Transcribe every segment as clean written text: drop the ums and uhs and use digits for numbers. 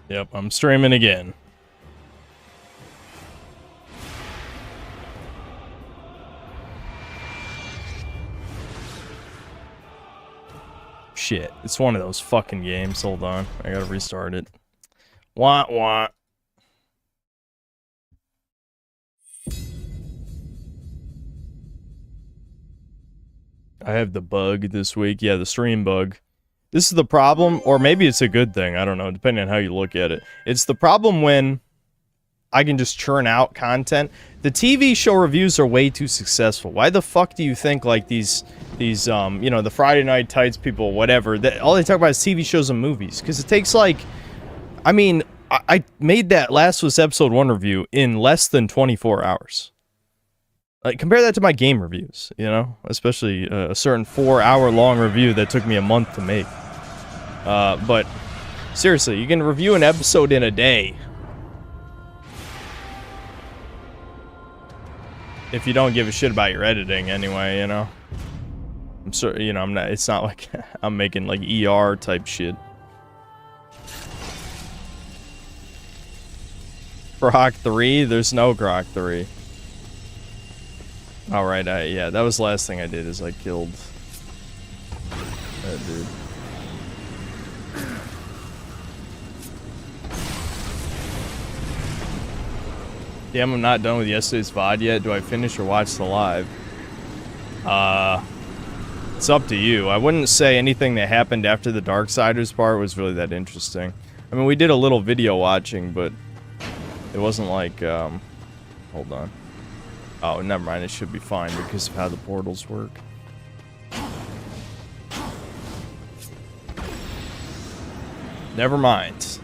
Yep, I'm streaming again. Shit, it's one of those fucking games. Hold on, I gotta restart it. Wah wah. I have the bug this week. Yeah, the stream bug. This is the problem, or maybe it's a good thing. I don't know, depending on how you look at it. It's the problem when I can just churn out content. The TV show reviews are way too successful. Why the fuck do you think, like, these you know, the Friday Night Tights people, whatever, that all they talk about is TV shows and movies? Because it takes, like, I mean, I made that Last of Us Episode 1 review in less than 24 hours. Like, compare that to my game reviews, you know? Especially a certain 4-hour-long review that took me a month to make. But, seriously, you can review an episode in a day. If you don't give a shit about your editing, anyway, you know? I'm sure, you know, I'm not, it's not like I'm making, like, ER type shit. Grok 3? There's no Grok 3. Alright, yeah, that was the last thing I did, is I killed that dude. Damn, I'm not done with yesterday's VOD yet. Do I finish or watch the live? It's up to you. I wouldn't say anything that happened after the Darksiders part was really that interesting. I mean, we did a little video watching, but it wasn't like, hold on. Oh, never mind. It should be fine because of how the portals work. Never mind.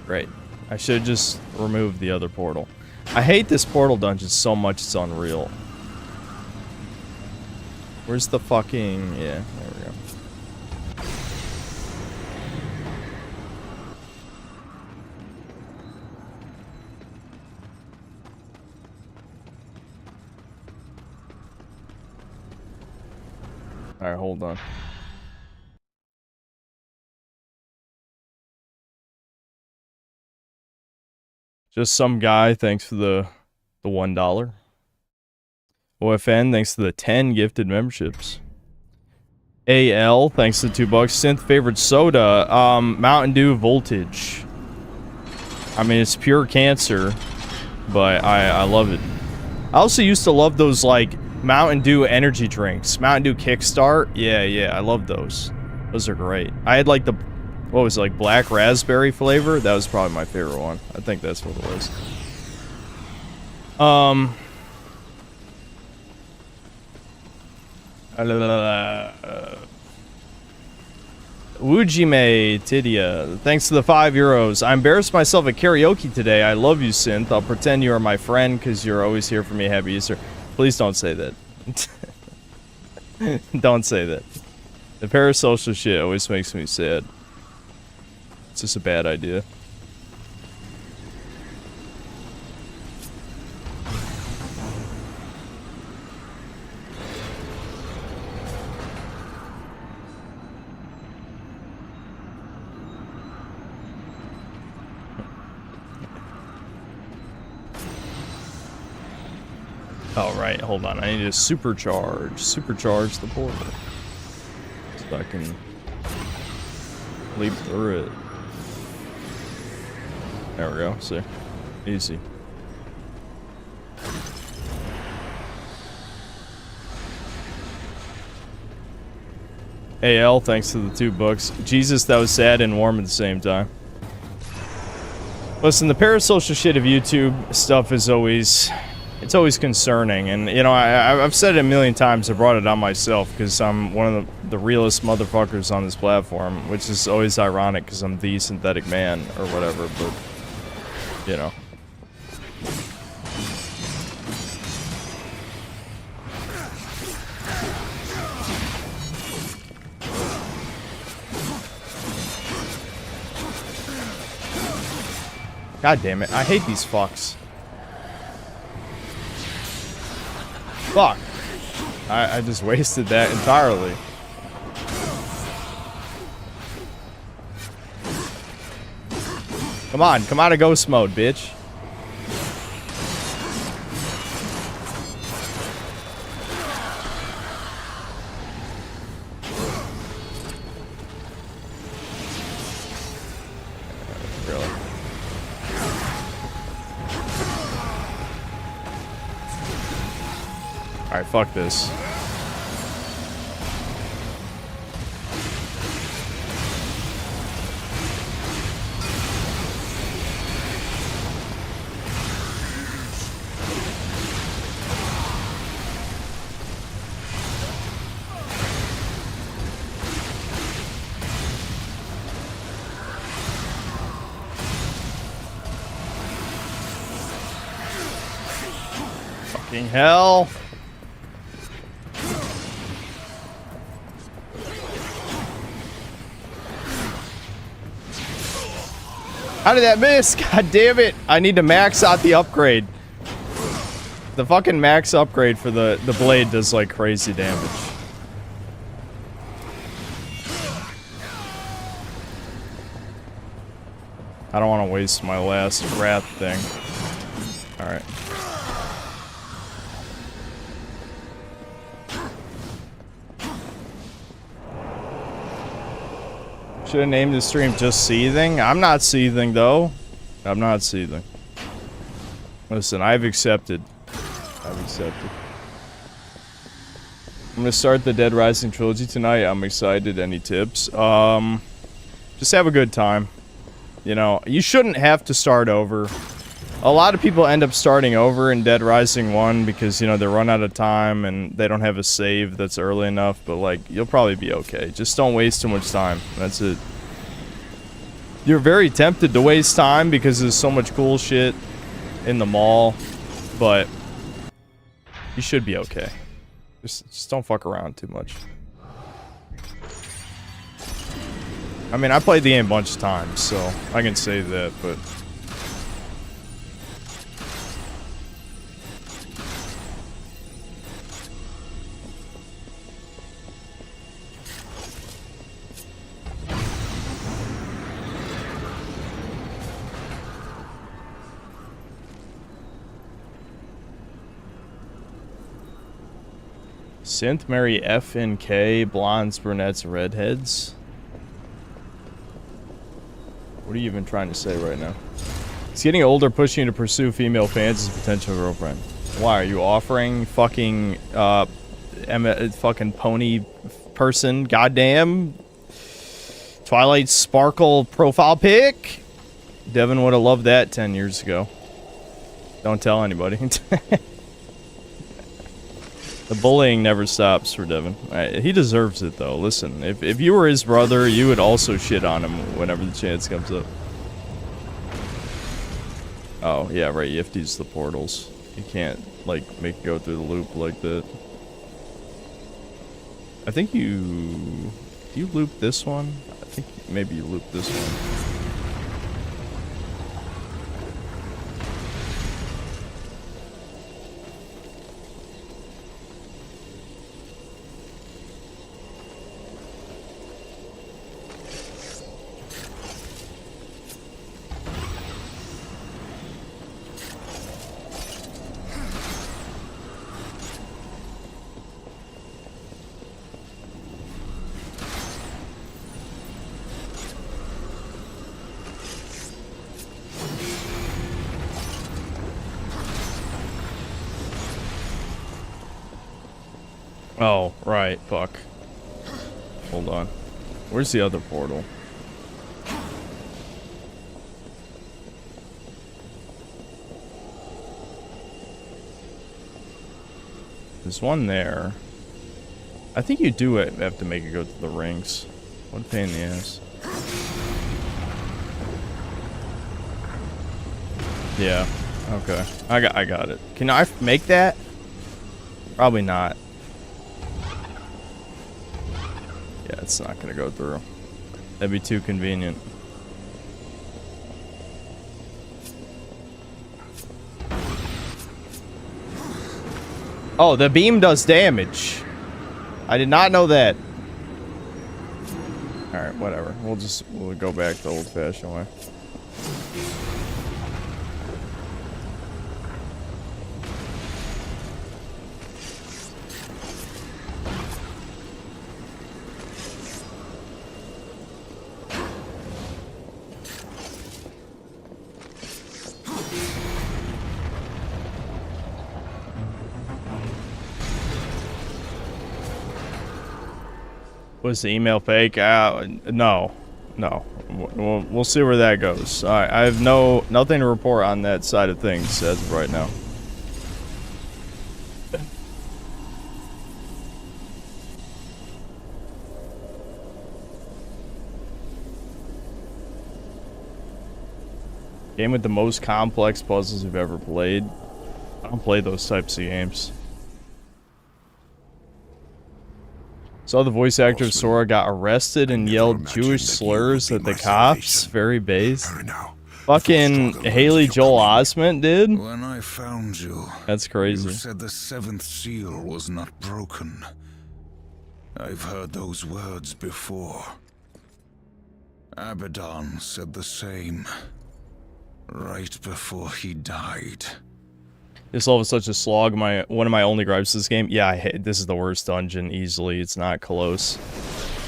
Great. I should just remove the other portal. I hate this portal dungeon so much it's unreal. Where's the fucking... yeah, there we go. Alright, hold on. Just some guy, thanks for the $1. OFN, thanks to the 10 gifted memberships. AL, thanks to the $2. Synth favorite soda, Mountain Dew Voltage. I mean, it's pure cancer, but I love it. I also used to love those, like, Mountain Dew energy drinks. Mountain Dew Kickstart. Yeah, I love those. Those are great. I had, like, the... what was it, like, black raspberry flavor? That was probably my favorite one. I think that's what it was. Wujime Tidia, thanks to the €5. I embarrassed myself at karaoke today. I love you, Synth. I'll pretend you are my friend because you're always here for me. Happy Easter. Please don't say that. Don't say that. The parasocial shit always makes me sad. It's just a bad idea. Oh, right, hold on. I need to supercharge the portal. So I can leap through it. There we go, see? Easy. AL, thanks to the $2. Jesus, that was sad and warm at the same time. Listen, the parasocial shit of YouTube stuff is always... it's always concerning, and, you know, I've said it a million times. I brought it on myself, because I'm one of the realest motherfuckers on this platform, which is always ironic, because I'm the synthetic man, or whatever, but... you know. God damn it, I hate these fucks. Fuck. I just wasted that entirely. Come on, come out of ghost mode, bitch. Really? Alright, fuck this. Fucking hell. How did that miss? God damn it. I need to max out the upgrade. The fucking max upgrade for the blade does like crazy damage. I don't want to waste my last wrath thing. Alright. Should have named the stream just Seething. I'm not seething, though. I'm not seething. Listen, I've accepted. I've accepted. I'm gonna start the Dead Rising trilogy tonight. I'm excited. Any tips? Just have a good time. You know, you shouldn't have to start over. A lot of people end up starting over in Dead Rising 1 because, you know, they run out of time and they don't have a save that's early enough, but, like, you'll probably be okay. Just don't waste too much time. That's it. You're very tempted to waste time because there's so much cool shit in the mall, but you should be okay. Just don't fuck around too much. I mean, I played the game a bunch of times, so I can say that, but... Synth marry F and K, blondes, brunettes, redheads. What are you even trying to say right now? He's getting older, pushing you to pursue female fans as a potential girlfriend. Why are you offering fucking fucking pony person? Goddamn. Twilight Sparkle profile pic. Devin would have loved that 10 years ago. Don't tell anybody. The bullying never stops for Devin. He deserves it, though. Listen, if you were his brother, you would also shit on him whenever the chance comes up. Oh, yeah, right. You have to use the portals. You can't, like, make it go through the loop like that. I think you... Do you loop this one? I think maybe you loop this one. Oh, right, fuck. Hold on. Where's the other portal? There's one there. I think you do have to make it go to the rings. What a pain in the ass. Yeah, okay. I got it. Can I make that? Probably not. Yeah, it's not gonna go through. That'd be too convenient. Oh, the beam does damage. I did not know that. Alright, whatever. We'll go back the old-fashioned way. Was the email fake? No. No. We'll see where that goes. Alright, I have nothing to report on that side of things as of right now. Game with the most complex puzzles you've ever played. I don't play those types of games. Saw the voice actor of Sora got arrested and yelled Jewish slurs at the cops. Very based. Fucking Haley Joel Osment, dude. When I found you, that's crazy. You said the seventh seal was not broken. I've heard those words before. Abaddon said the same. Right before he died. This level is such a slog. One of my only gripes this game. Yeah, this is the worst dungeon easily. It's not close.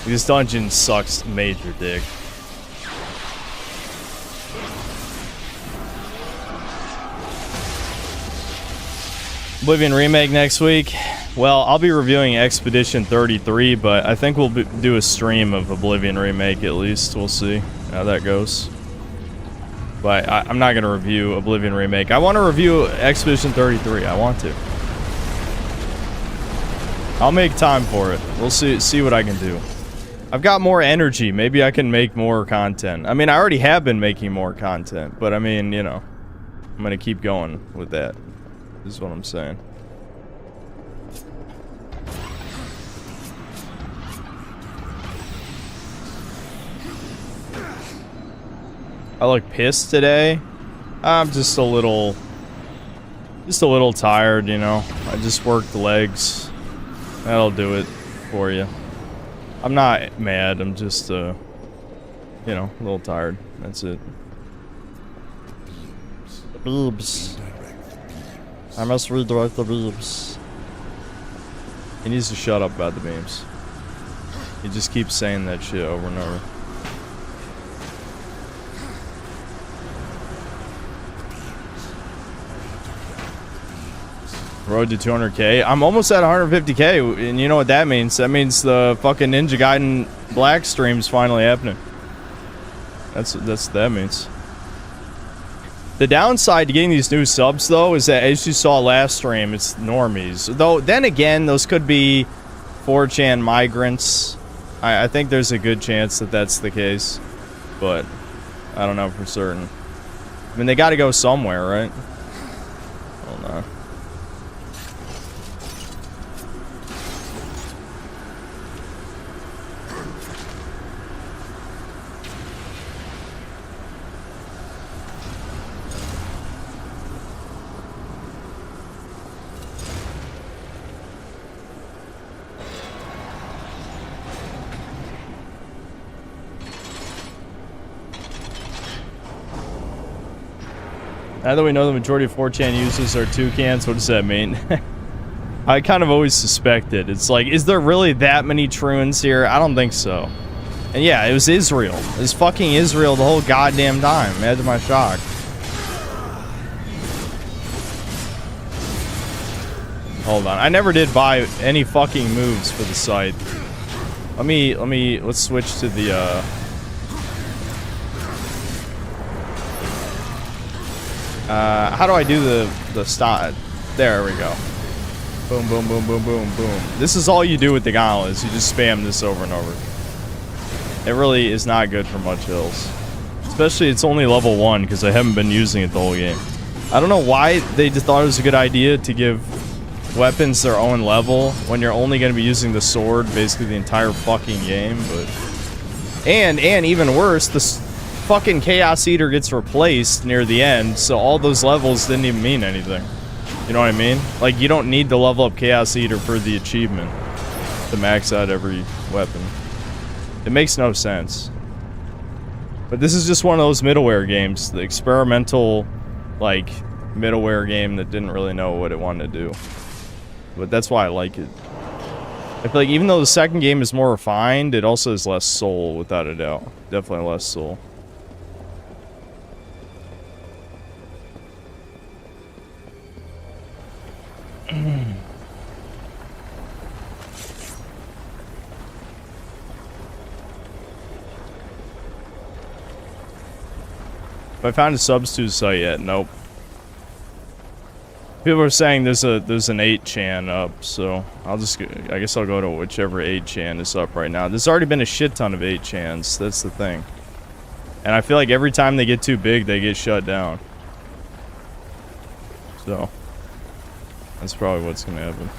This dungeon sucks major dick. Oblivion Remake next week. Well, I'll be reviewing Expedition 33, but I think we'll do a stream of Oblivion Remake at least. We'll see how that goes. But I'm not going to review Oblivion Remake. I want to review Expedition 33. I want to. I'll make time for it. We'll see what I can do. I've got more energy. Maybe I can make more content. I mean, I already have been making more content. But I mean, you know, I'm going to keep going with that. This is what I'm saying. I look pissed today. I'm just a little tired, you know. I just worked legs. That'll do it for you. I'm not mad. I'm just, you know, a little tired. That's it. The beams. I must redirect the beams. He needs to shut up about the beams. He just keeps saying that shit over and over. Road to 200k. I'm almost at 150k, and you know what that means? That means the fucking Ninja Gaiden Black stream's finally happening. That's what that means. The downside to getting these new subs, though, is that as you saw last stream, it's normies. Though, then again, those could be 4chan migrants. I think there's a good chance that that's the case, but I don't know for certain. I mean, they got to go somewhere, right? Hold on. Now that we know the majority of 4chan users are toucans, what does that mean? I kind of always suspected. It's like, is there really that many truants here? I don't think so. And yeah, it was Israel. It was fucking Israel the whole goddamn time. Imagine my shock. Hold on. I never did buy any fucking moves for the site. Let's switch to the, how do I do the stop? There we go. Boom, boom, boom, boom, boom, boom. This is all you do with the gauntlets. You just spam this over and over. It really is not good for much hills. Especially it's only level 1 because I haven't been using it the whole game. I don't know why they just thought it was a good idea to give weapons their own level when you're only going to be using the sword basically the entire fucking game, but... And even worse, this fucking Chaos Eater gets replaced near the end, so all those levels didn't even mean anything. You know what I mean? Like, you don't need to level up Chaos Eater for the achievement to max out every weapon. It makes no sense. But this is just one of those middleware games, the experimental, like, middleware game that didn't really know what it wanted to do. But that's why I like it. I feel like even though the second game is more refined, it also has less soul, without a doubt. Definitely less soul. Have I found a substitute site yet? Nope. People are saying there's an 8chan up, so I guess I'll go to whichever 8chan is up right now. There's already been a shit ton of 8chans. That's the thing. And I feel like every time they get too big, they get shut down. So that's probably what's gonna happen.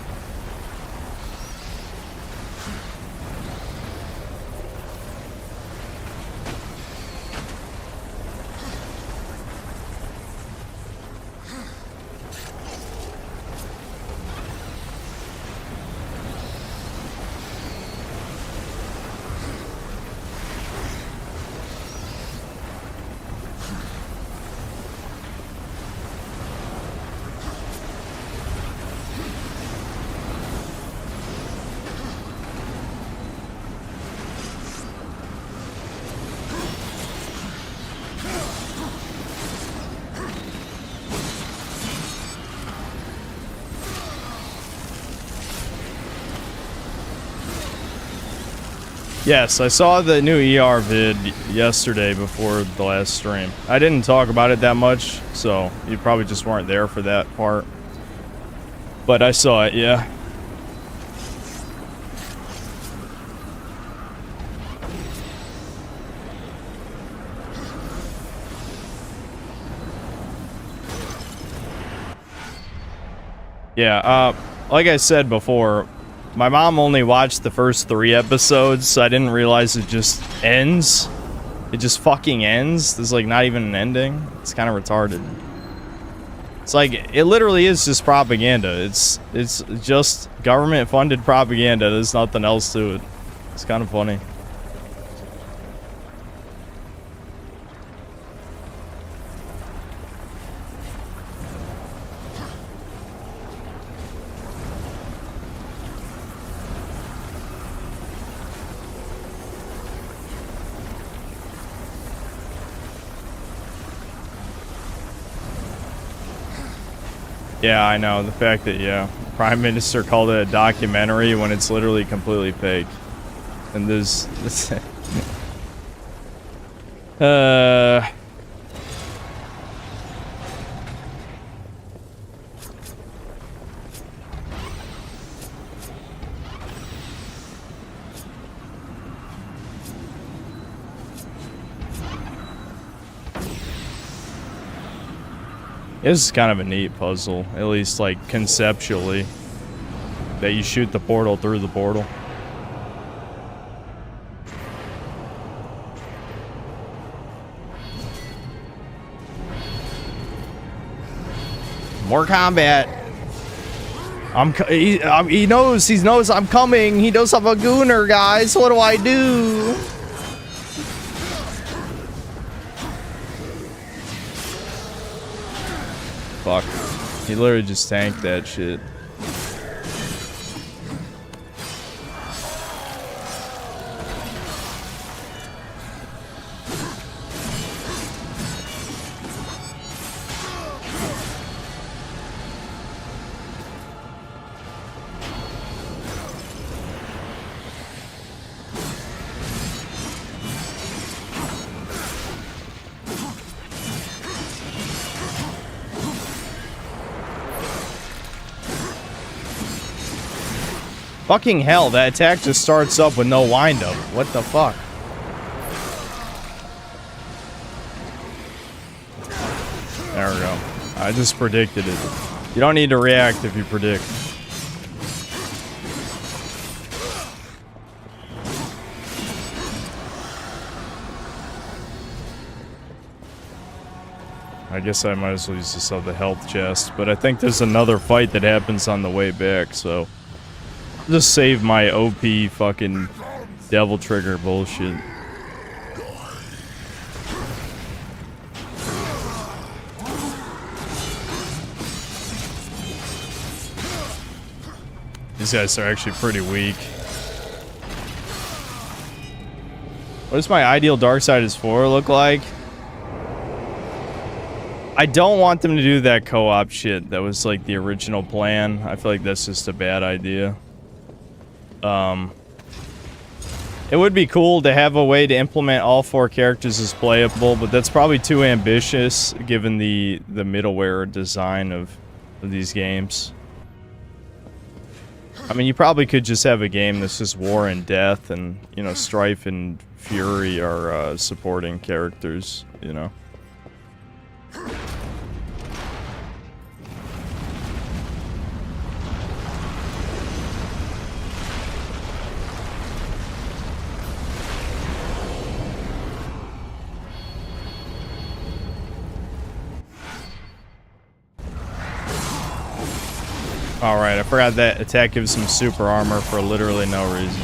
Yes, I saw the new ER vid yesterday before the last stream. I didn't talk about it that much, so you probably just weren't there for that part. But I saw it, yeah. Yeah, like I said before, my mom only watched the first 3 episodes, so I didn't realize it just ends. It just fucking ends. There's like not even an ending. It's kind of retarded. It's like, it literally is just propaganda. It's just government-funded propaganda. There's nothing else to it. It's kind of funny. Yeah, I know. The fact that, yeah, Prime Minister called it a documentary when it's literally completely fake. And this This is kind of a neat puzzle, at least like conceptually, that you shoot the portal through the portal. More combat. He knows I'm coming. He knows I'm a gooner, guys. What do I do? Fuck. He literally just tanked that shit. Fucking hell, that attack just starts up with no wind-up. What the fuck? There we go. I just predicted it. You don't need to react if you predict. I guess I might as well use this of the health chest, but I think there's another fight that happens on the way back, so just save my OP fucking devil trigger bullshit. These guys are actually pretty weak. What does my ideal Darksiders 4 look like? I don't want them to do that co-op shit. That was like the original plan. I feel like that's just a bad idea. It would be cool to have a way to implement all 4 characters as playable, but that's probably too ambitious given the middleware design of these games. I mean, you probably could just have a game that's just war and death, and, you know, Strife and Fury are supporting characters, you know. Alright, I forgot that attack gives him super armor for literally no reason.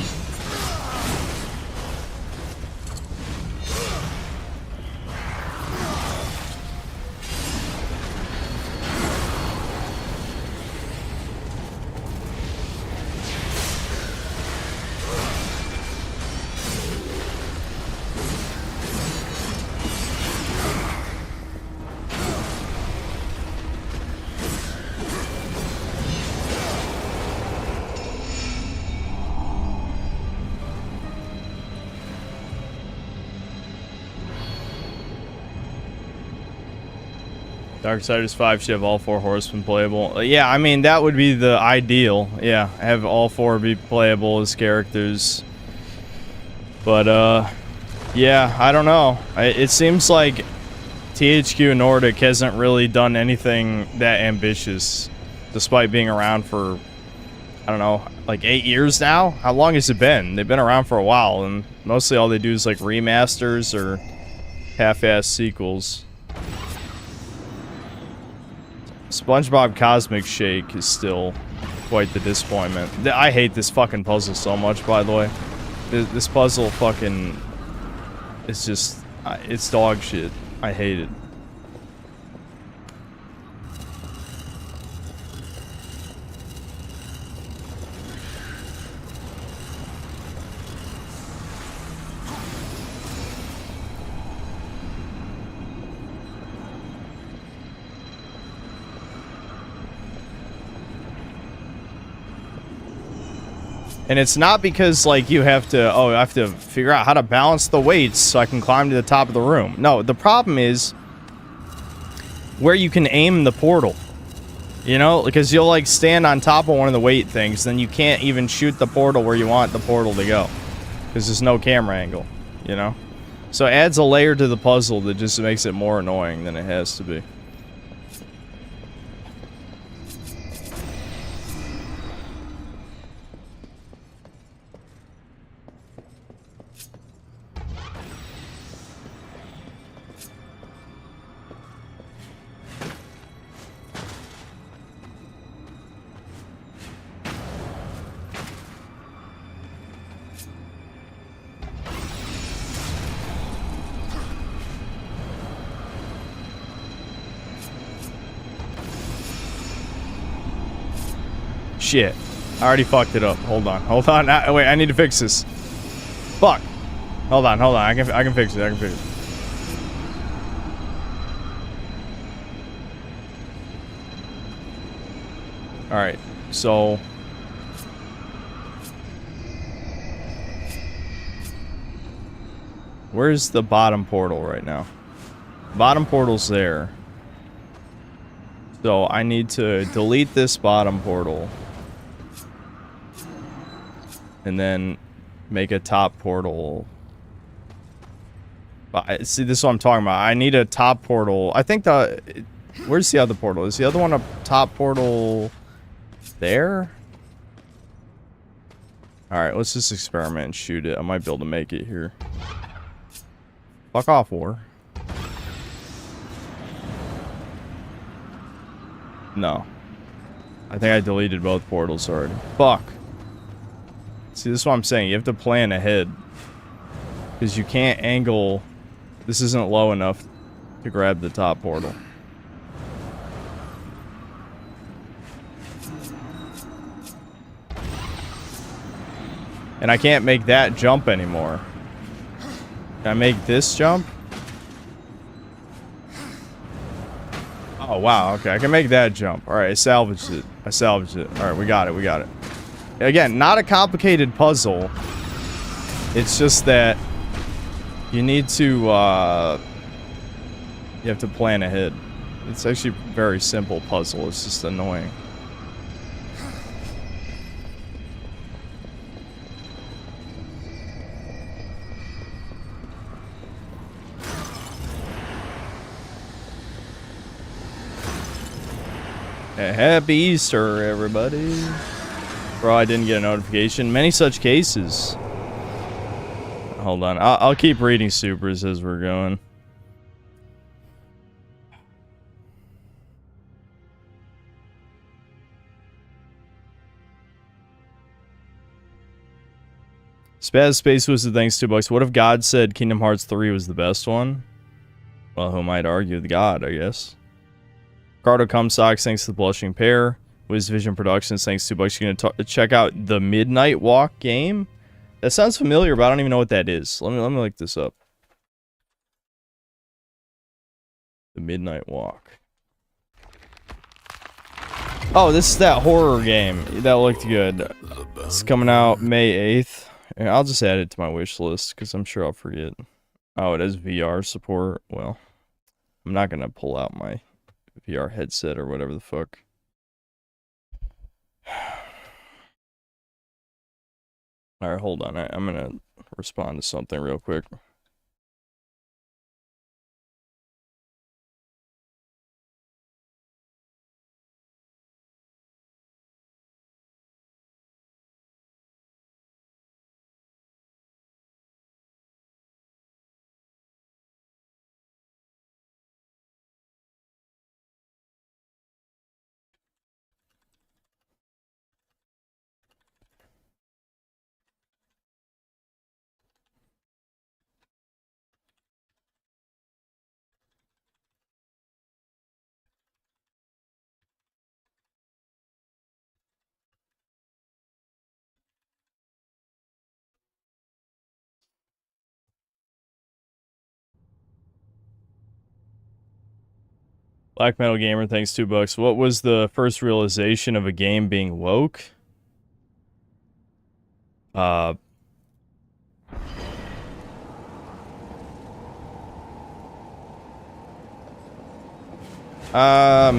Darksiders 5 should have all 4 horsemen playable. Yeah, I mean, that would be the ideal. Yeah, have all 4 be playable as characters. But, yeah, I don't know. It seems like THQ Nordic hasn't really done anything that ambitious, despite being around for, I don't know, like 8 years now? How long has it been? They've been around for a while, and mostly all they do is, like, remasters or half-ass sequels. SpongeBob Cosmic Shake is still quite the disappointment. I hate this fucking puzzle so much, by the way. This puzzle fucking... It's just... It's dog shit. I hate it. And it's not because, like, you have to, oh, I have to figure out how to balance the weights so I can climb to the top of the room. No, the problem is where you can aim the portal. You know, because you'll, like, stand on top of one of the weight things, then you can't even shoot the portal where you want the portal to go. Because there's no camera angle, you know? So it adds a layer to the puzzle that just makes it more annoying than it has to be. Shit. I already fucked it up. Hold on. Hold on. Wait, I need to fix this. Fuck. Hold on. Hold on. I can fix it. I can fix it. Alright. So... where's the bottom portal right now? Bottom portal's there. So I need to delete this bottom portal. And then make a top portal. See, this is what I'm talking about. I need a top portal. I think the... where's the other portal? Is the other one a top portal there? Alright, let's just experiment and shoot it. I might be able to make it here. Fuck off, war. No. I think I deleted both portals already. Fuck. See, this is what I'm saying. You have to plan ahead. Because you can't angle... this isn't low enough to grab the top portal. And I can't make that jump anymore. Can I make this jump? Oh, wow. Okay, I can make that jump. Alright, I salvaged it. I salvaged it. Alright, we got it. We got it. Again, not a complicated puzzle. It's just that you need to, you have to plan ahead. It's actually a very simple puzzle. It's just annoying. Happy Easter, everybody. Bro, I didn't get a notification. Many such cases. Hold on. I'll keep reading supers as we're going. Spaz Space was the thanks $2. What if God said Kingdom Hearts 3 was the best one? Well, who might argue with God, I guess. Ricardo Comstocks, thanks to the Blushing Pear. Wiz Vision Productions, thanks $2. You're gonna check out the Midnight Walk game. That sounds familiar, but I don't even know what that is. Let me look this up. The Midnight Walk. Oh, this is that horror game. That looked good. It's coming out May 8th. And I'll just add it to my wish list, because I'm sure I'll forget. Oh, it has VR support. Well, I'm not gonna pull out my VR headset or whatever the fuck. Alright, hold on. I'm gonna respond to something real quick. Black Metal Gamer, thanks $2. What was the first realization of a game being woke?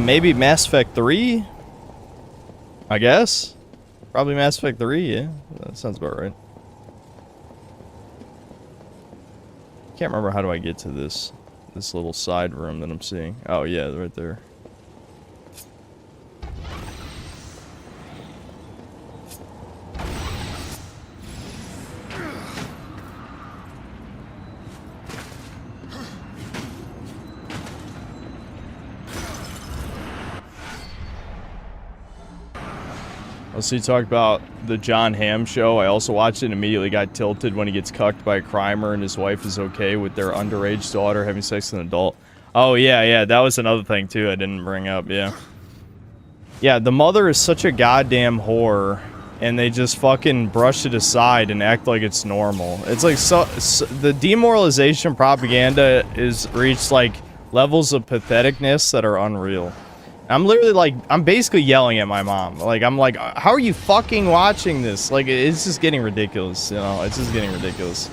Maybe Mass Effect 3? I guess? Probably Mass Effect 3, yeah. That sounds about right. Can't remember how do I get to this little side room that I'm seeing. Oh yeah, right there. So you talked about the John Hamm show. I also watched it and immediately got tilted when he gets cucked by a crimer and his wife is okay with their underage daughter having sex with an adult. Oh, yeah, that was another thing, too, I didn't bring up, yeah. Yeah, the mother is such a goddamn whore, and they just fucking brush it aside and act like it's normal. It's like, the demoralization propaganda is reached, like, levels of patheticness that are unreal. I'm literally like, I'm basically yelling at my mom. Like, I'm like, how are you fucking watching this? Like, it's just getting ridiculous, you know? It's just getting ridiculous.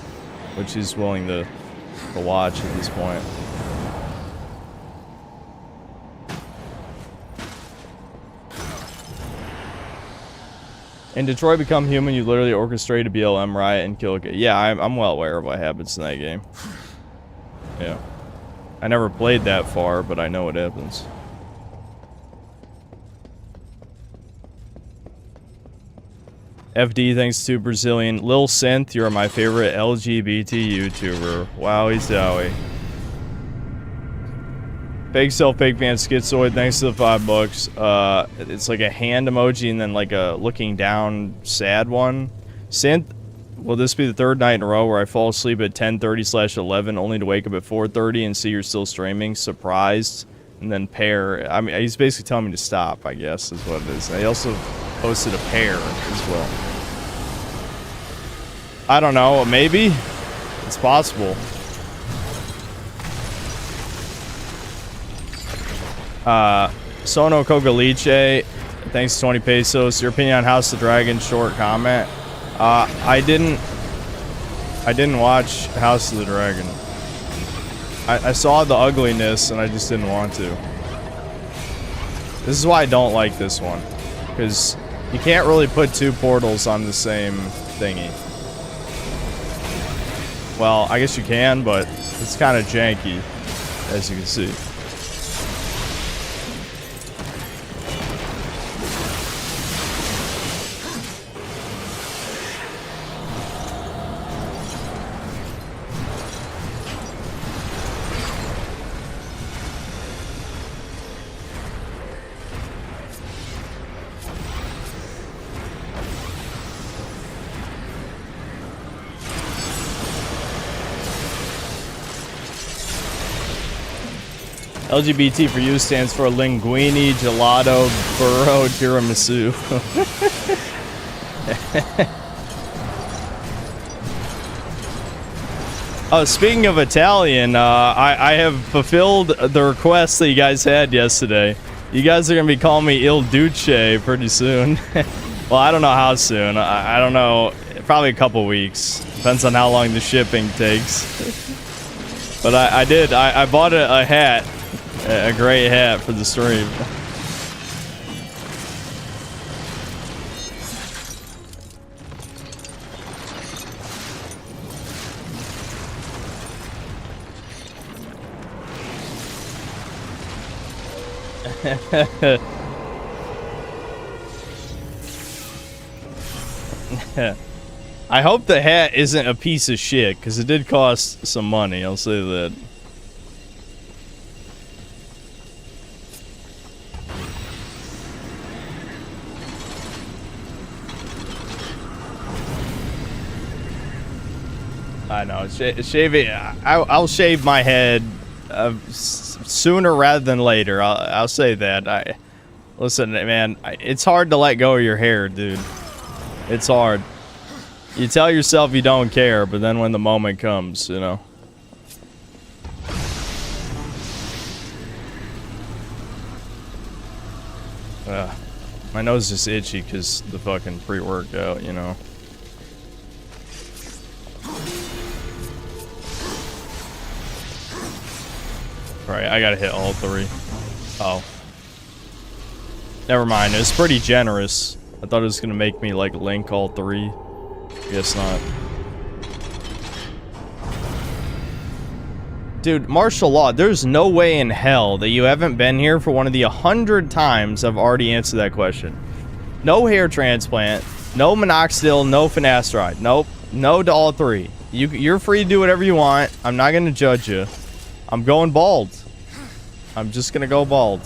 What she's willing to watch at this point. In Detroit Become Human, you literally orchestrate a BLM riot and kill a kid. Yeah, I'm well aware of what happens in that game. Yeah. I never played that far, but I know what happens. FD, thanks to Brazilian. Lil Synth, you're my favorite LGBT YouTuber. Wowie zowie. Fake self, fake fan, schizoid, thanks to the $5. It's like a hand emoji and then like a looking down sad one. Synth, will this be the third night in a row where I fall asleep at 10:30/11 only to wake up at 4:30 and see you're still streaming? Surprised. And then pair. I mean, he's basically telling me to stop, I guess, is what it is. I also posted a pair as well. I don't know, maybe? It's possible. Sono Cogaliche, thanks to 20 pesos. Your opinion on House of the Dragon, short comment. I didn't I didn't watch House of the Dragon. I saw the ugliness and I just didn't want to. This is why I don't like this one. Because you can't really put two portals on the same thingy. Well, I guess you can, but it's kind of janky, as you can see. LGBT for you stands for linguine, gelato, burro, tiramisu. Oh, speaking of Italian, I have fulfilled the request that you guys had yesterday. You guys are going to be calling me Il Duce pretty soon. Well, I don't know how soon. I don't know. Probably a couple weeks. Depends on how long the shipping takes. But I bought a hat. A great hat for the stream. I hope the hat isn't a piece of shit, because it did cost some money, I'll say that. I know, shaving. I'll shave my head sooner rather than later. I'll say that. Listen, man, it's hard to let go of your hair, dude. It's hard. You tell yourself you don't care, but then when the moment comes, you know. My nose is itchy because the fucking pre-workout, you know. Right, I gotta hit all three. Oh. Never mind, it's pretty generous. I thought it was gonna make me, like, link all three. Guess not. Dude, martial law, there's no way in hell that you haven't been here for one of the 100 times I've already answered that question. No hair transplant, no minoxidil, no finasteride. Nope, no to all three. You're free to do whatever you want. I'm not gonna judge you. I'm going bald. I'm just gonna go bald.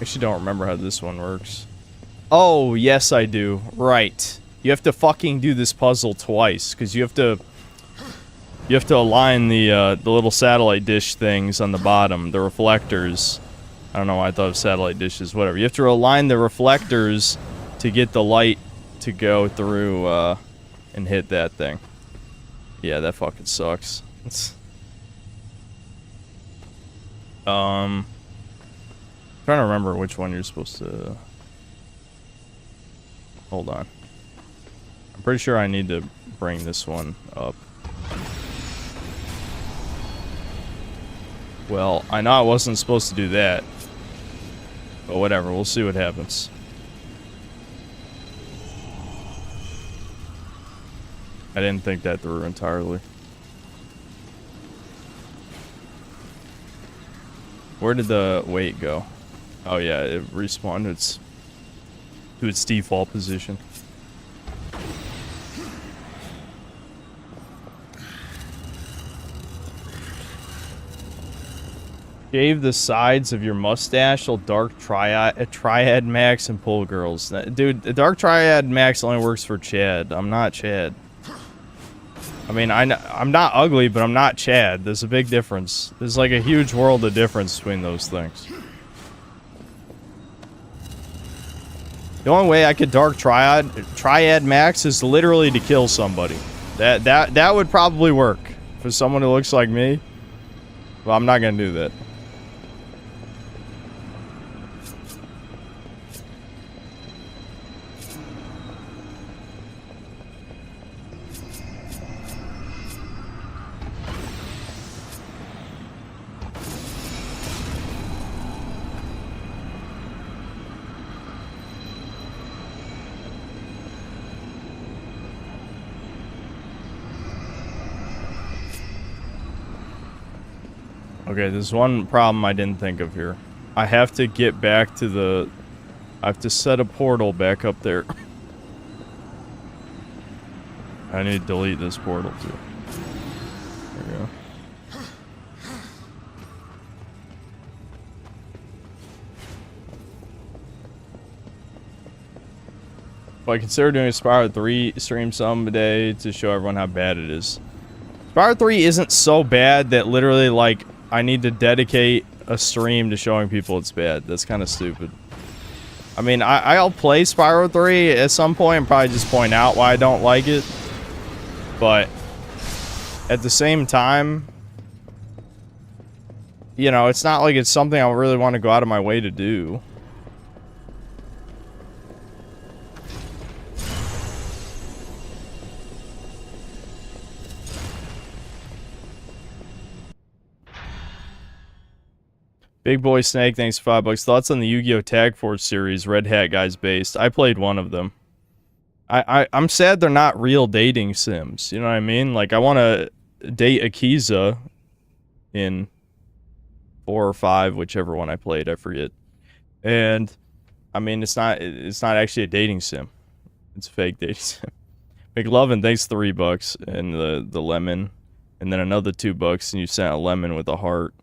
Actually don't remember how this one works. Oh, yes I do. Right. You have to fucking do this puzzle twice, because you have to align the little satellite dish things on the bottom, the reflectors. I don't know why I thought of satellite dishes, whatever. You have to align the reflectors to get the light to go through and hit that thing. Yeah, that fucking sucks. Trying to remember which one you're supposed to... Hold on. I'm pretty sure I need to bring this one up. Well, I know I wasn't supposed to do that. But whatever, we'll see what happens. I didn't think that through entirely. Where did the weight go? Oh yeah, it respawned to its default position. Shave the sides of your mustache will dark triad max and pull girls. Dude, the dark triad max only works for Chad. I'm not Chad. I mean, I'm not ugly, but I'm not Chad. There's a big difference. There's like a huge world of difference between those things. The only way I could Dark Triad max is literally to kill somebody. That would probably work for someone who looks like me. Well, I'm not gonna do that. Okay, there's one problem I didn't think of here. I have to get back to the... I have to set a portal back up there. I need to delete this portal too. There we go. But I consider doing a Spyro 3 stream someday to show everyone how bad it is. Spyro 3 isn't so bad that literally, like, I need to dedicate a stream to showing people it's bad. That's kind of stupid. I mean, I'll play Spyro 3 at some point and probably just point out why I don't like it. But at the same time, you know, it's not like it's something I really want to go out of my way to do. Big Boy Snake, thanks for $5. Thoughts on the Yu-Gi-Oh! Tag Force series, Red Hat guys based? I played one of them. I'm sad they're not real dating sims. You know what I mean? Like, I want to date Akiza in 4 or 5, whichever one I played, I forget. And, I mean, it's not actually a dating sim. It's a fake dating sim. McLovin, thanks $3, and the lemon. And then another $2, and you sent a lemon with a heart.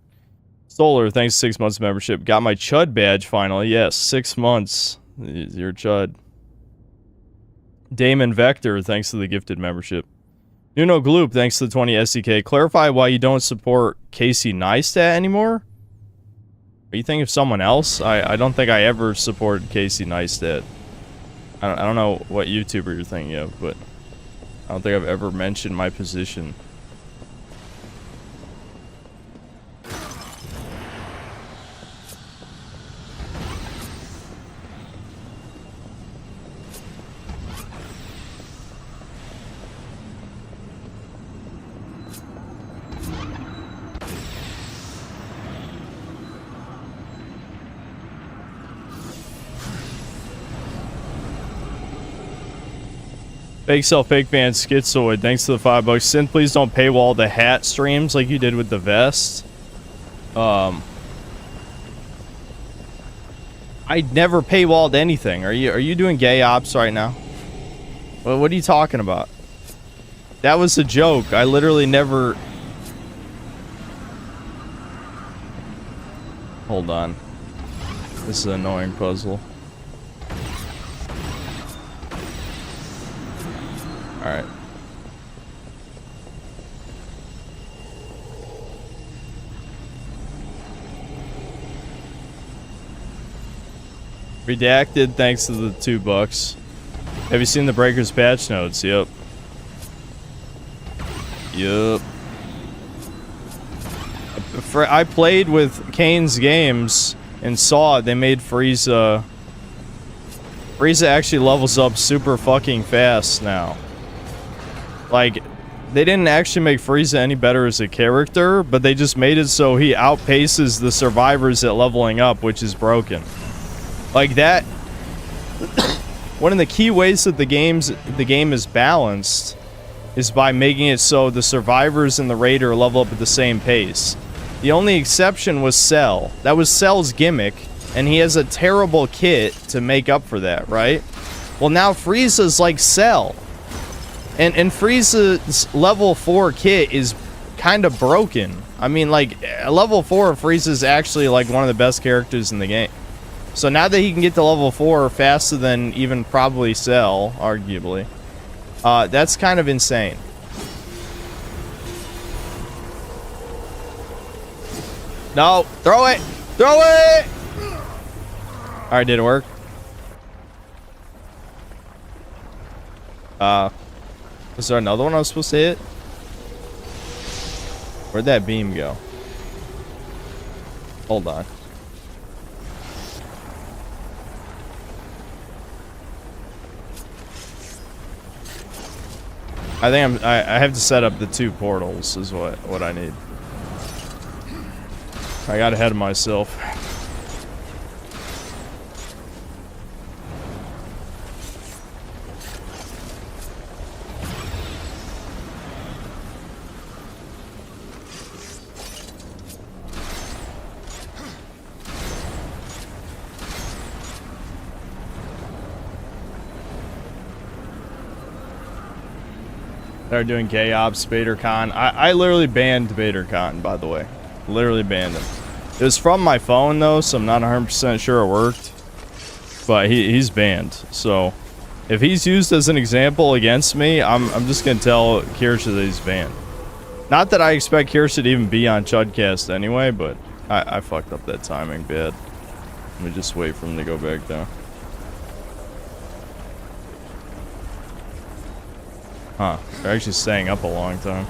Solar, thanks 6 months membership. Got my Chud badge finally. Yes, 6 months. You're Chud. Damon Vector, thanks to the gifted membership. Nuno Gloop, thanks to the 20 SDK. Clarify why you don't support Casey Neistat anymore? Are you thinking of someone else? I don't think I ever supported Casey Neistat. I don't know what YouTuber you're thinking of, but I don't think I've ever mentioned my position. Fake Self Fake Fan Schizoid, thanks to the $5. Synth, please don't paywall the hat streams like you did with the vest. I never paywalled anything. Are you doing gay ops right now? What are you talking about? That was a joke. I literally never... Hold on. This is an annoying puzzle. Alright. Redacted, thanks to the $2. Have you seen the Breakers patch notes? Yep. Yup. I played with Kane's Games and saw it. They made Frieza... Frieza actually levels up super fucking fast now. Like, they didn't actually make Frieza any better as a character, but they just made it so he outpaces the survivors at leveling up, which is broken. Like that... One of the key ways that the game is balanced is by making it so the survivors and the raider level up at the same pace. The only exception was Cell. That was Cell's gimmick, and he has a terrible kit to make up for that, right? Well, now Frieza's like Cell. And Frieza's level 4 kit is kind of broken. I mean, like, level 4 of Frieza is actually, like, one of the best characters in the game. So now that he can get to level 4 faster than even probably Cell, arguably, that's kind of insane. No, throw it! Throw it! Alright, did it work? Is there another one I was supposed to hit? Where'd that beam go? Hold on. I think I have to set up the 2 portals is what I need. I got ahead of myself. They're doing gay ops, BaderCon. I literally banned BaderCon, by the way. Literally banned him. It was from my phone, though, so I'm not 100% sure it worked. But he's banned. So, if he's used as an example against me, I'm just going to tell Kirsha that he's banned. Not that I expect Kirsha to even be on Chudcast anyway, but I fucked up that timing bad. Let me just wait for him to go back down. Huh. They're actually staying up a long time.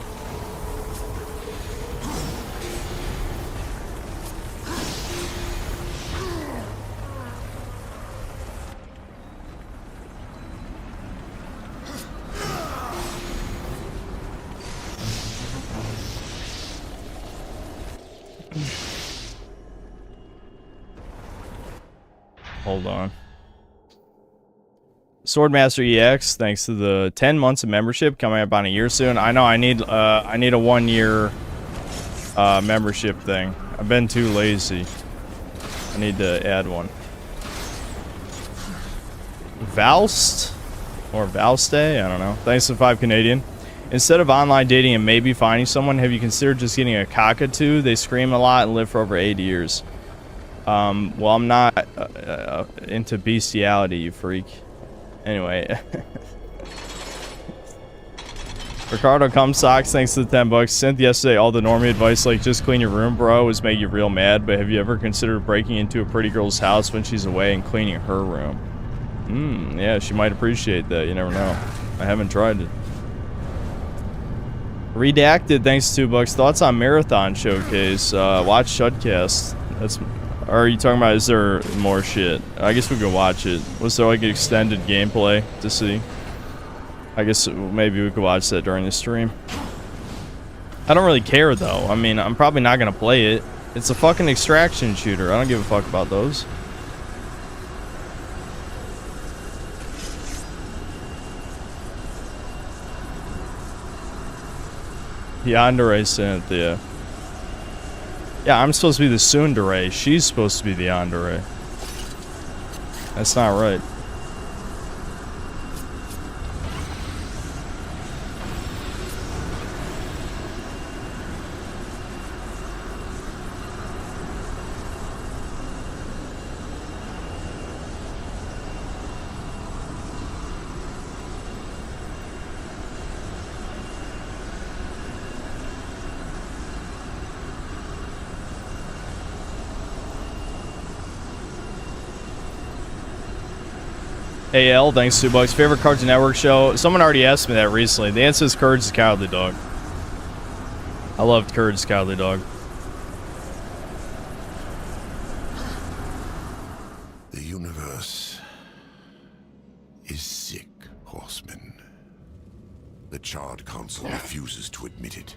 Hold on. Swordmaster EX, thanks to the 10 months of membership coming up on a year soon. I know I need a 1-year membership thing. I've been too lazy. I need to add one. Valst or Valste, I don't know. Thanks to 5 Canadian. Instead of online dating and maybe finding someone, have you considered just getting a cockatoo? They scream a lot and live for over 8 years. Well, I'm not into bestiality, you freak. Anyway. Ricardo Cumsocks, thanks to the 10 bucks. Sent yesterday all the normie advice like just clean your room, bro, was make you real mad, but have you ever considered breaking into a pretty girl's house when she's away and cleaning her room? Yeah, she might appreciate that, you never know. I haven't tried it. Redacted, thanks to 2 bucks. Thoughts on Marathon Showcase? Watch Chudcast. That's... Or are you talking about, is there more shit? I guess we could watch it. Was there like extended gameplay to see? I guess maybe we could watch that during the stream. I don't really care though. I mean, I'm probably not gonna play it. It's a fucking extraction shooter. I don't give a fuck about those. Yandere sent the... Yeah, I'm supposed to be the tsundere. She's supposed to be the yandere. That's not right. AL, thanks 2 bucks. Favorite Cartoon Network show? Someone already asked me that recently. The answer is Courage the Cowardly Dog. I loved Courage the Cowardly Dog. The universe is sick, Horseman. The Chard Council refuses to admit it,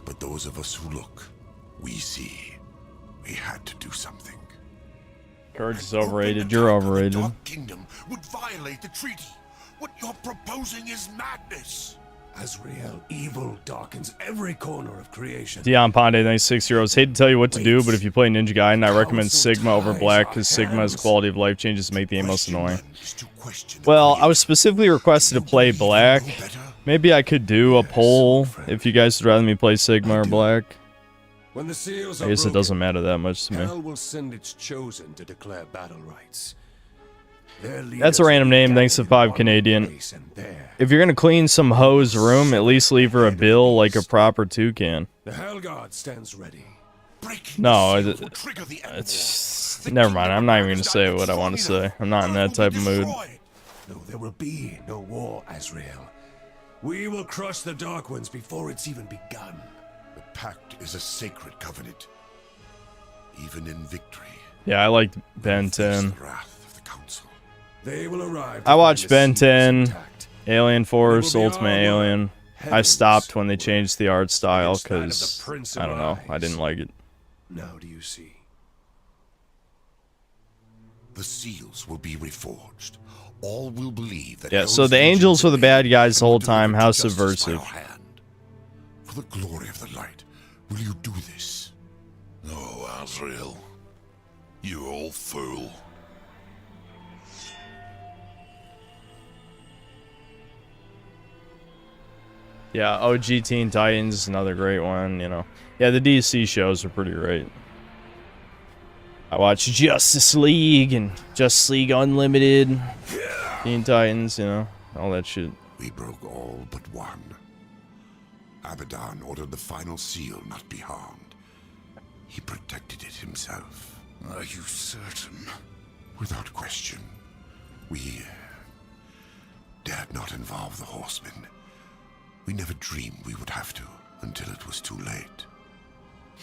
but those of us who look, we see. We had to do something. Courage is overrated. You're overrated. The Dark Kingdom would violate the treaty. What you're proposing is madness. Azrael, evil darkens every corner of creation. Dion Ponde, thanks 6 euros. Hate to tell you what to do, but if you play Ninja Gaiden, I recommend Sigma over Black because Sigma's quality of life changes to make the game most annoying. Well, I was specifically requested to play Black. Maybe I could do a poll if you guys would rather me play Sigma or Black. When the seals I guess it doesn't matter that much to me. Hell will send its chosen to declare battle rights. That's a random name, thanks to 5 Canadian. If you're gonna clean some hoe's room, at least leave her a bill like a proper toucan. The Hell God stands ready. No, it's... Never mind, I'm not even gonna say what I want to say. I'm not in that type of mood. No, there will be no war, Azrael. We will crush the Dark Ones before it's even begun. The pact is a sacred covenant. Even in victory, Yeah, I liked Ben face 10. the wrath of the council. They will arrive. I watched Ben to find the 10, secrets intact. Alien Force, It will be Ultimate our Alien. work. I Heavens stopped when they changed the art style against that of the because, Prince I of don't know, I Lies. didn't like it. Now do you see? The seals will be reforged. All will believe that Yeah, Hell's so the legions angels were the obey bad guys the and will whole time. deliver How justice by subversive. our hand. For the glory of the light, will you do this? No, Azrael. You old fool. Yeah, OG Teen Titans is another great one, you know. Yeah, the DC shows are pretty great. I watched Justice League and Justice League Unlimited, Teen Titans, you know, all that shit. We broke all but one. Abaddon ordered the final seal not be harmed. He protected it himself. Are you certain? Without question. We dared not involve the horsemen. We never dreamed we would have to, until it was too late.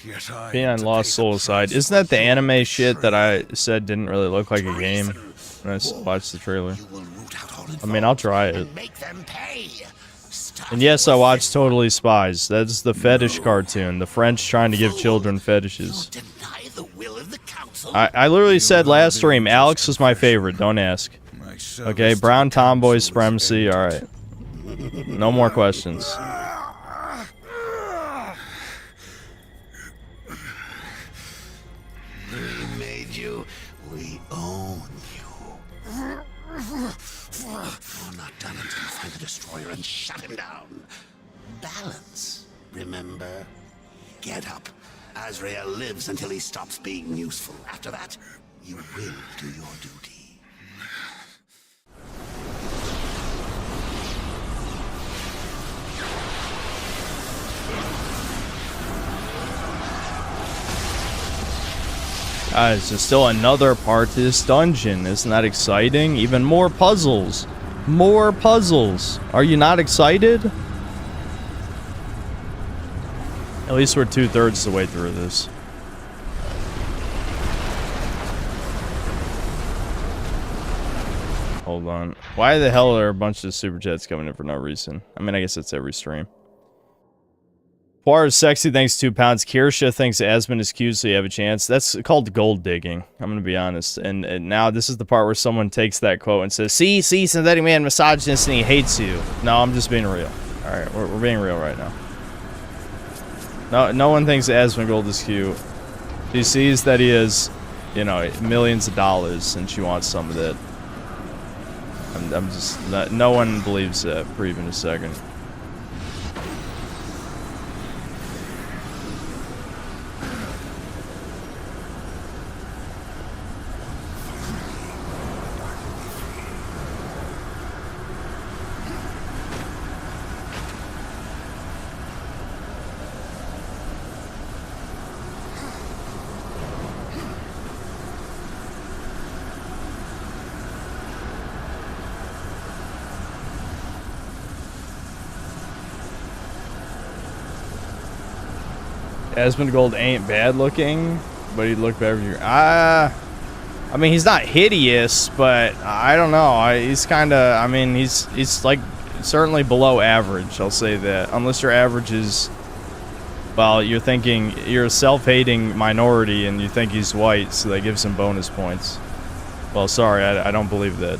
Yet I Beyond Lost Soul aside, isn't that the anime shit that I said didn't really look like a game? When I watched the trailer. I mean, I'll try it. And yes, I watched Totally Spies. That's the fetish cartoon. The French trying to give children fetishes. I literally said last stream, Alex was my favorite. Don't ask. Okay, brown tomboy supremacy. Alright. No more questions. We made you. We own you. You're not done until you find the destroyer and shut him down. Balance, remember? Get up. Azrael lives until he stops being useful. After that, you will do your duty. Guys, there's still another part to this dungeon. Isn't that exciting? Even more puzzles. More puzzles. Are you not excited? At least we're 2/3 the way through this. Hold on. Why the hell are a bunch of super chats coming in for no reason? I mean, I guess it's every stream. Poir is sexy, thanks 2 pounds. Kirsha thinks Asmund is cute, so you have a chance. That's called gold digging. I'm gonna be honest. And now this is the part where someone takes that quote and says, see, synthetic man misogynist and he hates you. No, I'm just being real. Alright, we're being real right now. No one thinks Asmund Gold is cute. She sees that he has, you know, millions of dollars and she wants some of that. I'm just, no one believes that for even a second. Asmund Gold ain't bad looking, but he'd look better if you. I mean, he's not hideous, but I don't know. He's kind of. I mean, he's like certainly below average. I'll say that. Unless your average is, well, you're thinking you're a self-hating minority and you think he's white, so that gives him bonus points. Well, sorry, I don't believe that.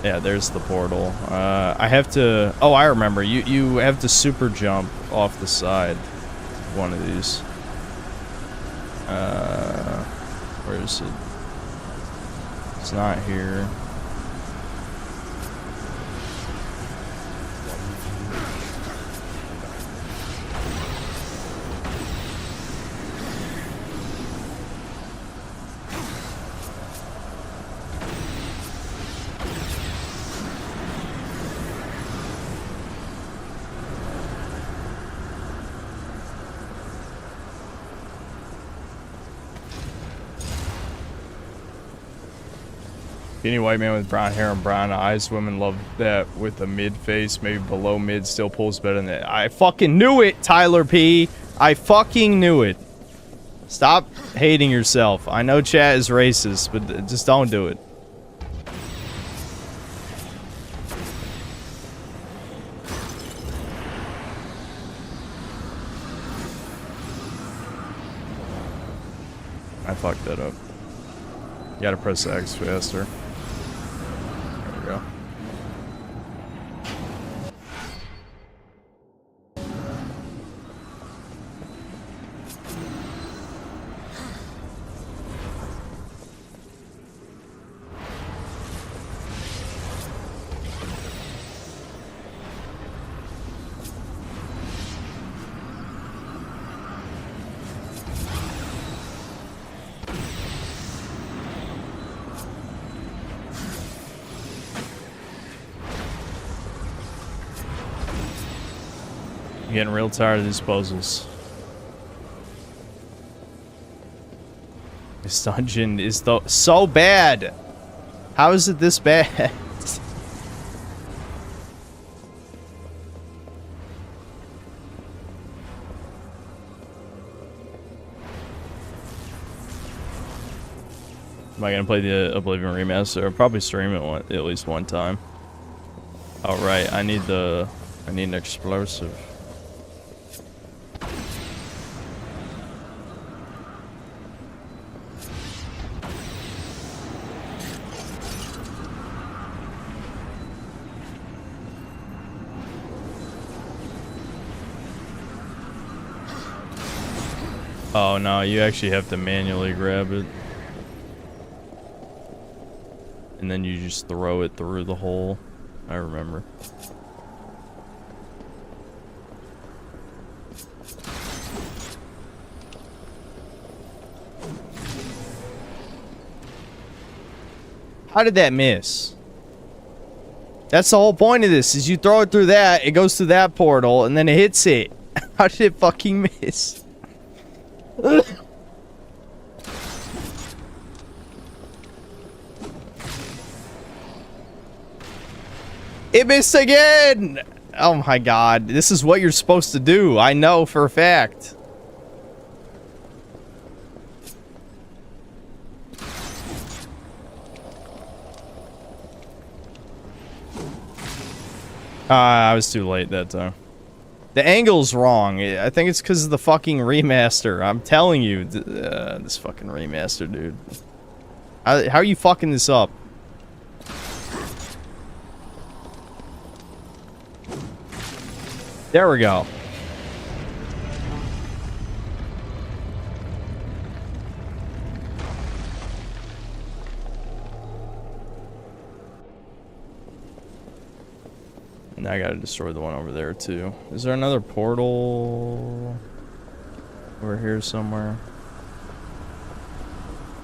Yeah, there's the portal. I have to... Oh, I remember. You have to super jump off the side. One of these. Where is it? It's not here. Skinny white man with brown hair and brown eyes. Women love that with a mid face, maybe below mid, still pulls better than that. I fucking knew it, Tyler P. I fucking knew it. Stop hating yourself. I know chat is racist, but just don't do it. I fucked that up. You gotta press X faster. There we go. I'm getting real tired of these puzzles. This dungeon is so bad. How is it this bad? Am I gonna play the Oblivion remaster? I'll probably stream it at least one time. All right, I need an explosive. Oh no, you actually have to manually grab it. And then you just throw it through the hole. I remember. How did that miss? That's the whole point of this, is you throw it through that, it goes through that portal, and then it hits it. How did it fucking miss? It missed again! Oh my god, this is what you're supposed to do. I know for a fact. I was too late that time. The angle's wrong. I think it's because of the fucking remaster. I'm telling you. This fucking remaster, dude. How are you fucking this up? There we go. And I gotta destroy the one over there too. Is there another portal over here somewhere?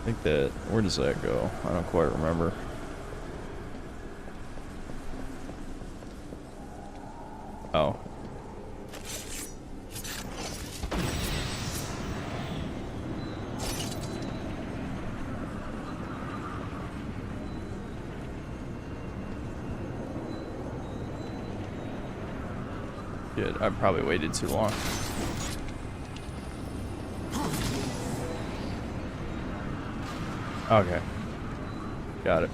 I think that... Where does that go? I don't quite remember. Oh. Shit, I probably waited too long. Okay. Got it.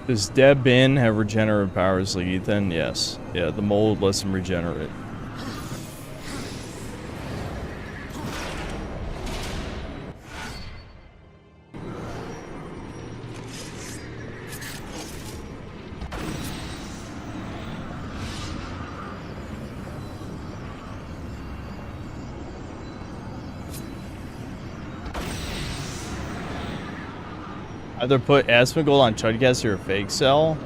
Does Deb Bin have regenerative powers like Ethan? Yes. Yeah, the mold lets him regenerate. Either put Asmongold on Chudcast or a fake cell.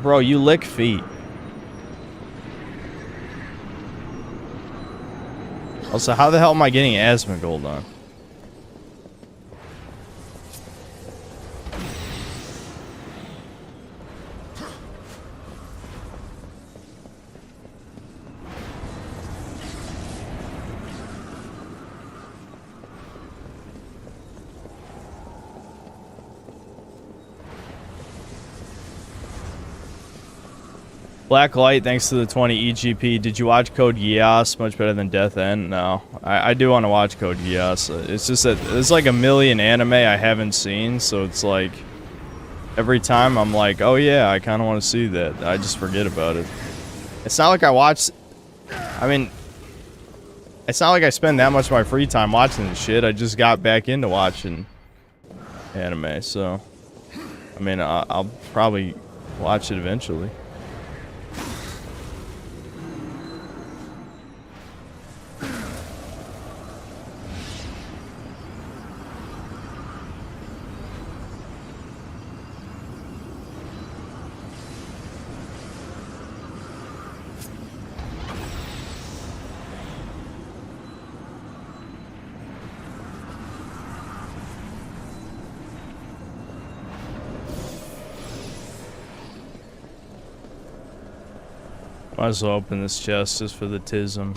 Bro, you lick feet. Also, how the hell am I getting Asmongold on? Black Light, thanks to the 20 EGP. Did you watch Code Geass? Much better than Death End? No. I do want to watch Code Geass. It's just that there's like a million anime I haven't seen, so it's like every time I'm like, oh yeah, I kind of want to see that. I just forget about it. It's not like I watch... I mean... It's not like I spend that much of my free time watching this shit. I just got back into watching anime, so... I mean, I'll probably watch it eventually. Might as well open this chest just for the tism.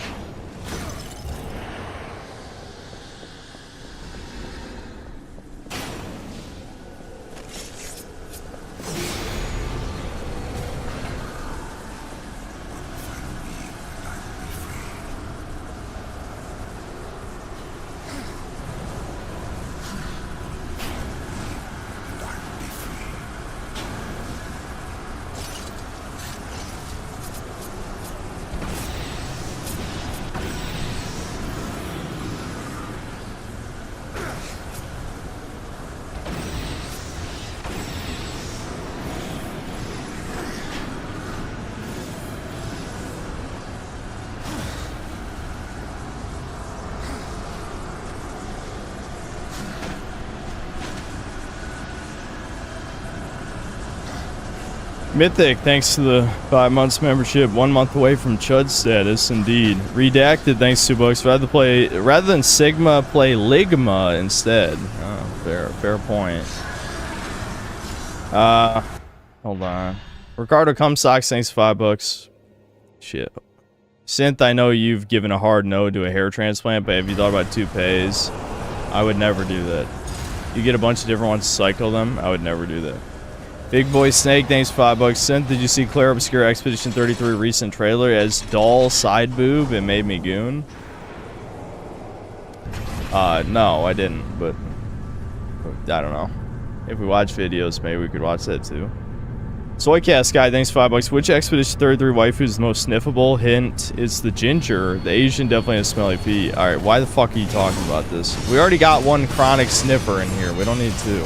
Mythic, thanks to the 5 months membership, 1 month away from Chud status, indeed. Redacted, thanks to books. Rather than Sigma, play Ligma instead. Oh, fair point. Hold on. Ricardo Cumsocks, thanks $5. Shit. Synth, I know you've given a hard no to a hair transplant, but have you thought about toupees? I would never do that. You get a bunch of different ones, cycle them. I would never do that. Big Boy Snake, thanks $5. Synth, did you see Claire Obscure Expedition 33 recent trailer as doll side boob? It made me goon. No, I didn't, but I don't know. If we watch videos, maybe we could watch that too. Soycast guy, thanks $5. Which Expedition 33 waifu is the most sniffable? Hint, it's the ginger. The Asian definitely has smelly feet. Alright, why the fuck are you talking about this? We already got one chronic sniffer in here. We don't need two.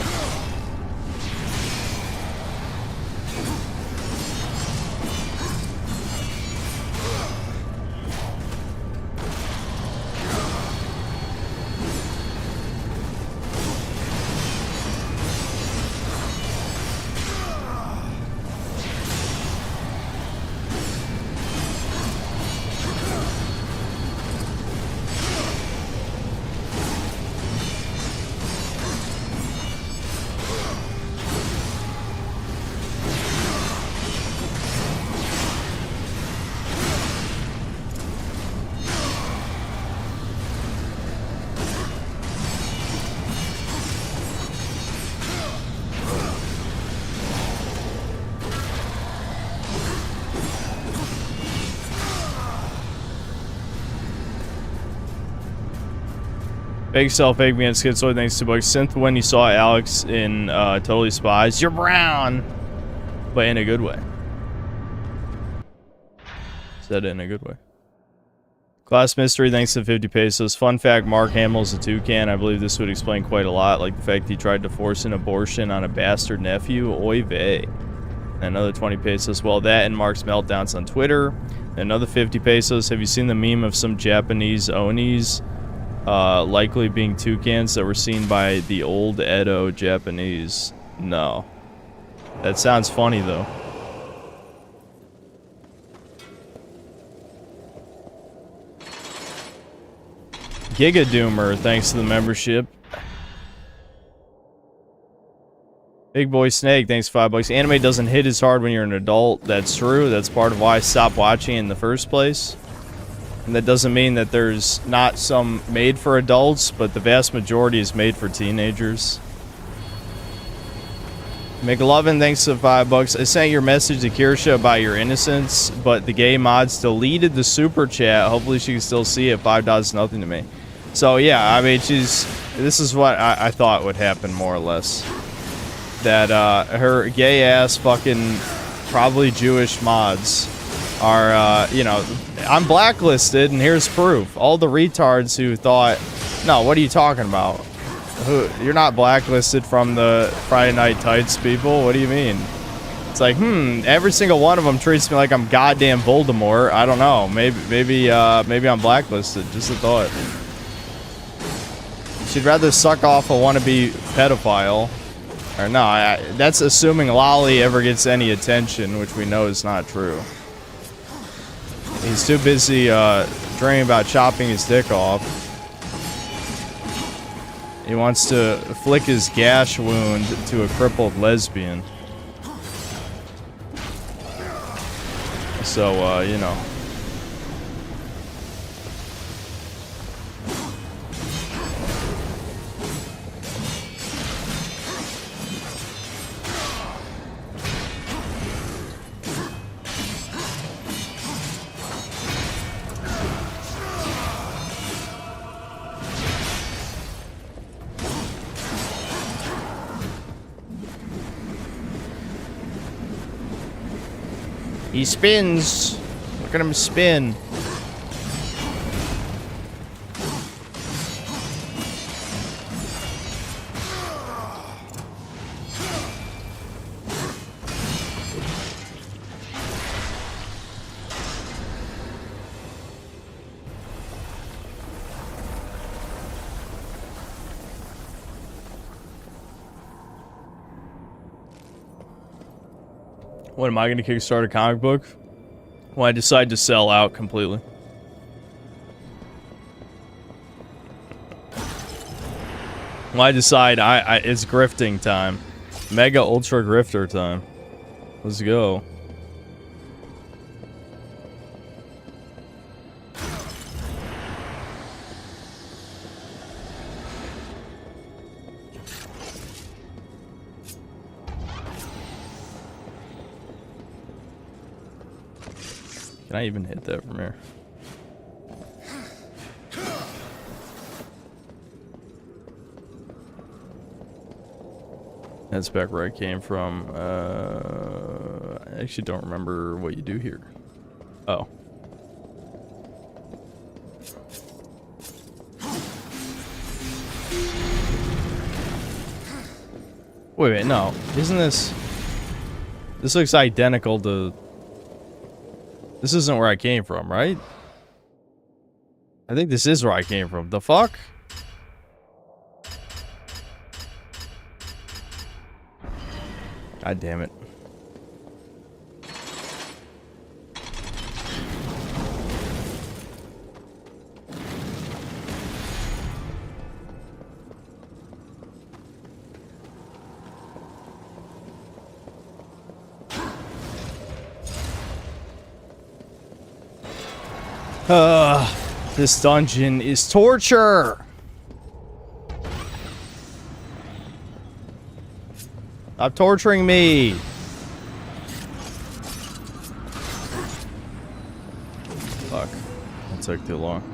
Fake self, fake man, schizoid, thanks to books. Synth, when you saw Alex in Totally Spies, you're brown, but in a good way. Said it in a good way. Class Mystery, thanks to 50 pesos. Fun fact, Mark Hamill's a toucan. I believe this would explain quite a lot, like the fact he tried to force an abortion on a bastard nephew. Oy vey. Another 20 pesos. Well, that and Mark's meltdowns on Twitter. Another 50 pesos. Have you seen the meme of some Japanese Onis likely being toucans that were seen by the old Edo Japanese? No. That sounds funny, though. Giga Doomer, thanks to the membership. Big Boy Snake, thanks $5. Anime doesn't hit as hard when you're an adult. That's true. That's part of why I stopped watching in the first place. And that doesn't mean that there's not some made for adults, but the vast majority is made for teenagers. McLovin, thanks for $5. I sent your message to Kirsha about your innocence, but the gay mods deleted the super chat. Hopefully she can still see it. $5 nothing to me. So yeah, I mean, this is what I thought would happen more or less. That her gay ass fucking probably Jewish mods are, you know, I'm blacklisted and here's proof. All the retards who thought, no, what are you talking about? You're not blacklisted from the Friday Night Tights people. What do you mean? It's like, every single one of them treats me like I'm goddamn Voldemort. I don't know. Maybe I'm blacklisted. Just a thought. She'd rather suck off a wannabe pedophile. Or no, that's assuming Lolly ever gets any attention, which we know is not true. He's too busy dreaming about chopping his dick off. He wants to flick his gash wound to a crippled lesbian. So, you know. He spins. Look at him spin. What, am I going to kickstart a comic book? When I decide to sell out completely. When I decide it's grifting time. Mega ultra grifter time. Let's go. Can I even hit that from here? That's back where I came from. I actually don't remember what you do here. Oh. Wait, no. Isn't this... This looks identical to... This isn't where I came from, right? I think this is where I came from. The fuck? God damn it. This dungeon is torture. Stop torturing me. Fuck. That took too long.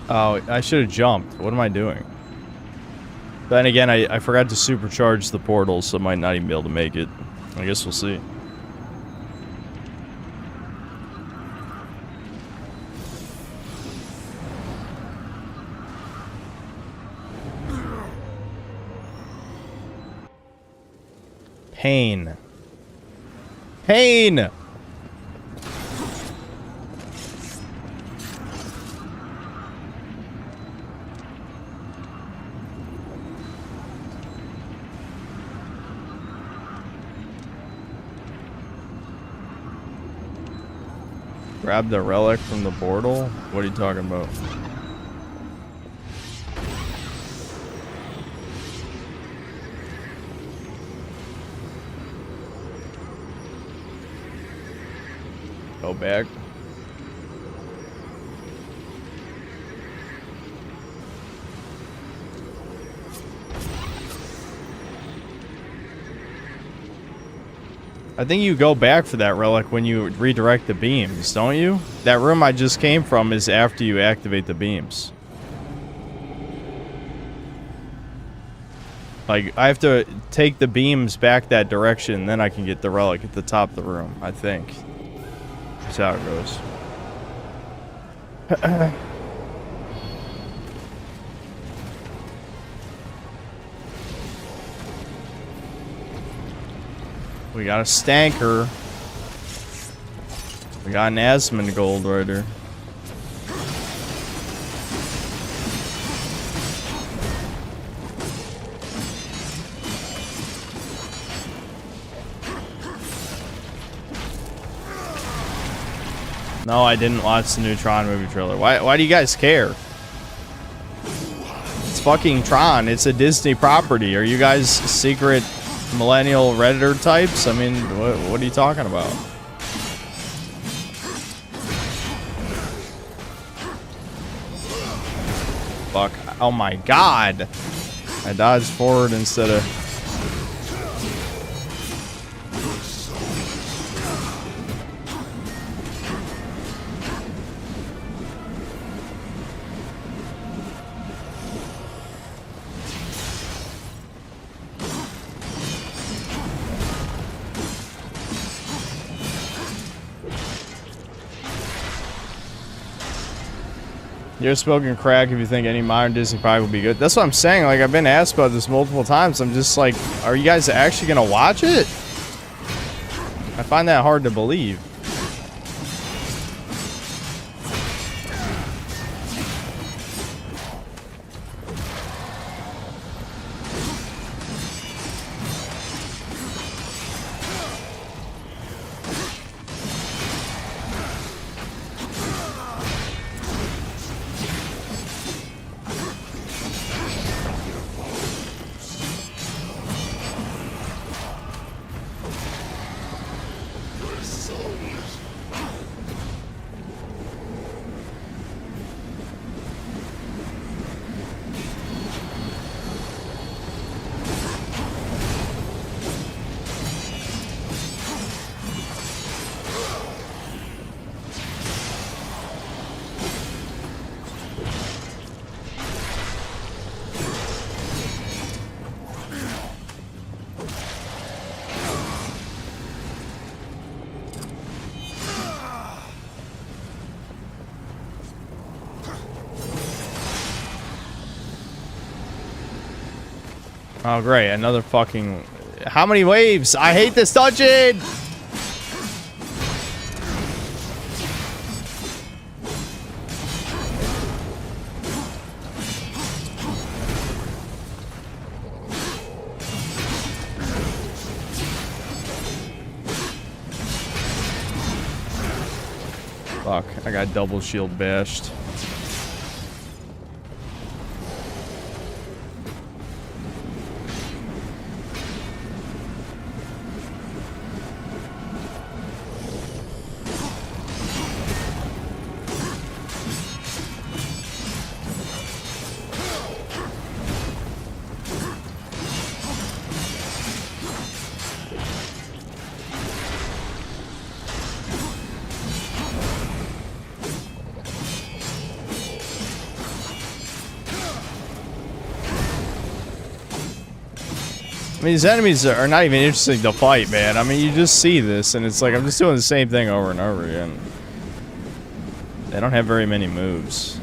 Oh, I should have jumped. What am I doing? Then again, I forgot to supercharge the portal, so I might not even be able to make it. I guess we'll see. Pain. Pain! Grab the relic from the portal? What are you talking about? go back. I think you go back for that relic when you redirect the beams, don't you? That room I just came from is after you activate the beams. Like, I have to take the beams back that direction, then I can get the relic at the top of the room, I think. That's how it goes. We got a stanker. We got an Asmongold Rider. No, I didn't watch the new Tron movie trailer. Why do you guys care? It's fucking Tron. It's a Disney property. Are you guys secret millennial Redditor types? I mean, what are you talking about? Fuck. Oh my god. I dodged forward instead of... You're smoking crack if you think any modern Disney product would be good. That's what I'm saying. Like, I've been asked about this multiple times. I'm just like, are you guys actually gonna watch it? I find that hard to believe. Oh, great. Another fucking... How many waves? I hate this dungeon! Fuck. I got double shield bashed. I mean, these enemies are not even interesting to fight, man. I mean, you just see this, and it's like, I'm just doing the same thing over and over again. They don't have very many moves.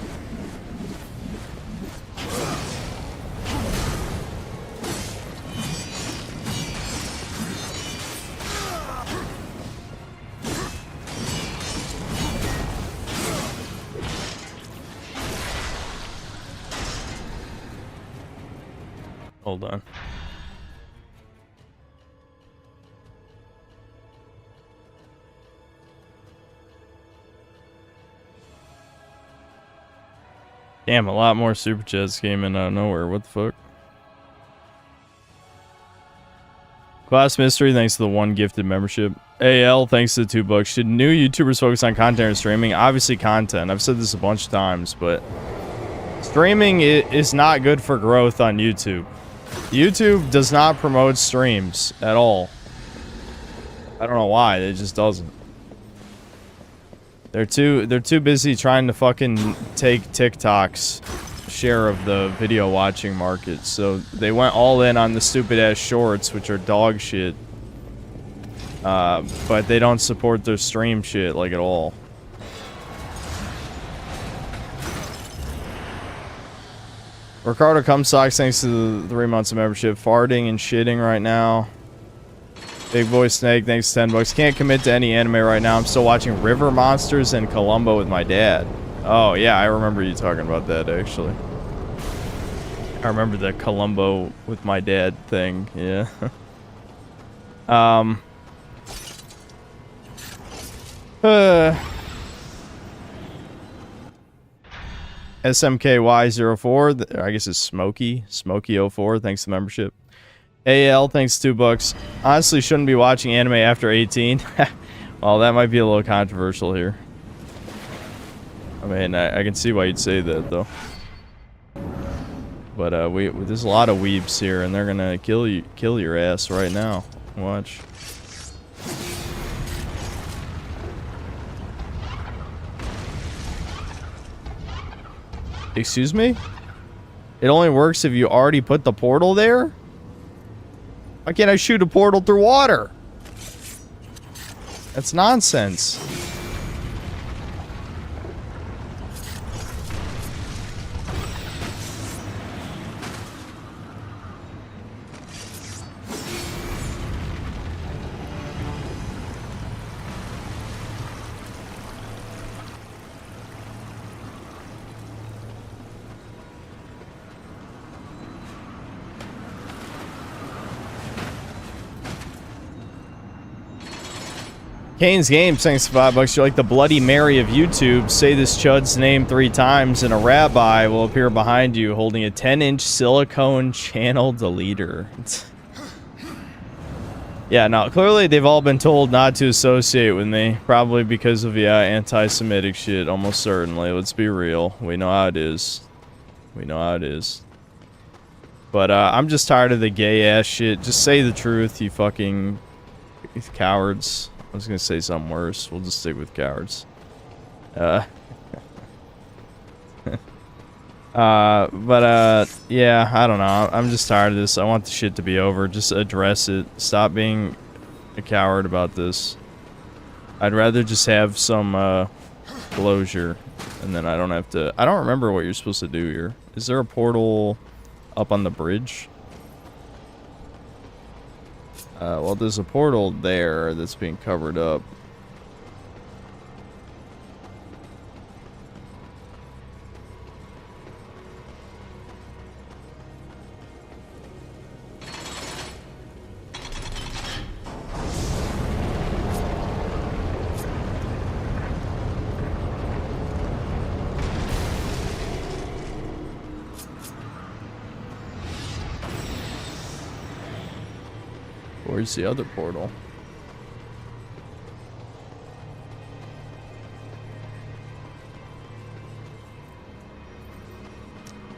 Hold on. Damn, a lot more super chats came in out of nowhere. What the fuck? Class Mystery, thanks to the one gifted membership. AL, thanks to the $2. Should new YouTubers focus on content or streaming? Obviously content. I've said this a bunch of times, but streaming is not good for growth on YouTube. YouTube does not promote streams at all. I don't know why, it just doesn't. They're too busy trying to fucking take TikTok's share of the video watching market. So they went all in on the stupid ass shorts, which are dog shit. But they don't support their stream shit like at all. Ricardo Cumsocks, thanks to the 3 months of membership. Farting and shitting right now. Big Boy Snake, thanks to $10. Can't commit to any anime right now. I'm still watching River Monsters and Columbo with my dad. Oh, yeah, I remember you talking about that, actually. I remember the Columbo with my dad thing, yeah. SMKY04, I guess it's Smokey04, thanks to membership. AL, thanks to $2. Honestly, shouldn't be watching anime after 18. Well, that might be a little controversial here. I mean, I can see why you'd say that, though. But there's a lot of weebs here, and they're gonna kill your ass right now. Watch. Excuse me? It only works if you already put the portal there? Why can't I shoot a portal through water? That's nonsense. Kane's Games, thanks for $5. You're like the Bloody Mary of YouTube. Say this Chud's name 3 times and a rabbi will appear behind you holding a 10-inch silicone channel deleter. Yeah, no, clearly they've all been told not to associate with me. Probably because of, yeah, anti-Semitic shit, almost certainly. Let's be real. We know how it is. We know how it is. But, I'm just tired of the gay-ass shit. Just say the truth, you fucking cowards. I was gonna say something worse. We'll just stick with cowards. Yeah, I don't know. I'm just tired of this. I want the shit to be over. Just address it. Stop being a coward about this. I'd rather just have some, closure. And then I don't have to... I don't remember what you're supposed to do here. Is there a portal up on the bridge? Well, there's a portal there that's being covered up. Where's the other portal?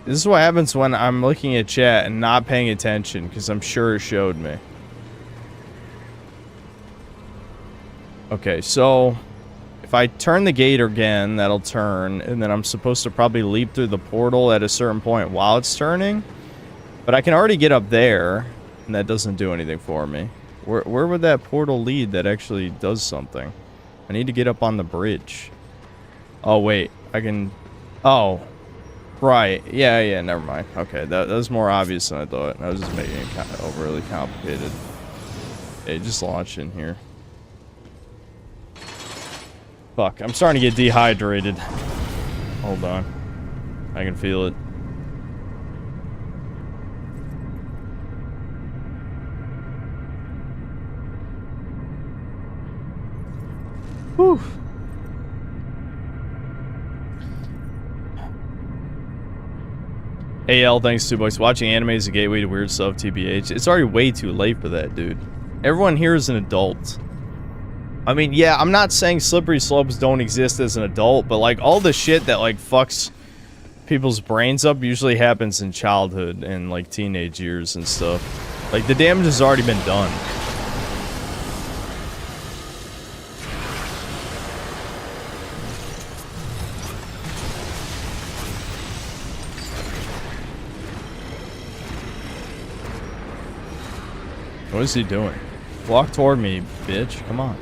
This is what happens when I'm looking at chat and not paying attention, because I'm sure it showed me. Okay, so if I turn the gate again, that'll turn, and then I'm supposed to probably leap through the portal at a certain point while it's turning. But I can already get up there, and that doesn't do anything for me. Where would that portal lead that actually does something? I need to get up on the bridge. Oh, wait. I can... Oh. Right. Yeah, never mind. Okay, that was more obvious than I thought. I was just making it kind of overly complicated. Hey, just launch in here. Fuck, I'm starting to get dehydrated. Hold on. I can feel it. Whew. AL, thanks $2. Watching anime is a gateway to weird stuff, TBH. It's already way too late for that, dude. Everyone here is an adult. I mean, yeah, I'm not saying slippery slopes don't exist as an adult, but like all the shit that like fucks people's brains up usually happens in childhood and like teenage years and stuff. Like the damage has already been done. What is he doing? Walk toward me, bitch. Come on.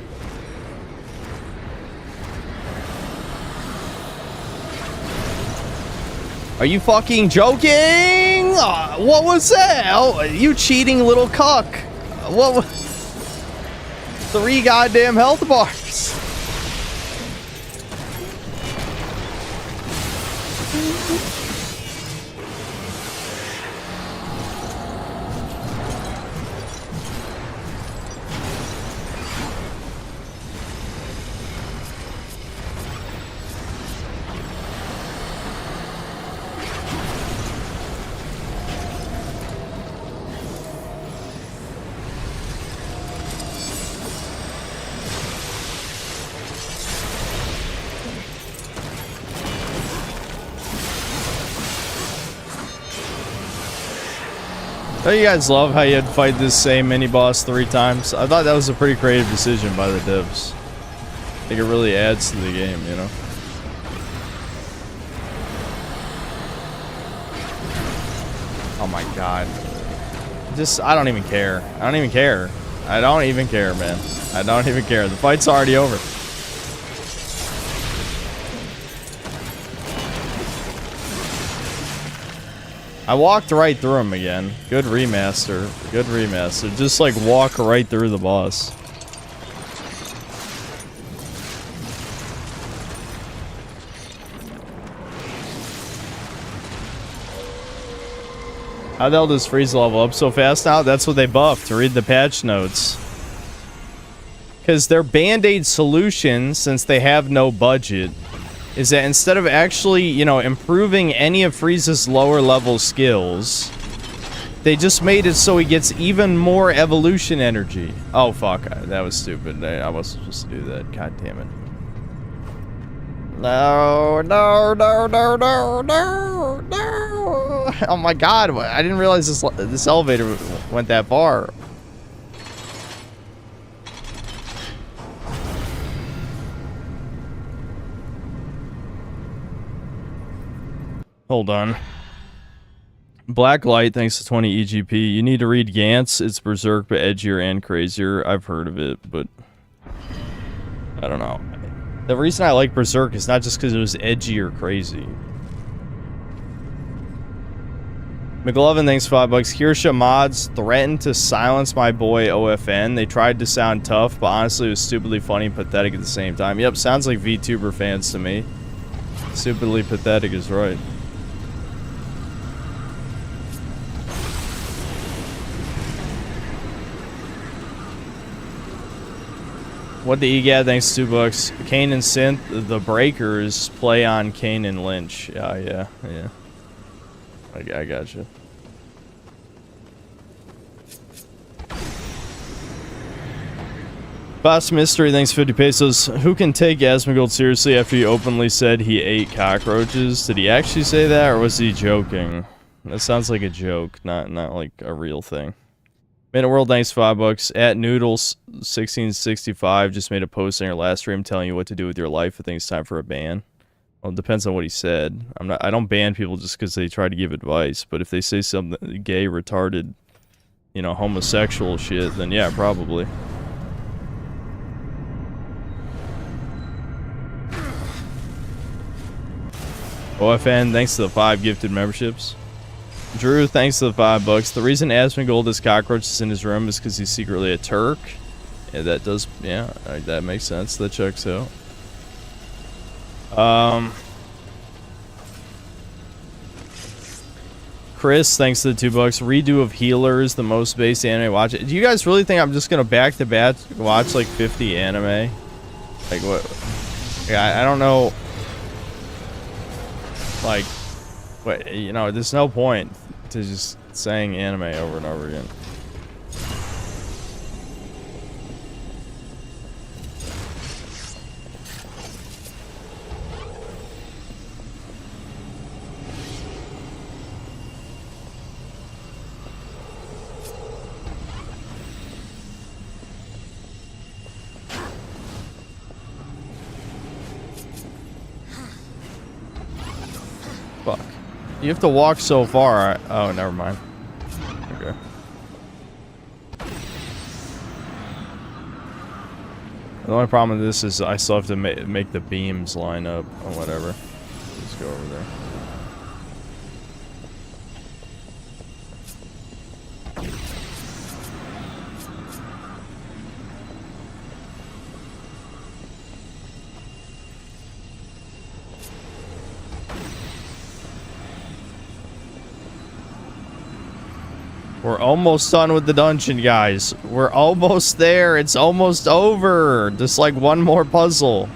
Are you fucking joking? What was that? Oh, you cheating little cuck. What was... 3 goddamn health bars. Don't you guys love how you had to fight this same mini-boss 3 times? I thought that was a pretty creative decision by the devs. I think it really adds to the game, you know? Oh my god. I don't even care. I don't even care. I don't even care, man. I don't even care. The fight's already over. I walked right through him again. Good remaster. Good remaster. Just like walk right through the boss. How the hell does Freeze level up so fast now? That's what they buffed. Read the patch notes. Because their band-aid solution, since they have no budget, is that instead of actually, you know, improving any of Freeze's lower level skills, they just made it so he gets even more evolution energy. Oh, fuck. That was stupid. I wasn't supposed to do that. God damn it. No, no, no, no, no, no, no. Oh my god. I didn't realize this elevator went that far. Hold on. Blacklight, thanks to 20 EGP. You need to read Gantz. It's berserk, but edgier and crazier. I've heard of it, but I don't know. The reason I like Berserk is not just because it was edgy or crazy. McLovin, thanks for $5. Kirsha mods threatened to silence my boy OFN. They tried to sound tough, but honestly it was stupidly funny and pathetic at the same time. Yep, sounds like VTuber fans to me. Stupidly pathetic is right. What the EGAD, thanks to $2. Kane and Synth, the Breakers play on Kane and Lynch. Yeah. I gotcha. Boss Mystery, thanks 50 pesos. Who can take Asmongold seriously after he openly said he ate cockroaches? Did he actually say that, or was he joking? That sounds like a joke, not like a real thing. Minute World, thanks $5. At Noodles 1665 just made a post in your last stream telling you what to do with your life. I think it's time for a ban. Well, it depends on what he said. I don't ban people just because they try to give advice, but if they say something gay, retarded, you know, homosexual shit, then yeah, probably. OFN, thanks to the 5 gifted memberships. Drew, thanks to the $5. The reason Asmongold has cockroaches in his room is because he's secretly a Turk. Yeah, that does, yeah, that makes sense. That checks out. Chris, thanks to the $2. Redo of Healers, the most base anime watch. Do you guys really think I'm just gonna back to back watch like 50 anime? Like what? Yeah, I don't know. Like, what, you know, there's no point to just saying anime over and over again. You have to walk so far. Oh, never mind. Okay. The only problem with this is I still have to make the beams line up or whatever. Let's go over there. We're almost done with the dungeon, guys. We're almost there. It's almost over. Just like one more puzzle.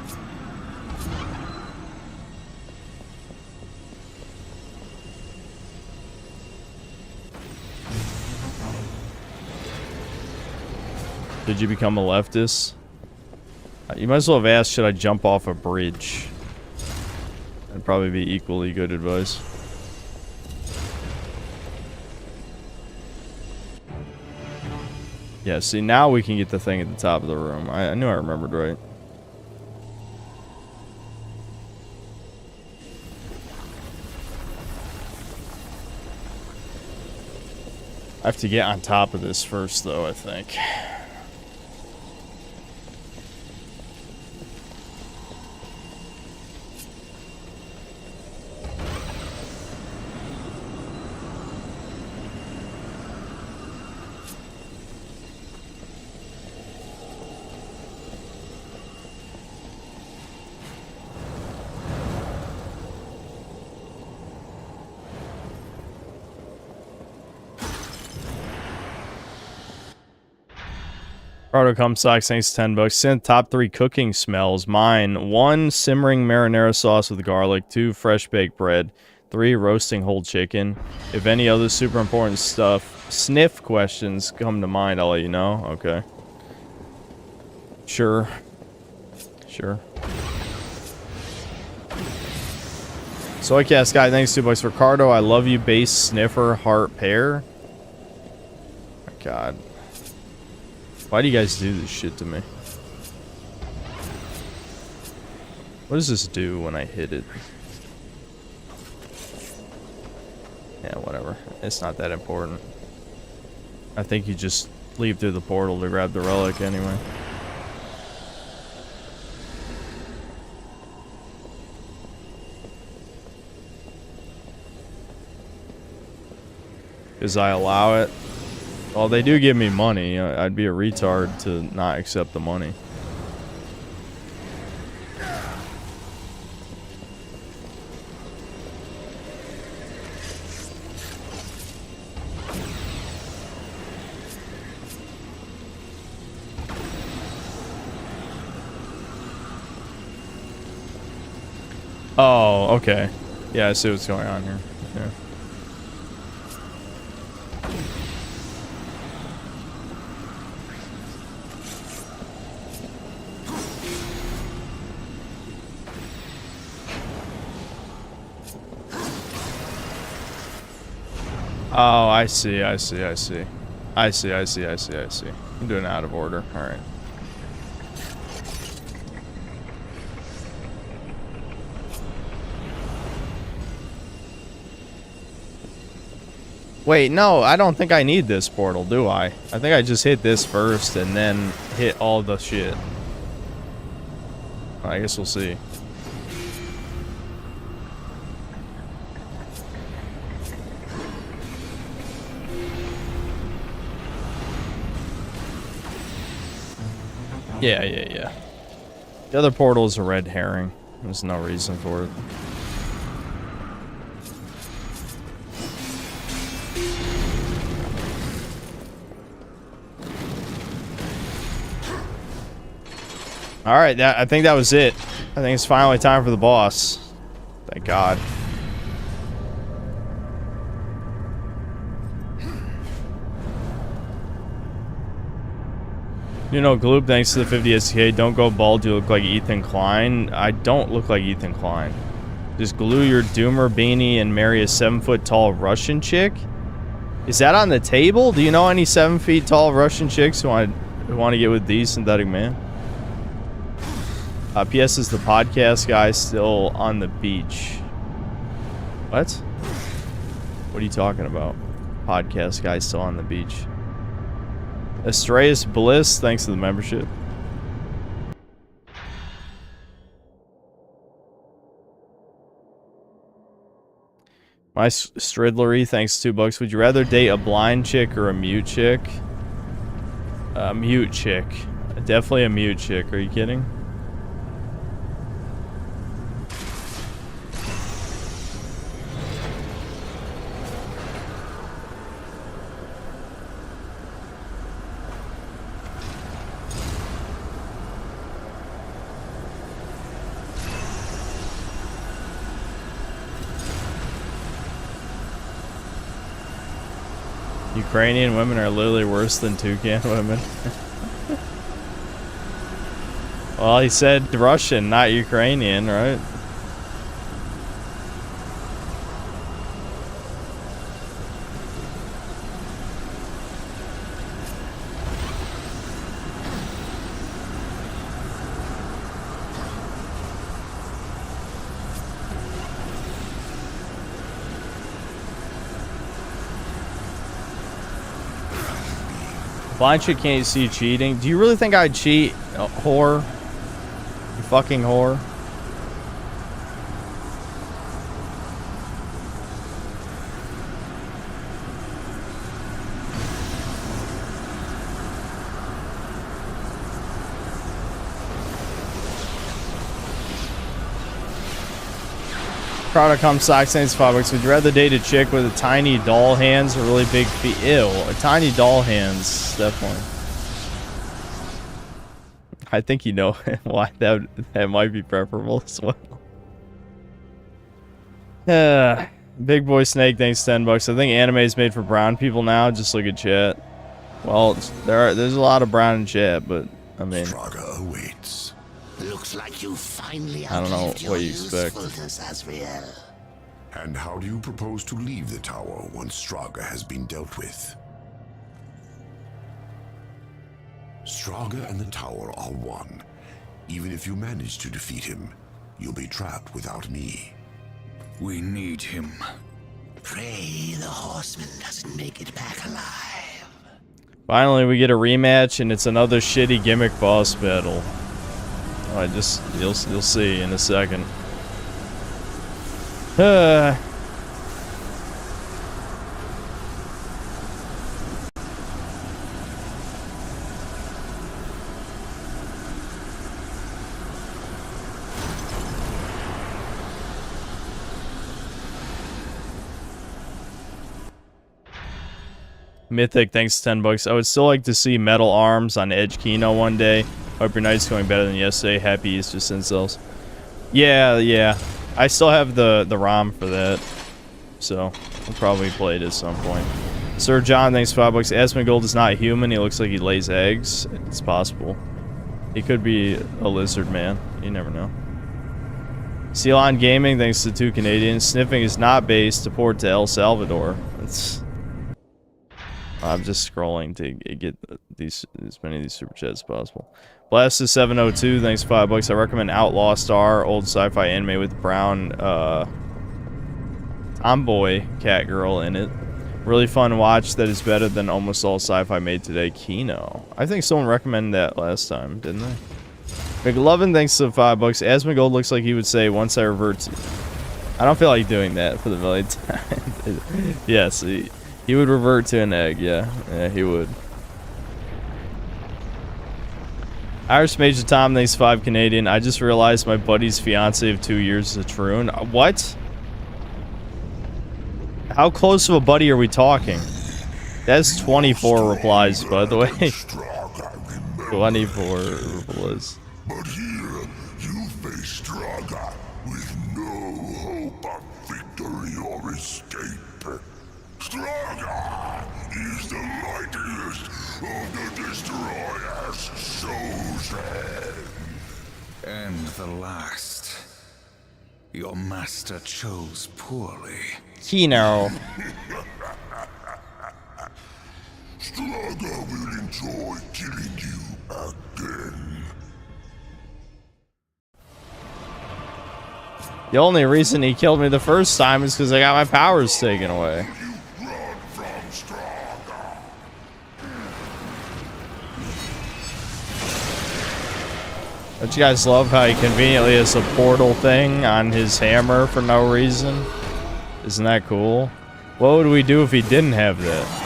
Did you become a leftist? You might as well have asked, should I jump off a bridge? That'd probably be equally good advice. Yeah, see, now we can get the thing at the top of the room. I knew I remembered right. I have to get on top of this first, though, I think. Proto Comstocks, thanks 10 bucks. Synth top 3 cooking smells. Mine: 1 simmering marinara sauce with garlic, 2 fresh baked bread, 3 roasting whole chicken. If any other super important sniff questions come to mind, I'll let you know. Okay. Sure. Sure. Soycast guy, thanks 2 bucks. Ricardo, I love you. Base sniffer heart pear. My God. Why do you guys do this shit to me? What does this do when I hit it? Yeah, whatever. It's not that important. I think you just leave through the portal to grab the relic anyway. Because I allow it. Well, they do give me money. I'd be a retard to not accept the money. Oh, okay. Yeah, I see what's going on here. Yeah. Oh, I see. I'm doing it out of order. Alright. Wait, no, I don't think I need this portal, do I? I think I just hit this first and then hit all the shit. I guess we'll see. Yeah. The other portal is a red herring. There's no reason for it. Alright, I think that was it. I think it's finally time for the boss. Thank God. You know, Gloop, thanks to the 50 SK, don't go bald, you look like Ethan Klein. I don't look like Ethan Klein. Just glue your Doomer beanie and marry a 7-foot-tall Russian chick? Is that on the table? Do you know any 7-feet-tall Russian chicks who want to get with the synthetic man? PS, is the podcast guy still on the beach? What? What are you talking about? Podcast guy still on the beach. Astraeus Bliss, thanks to the membership. My Stridlery, thanks to $2. Would you rather date a blind chick or a mute chick? A mute chick. Definitely a mute chick. Are you kidding? Ukrainian women are literally worse than Toucan women. Well, he said Russian, not Ukrainian, right? Blind chick can't see cheating. Do you really think I'd cheat, whore? You fucking whore. Product comes socks and $5. Would you rather date a chick with a tiny doll hands or really big feet? Ew, a tiny doll hands, definitely. I think you know why that might be preferable as well. Big boy snake, thanks $10. I think anime is made for brown people now. Just look at chat. Well, there's a lot of brown in chat, but I mean, Straga awaits. Looks like you finally I don't know outlived your what you expect. usefulness, Azrael. And how do you propose to leave the tower once Straga has been dealt with? Straga and the tower are one. Even if you manage to defeat him, you'll be trapped without me. We need him. Pray the horseman doesn't make it back alive. Finally, we get a rematch, and it's another shitty gimmick boss battle. You'll see in a second. Mythic, thanks to $10. I would still like to see metal arms on EDGEKINO one day. Hope your night's going better than yesterday. Happy Easter, Sincels. Yeah. I still have the ROM for that. So, I'll probably play it at some point. Sir John, thanks for $5. Asmongold is not human. He looks like he lays eggs. It's possible. He could be a lizard man. You never know. Ceylon Gaming, thanks to 2 Canadians. Sniffing is not based to port to El Salvador. I'm just scrolling to get as many of these super chats as possible. Blast is 702, thanks for $5. I recommend Outlaw Star, old sci-fi anime with brown tomboy cat girl in it. Really fun watch that is better than almost all sci-fi made today. Kino. I think someone recommended that last time, didn't they? McLovin, thanks to $5. Asmongold looks like he would say, once I revert to... I don't feel like doing that for the millionth time. Yes, he would revert to an egg, yeah. Yeah, he would. Irish Major Tom, thanks 5 Canadian. I just realized my buddy's fiance of 2 years is a troon. What? How close of a buddy are we talking? That's 24 replies, by the way. 24 replies. But here, you face Straga with no hope of victory or escape. Straga is the mightiest of the Destroyer's chosen. And the last. Your master chose poorly. Kino. Straga will enjoy killing you again. The only reason he killed me the first time is because I got my powers taken away. You Don't you guys love how he conveniently has a portal thing on his hammer for no reason? Isn't that cool? What would we do if he didn't have that?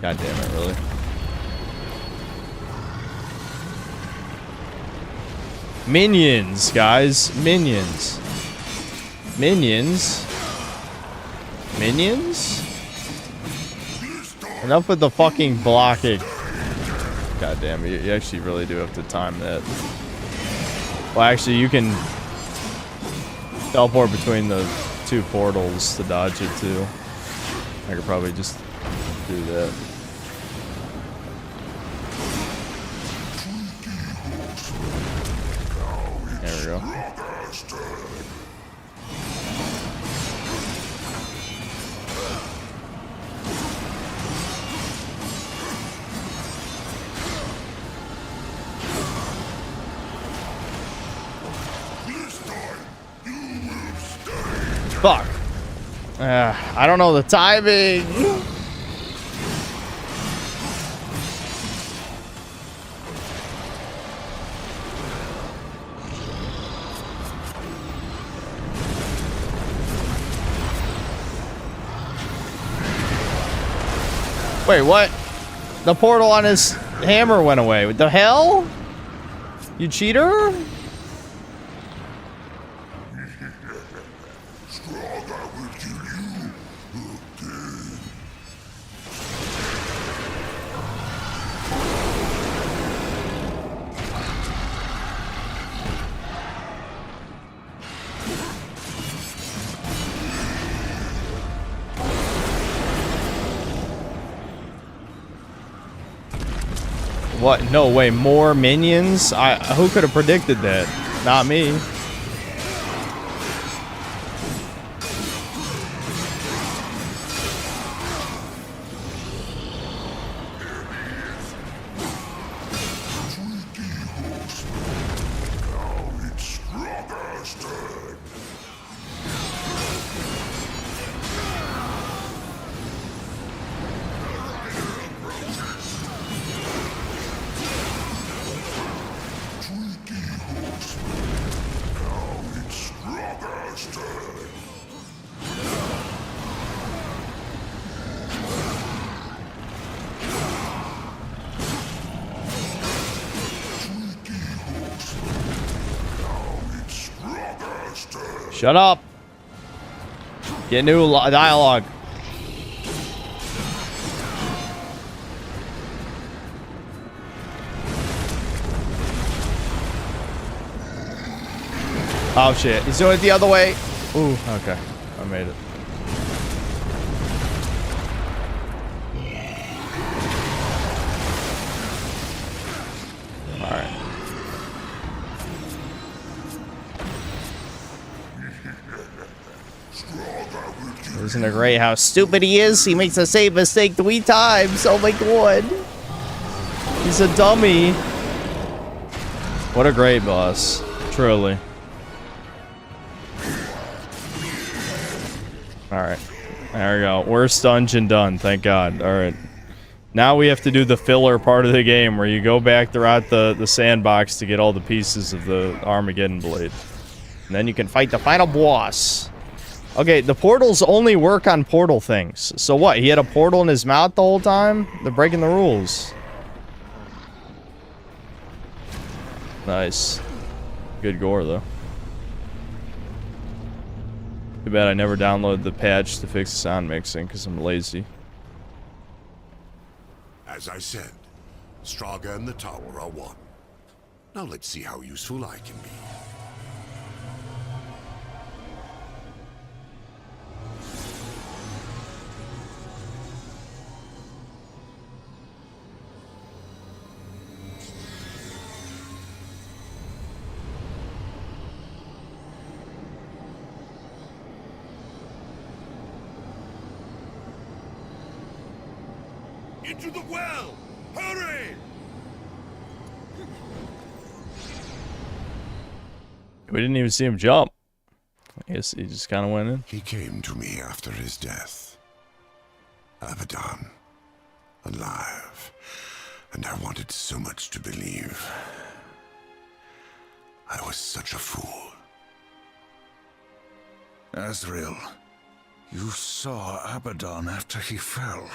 God damn it, really? Minions, guys. Minions. Minions? Minions? Enough with the fucking blocking. God damn it, you actually really do have to time that. Well, actually, you can teleport between the two portals to dodge it, too. I could probably just do that. There we go. Fuck. I don't know the timing. Wait, what? The portal on his hammer went away. What the hell? You cheater? What? No way. More minions? Who could have predicted that? Not me. Shut up. Get new dialogue. Oh shit, he's doing it the other way. Ooh, okay. I made it. Alright. Isn't it great how stupid he is? He makes the same mistake 3 times. Oh my god. He's a dummy. What a great boss. Truly. Alright. There we go. Worst dungeon done. Thank God. Alright. Now we have to do the filler part of the game where you go back throughout the sandbox to get all the pieces of the Armageddon blade. And then you can fight the final boss. Okay, the portals only work on portal things. So what? He had a portal in his mouth the whole time? They're breaking the rules. Nice. Good gore, though. Too bad I never downloaded the patch to fix the sound mixing, because I'm lazy. As I said, Straga and the tower are one. Now let's see how useful I can be. Into the well! Hurry! We didn't even see him jump. I guess he just kind of went in. He came to me after his death. Abaddon, And I wanted so much to believe. I was such a fool. Azrael, you saw Abaddon after he fell.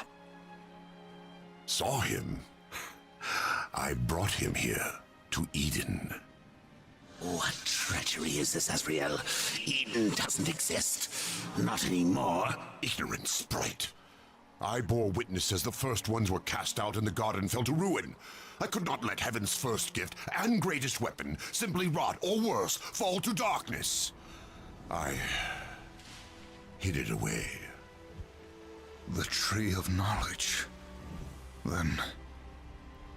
Saw him? I brought him here, to Eden. What treachery is this, Azrael? Eden doesn't exist. Not anymore. Ignorant sprite. I bore witness as the first ones were cast out and the garden fell to ruin. I could not let heaven's first gift and greatest weapon simply rot, or worse, fall to darkness. I hid it away. The Tree of Knowledge. Then,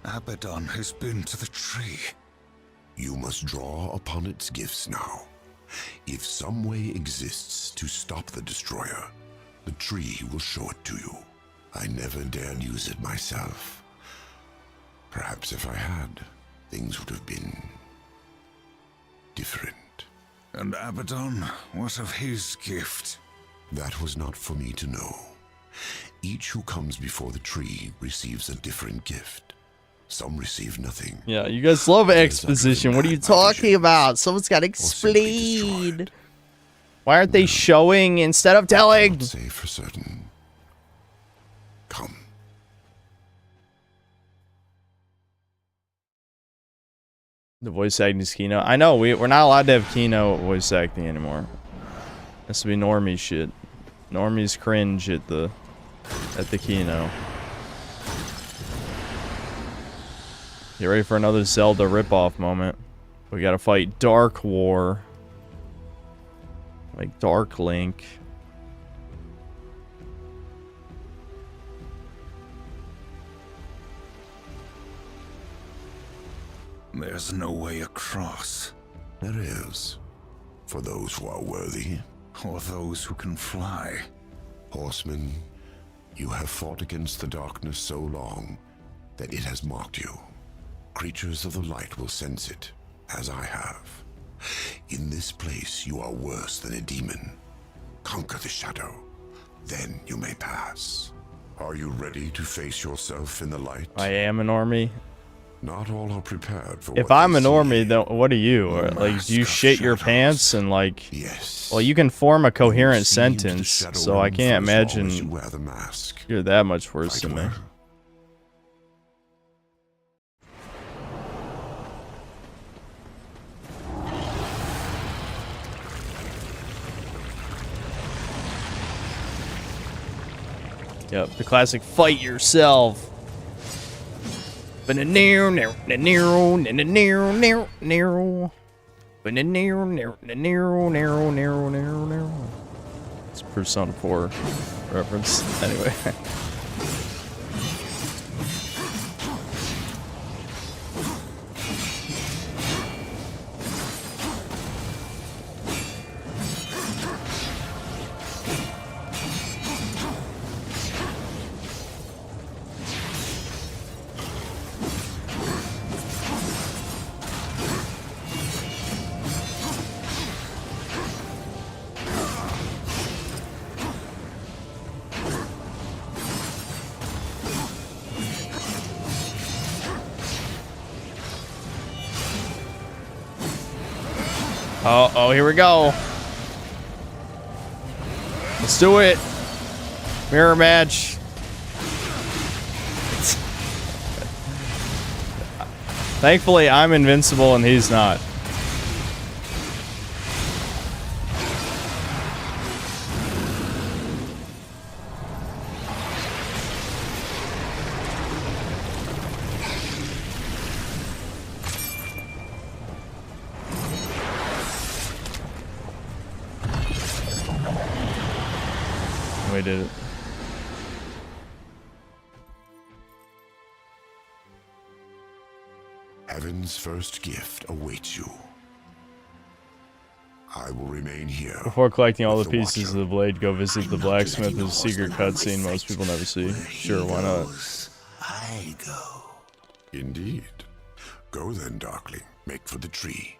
Abaddon has been to the tree. You must draw upon its gifts now. If some way exists to stop the Destroyer, the tree will show it to you. I never dared use it myself. Perhaps if I had, things would have been different. And Abaddon, what of his gift? That was not for me to know. Each who comes before the tree receives a different gift. Some receive nothing. Yeah, you guys love exposition. What are you talking about? Someone's got to simply explain. destroyed. Why aren't they showing instead of telling? Cannot say for certain. Come. The voice acting is Kino. I know, we're not allowed to have Kino voice acting anymore. Has to be normie shit. Normies cringe at the Kino. Get ready for another Zelda ripoff moment. We gotta fight Dark War. Like Dark Link. There's no way across. There is. For those who are worthy. Or those who can fly. Horsemen, you have fought against the darkness so long that it has marked you. Creatures of the light will sense it, as I have. In this place, you are worse than a demon. Conquer the shadow, then you may pass. Are you ready to face yourself in the light? I am a normie. Not all are prepared for If what I'm they a normie, see. then what are you? The Like, do you mask of shit your shadows. pants and like... Yes. Well, you can form a coherent See into the sentence, shadow so I realm can't for as long as imagine you wear the mask. you're that much worse Fight than me. well. Yep, the classic fight yourself. It's Persona 4 reference. Anyway. Oh, here we go. Let's do it. Mirror match. Thankfully, I'm invincible and he's not. We did it. Heaven's first gift awaits you. I will remain here. Before collecting all the with pieces of Watcher. the blade, go visit the I'm not blacksmith. letting There's a secret horsemen have my cutscene most sight. people never see. Where Sure, he why not? goes, I go. Indeed. Go then, Darkling. Make for the tree.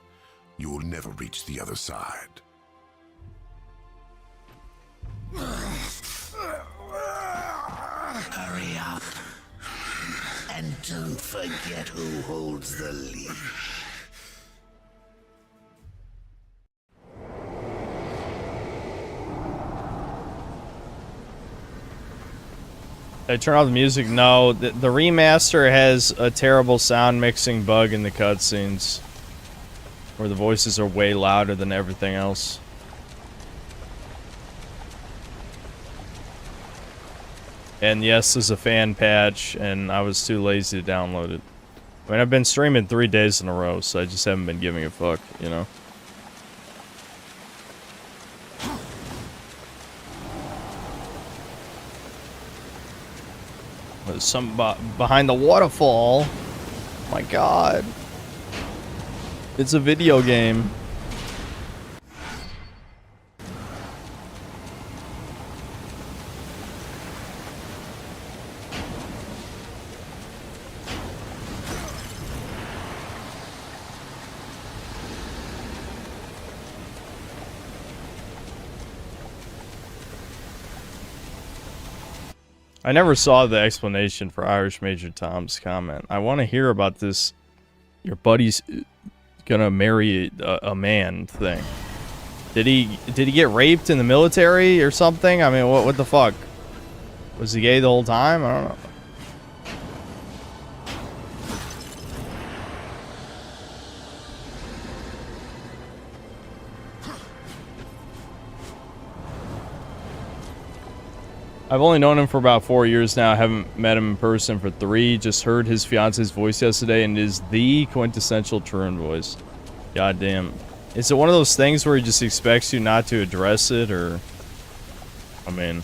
You will never reach the other side. Hurry up. And don't forget who holds the leash. Did I turn off the music? No, the remaster has a terrible sound mixing bug in the cutscenes, where the voices are way louder than everything else. And yes, there's a fan patch, and I was too lazy to download it. I mean, I've been streaming 3 days in a row, so I just haven't been giving a fuck, you know? There's something behind the waterfall. My god. It's a video game. I never saw the explanation for Irish Major Tom's comment. I want to hear about this. Your buddy's gonna marry a man thing. Did he get raped in the military or something? I mean, what the fuck? Was he gay the whole time? I don't know. I've only known him for about 4 years now. I haven't met him in person for 3. Just heard his fiance's voice yesterday, and it is the quintessential Turin voice. God damn. Is it one of those things where he just expects you not to address it, or... I mean...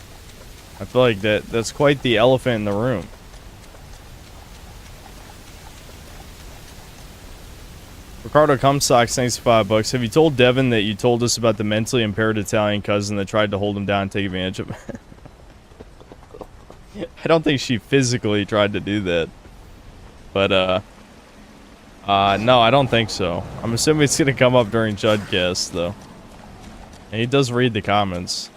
I feel like that's quite the elephant in the room. Ricardo Cumstocks, thanks for $5. Have you told Devin that you told us about the mentally impaired Italian cousin that tried to hold him down and take advantage of him? I don't think she physically tried to do that. But, no, I don't think so. I'm assuming it's gonna come up during Chudcast, though. And he does read the comments.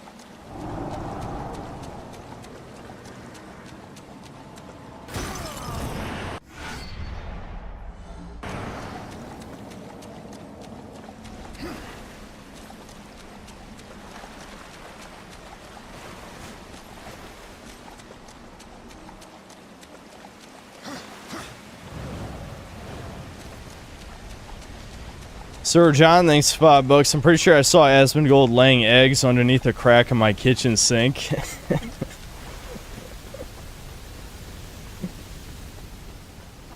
Sir John, thanks for $5. I'm pretty sure I saw Asmongold laying eggs underneath a crack in my kitchen sink.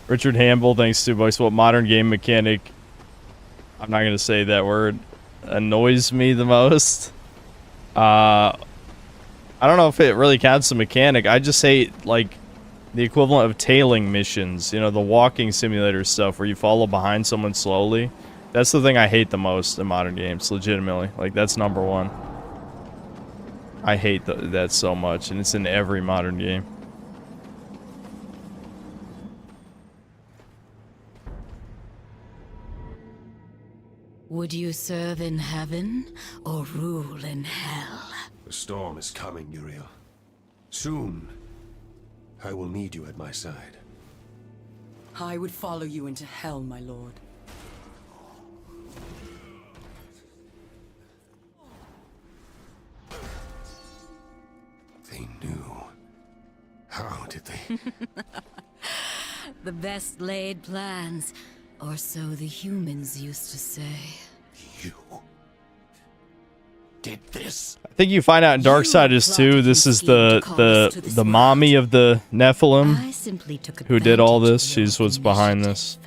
Richard Hamble, thanks $2. What modern game mechanic, I'm not going to say that word, annoys me the most? I don't know if it really counts as a mechanic. I just hate, like, the equivalent of tailing missions. You know, the walking simulator stuff where you follow behind someone slowly. That's the thing I hate the most in modern games, legitimately. Like, that's #1. I hate that so much, and it's in every modern game. Would you serve in heaven or rule in hell? The storm is coming, Uriel. Soon, I will need you at my side. I would follow you into hell, my lord. They knew. How did they? The best laid plans, or so the humans used to say. You did this? I think you find out in Darksiders 2, this is the mommy of the Nephilim who did all this. She's what's behind this.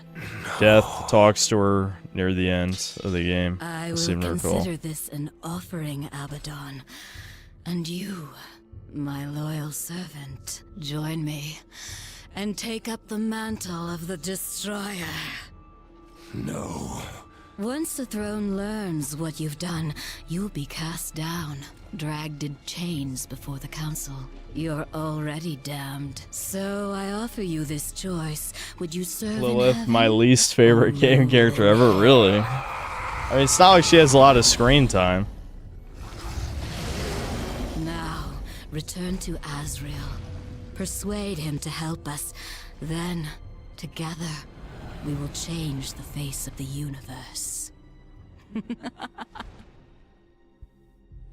Death talks to her near the end of the game. I will consider this an offering, Abaddon. And you, my loyal servant, join me and take up the mantle of the Destroyer. No. Once the throne learns what you've done, you'll be cast down, dragged in chains before the council. You're already damned. So I offer you this choice. Would you serve Lilith, in heaven? my least favorite game character ever, really. I mean, it's not like she has a lot of screen time. Now, return to Azrael. Persuade him to help us. Then, together, we will change the face of the universe.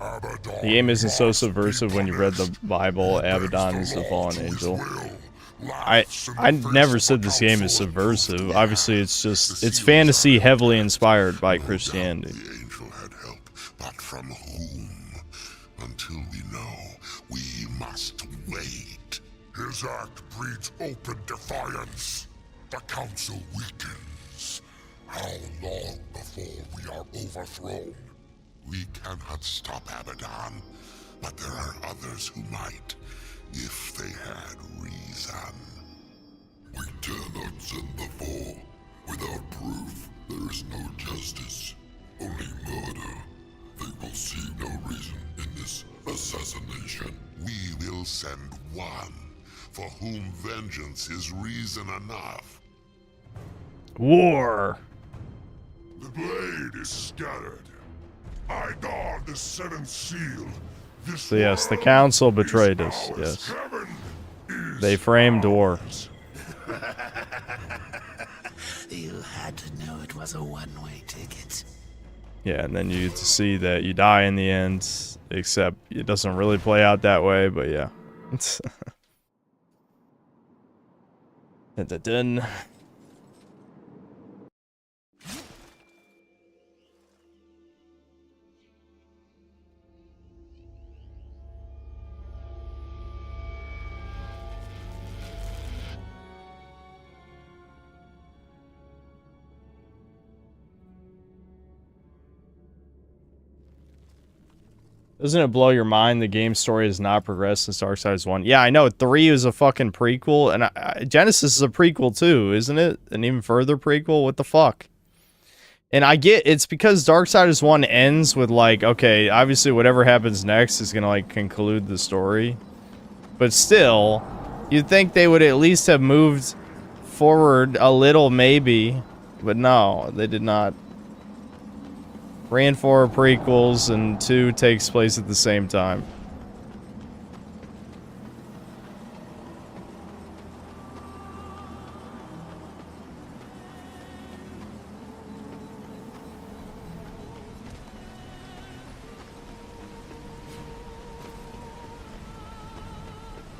The game isn't so subversive when you read the Bible. Abaddon is the fallen angel. I never said this game is subversive. Obviously, it's fantasy heavily inspired by Christianity. The angel had help, but from whom? Until we know, we must wait. His act breeds open defiance. The council weakens. How long before we are overthrown? We cannot stop Abaddon, but there are others who might, if they had reason. We dare not send the four. Without proof, there is no justice, only murder. They will see no reason in this assassination. We will send one, for whom vengeance is reason enough. War. The blade is scattered. I guard the seventh seal. This So yes, the council betrayed us. Yes. They framed war. You had to know it was a one-way ticket. Yeah, and then you get to see that you die in the end, except it doesn't really play out that way, but yeah. Dun, dun, dun. Doesn't it blow your mind the game story has not progressed since Darksiders 1? Yeah, I know. 3 is a fucking prequel, and Genesis is a prequel too, isn't it? An even further prequel? What the fuck? And I get it's because Darksiders 1 ends with, like, okay, obviously whatever happens next is gonna, like, conclude the story. But still, you'd think they would at least have moved forward a little, maybe. But no, they did not. 3 and 4 are prequels, and 2 takes place at the same time.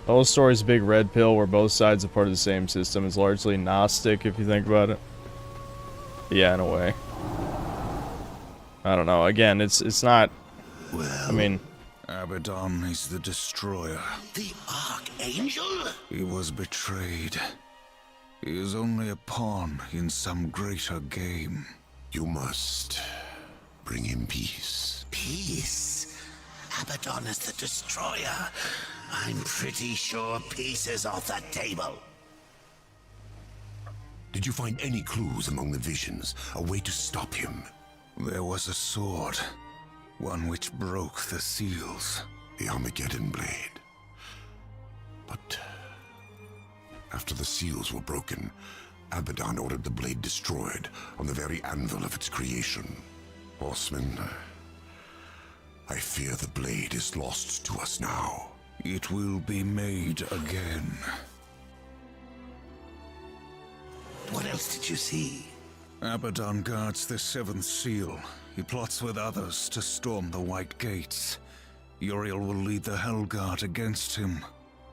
The whole story is a big red pill where both sides are part of the same system. It's largely Gnostic, if you think about it. Yeah, in a way. I don't know. Again, it's not. Well, I mean, Abaddon is the destroyer. the Archangel? He was betrayed. He is only a pawn in some greater game. You must bring him peace. Peace? Abaddon is the destroyer. I'm pretty sure peace is off the table. Did you find any clues among the visions? A way to stop him? There was a sword, one which broke the seals. The Armageddon blade. But after the seals were broken, Abaddon ordered the blade destroyed on the very anvil of its creation. Horseman, I fear the blade is lost to us now. It will be made again. What else did you see? Abaddon guards the seventh seal. He plots with others to storm the White Gates. Uriel will lead the Hellguard against him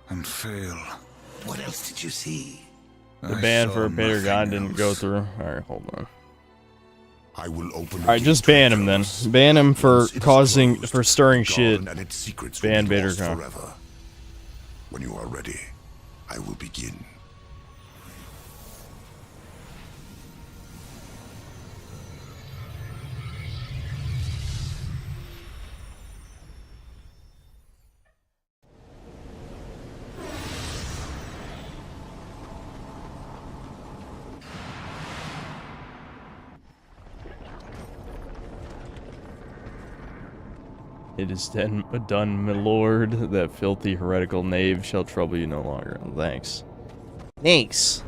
and fail. What else did you see? the I ban saw for Peter nothing God didn't go else. through. Alright, hold on. I will open. Alright, just ban him then. Ban him for for stirring shit. And its secrets Ban will be lost Badercon. forever. When you are ready, I will begin. It is then done, my lord. That filthy heretical knave shall trouble you no longer. Thanks. Thanks.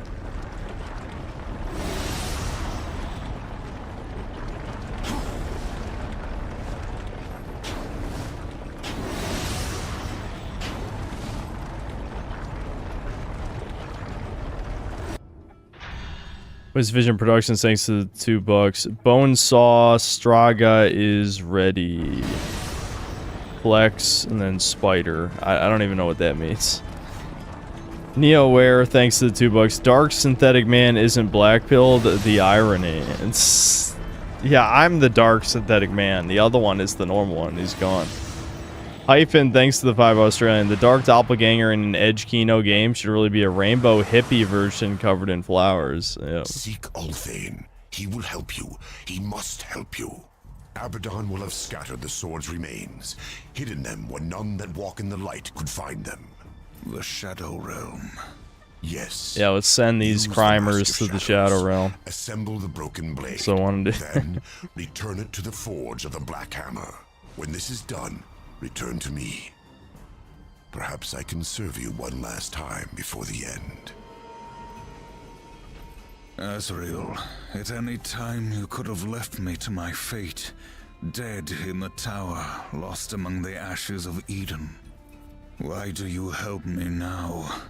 Wiz Vision Productions, thanks to the $2. Bonesaw Straga is ready. Flex, and then Spider. I don't even know what that means. NeoWare, thanks to the $2. Dark Synthetic Man isn't black-pilled. The irony. It's... Yeah, I'm the Dark Synthetic Man. The other one is the normal one. He's gone. Hyphen, thanks to the 5 Australian. The Dark Doppelganger in an EDGEKINO game should really be a rainbow hippie version covered in flowers. Yep. Seek Ulthane. He will help you. He must help you. Abaddon will have scattered the sword's remains, hidden them where none that walk in the light could find them. The Shadow Realm. Yes. Yeah, let's send these Use crimers the to Mask the of Shadow Shadows. Realm. Assemble the broken blade. So I wanted to... Then, return it to the forge of the Black Hammer. When this is done, return to me. Perhaps I can serve you one last time before the end. Azrael, at any time you could have left me to my fate, dead in the tower, lost among the ashes of Eden. Why do you help me now?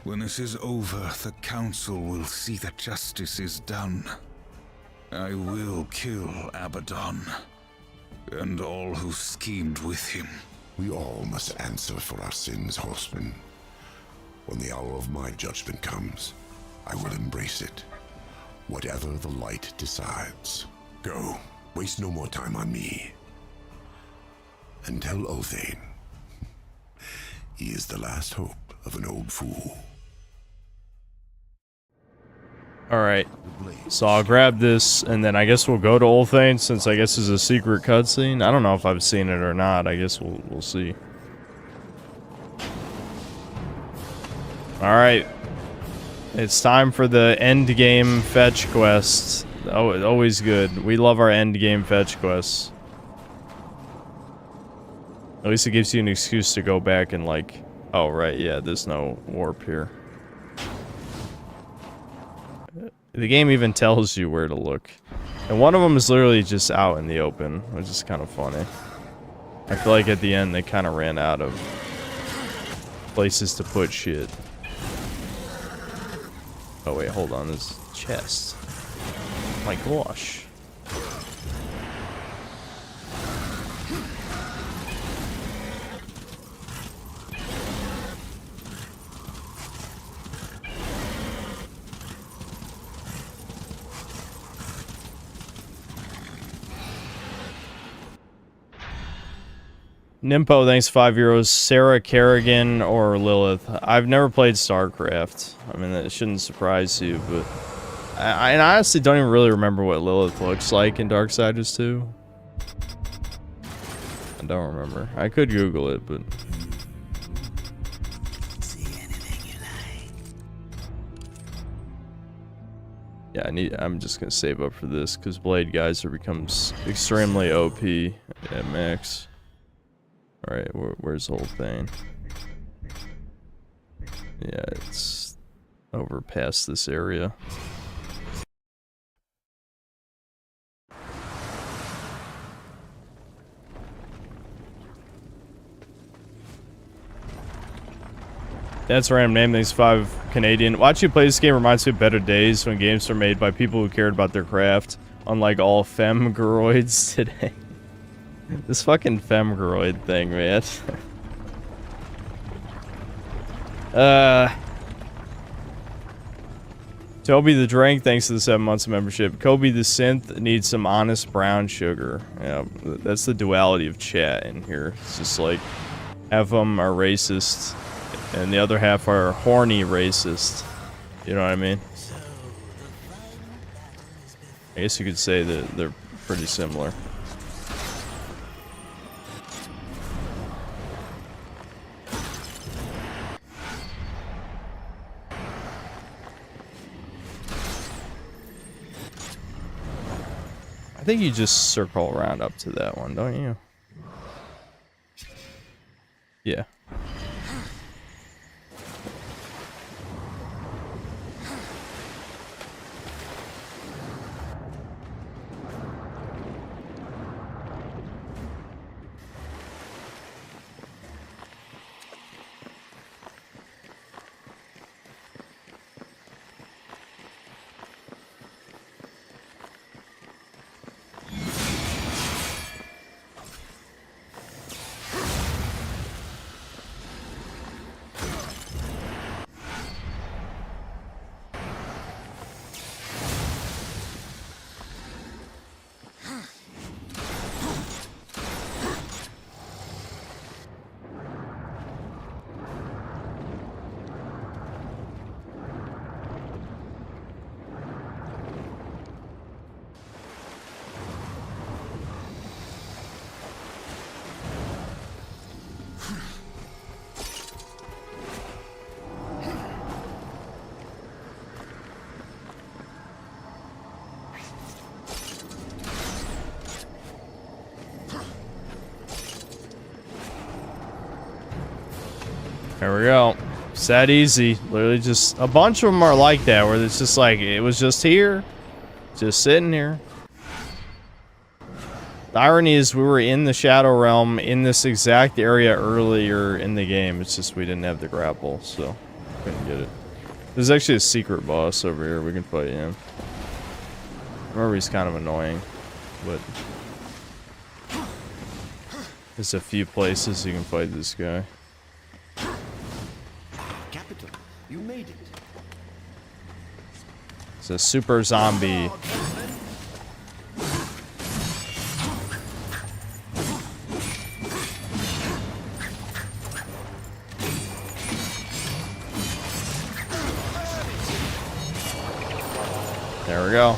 When this is over, the Council will see that justice is done. I will kill Abaddon, and all who schemed with him. We all must answer for our sins, Horseman. When the hour of my judgment comes, I will embrace it. Whatever the light decides. Go. Waste no more time on me. And tell Ulthane. He is the last hope of an old fool. Alright. So I'll grab this, and then I guess we'll go to Ulthane, since I guess it's a secret cutscene. I don't know if I've seen it or not. I guess we'll see. Alright. It's time for the end game fetch quest. Oh, always good. We love our end game fetch quests. At least it gives you an excuse to go back and like... Oh, right, yeah, there's no warp here. The game even tells you where to look. And one of them is literally just out in the open, which is kind of funny. I feel like at the end they kind of ran out of places to put shit. Oh wait, hold on, this chest. Oh my gosh. Nimpo, thanks 5 euros. Sarah Kerrigan or Lilith. I've never played StarCraft. I mean, that shouldn't surprise you, but... I honestly don't even really remember what Lilith looks like in Darksiders 2. I don't remember. I could Google it, but... Yeah, I'm just gonna save up for this, because Blade Geyser becomes extremely OP at max. Alright, where's the whole thing? Yeah, it's over past this area. That's a random name, thanks 5 Canadian. Watching you play this game reminds me of better days when games were made by people who cared about their craft, unlike all femgroids today. This fucking femgroid thing, man. Toby the Drink, thanks to the 7 months of membership. Kobe the Synth needs some honest brown sugar. Yeah, that's the duality of chat in here. It's just like, half of them are racist, and the other half are horny racist. You know what I mean? I guess you could say that they're pretty similar. I think you just circle around up to that one, don't you? Yeah. There we go. It's that easy. Literally just a bunch of them are like that, where it's just like, it was just here. Just sitting here. The irony is we were in the Shadow Realm in this exact area earlier in the game. It's just we didn't have the grapple, so couldn't get it. There's actually a secret boss over here. We can fight him. Remember, he's kind of annoying, but there's a few places you can fight this guy. Capital, you made it. It's a super zombie. There we go.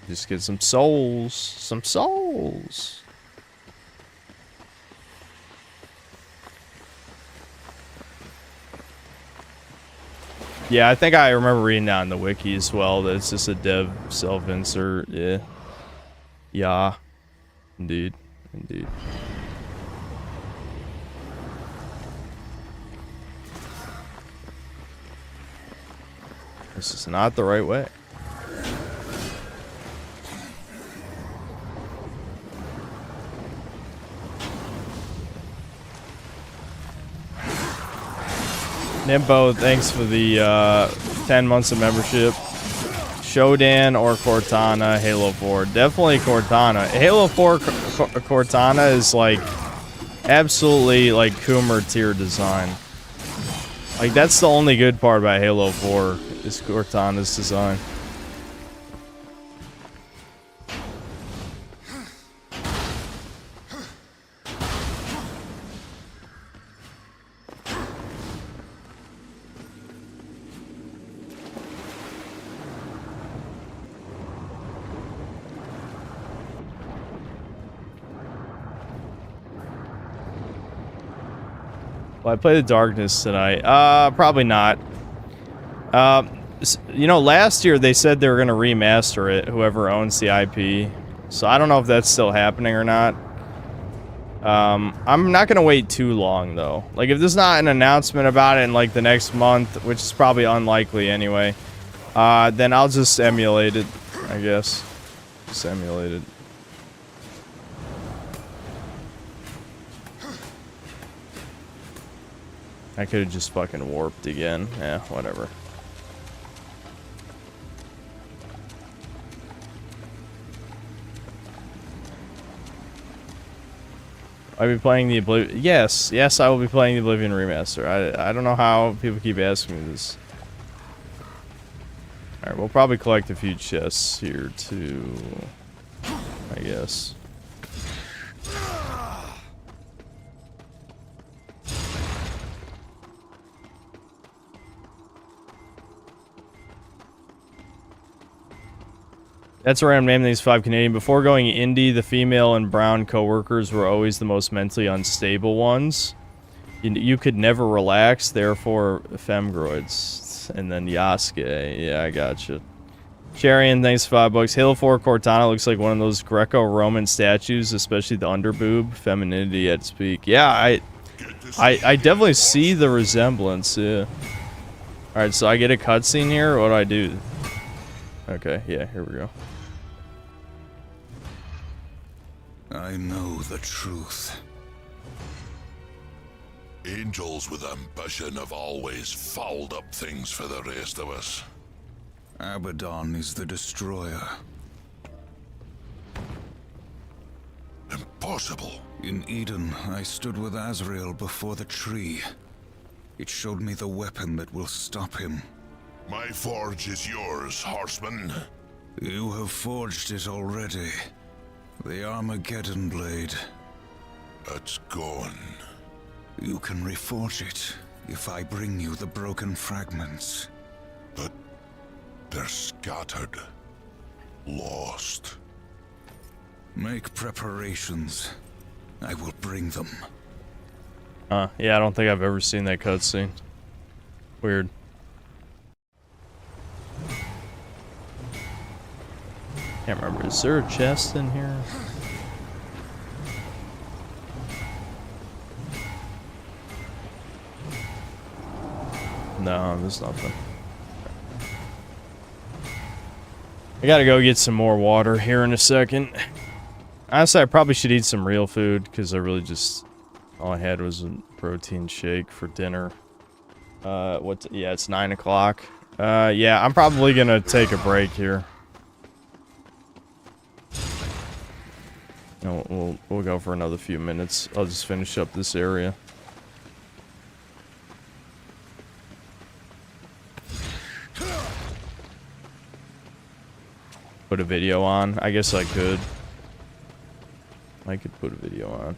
Just get some souls. Some souls. Yeah, I think I remember reading that on the wiki as well, that it's just a dev self-insert. Yeah. Yeah. Indeed. Indeed. This is not the right way. Nimbo, thanks for the 10 months of membership. Shodan or Cortana, Halo 4. Definitely Cortana. Halo 4 Cortana is like absolutely like Coomer tier design. Like that's the only good part about Halo 4 is Cortana's design. Will I play the Darkness tonight? Probably not. You know, last year they said they were going to remaster it, whoever owns the IP. So I don't know if that's still happening or not. I'm not going to wait too long, though. Like, if there's not an announcement about it in, like, the next month, which is probably unlikely anyway, then I'll just emulate it, I guess. Just emulate it. I could have just fucking warped again. Yeah, whatever. I'll be playing the Oblivion. Yes, yes, I will be playing the Oblivion remaster. I don't know how people keep asking me this. Alright, we'll probably collect a few chests here too, I guess. That's where I'm naming these 5 Canadian. Before going indie, the female and brown coworkers were always the most mentally unstable ones. You could never relax, therefore femgroids. And then Yasuke. Yeah, I gotcha. Charian, thanks for $5. Halo 4 Cortana looks like one of those Greco-Roman statues, especially the underboob. Femininity at its peak. Yeah, I definitely see the resemblance, yeah. Alright, so I get a cutscene here? What do I do? Okay, yeah, here we go. I know the truth. Angels with ambition have always fouled up things for the rest of us. Abaddon is the destroyer. Impossible. In Eden, I stood with Azrael before the tree. It showed me the weapon that will stop him. My forge is yours, horseman. You have forged it already. The Armageddon blade. It's gone. You can reforge it if I bring you the broken fragments. But they're scattered. Lost. Make preparations. I will bring them. Yeah, I don't think I've ever seen that cutscene. Weird. Can't remember. Is there a chest in here? No, there's nothing. I gotta go get some more water here in a second. Honestly, I probably should eat some real food, because I really just... all I had was a protein shake for dinner. Yeah, it's 9 o'clock. Yeah, I'm probably gonna take a break here. No, we'll go for another few minutes. I'll just finish up this area. Put a video on? I guess I could. I could put a video on.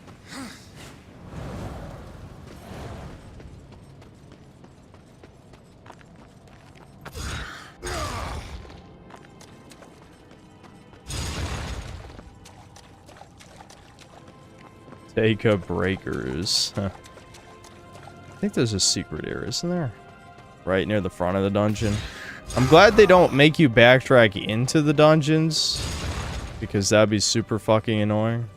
Take a breakers. Huh. I think there's a secret area, isn't there? Right near the front of the dungeon. I'm glad they don't make you backtrack into the dungeons, because that'd be super fucking annoying.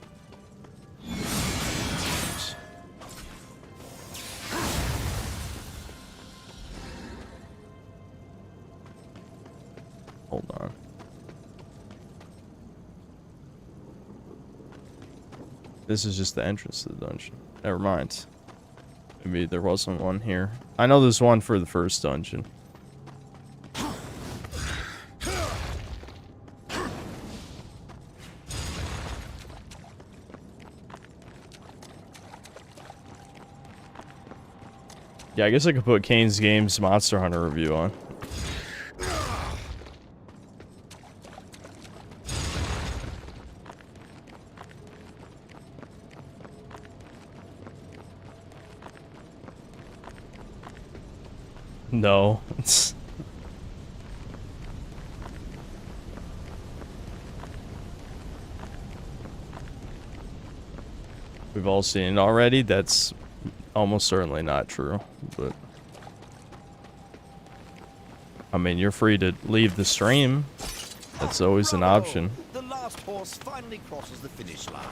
Hold on. This is just the entrance to the dungeon. Never mind. Maybe there wasn't one here. I know there's one for the first dungeon. Yeah, I guess I could put Kane's Games Monster Hunter review on. No. We've all seen it already. That's almost certainly not true, but I mean, you're free to leave the stream. That's always an option. The last horse finally crosses the finish line.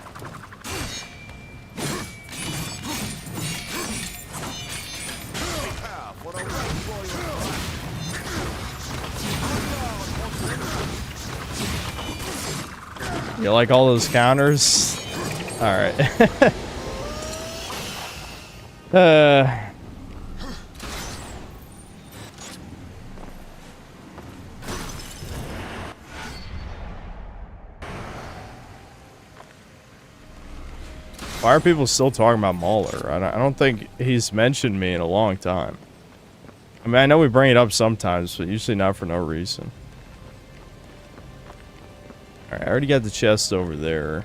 Prepare for a royal. You like all those counters? All right. Why are people still talking about Mauler? I don't think he's mentioned me in a long time. I mean, I know we bring it up sometimes, but usually not for no reason. Alright, I already got the chest over there.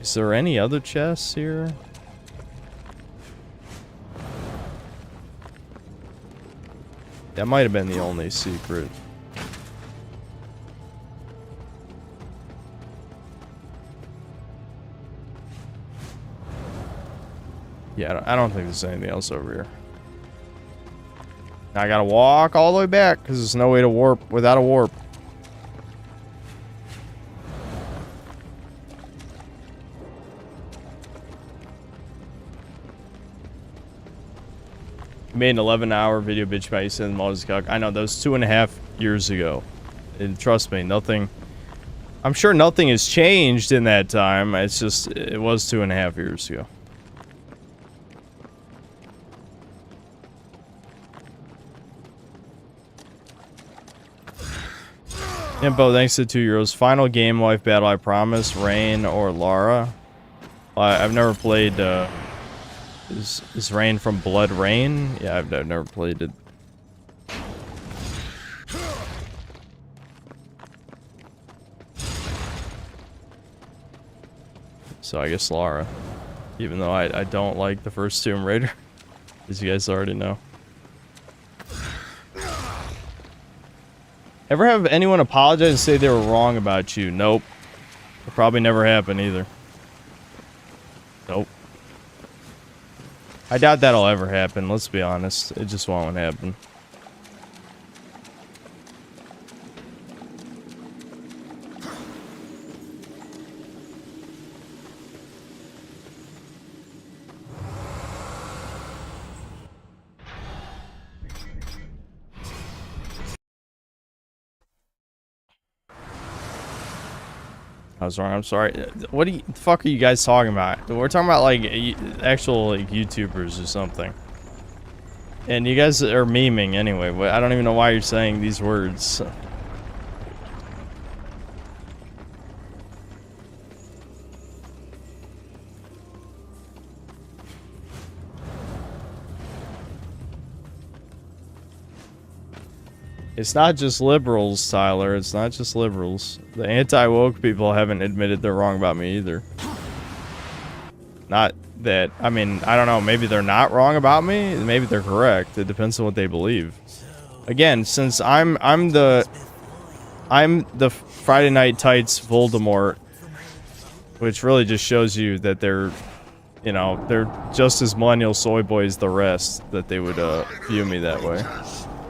Is there any other chests here? That might have been the only secret. Yeah, I don't think there's anything else over here. Now I gotta walk all the way back because there's no way to warp without a warp. Made an 11-hour video bitch about you saying Moses. I know, that was 2.5 years ago. And trust me, nothing... I'm sure nothing has changed in that time. It's just, it was 2.5 years ago. Info, thanks to 2 euros. Final game life battle, I promise. Rain or Lara? I've never played, Is Rain from Blood Rain? Yeah, I've never played it. So I guess Lara. Even though I don't like the first Tomb Raider. As you guys already know. Ever have anyone apologize and say they were wrong about you? Nope. It'll probably never happen either. Nope. I doubt that'll ever happen, let's be honest. It just won't happen. I was wrong. I'm sorry. What the fuck are you guys talking about? We're talking about like actual like YouTubers or something. And you guys are memeing anyway. I don't even know why you're saying these words. It's not just liberals, Tyler. It's not just liberals. The anti-woke people haven't admitted they're wrong about me either. Not that, I mean, I don't know. Maybe they're not wrong about me. Maybe they're correct. It depends on what they believe. Again, since I'm the Friday Night Tights Voldemort, which really just shows you that they're, you know, they're just as millennial soy boy as the rest, that they would view me that way.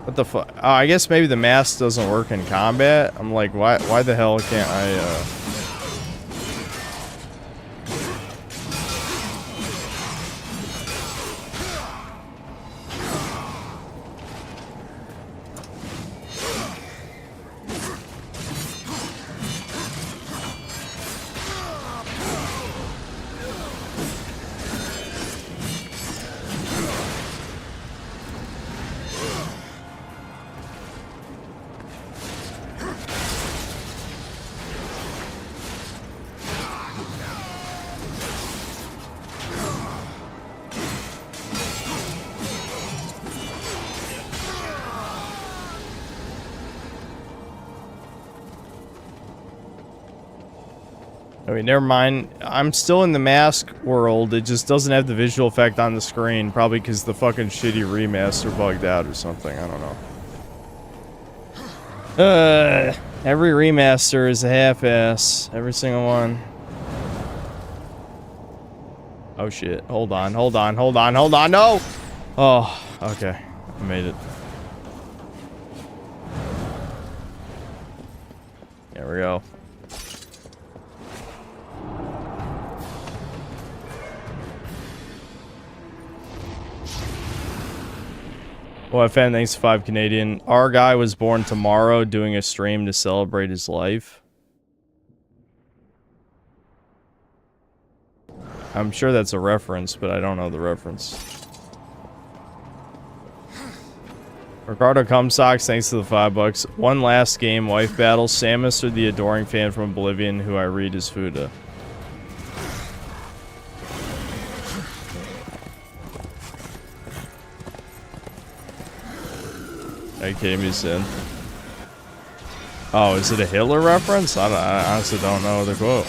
What the fuck? Oh, I guess maybe the mask doesn't work in combat. I'm like, why the hell can't I, I mean, never mind. I'm still in the mask world. It just doesn't have the visual effect on the screen. Probably because the fucking shitty remaster bugged out or something. I don't know. Every remaster is a half-ass. Every single one. Oh shit. Hold on. Hold on. Hold on. Hold on. No! Oh, okay. I made it. There we go. Well, fan, thanks to 5 Canadian. Our guy was born tomorrow doing a stream to celebrate his life. I'm sure that's a reference, but I don't know the reference. Ricardo Cumsocks, thanks to the $5. One last game, wife battle. Samus or the adoring fan from Oblivion who I read as Fuda. I came you in. Oh, is it a Hitler reference? I honestly don't know the quote.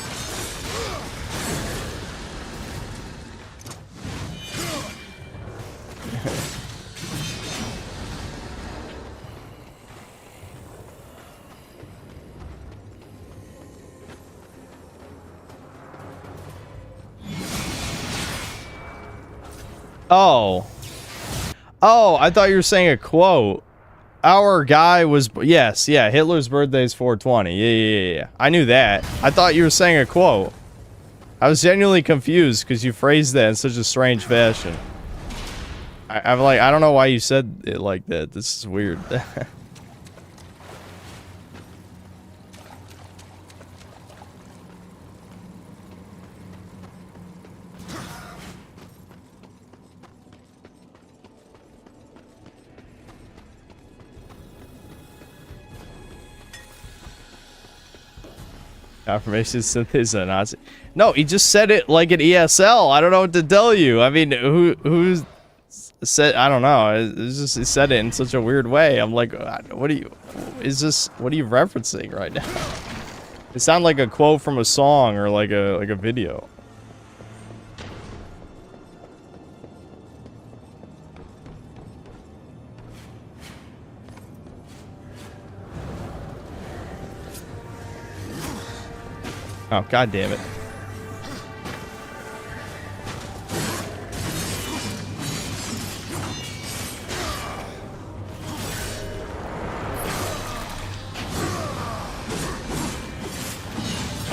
Oh. Oh, I thought you were saying a quote. Our guy was, yes, yeah, Hitler's birthday is 420. Yeah. I knew that. I thought you were saying a quote. I was genuinely confused because you phrased that in such a strange fashion. I'm like, I don't know why you said it like that. This is weird. Confirmation synthesis a Nazi. No, he just said it like an ESL. I don't know what to tell you. I mean, who's said? I don't know. It's just he said it in such a weird way. I'm like, what are you? Is this? What are you referencing right now? It sounded like a quote from a song or like a video. Oh, god damn it.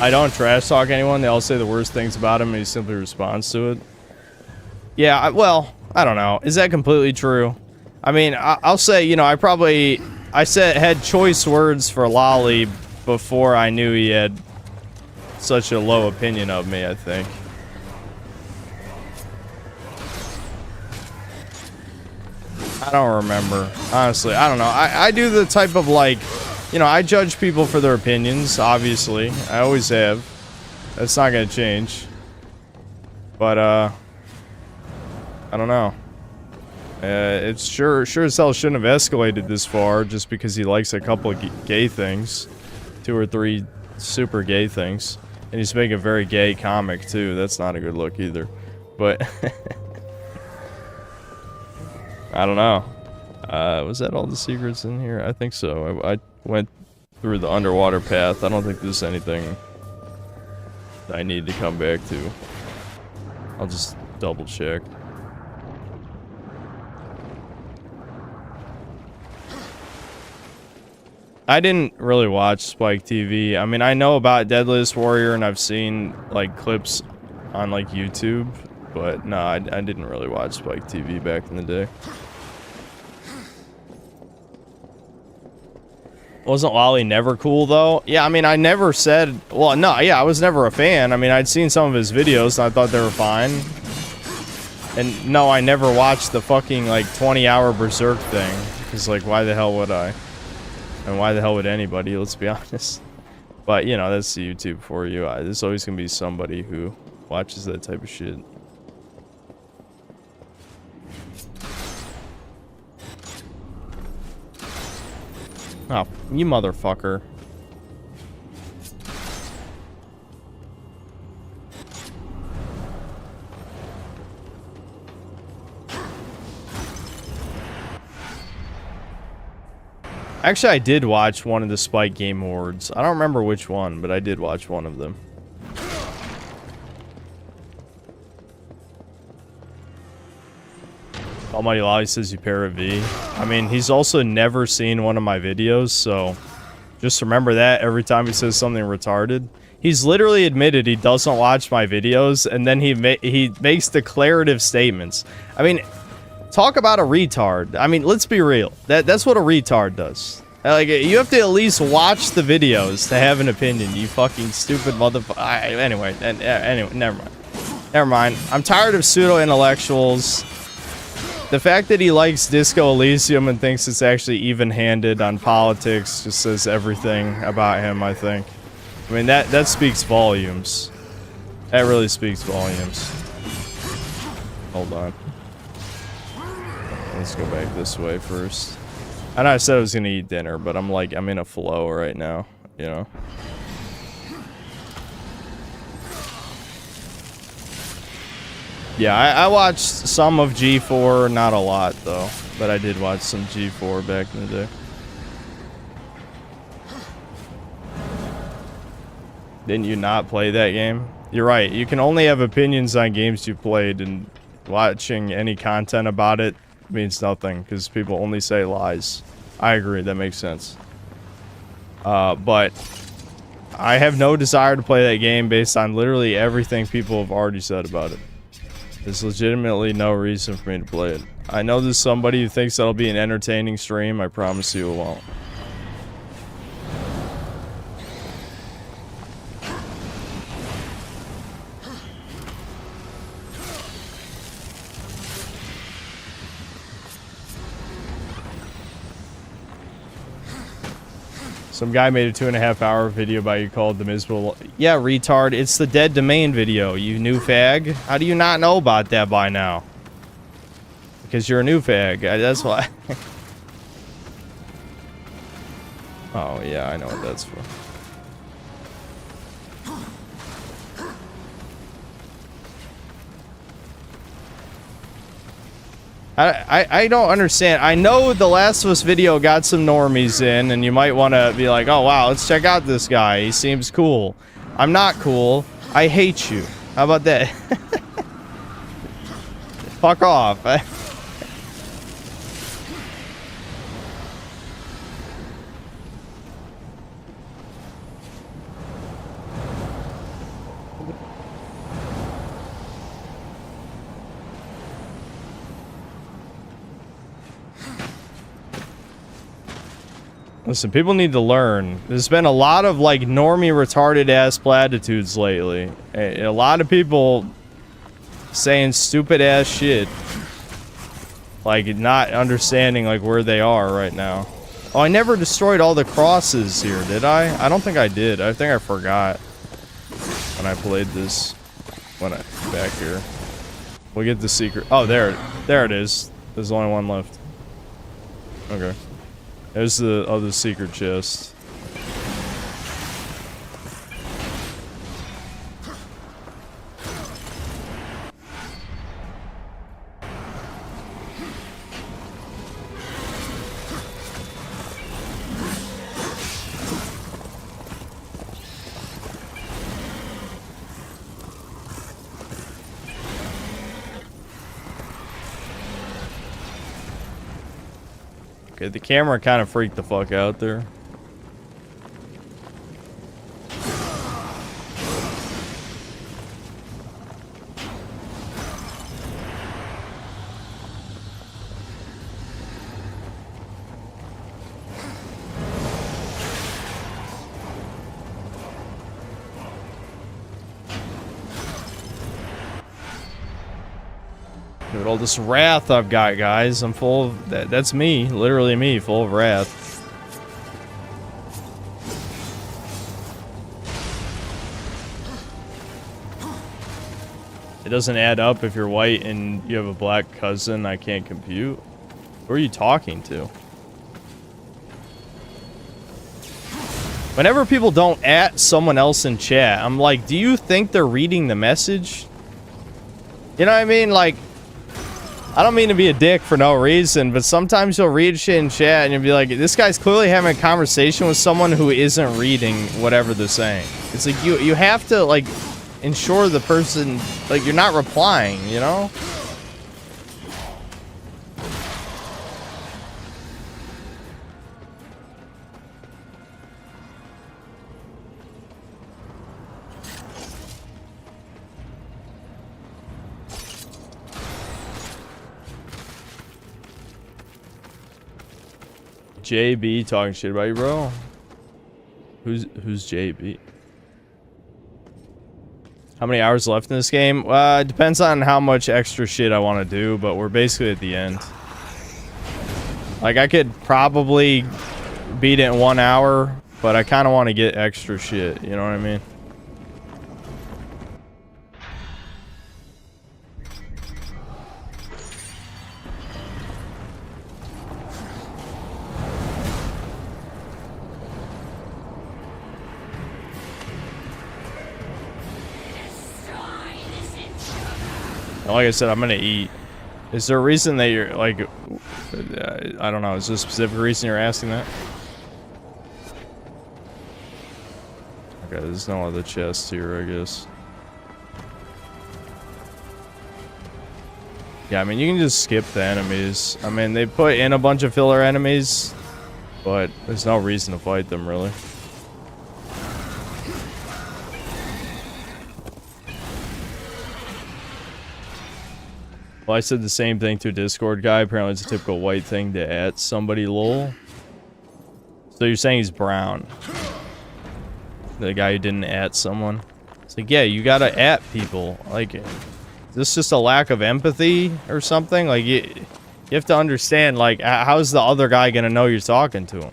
I don't trash talk anyone. They all say the worst things about him and he simply responds to it. Yeah, well, I don't know. Is that completely true? I mean, I'll say, you know, I had choice words for Lolly before I knew he had such a low opinion of me, I think. I don't remember. Honestly, I don't know. I do the type of, like, you know, I judge people for their opinions, obviously. I always have. That's not gonna change. But, I don't know. It's sure as hell shouldn't have escalated this far just because he likes a couple of gay things. 2 or 3 super gay things. And he's making a very gay comic, too. That's not a good look, either. But... I don't know. Was that all the secrets in here? I think so. I went through the underwater path. I don't think there's anything that I need to come back to. I'll just double check. I didn't really watch Spike TV. I mean, I know about Deadliest Warrior and I've seen, like, clips on, like, YouTube. But, no, I didn't really watch Spike TV back in the day. Wasn't Lolly never cool, though? Yeah, I mean, I never said... Well, no, yeah, I was never a fan. I mean, I'd seen some of his videos, and I thought they were fine. And, no, I never watched the fucking, like, 20-hour Berserk thing. Because, like, why the hell would I? And why the hell would anybody, let's be honest. But, you know, that's the YouTube for you. There's always gonna be somebody who watches that type of shit. Oh, you motherfucker. Actually, I did watch one of the Spike Game Awards. I don't remember which one, but I did watch one of them. Almighty Lolly says you pair a V. I mean, he's also never seen one of my videos, so just remember that every time he says something retarded. He's literally admitted he doesn't watch my videos, and then he makes declarative statements. I mean, talk about a retard. I mean, let's be real. That's what a retard does. Like, you have to at least watch the videos to have an opinion, you fucking stupid motherfucker. Anyway, never mind. Never mind. I'm tired of pseudo-intellectuals. The fact that he likes Disco Elysium and thinks it's actually even-handed on politics just says everything about him, I think. I mean, that speaks volumes. That really speaks volumes. Hold on. Let's go back this way first. I know I said I was gonna eat dinner, but I'm in a flow right now, you know? Yeah, I watched some of G4, not a lot though, but I did watch some G4 back in the day. Didn't you not play that game? You're right, you can only have opinions on games you played, and watching any content about it means nothing, because people only say lies. I agree, that makes sense. But I have no desire to play that game based on literally everything people have already said about it. There's legitimately no reason for me to play it. I know there's somebody who thinks that'll be an entertaining stream. I promise you it won't. Some guy made a 2.5-hour video about you called the Miserable... Yeah, retard. It's the Dead Domain video, you new fag. How do you not know about that by now? Because you're a new fag. That's why. Oh, yeah, I know what that's for. I don't understand. I know the Last of Us video got some normies in, and you might want to be like, oh, wow, let's check out this guy. He seems cool. I'm not cool. I hate you. How about that? Fuck off. Listen, people need to learn. There's been a lot of, like, normie retarded ass platitudes lately. A lot of people saying stupid ass shit. Like, not understanding, like, where they are right now. Oh, I never destroyed all the crosses here, did I? I don't think I did. I think I forgot when I played this. Back here. We'll get the secret. Oh, there it is. There's only one left. Okay. There's the other secret chest. Okay, the camera kind of freaked the fuck out there. Dude, all this wrath I've got, guys. I'm full of... That's me. Literally me, full of wrath. It doesn't add up if you're white and you have a black cousin. I can't compute. Who are you talking to? Whenever people don't at someone else in chat, I'm like, do you think they're reading the message? You know what I mean? Like... I don't mean to be a dick for no reason, but sometimes you'll read shit in chat and you'll be like, this guy's clearly having a conversation with someone who isn't reading whatever they're saying. It's like, you have to, like, ensure the person, like, you're not replying, you know? JB talking shit about you, bro. Who's JB? How many hours left in this game? It depends on how much extra shit I want to do, but we're basically at the end. Like, I could probably beat it in 1 hour, but I kind of want to get extra shit, you know what I mean? Like I said, I'm gonna eat. Is there a reason that you're like, I don't know, is there a specific reason you're asking that? Okay, there's no other chest here, I guess. Yeah, I mean, you can just skip the enemies. I mean, they put in a bunch of filler enemies, but there's no reason to fight them, really. Well, I said the same thing to a Discord guy. Apparently, it's a typical white thing to at somebody, lol. So you're saying he's brown? The guy who didn't at someone? It's like, yeah, you gotta at people. Like, is this just a lack of empathy or something? Like, you have to understand, like, how's the other guy gonna know you're talking to him?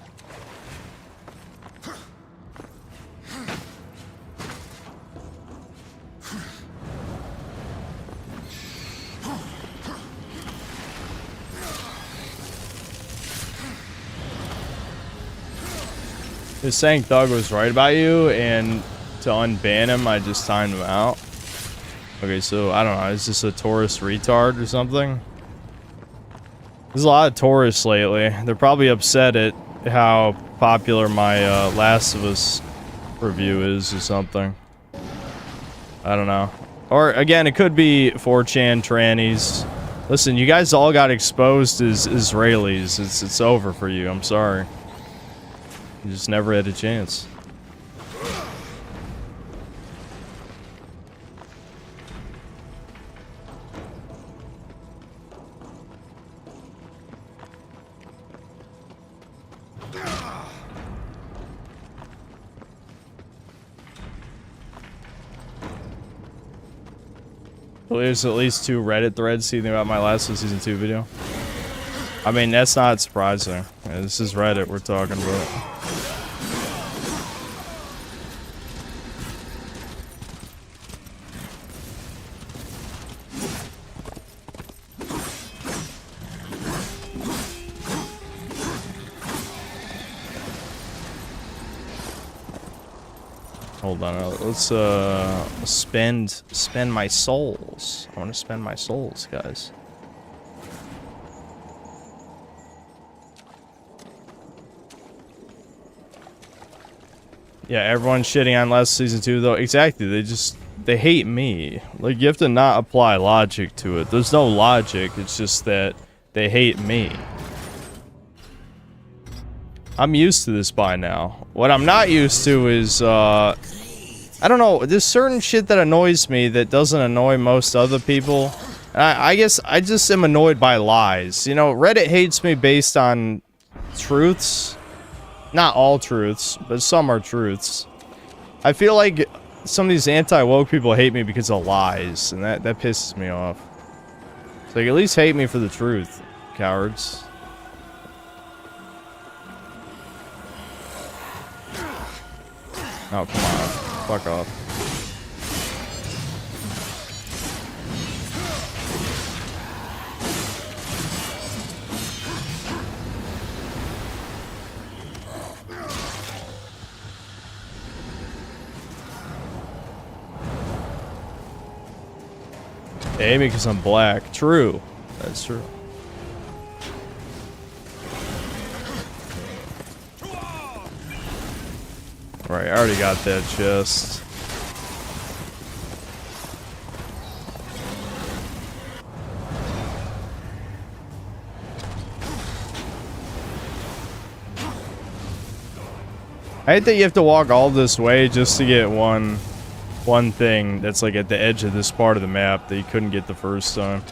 Just saying Thug was right about you, and to unban him, I just timed him out. Okay, so, I don't know, is this a tourist retard or something? There's a lot of tourists lately. They're probably upset at how popular my Last of Us review is or something. I don't know. Or, again, it could be 4chan trannies. Listen, you guys all got exposed as Israelis. It's over for you, I'm sorry. You just never had a chance. There's at least 2 Reddit threads seething about my last season 2 video. I mean, that's not surprising. Yeah, this is Reddit we're talking about. Hold on, let's spend my souls. I want to spend my souls, guys. Yeah, everyone's shitting on last season 2 though. Exactly, they hate me. Like, you have to not apply logic to it. There's no logic, it's just that they hate me. I'm used to this by now. What I'm not used to is, I don't know, there's certain shit that annoys me that doesn't annoy most other people. And I guess I just am annoyed by lies. You know, Reddit hates me based on truths. Not all truths, but some are truths. I feel like some of these anti-woke people hate me because of lies, and that pisses me off. It's like, at least hate me for the truth, cowards. Oh, come on. Fuck off. Hey, because I'm black. True. That's true. Right, I already got that chest. I hate that you have to walk all this way just to get one thing that's like at the edge of this part of the map that you couldn't get the first time.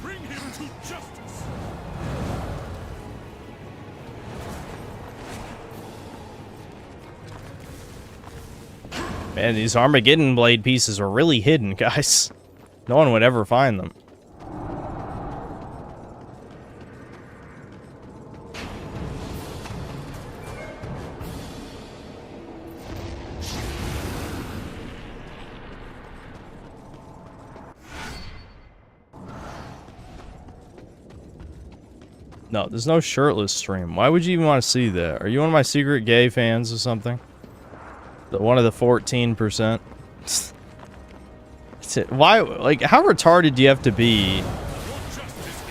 Bring him to justice. Man, these Armageddon blade pieces are really hidden, guys. No one would ever find them. No, there's no shirtless stream. Why would you even want to see that? Are you one of my secret gay fans or something? One of the 14%? Why, like, how retarded do you have to be?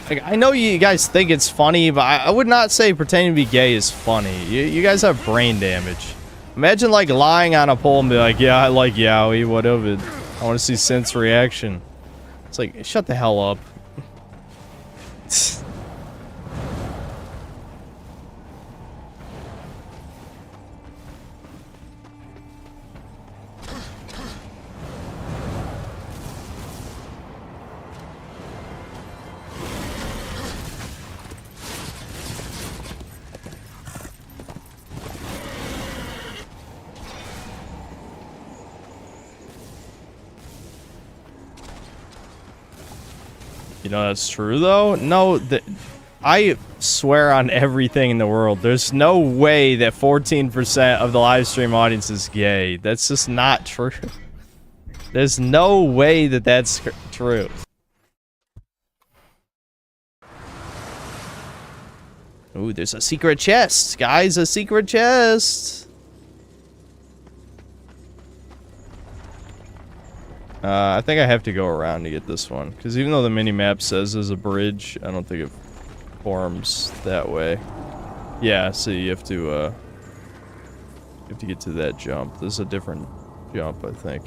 Like, I know you guys think it's funny, but I would not say pretending to be gay is funny. You guys have brain damage. Imagine, like, lying on a pole and be like, yeah, I like yaoi, what of it? I want to see Synth's reaction. It's like, shut the hell up. You know that's true though? No, I swear on everything in the world, there's no way that 14% of the live stream audience is gay. That's just not true. There's no way that that's true. Ooh, there's a secret chest, guys, a secret chest. I think I have to go around to get this one, because even though the mini-map says there's a bridge, I don't think it forms that way. Yeah, so you have to get to that jump. This is a different jump, I think.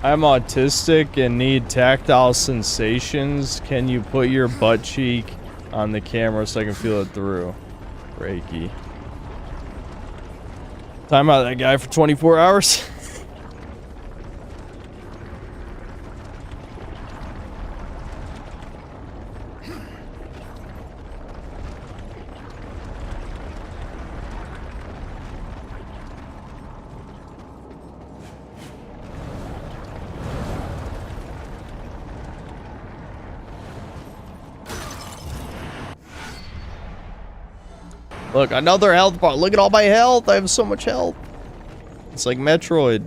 I'm autistic and need tactile sensations. Can you put your butt cheek on the camera so I can feel it through? Reiki. Time out that guy for 24 hours. Look, another health bar. Look at all my health. I have so much health. It's like Metroid.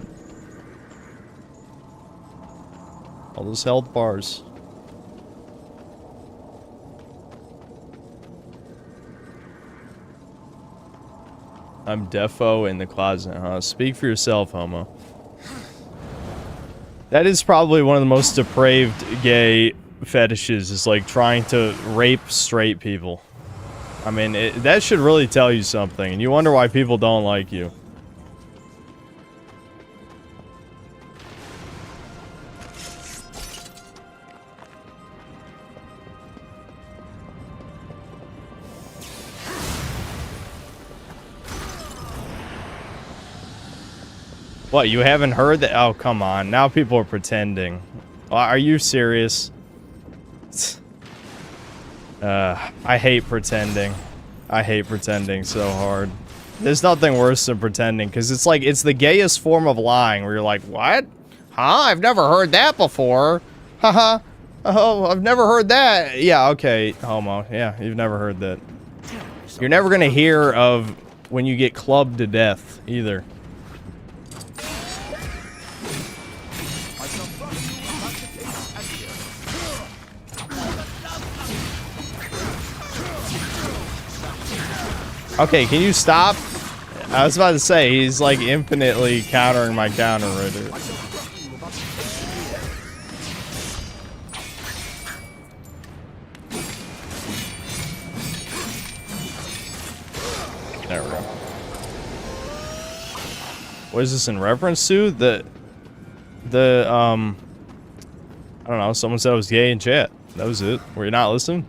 All those health bars. I'm defo in the closet, huh? Speak for yourself, homo. That is probably one of the most depraved gay fetishes, is like trying to rape straight people. I mean, that should really tell you something, and you wonder why people don't like you. What, you haven't heard that? Oh, come on. Now people are pretending. Are you serious? I hate pretending. I hate pretending so hard. There's nothing worse than pretending, because it's like, it's the gayest form of lying, where you're like, what? Huh? I've never heard that before. Haha. Oh, I've never heard that. Yeah, okay, homo. Yeah, you've never heard that. You're never gonna hear of when you get clubbed to death, either. Okay, can you stop? I was about to say, he's like infinitely countering my counter right here. There we go. What is this in reference to? I don't know, someone said I was gay in chat. That was it. Were you not listening?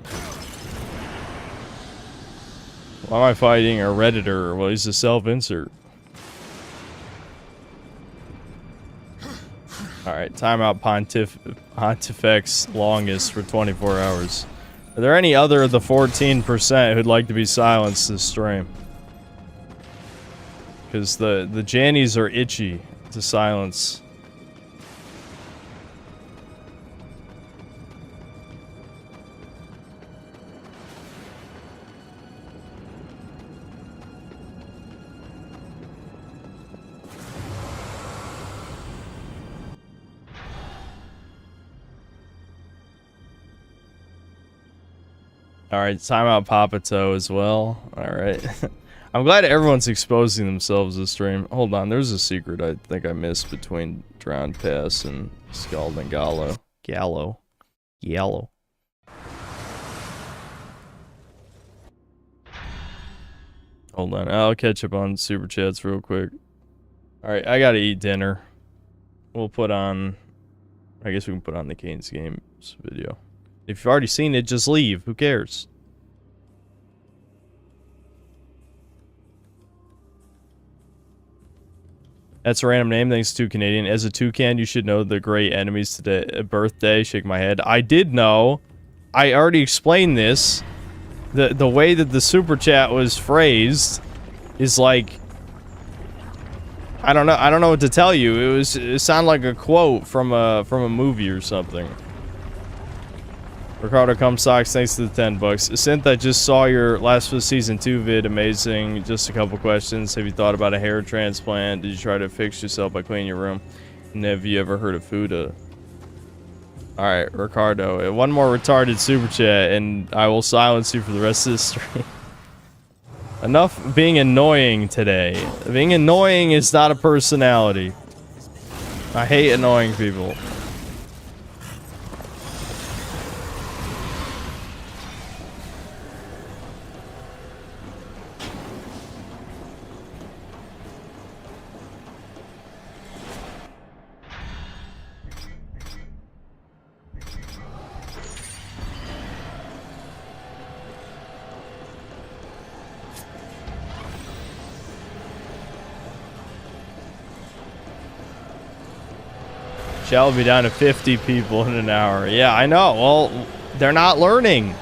Why am I fighting a Redditor? Well, he's a self-insert. Alright, timeout Pontifex longest for 24 hours. Are there any other of the 14% who'd like to be silenced this stream? Because the Jannies are itchy to silence. Alright, timeout Papato as well. Alright. I'm glad everyone's exposing themselves this stream. Hold on, there's a secret I think I missed between Drowned Pass and Scald and Gallo. Gallo. Hold on, I'll catch up on Super Chats real quick. Alright, I gotta eat dinner. We'll put on... I guess we can put on the Kane's Games video. If you've already seen it, just leave. Who cares? That's a random name. Thanks to Canadian. As a toucan, you should know the great enemies today. Birthday. Shake my head. I did know. I already explained this. The way that the super chat was phrased is like, I don't know what to tell you. It sounded like a quote from a movie or something. Ricardo Comstocks, thanks to the 10 bucks. Synth, I just saw your last for the season 2 vid, amazing. Just a couple questions. Have you thought about a hair transplant? Did you try to fix yourself by cleaning your room? And have you ever heard of Fuda? Alright, Ricardo. One more retarded super chat, and I will silence you for the rest of the stream. Enough being annoying today. Being annoying is not a personality. I hate annoying people. Chat will be down to 50 people in an hour. Yeah, I know. Well, they're not learning.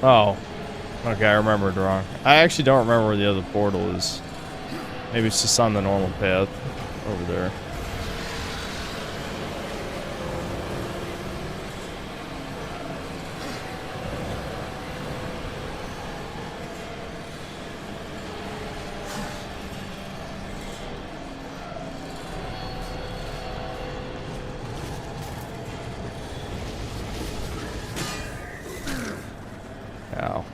Oh, okay, I remembered wrong. I actually don't remember where the other portal is. Maybe it's just on the normal path over there. Ow.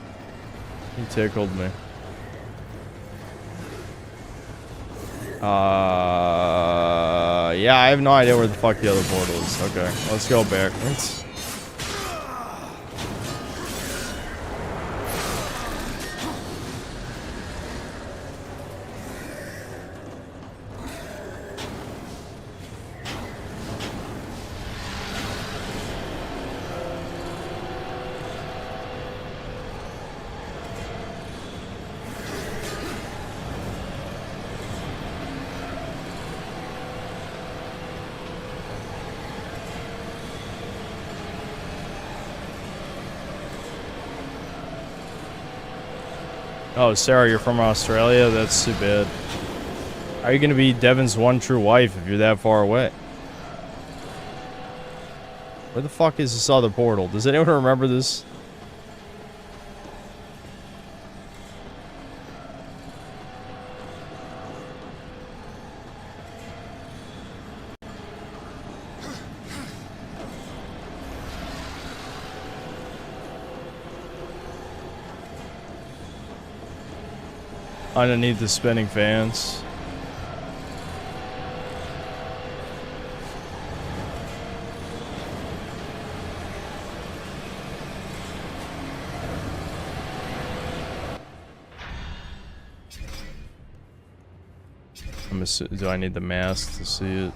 He tickled me. Yeah, I have no idea where the fuck the other portal is. Okay, let's go backwards. Oh, Sarah, you're from Australia? That's too bad. How are you going to be Devin's one true wife if you're that far away? Where the fuck is this other portal? Does anyone remember this? Underneath the spinning fans. Do I need the mask to see it?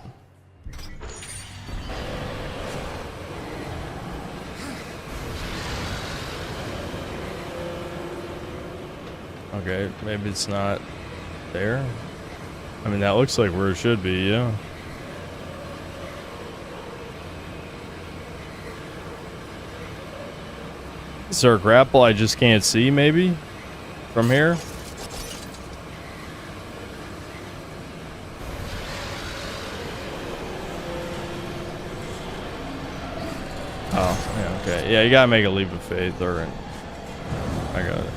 Okay, maybe it's not there. I mean, that looks like where it should be, yeah. Is there a grapple I just can't see, maybe? From here? Oh, yeah, okay. Yeah, you gotta make a leap of faith, alright. I got it.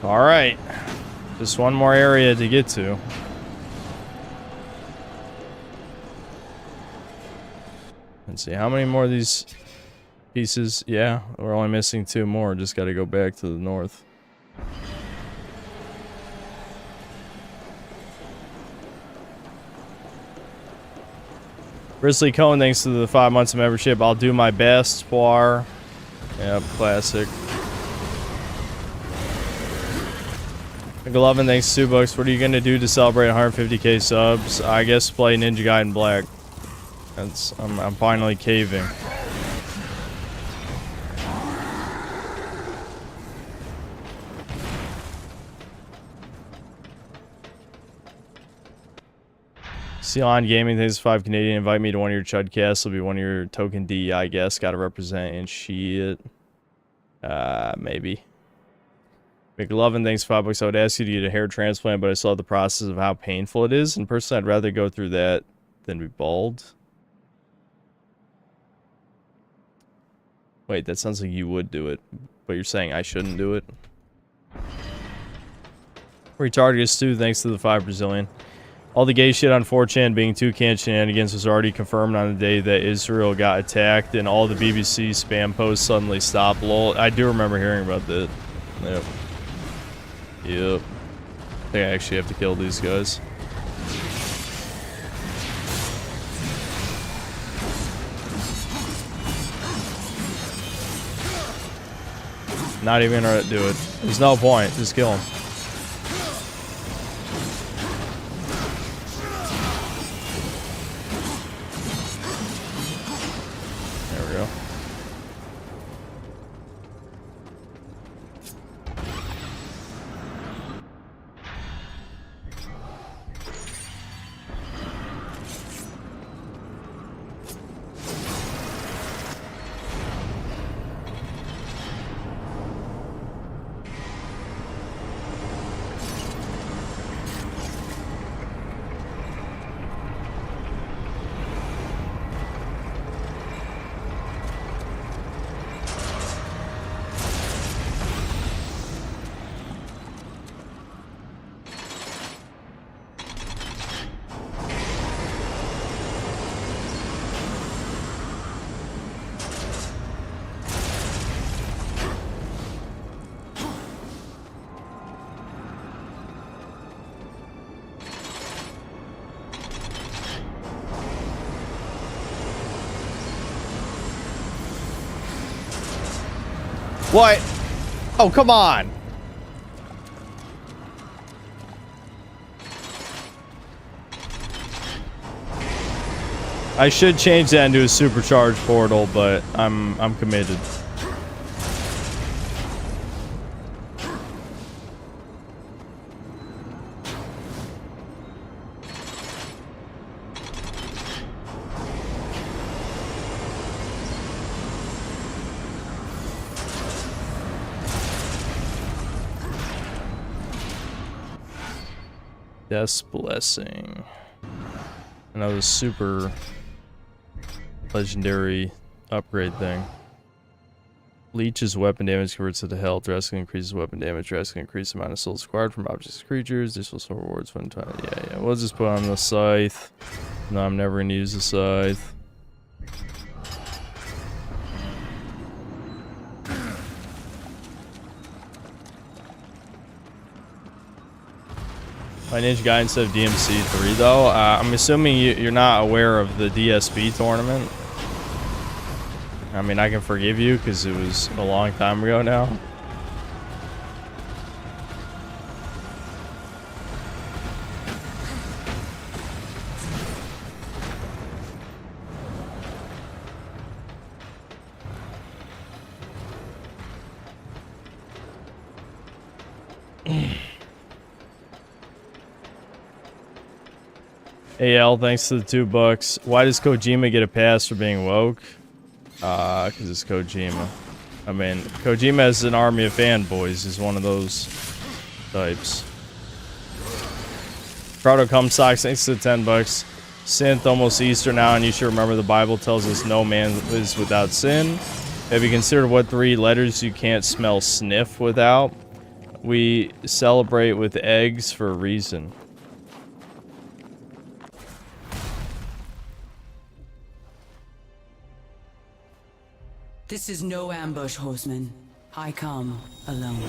Alright. Just one more area to get to. Let's see, how many more of these pieces? Yeah, we're only missing 2 more. Just gotta go back to the north. Grizzly Cone, thanks to the 5 months of membership. I'll do my best, Poir. Yep, classic. McLovin, thanks to $2. What are you gonna do to celebrate 150k subs? I guess play Ninja Gaiden Black. That's I'm finally caving. Ceylon Gaming, thanks to 5 Canadian. Invite me to one of your Chudcasts. It'll be one of your token DEI guests. Gotta represent and shit. Maybe. McLovin, thanks for $5. I would ask you to get a hair transplant, but I saw the process of how painful it is. And personally, I'd rather go through that than be bald. Wait, that sounds like you would do it, but you're saying I shouldn't do it? Retarded Stu, thanks to the 5 Brazilian. All the gay shit on 4chan being toucan shenanigans was already confirmed on the day that Israel got attacked, and all the BBC spam posts suddenly stopped. Lol. I do remember hearing about that. Yep. Yep. I think I actually have to kill these guys. Not even gonna do it. There's no point. Just kill him. There we go. What? Oh, come on. I should change that into a supercharged portal, but I'm committed. Death's Blessing. Another super legendary upgrade thing. Leech's weapon damage converts to health. Drastically increases weapon damage. Drastically increases the amount of souls acquired from objects and creatures. This will soul rewards one time. Yeah. We'll just put on the scythe. No, I'm never gonna use the scythe. My Ninja Guy instead of DMC 3 though. I'm assuming you're not aware of the DSP tournament. I mean, I can forgive you because it was a long time ago now. AL, thanks to the $2. Why does Kojima get a pass for being woke? Because it's Kojima. I mean, Kojima has an army of fanboys. He's one of those types. Proto Comstocks, thanks to the $10. Synth, almost Easter now, and you should remember the Bible tells us no man is without sin. Have you considered what 3 letters you can't smell sniff without? We celebrate with eggs for a reason. This is no ambush, horseman. I come alone.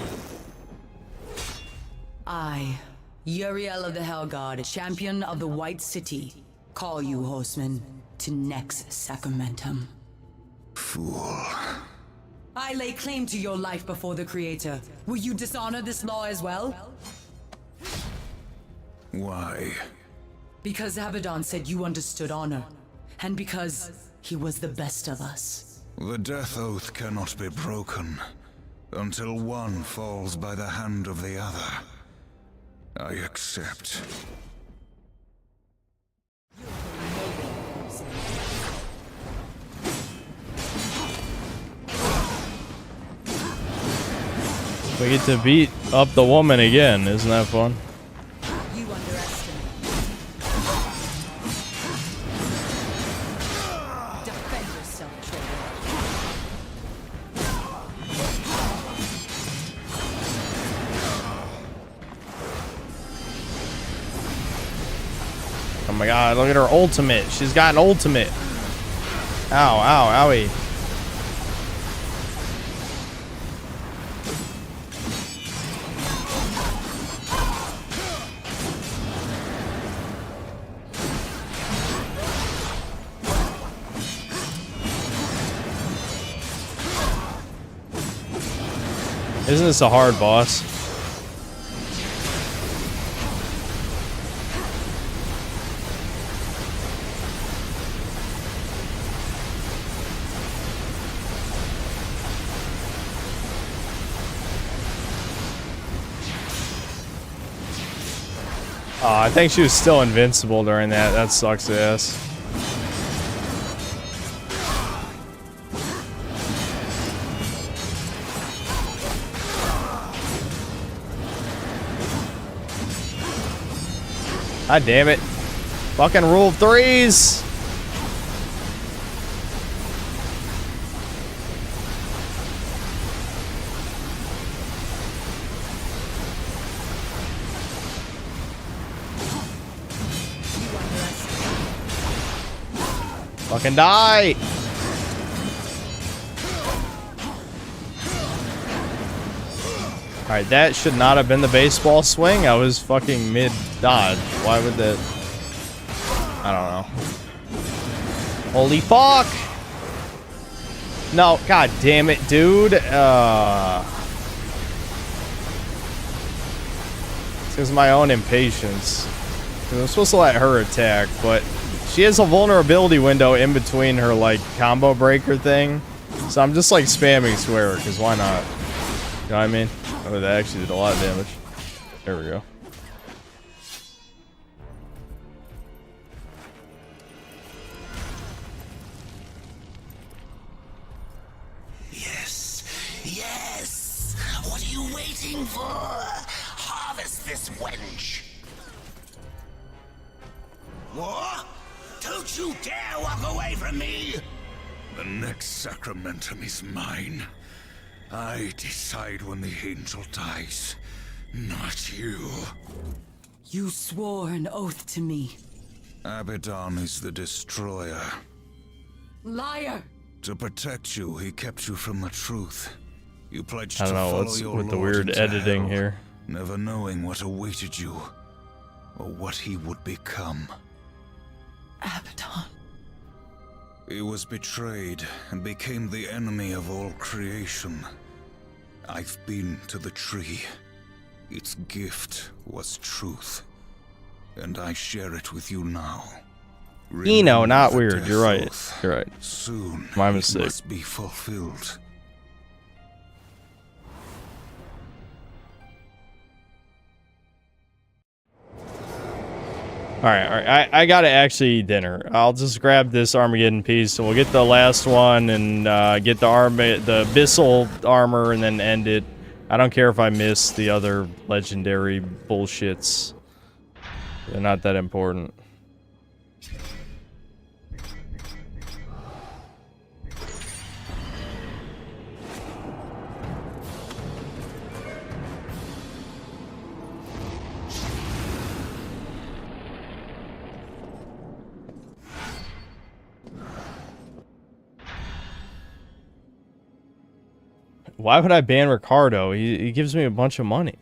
I, Uriel of the Hellguard, champion of the White City, call you, horseman, to Nex Sacramentum. Fool. I lay claim to your life before the Creator. Will you dishonor this law as well? Why? Because Abaddon said you understood honor, and because he was the best of us. The death oath cannot be broken until one falls by the hand of the other. I accept. We get to beat up the woman again. Isn't that fun? You underestimate. Defend yourself, traitor. my god, look at her ultimate. She's got an ultimate. Ow, ow, owie. Isn't this a hard boss? Oh, I think she was still invincible during that. That sucks ass. God damn it. Fucking rule of threes. Fucking die. Alright, that should not have been the baseball swing. I was fucking mid-dodge. Why would that... I don't know. Holy fuck! No, god damn it, dude. It's because of my own impatience. I'm supposed to let her attack, but she has a vulnerability window in between her, like, combo breaker thing. So I'm just, like, spamming swear, because why not? You know what I mean? Oh, that actually did a lot of damage. There we go. Yes, yes. What are you waiting for? Harvest this wench. What? Don't you dare walk away from me! The next sacramentum is mine. I decide when the angel dies, not you. You swore an oath to me. Abaddon is the destroyer. Liar! To protect you, he kept you from the truth. You pledged I to don't know follow what's your with the Lord weird into editing hell, here. never knowing what awaited you, or what he would become. Abaddon. He was betrayed and became the enemy of all creation. I've been to the tree. Its gift was truth, and I share it with you now. Eno, not Remember the weird. death You're right. oath. You're right. Soon, My it mistake. must be fulfilled. Alright. I gotta actually eat dinner. I'll just grab this Armageddon piece and we'll get the last one and get the Abyssal armor and then end it. I don't care if I miss the other legendary bullshits. They're not that important. Why would I ban Ricardo? He gives me a bunch of money.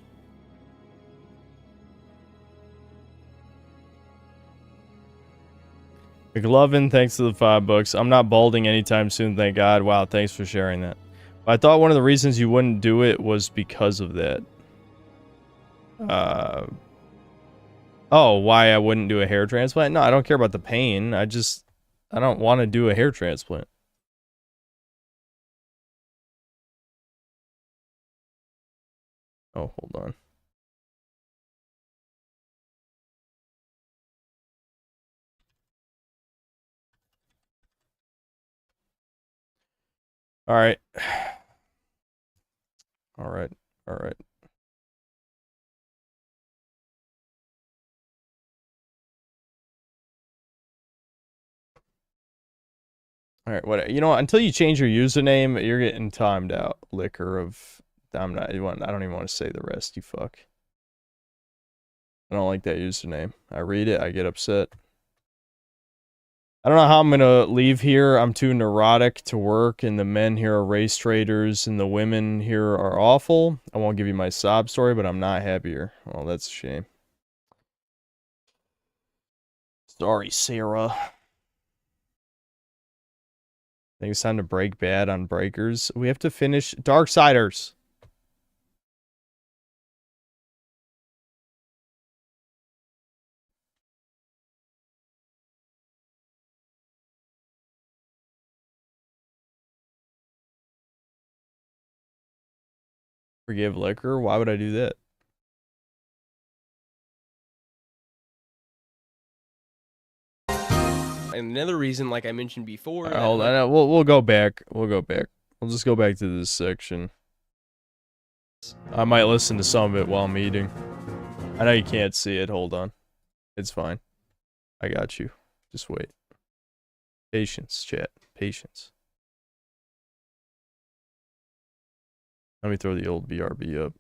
McLovin, thanks to the $5. I'm not balding anytime soon, thank God. Wow, thanks for sharing that. I thought one of the reasons you wouldn't do it was because of that. Oh, why I wouldn't do a hair transplant? No, I don't care about the pain. I don't want to do a hair transplant. Oh, hold on. All right. All right. All right. All right. What? You know what? Until you change your username, you're getting timed out. Liquor of. I'm not. I don't even want to say the rest. You fuck. I don't like that username. I read it. I get upset. I don't know how I'm gonna leave here. I'm too neurotic to work, and the men here are race traders, and the women here are awful. I won't give you my sob story, but I'm not happier. Well, that's a shame. Sorry, Sarah. I think it's time to break bad on Breakers. We have to finish Darksiders. Forgive liquor? Why would I do that? And another reason, like I mentioned before... Hold on, we'll go back. We'll go back. We'll just go back to this section. I might listen to some of it while I'm eating. I know you can't see it. Hold on. It's fine. I got you. Just wait. Patience, chat. Patience. Let me throw the old BRB up.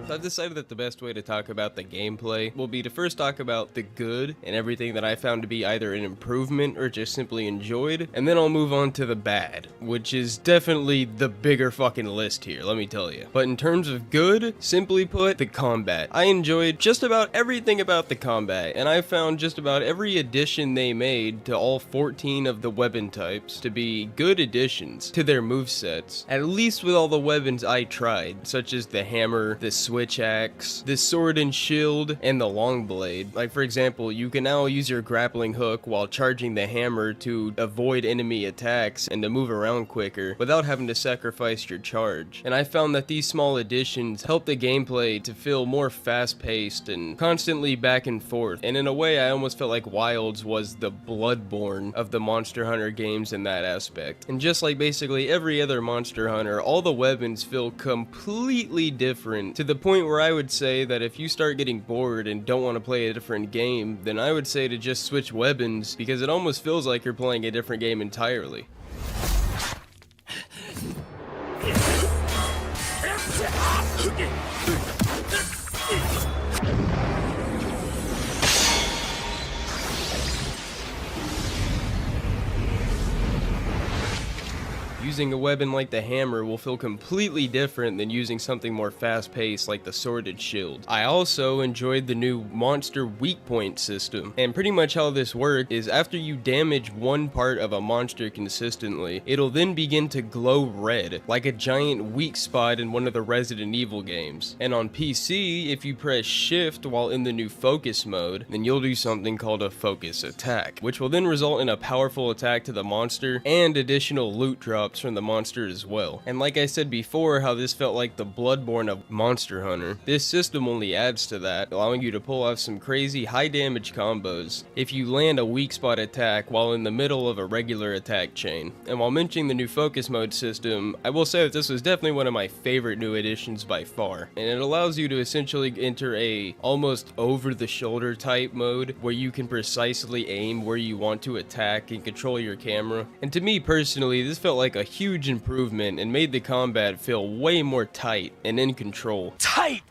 So I've decided that the best way to talk about the gameplay will be to first talk about the good and everything that I found to be either an improvement or just simply enjoyed, and then I'll move on to the bad, which is definitely the bigger fucking list here, let me tell you. But in terms of good, simply put, the combat. I enjoyed just about everything about the combat, and I found just about every addition they made to all 14 of the weapon types to be good additions to their movesets, at least with all the weapons I tried, such as the hammer, the switch axe, the sword and shield, and the long blade. Like for example, you can now use your grappling hook while charging the hammer to avoid enemy attacks and to move around quicker without having to sacrifice your charge. And I found that these small additions help the gameplay to feel more fast-paced and constantly back and forth. And in a way, I almost felt like Wilds was the Bloodborne of the Monster Hunter games in that aspect. And just like basically every other Monster Hunter, all the weapons feel completely different, to the point where I would say that if you start getting bored and don't want to play a different game, then I would say to just switch weapons, because it almost feels like you're playing a different game entirely. Using a weapon like the hammer will feel completely different than using something more fast-paced like the sword and shield. I also enjoyed the new monster weak point system, and pretty much how this works is after you damage one part of a monster consistently, it'll then begin to glow red, like a giant weak spot in one of the Resident Evil games. And on PC, if you press shift while in the new focus mode, then you'll do something called a focus attack, which will then result in a powerful attack to the monster and additional loot drops from the monster as well. And like I said before, how this felt like the Bloodborne of Monster Hunter, this system only adds to that, allowing you to pull off some crazy high damage combos if you land a weak spot attack while in the middle of a regular attack chain. And while mentioning the new focus mode system, I will say that this was definitely one of my favorite new additions by far, and it allows you to essentially enter a almost over the shoulder type mode where you can precisely aim where you want to attack and control your camera. And to me personally, this felt like a huge improvement and made the combat feel way more tight and in control. Tight,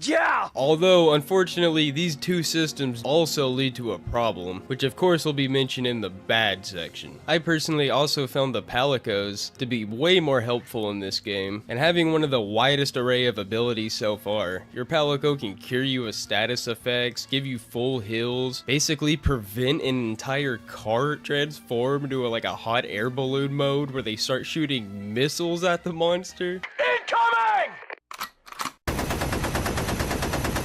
yeah! Although, unfortunately, these two systems also lead to a problem, which of course will be mentioned in the bad section. I personally also found the Palicos to be way more helpful in this game, and having one of the widest array of abilities so far. Your Palico can cure you with status effects, give you full heals, basically prevent an entire cart transform to like a hot air balloon mode where they start shooting missiles at the monster. Incoming!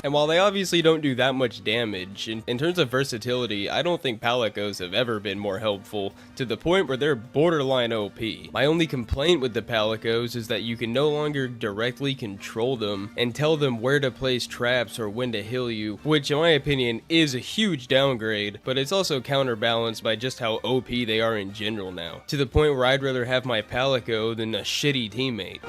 And while they obviously don't do that much damage, in terms of versatility, I don't think Palicos have ever been more helpful, to the point where they're borderline OP. My only complaint with the Palicos is that you can no longer directly control them and tell them where to place traps or when to heal you, which in my opinion is a huge downgrade, but it's also counterbalanced by just how OP they are in general now, to the point where I'd rather have my Palico than a shitty teammate.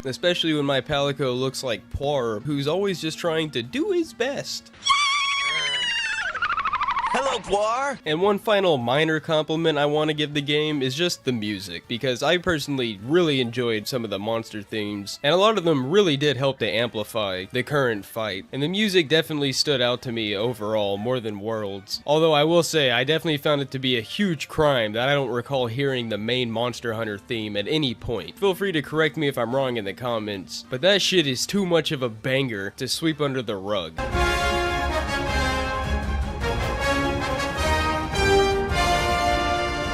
Especially when my Palico looks like Poir, who's always just trying to do his best. Hello, Poir. And one final minor compliment I want to give the game is just the music, because I personally really enjoyed some of the monster themes, and a lot of them really did help to amplify the current fight, and the music definitely stood out to me overall more than Worlds. Although I will say, I definitely found it to be a huge crime that I don't recall hearing the main Monster Hunter theme at any point. Feel free to correct me if I'm wrong in the comments, but that shit is too much of a banger to sweep under the rug.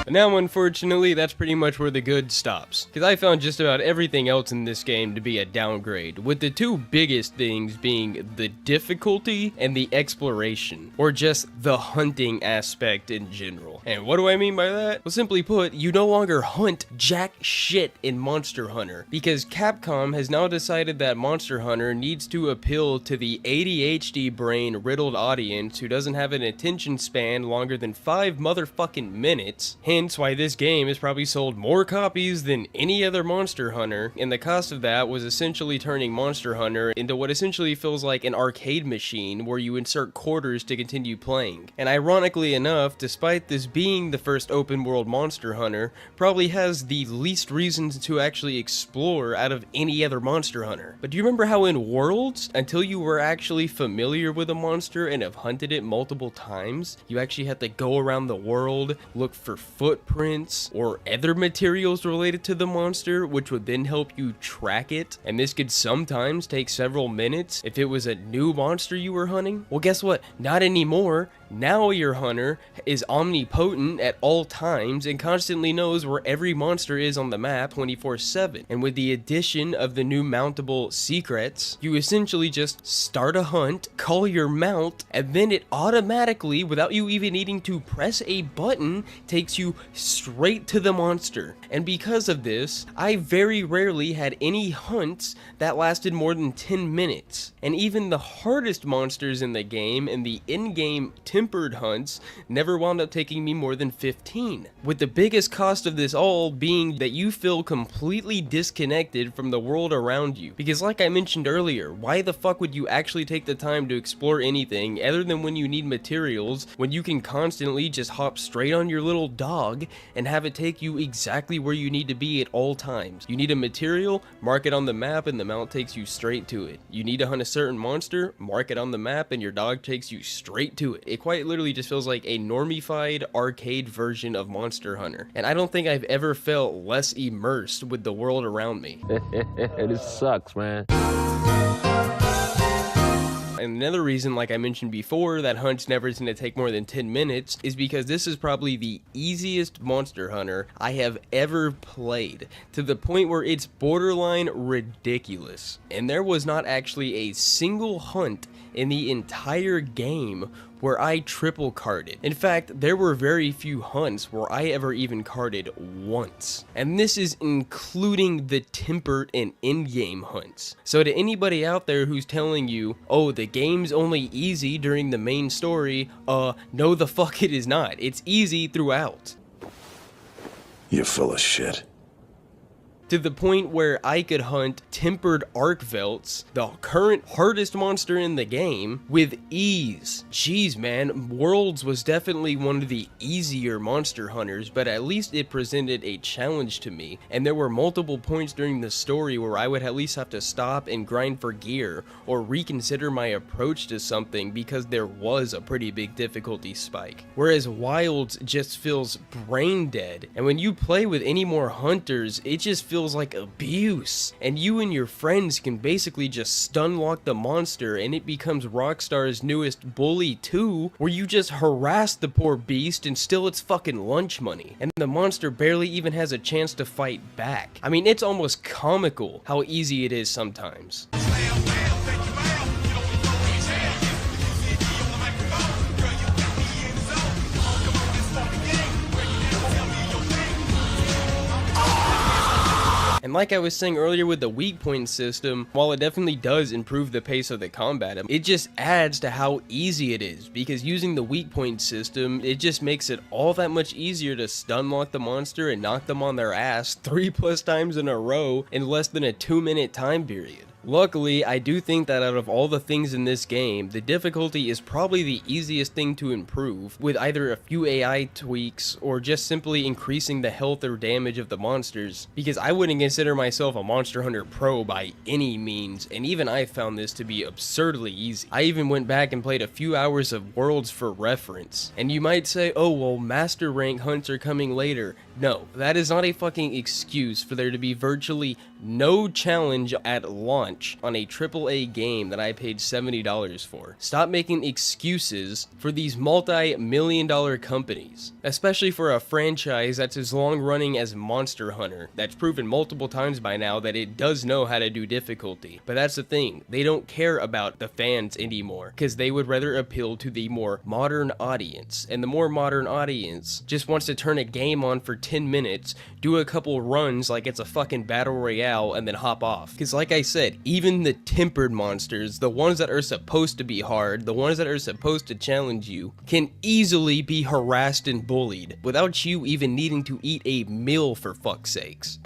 Now, unfortunately, that's pretty much where the good stops, because I found just about everything else in this game to be a downgrade, with the two biggest things being the difficulty and the exploration, or just the hunting aspect in general. And what do I mean by that? Well, simply put, you no longer hunt jack shit in Monster Hunter, because Capcom has now decided that Monster Hunter needs to appeal to the ADHD brain riddled audience who doesn't have an attention span longer than 5 motherfucking minutes. Hence why this game has probably sold more copies than any other Monster Hunter, and the cost of that was essentially turning Monster Hunter into what essentially feels like an arcade machine where you insert quarters to continue playing. And ironically enough, despite this being the first open world Monster Hunter, probably has the least reasons to actually explore out of any other Monster Hunter. But do you remember how in Worlds, until you were actually familiar with a monster and have hunted it multiple times, you actually had to go around the world, look for footprints or other materials related to the monster, which would then help you track it, and this could sometimes take several minutes if it was a new monster you were hunting? Well, guess what? Not anymore. Now your hunter is omnipotent at all times and constantly knows where every monster is on the map 24/7. And with the addition of the new mountable secrets, you essentially just start a hunt, call your mount, and then it automatically, without you even needing to press a button, takes you straight to the monster. And because of this, I very rarely had any hunts that lasted more than 10 minutes. And even the hardest monsters in the game and the in-game tempered hunts never wound up taking me more than 15. With the biggest cost of this all being that you feel completely disconnected from the world around you. Because like I mentioned earlier, why the fuck would you actually take the time to explore anything other than when you need materials, when you can constantly just hop straight on your little dog and have it take you exactly where you need to be at all times. You need a material, mark it on the map and the mount takes you straight to it. You need to hunt a certain monster, mark it on the map and your dog takes you straight to it. It quite literally just feels like a normified arcade version of Monster Hunter. And I don't think I've ever felt less immersed with the world around me. This sucks, man. And another reason, like I mentioned before, that hunt's never going to take more than 10 minutes is because this is probably the easiest Monster Hunter I have ever played, to the point where it's borderline ridiculous. And there was not actually a single hunt in the entire game where I triple carded. In fact, there were very few hunts where I ever even carded once. And this is including the tempered and in-game hunts. So to anybody out there who's telling you, oh, the game's only easy during the main story, no the fuck it is not. It's easy throughout. You're full of shit. To the point where I could hunt tempered Arkvelts, the current hardest monster in the game, with ease. Jeez man, Worlds was definitely one of the easier monster hunters, but at least it presented a challenge to me, and there were multiple points during the story where I would at least have to stop and grind for gear, or reconsider my approach to something because there was a pretty big difficulty spike. Whereas Wilds just feels brain dead, and when you play with any more hunters, it just feels like abuse, and you and your friends can basically just stun lock the monster and it becomes Rockstar's newest Bully 2, where you just harass the poor beast and steal its fucking lunch money, and the monster barely even has a chance to fight back. I mean, it's almost comical how easy it is sometimes. And like I was saying earlier with the weak point system, while it definitely does improve the pace of the combat, it just adds to how easy it is, because using the weak point system, it just makes it all that much easier to stun lock the monster and knock them on their ass 3+ times in a row in less than a 2-minute time period. Luckily, I do think that out of all the things in this game, the difficulty is probably the easiest thing to improve, with either a few AI tweaks or just simply increasing the health or damage of the monsters, because I wouldn't consider myself a Monster Hunter pro by any means, and even I found this to be absurdly easy. I even went back and played a few hours of Worlds for reference, and you might say, oh well, Master Rank hunts are coming later. No, that is not a fucking excuse for there to be virtually no challenge at launch on a AAA game that I paid $70 for. Stop making excuses for these multi-million-dollar companies, especially for a franchise that's as long running as Monster Hunter, that's proven multiple times by now that it does know how to do difficulty. But that's the thing, they don't care about the fans anymore, because they would rather appeal to the more modern audience, and the more modern audience just wants to turn a game on for 10 minutes, do a couple runs like it's a fucking battle royale, and then hop off. Because like I said, even the tempered monsters, the ones that are supposed to be hard, the ones that are supposed to challenge you, can easily be harassed and bullied without you even needing to eat a meal, for fuck's sakes.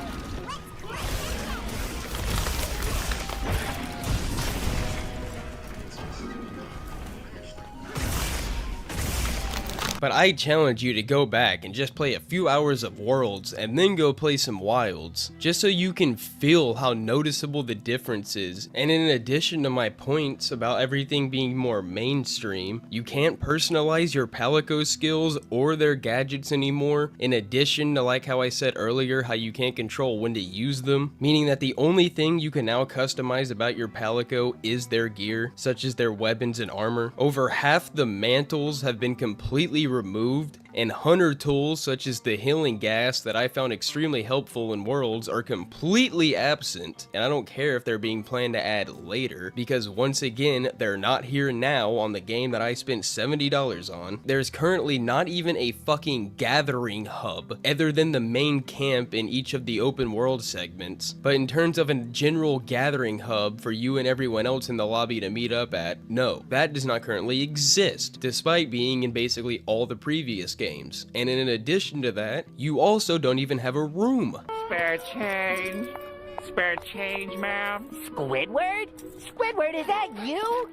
But I challenge you to go back and just play a few hours of Worlds and then go play some Wilds, just so you can feel how noticeable the difference is. And in addition to my points about everything being more mainstream, you can't personalize your Palico skills or their gadgets anymore, in addition to, like how I said earlier, how you can't control when to use them, meaning that the only thing you can now customize about your Palico is their gear, such as their weapons and armor. Over half the mantles have been completely removed, and hunter tools such as the healing gas that I found extremely helpful in Worlds are completely absent, and I don't care if they're being planned to add later, because once again, they're not here now on the game that I spent $70 on. There's currently not even a fucking gathering hub, other than the main camp in each of the open world segments, but in terms of a general gathering hub for you and everyone else in the lobby to meet up at, no, that does not currently exist, despite being in basically all the previous games. And in addition to that, you also don't even have a room. Spare change. Spare change, ma'am. Squidward? Squidward, is that you?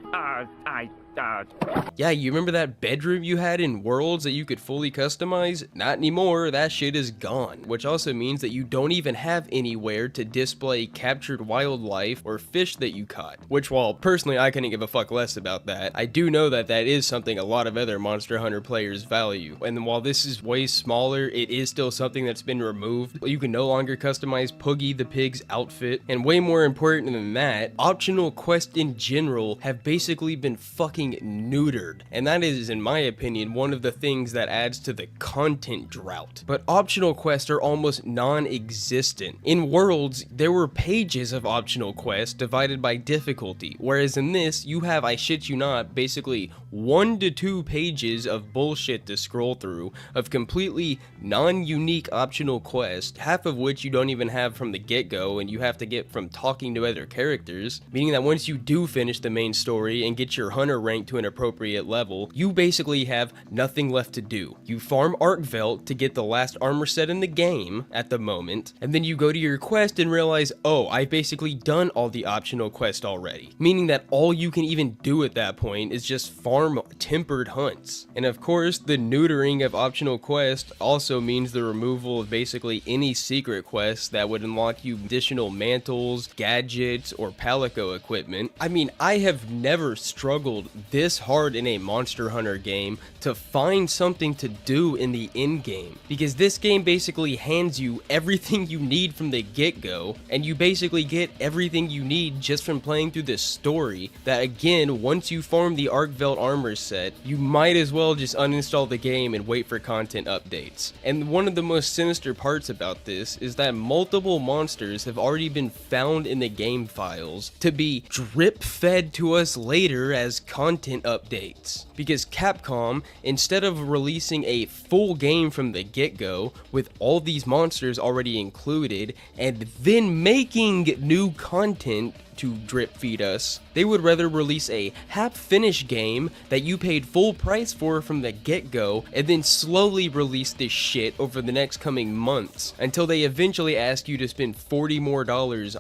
Yeah, you remember that bedroom you had in Worlds that you could fully customize? Not anymore, that shit is gone. Which also means that you don't even have anywhere to display captured wildlife or fish that you caught. Which, while personally I couldn't give a fuck less about that, I do know that that is something a lot of other Monster Hunter players value. And while this is way smaller, it is still something that's been removed. You can no longer customize Poogie the Pig's outfit. And way more important than that, optional quests in general have basically been fucking neutered, and that is, in my opinion, one of the things that adds to the content drought. But optional quests are almost non-existent. In Worlds, there were pages of optional quests divided by difficulty, whereas in this, you have, I shit you not, basically 1 to 2 pages of bullshit to scroll through of completely non-unique optional quests, half of which you don't even have from the get-go and you have to get from talking to other characters, meaning that once you do finish the main story and get your hunter rank to an appropriate level, you basically have nothing left to do. You farm Arkvelt to get the last armor set in the game at the moment, and then you go to your quest and realize, oh, I've basically done all the optional quests already, meaning that all you can even do at that point is just farm tempered hunts. And of course, the neutering of optional quests also means the removal of basically any secret quests that would unlock you additional mantles, gadgets, or Palico equipment. I mean, I have never struggled this hard in a Monster Hunter game to find something to do in the end game, because this game basically hands you everything you need from the get-go, and you basically get everything you need just from playing through this story that, again, once you farm the Arkvelt armor set, you might as well just uninstall the game and wait for content updates. And one of the most sinister parts about this is that multiple monsters have already been found in the game files to be drip-fed to us later as content updates, because Capcom, instead of releasing a full game from the get-go with all these monsters already included and then making new content to drip feed us, they would rather release a half-finished game that you paid full price for from the get-go and then slowly release this shit over the next coming months until they eventually ask you to spend $40 more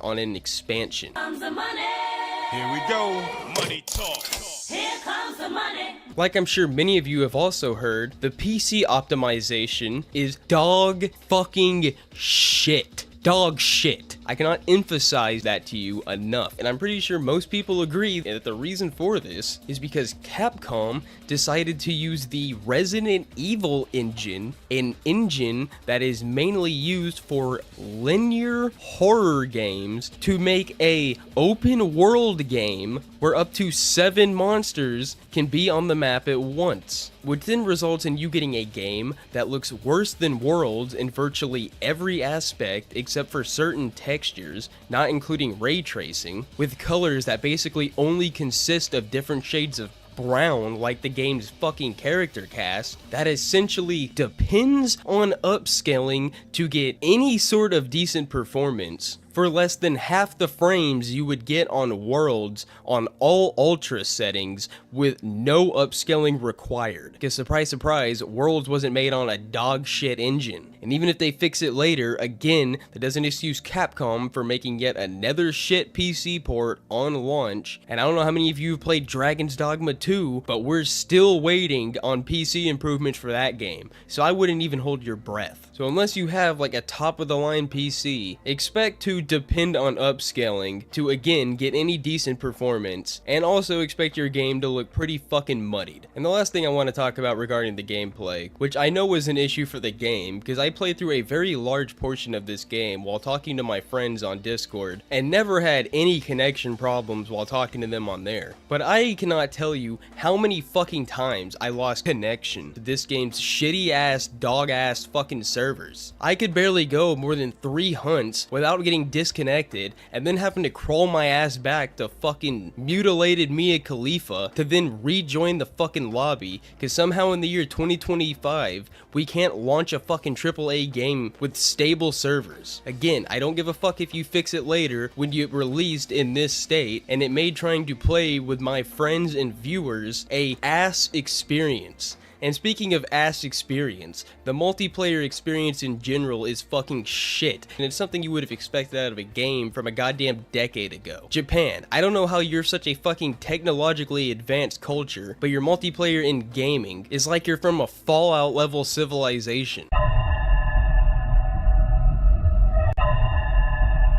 on an expansion. Comes the money. Here we go. Money talk. Here comes the money. Like I'm sure many of you have also heard, the PC optimization is dog fucking shit. Dog shit. I cannot emphasize that to you enough, and I'm pretty sure most people agree that the reason for this is because Capcom decided to use the Resident Evil engine, an engine that is mainly used for linear horror games, to make a open world game where up to 7 monsters can be on the map at once, which then results in you getting a game that looks worse than Worlds in virtually every aspect except for certain textures, not including ray tracing, with colors that basically only consist of different shades of brown like the game's fucking character cast, that essentially depends on upscaling to get any sort of decent performance for less than half the frames you would get on Worlds on all ultra settings with no upscaling required. Because surprise surprise, Worlds wasn't made on a dog shit engine. And even if they fix it later, again, that doesn't excuse Capcom for making yet another shit PC port on launch. And I don't know how many of you have played Dragon's Dogma 2, but we're still waiting on PC improvements for that game. So I wouldn't even hold your breath. So unless you have like a top of the line PC, expect to depend on upscaling to again get any decent performance, and also expect your game to look pretty fucking muddied. And the last thing I want to talk about regarding the gameplay, which I know was an issue for the game because I played through a very large portion of this game while talking to my friends on Discord and never had any connection problems while talking to them on there. But I cannot tell you how many fucking times I lost connection to this game's shitty ass dog ass fucking servers. I could barely go more than 3 hunts without getting disconnected and then having to crawl my ass back to fucking mutilated Mia Khalifa to then rejoin the fucking lobby because somehow in the year 2025 we can't launch a fucking AAA game with stable servers. Again, I don't give a fuck if you fix it later when you released in this state, and it made trying to play with my friends and viewers a ass experience. And speaking of ass experience, the multiplayer experience in general is fucking shit, and it's something you would have expected out of a game from a goddamn decade ago. Japan, I don't know how you're such a fucking technologically advanced culture, but your multiplayer in gaming is like you're from a Fallout level civilization.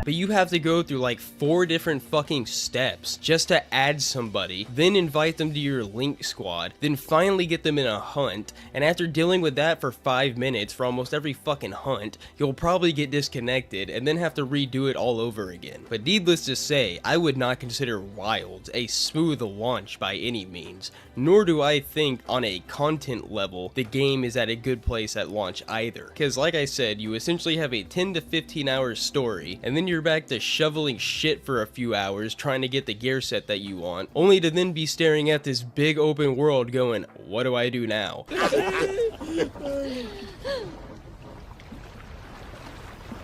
But you have to go through like 4 different fucking steps just to add somebody, then invite them to your link squad, then finally get them in a hunt, and after dealing with that for 5 minutes for almost every fucking hunt, you'll probably get disconnected and then have to redo it all over again. But needless to say, I would not consider Wilds a smooth launch by any means, nor do I think on a content level the game is at a good place at launch either. Because like I said, you essentially have a 10 to 15 hour story, and then you're back to shoveling shit for a few hours trying to get the gear set that you want, only to then be staring at this big open world going, what do I do now?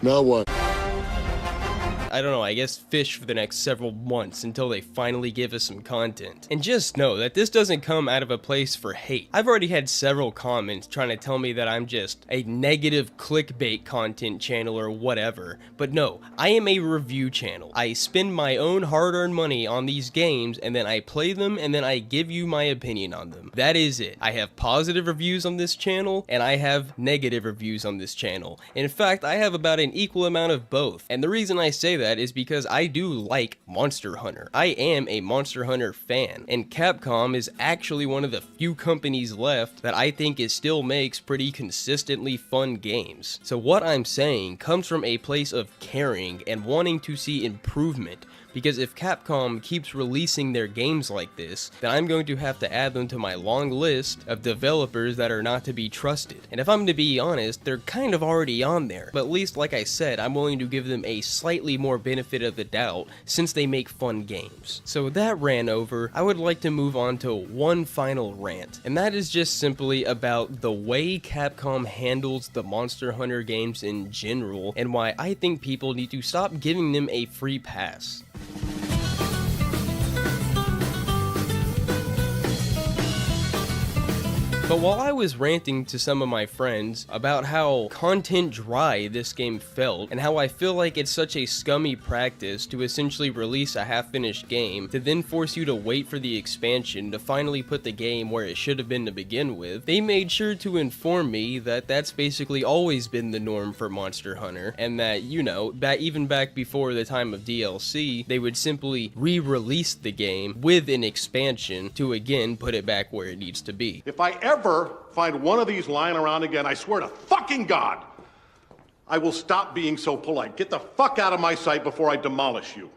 Now what? I don't know, I guess fish for the next several months until they finally give us some content. And just know that this doesn't come out of a place for hate. I've already had several comments trying to tell me that I'm just a negative clickbait content channel or whatever, but no, I am a review channel. I spend my own hard-earned money on these games and then I play them and then I give you my opinion on them. That is it. I have positive reviews on this channel and I have negative reviews on this channel. In fact, I have about an equal amount of both. And the reason I say that is because I do like Monster Hunter. I am a Monster Hunter fan, and Capcom is actually one of the few companies left that I think it still makes pretty consistently fun games. So what I'm saying comes from a place of caring and wanting to see improvement, because if Capcom keeps releasing their games like this, then I'm going to have to add them to my long list of developers that are not to be trusted. And if I'm to be honest, they're kind of already on there, but at least like I said, I'm willing to give them a slightly more benefit of the doubt since they make fun games. So with that rant over, I would like to move on to one final rant, and that is just simply about the way Capcom handles the Monster Hunter games in general, and why I think people need to stop giving them a free pass. But while I was ranting to some of my friends about how content dry this game felt, and how I feel like it's such a scummy practice to essentially release a half-finished game to then force you to wait for the expansion to finally put the game where it should have been to begin with, they made sure to inform me that that's basically always been the norm for Monster Hunter, and that, you know, even back before the time of DLC, they would simply re-release the game with an expansion to again put it back where it needs to be. If I ever find one of these lying around again, I swear to fucking God, I will stop being so polite. Get the fuck out of my sight before I demolish you.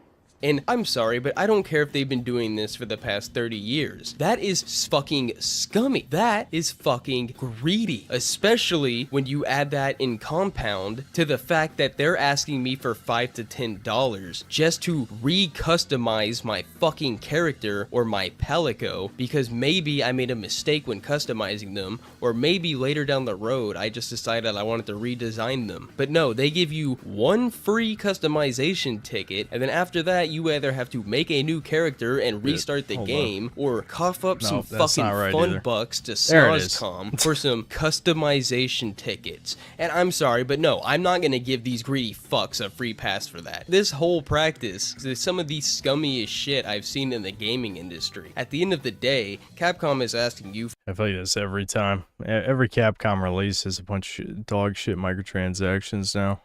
And I'm sorry, but I don't care if they've been doing this for the past 30 years. That is fucking scummy. That is fucking greedy. Especially when you add that in compound to the fact that they're asking me for $5 to $10 just to re-customize my fucking character or my Palico because maybe I made a mistake when customizing them, or maybe later down the road I just decided I wanted to redesign them. But no, they give you one free customization ticket, and then after that you either have to make a new character and restart the game, or cough up some fucking fun bucks to Snozcom for some customization tickets. And I'm sorry, but no, I'm not gonna give these greedy fucks a free pass for that. This whole practice is some of the scummiest shit I've seen in the gaming industry. At the end of the day, Capcom is asking you. I feel like this every time. Every Capcom release has a bunch of dog shit microtransactions now.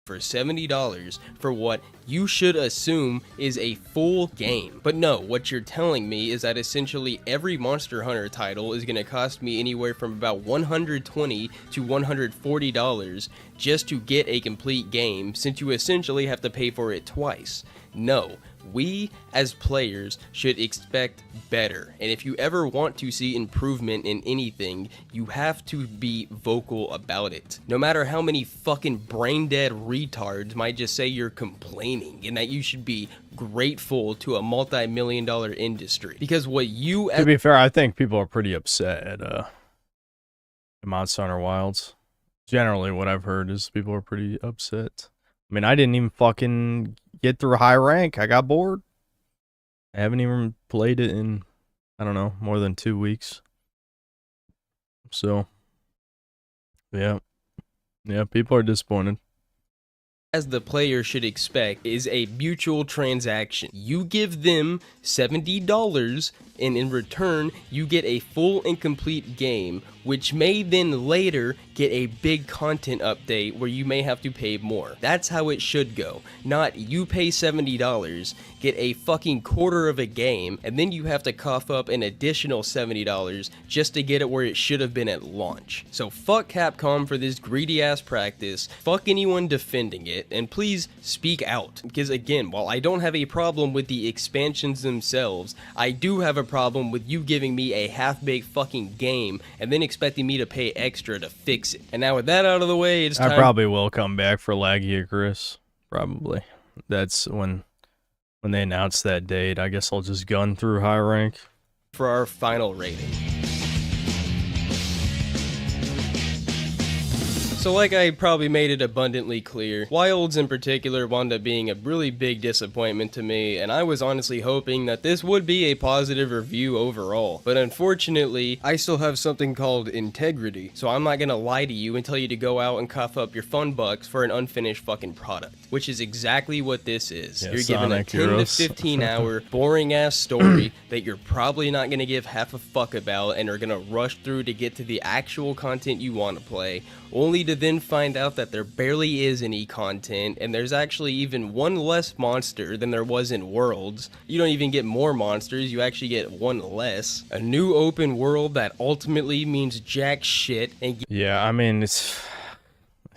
For $70 for what you should assume is a full game. But no, what you're telling me is that essentially every Monster Hunter title is going to cost me anywhere from about $120 to $140 just to get a complete game, since you essentially have to pay for it twice. No, we as players should expect better, and if you ever want to see improvement in anything, you have to be vocal about it. No matter how many fucking brain dead retards might just say you're complaining and that you should be grateful to a multi-million-dollar industry, because what you... To be fair, I think people are pretty upset at Monster Hunter Wilds. Generally, what I've heard is people are pretty upset. I mean, I didn't even fucking get through high rank. I got bored. I haven't even played it in, I don't know, more than 2 weeks. So, yeah. Yeah, people are disappointed. As the player should expect is a mutual transaction. You give them $70, and in return, you get a full and complete game, which may then later get a big content update where you may have to pay more. That's how it should go. Not you pay $70, get a fucking quarter of a game, and then you have to cough up an additional $70 just to get it where it should have been at launch. So fuck Capcom for this greedy ass practice, fuck anyone defending it, and please speak out. Because again, while I don't have a problem with the expansions themselves, I do have a problem with you giving me a half-baked fucking game and then expecting me to pay extra to fix it. And now with that out of the way, it's time... I probably will come back for Laggy Icarus. Probably. That's when they announce that date. I guess I'll just gun through high rank. For our final rating. So like I probably made it abundantly clear, Wilds in particular wound up being a really big disappointment to me, and I was honestly hoping that this would be a positive review overall. But unfortunately, I still have something called integrity, so I'm not gonna lie to you and tell you to go out and cough up your fun bucks for an unfinished fucking product, which is exactly what this is. Yeah, you're given a 10 Heroes. to 15 hour boring ass story that you're probably not gonna give half a fuck about and are gonna rush through to get to the actual content you want to play, only to then find out that there barely is any content, and there's actually even one less monster than there was in Worlds. You don't even get more monsters, you actually get one less. A new open world that ultimately means jack shit. And yeah, I mean, it's...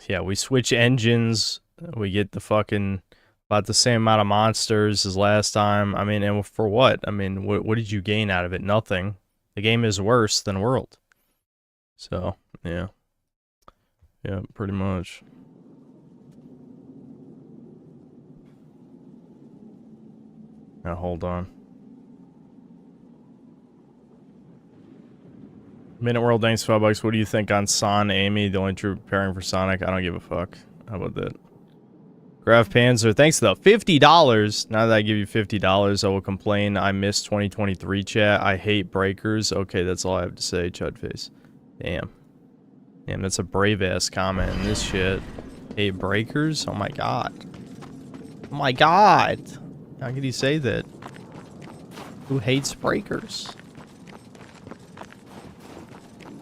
Yeah, we switch engines, we get the fucking... about the same amount of monsters as last time. I mean, and for what? I mean, what did you gain out of it? Nothing. The game is worse than World. So, yeah. Yeah, pretty much. Now, hold on. Minute World, thanks for $5. What do you think on Son, Amy, the only true preparing for Sonic? I don't give a fuck. How about that? Graf Panzer, thanks to the $50. Now that I give you $50, I will complain I missed 2023 chat. I hate breakers. Okay, that's all I have to say, Chudface. Damn. Damn, that's a brave-ass comment in this shit. Hey, breakers? Oh my god. Oh my god! How could he say that? Who hates breakers?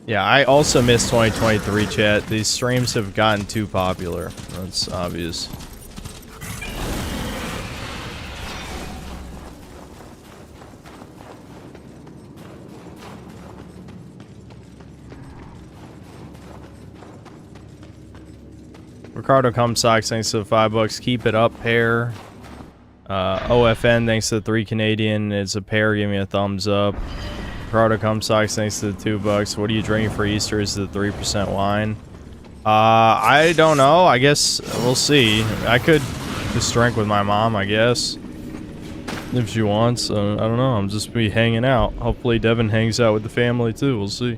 Yeah, I also miss 2023, chat. These streams have gotten too popular. That's obvious. Ricardo Cumsox, thanks to the $5. Keep it up, pair. OFN, thanks to the 3 Canadian. It's a pair. Give me a thumbs up. Ricardo Cumsox, thanks to the $2. What are you drinking for Easter? Is it the 3% wine? I don't know. I guess we'll see. I could just drink with my mom, I guess, if she wants. I don't know. I'm just be hanging out. Hopefully Devin hangs out with the family too. We'll see.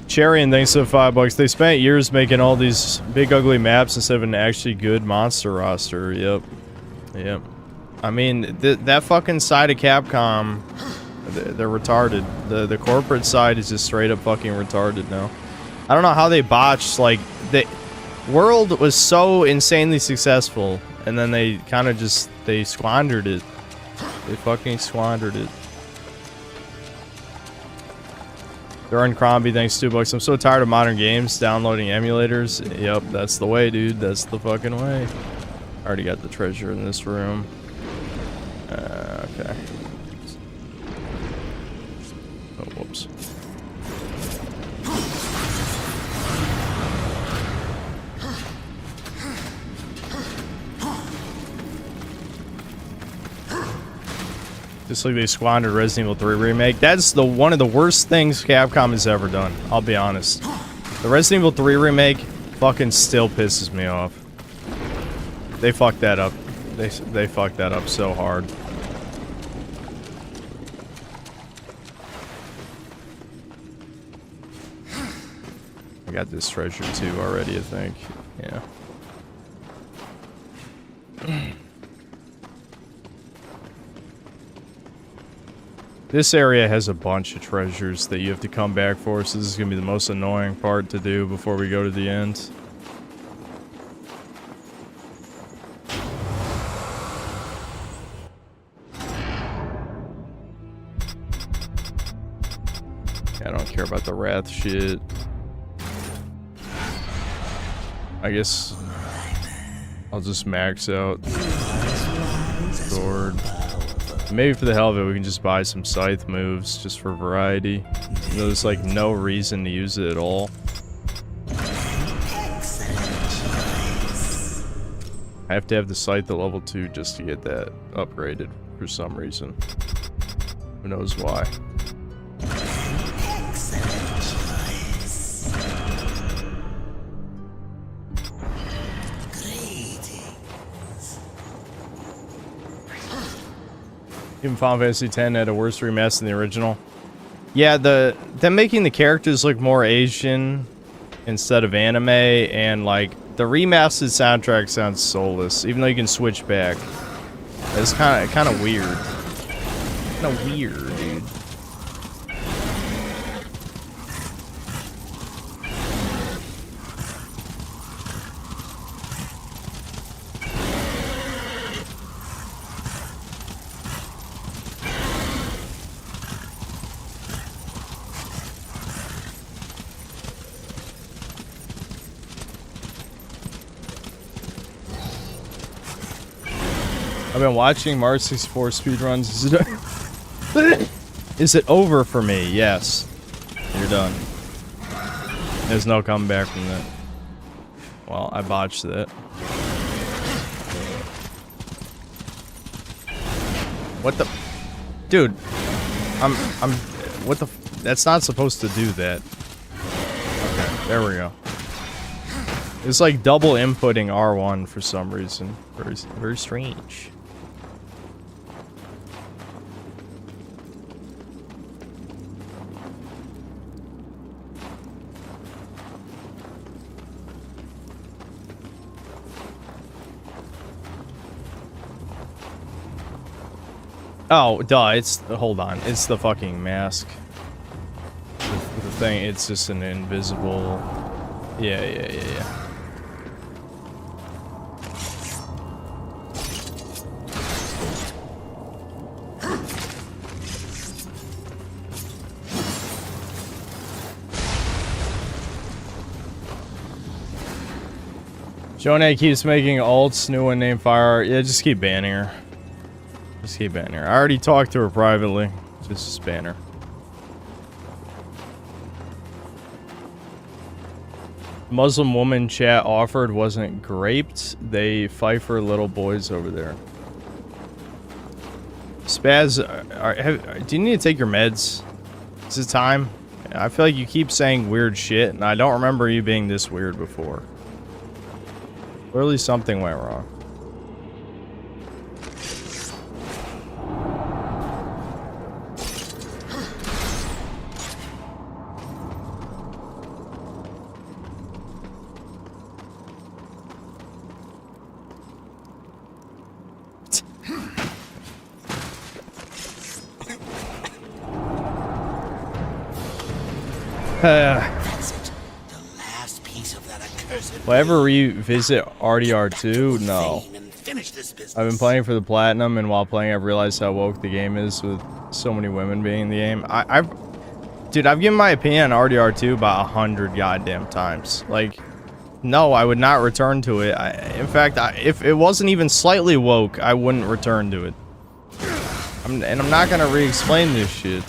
Charian, thanks to the $5. They spent years making all these big ugly maps instead of an actually good monster roster. Yep. Yep. I mean, that fucking side of Capcom, they're retarded. The corporate side is just straight up fucking retarded now. I don't know how they botched, like, the World was so insanely successful, and then they kind of just, they squandered it. They fucking squandered it. Darren Crombie, thanks $2. I'm so tired of modern games downloading emulators. Yep, that's the way, dude. That's the fucking way. Already got the treasure in this room. Okay. Oh, whoops. Just like they squandered Resident Evil 3 remake. That's one of the worst things Capcom has ever done. I'll be honest. The Resident Evil 3 remake fucking still pisses me off. They fucked that up. They fucked that up so hard. I got this treasure too already, I think. Yeah. This area has a bunch of treasures that you have to come back for, so this is going to be the most annoying part to do before we go to the end. I don't care about the wrath shit. I guess I'll just max out sword. Maybe for the hell of it, we can just buy some scythe moves just for variety. There's like no reason to use it at all. I have to have the scythe at level 2 just to get that upgraded for some reason. Who knows why. Even Final Fantasy X had a worse remaster than the original. Yeah, them making the characters look more Asian instead of anime, and like the remastered soundtrack sounds soulless, even though you can switch back. It's kind of weird. Kind of weird, dude. I've been watching Mario 64 speedruns. Is it over for me? Yes. You're done. There's no coming back from that. Well, I botched that. What the? Dude. What the? That's not supposed to do that. Okay, there we go. It's like double inputting R1 for some reason. Very, very strange. Oh, duh, hold on. It's the fucking mask. With the thing. It's just an invisible. Yeah. Jonah keeps making alts, new one named Fire. Yeah, just keep banning her. Just keep banning her. I already talked to her privately. Just ban her. Muslim woman chat offered wasn't graped. They fight for little boys over there. Spaz, do you need to take your meds? Is it time? I feel like you keep saying weird shit, and I don't remember you being this weird before. Clearly something went wrong. Will I ever revisit RDR2? No. I've been playing for the platinum, and while playing, I've realized how woke the game is with so many women being in the game. Dude, I've given my opinion on RDR2 about 100 goddamn times. Like, no, I would not return to it. In fact, if it wasn't even slightly woke, I wouldn't return to it. And I'm not gonna re-explain this shit.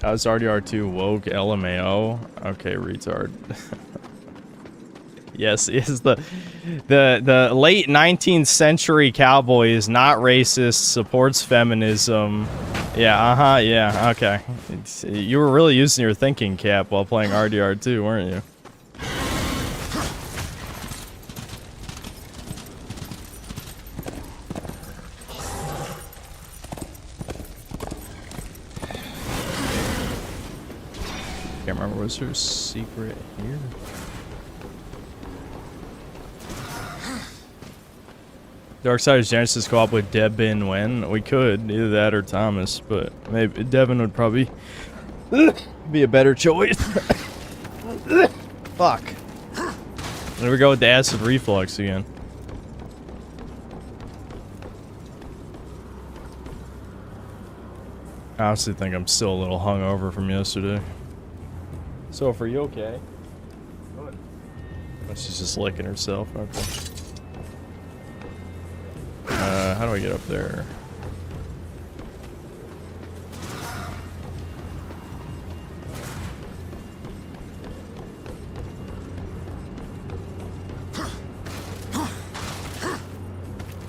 How's RDR2 woke? LMAO? Okay, retard. Yes, the late 19th century cowboy is not racist, supports feminism. Yeah, yeah, okay. You were really using your thinking cap while playing RDR2, weren't you? Can't remember, was there a secret here? Darksiders Genesis co-op with Devin win? We could, either that or Thomas, but maybe Devin would probably be a better choice. Fuck. There we go with the acid reflux again. I honestly think I'm still a little hungover from yesterday. So, for you okay? What? She's just licking herself. Okay. How do I get up there?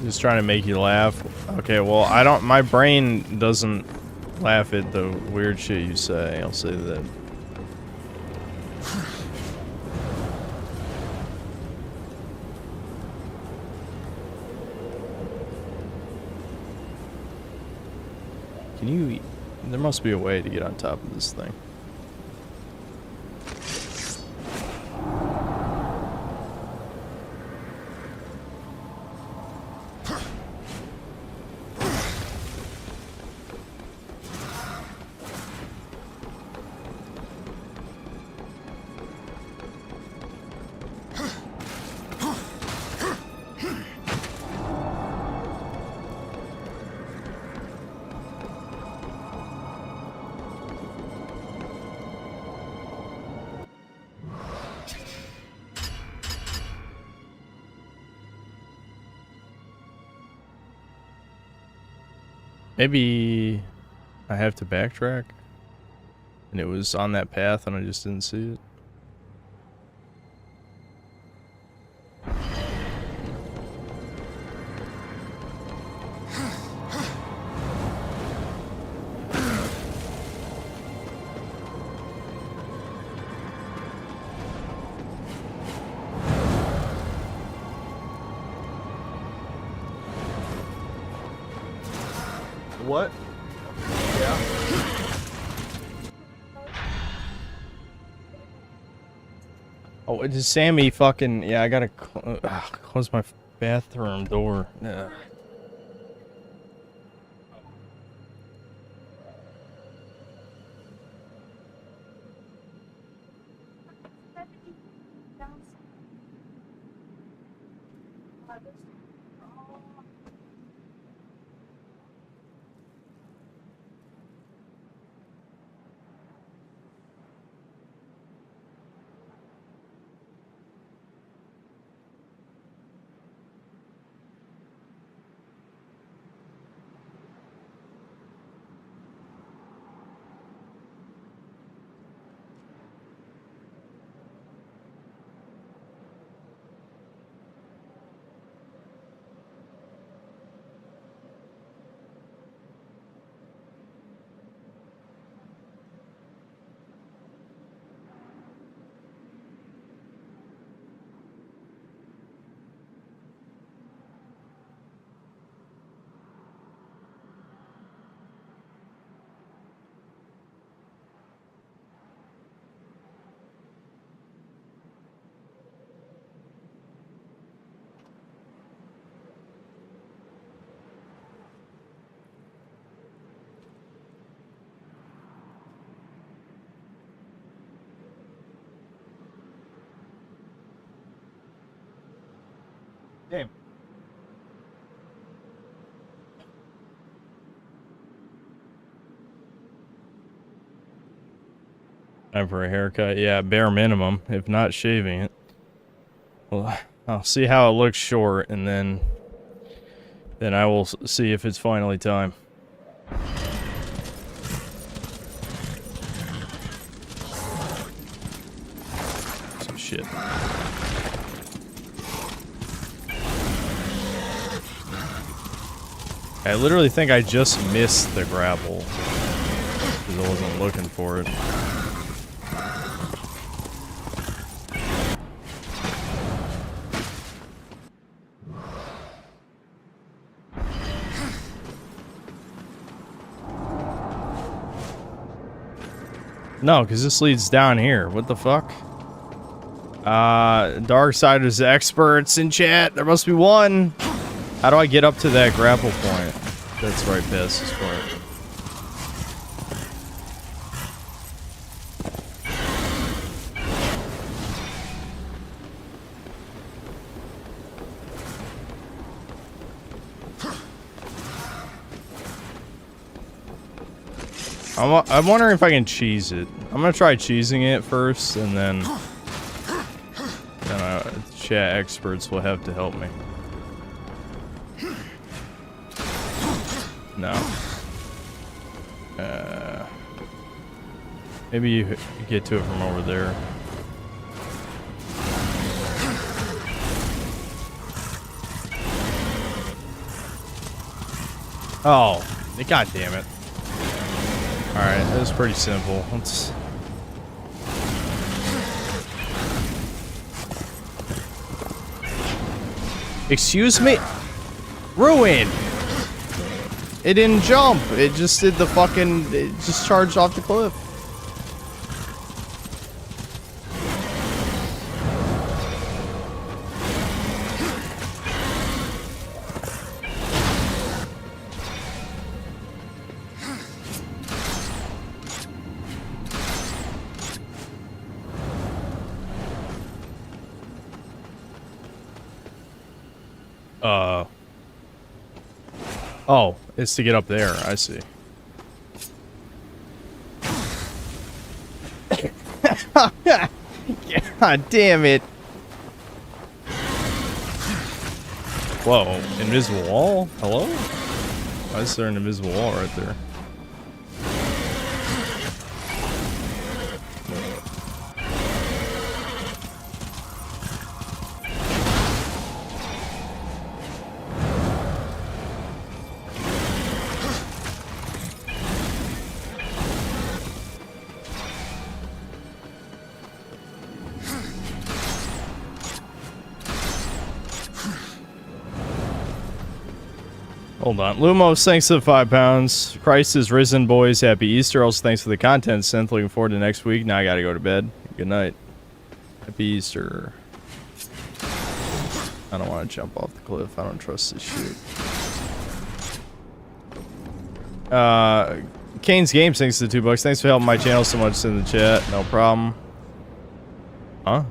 Just trying to make you laugh. Okay, well, I don't. My brain doesn't laugh at the weird shit you say. I'll say that. Can you... There must be a way to get on top of this thing. Maybe I have to backtrack and it was on that path and I just didn't see it. What? Yeah. Oh, it is Sammy fucking... Yeah, I gotta close my bathroom door. Ugh. Game. Time for a haircut. Yeah, bare minimum, if not shaving it. Well, I'll see how it looks short, and then I will see if it's finally time. Some shit. I literally think I just missed the grapple because I wasn't looking for it. No, because this leads down here. What the fuck? Darksiders experts in chat. There must be one. How do I get up to that grapple point? That's right past this part. I'm wondering if I can cheese it. I'm gonna try cheesing it first, and then chat experts will have to help me. No. Maybe you get to it from over there. Oh, god damn it. Alright, that was pretty simple. Let's... Excuse me? Ruin! It didn't jump. It just did the fucking... It just charged off the cliff. Oh, it's to get up there. I see. God damn it. Whoa, invisible wall? Hello? Why is there an invisible wall right there? Hold on. Lumos, thanks for the 5 pounds. Christ is risen, boys. Happy Easter. Also, thanks for the content, Synth. Looking forward to next week. Now I gotta go to bed. Good night. A beast or... I don't want to jump off the cliff. I don't trust this shit. Kane's Games, thanks to the $2. Thanks for helping my channel so much in the chat. No problem. Huh?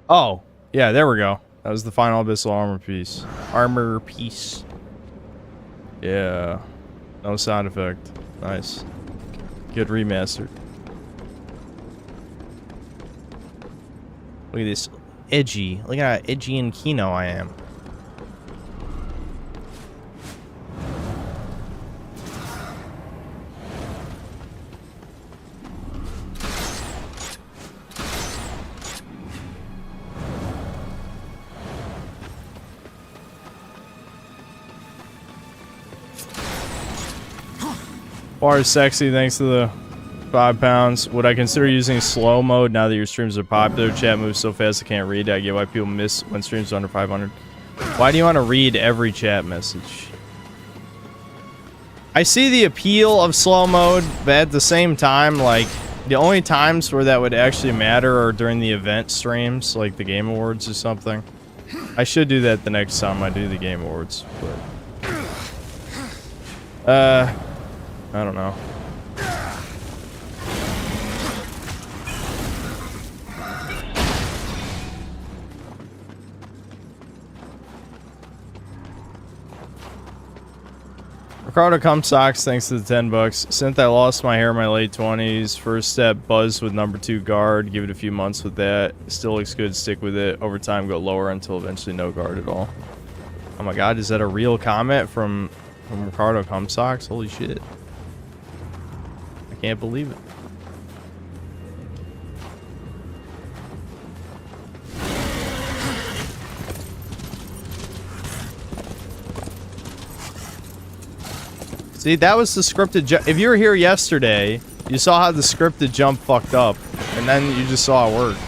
Oh, yeah, there we go. That was the final abyssal armor piece. Armor piece. Yeah. No sound effect. Nice. Good remastered. Look at this. Edgy. Look at how edgy and kino I am. Bar is sexy, thanks to the £5. Would I consider using slow mode now that your streams are popular? Chat moves so fast I can't read. I get why people miss when streams are under 500. Why do you want to read every chat message? I see the appeal of slow mode, but at the same time, like, the only times where that would actually matter are during the event streams, like the Game Awards or something. I should do that the next time I do the Game Awards, but... I don't know. Ricardo Comstocks, thanks to the $10. Since I lost my hair in my late 20s, first step, buzz with number 2 guard. Give it a few months with that. Still looks good, stick with it. Over time, go lower until eventually no guard at all. Oh my god, is that a real comment from Ricardo Comstocks? Holy shit. Can't believe it. See, that was the scripted jump. If you were here yesterday, you saw how the scripted jump fucked up, and then you just saw it worked.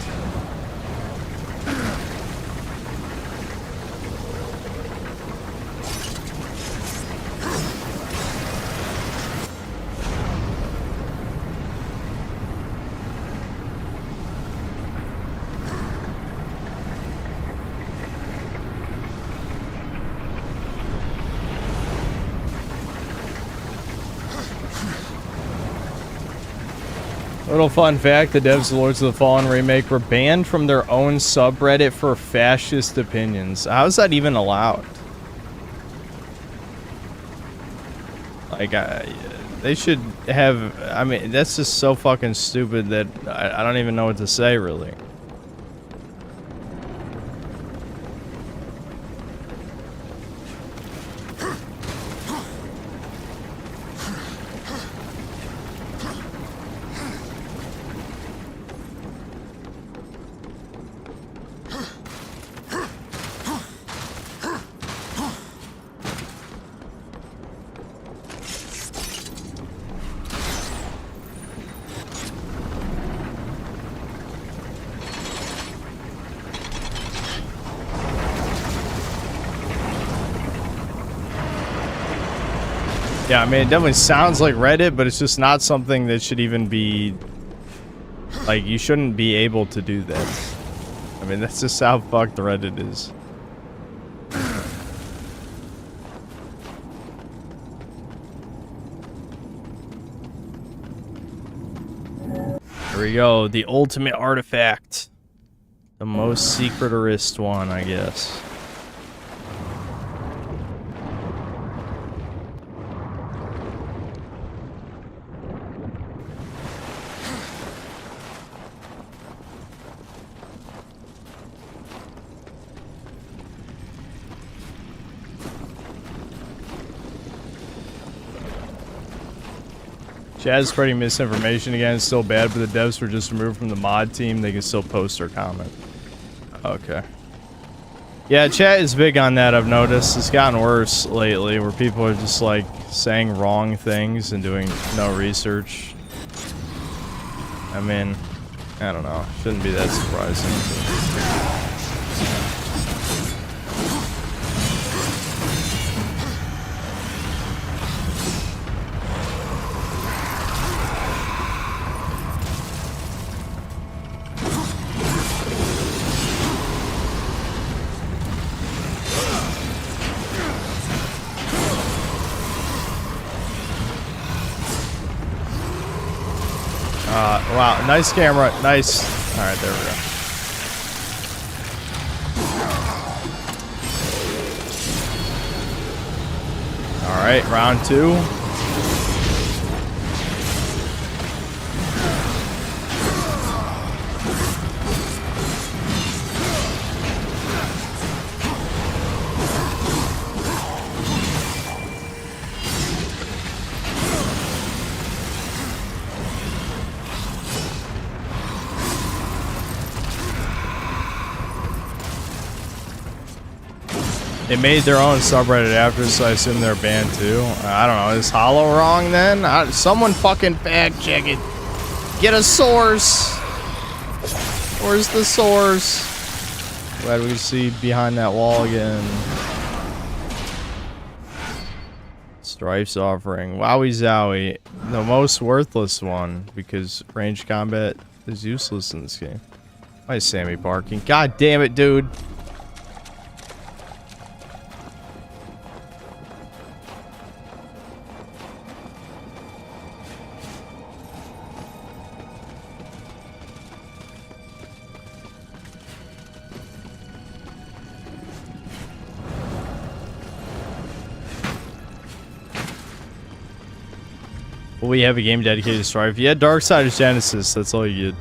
Little fun fact, the devs of Lords of the Fallen remake were banned from their own subreddit for fascist opinions. How is that even allowed? Like, they should have... I mean, that's just so fucking stupid that I don't even know what to say, really. Yeah, I mean, it definitely sounds like Reddit, but it's just not something that should even be... Like, you shouldn't be able to do that. I mean, that's just how fucked Reddit is. Here we go, the ultimate artifact. The most secreterist one, I guess. Chad's spreading misinformation again. It's still bad, but the devs were just removed from the mod team. They can still post or comment. Okay. Yeah, chat is big on that, I've noticed. It's gotten worse lately, where people are just, like, saying wrong things and doing no research. I mean, I don't know. Shouldn't be that surprising. Wow, nice camera, nice. All right, there we go. All right, round 2. They made their own subreddit after, so I assume they're banned too. I don't know. Is Hollow wrong then? Someone fucking fact check it. Get a source. Where's the source? Glad we see behind that wall again. Strife's offering. Wowie zowie. The most worthless one because ranged combat is useless in this game. Why is Sammy barking? God damn it, dude. Will we have a game dedicated to Strife? Yeah, Darksiders Genesis, that's all you get.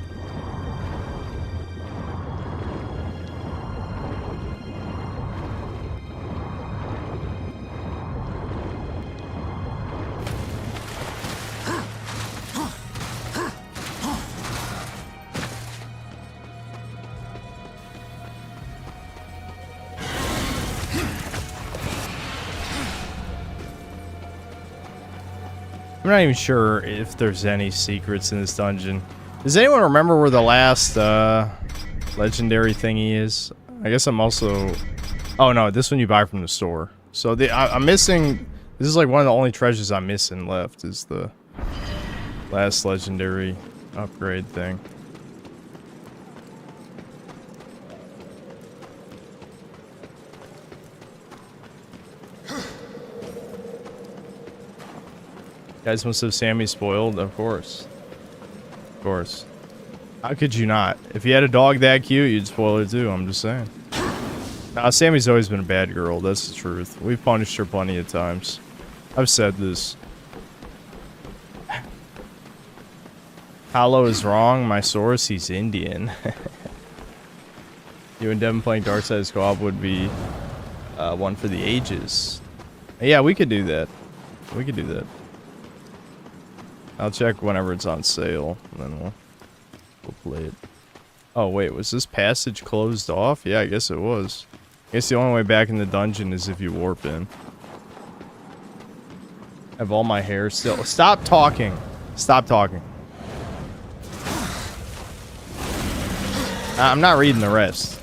I'm not even sure if there's any secrets in this dungeon. Does anyone remember where the last legendary thingy is? I guess I'm also... Oh no, this one you buy from the store. So I'm missing... This is like one of the only treasures I'm missing left is the last legendary upgrade thing. Guys must have Sammy spoiled, of course. Of course. How could you not? If you had a dog that cute, you'd spoil her too, I'm just saying. Nah, Sammy's always been a bad girl, that's the truth. We've punished her plenty of times. I've said this. Hollow is wrong, my source, he's Indian. You and Devin playing Darksiders co-op would be one for the ages. Yeah, we could do that. We could do that. I'll check whenever it's on sale, and then we'll play it. Oh wait, was this passage closed off? Yeah, I guess it was. I guess the only way back in the dungeon is if you warp in. I have all my hair still. Stop talking. Stop talking. I'm not reading the rest.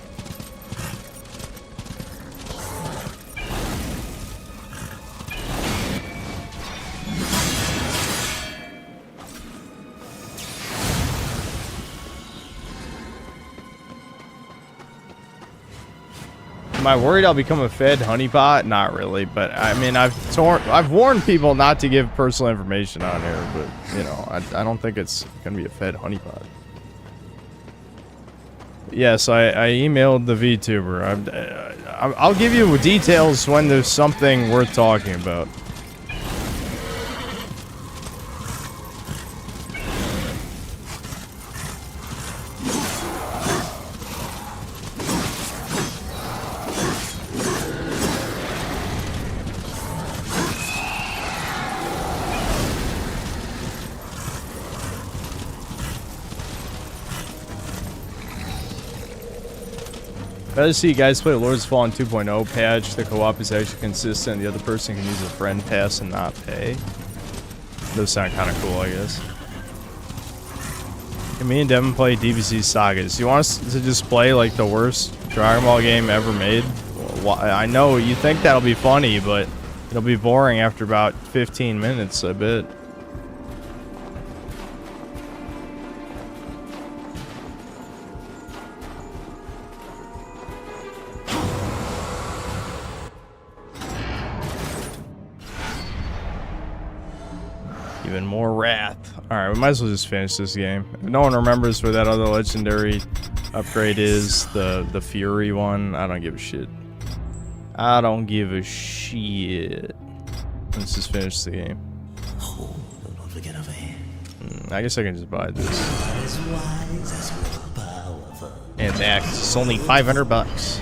Am I worried I'll become a fed honeypot? Not really, but I mean, I've warned people not to give personal information on here, but you know, I don't think it's gonna be a fed honeypot. Yes, I emailed the VTuber. I'll give you details when there's something worth talking about. Better see you guys play Lords of Fallen 2.0 patch. The co-op is actually consistent. The other person can use a friend pass and not pay. Those sound kind of cool, I guess. Can me and Devin play DBZ Sagas? You want us to just play like the worst Dragon Ball game ever made? Well, I know you think that'll be funny, but it'll be boring after about 15 minutes, I bet. Even more wrath. Alright, we might as well just finish this game. If no one remembers where that other legendary upgrade is, the Fury one, I don't give a shit. I don't give a shit. Let's just finish the game. I guess I can just buy this. And that, 'cause it's only 500 bucks.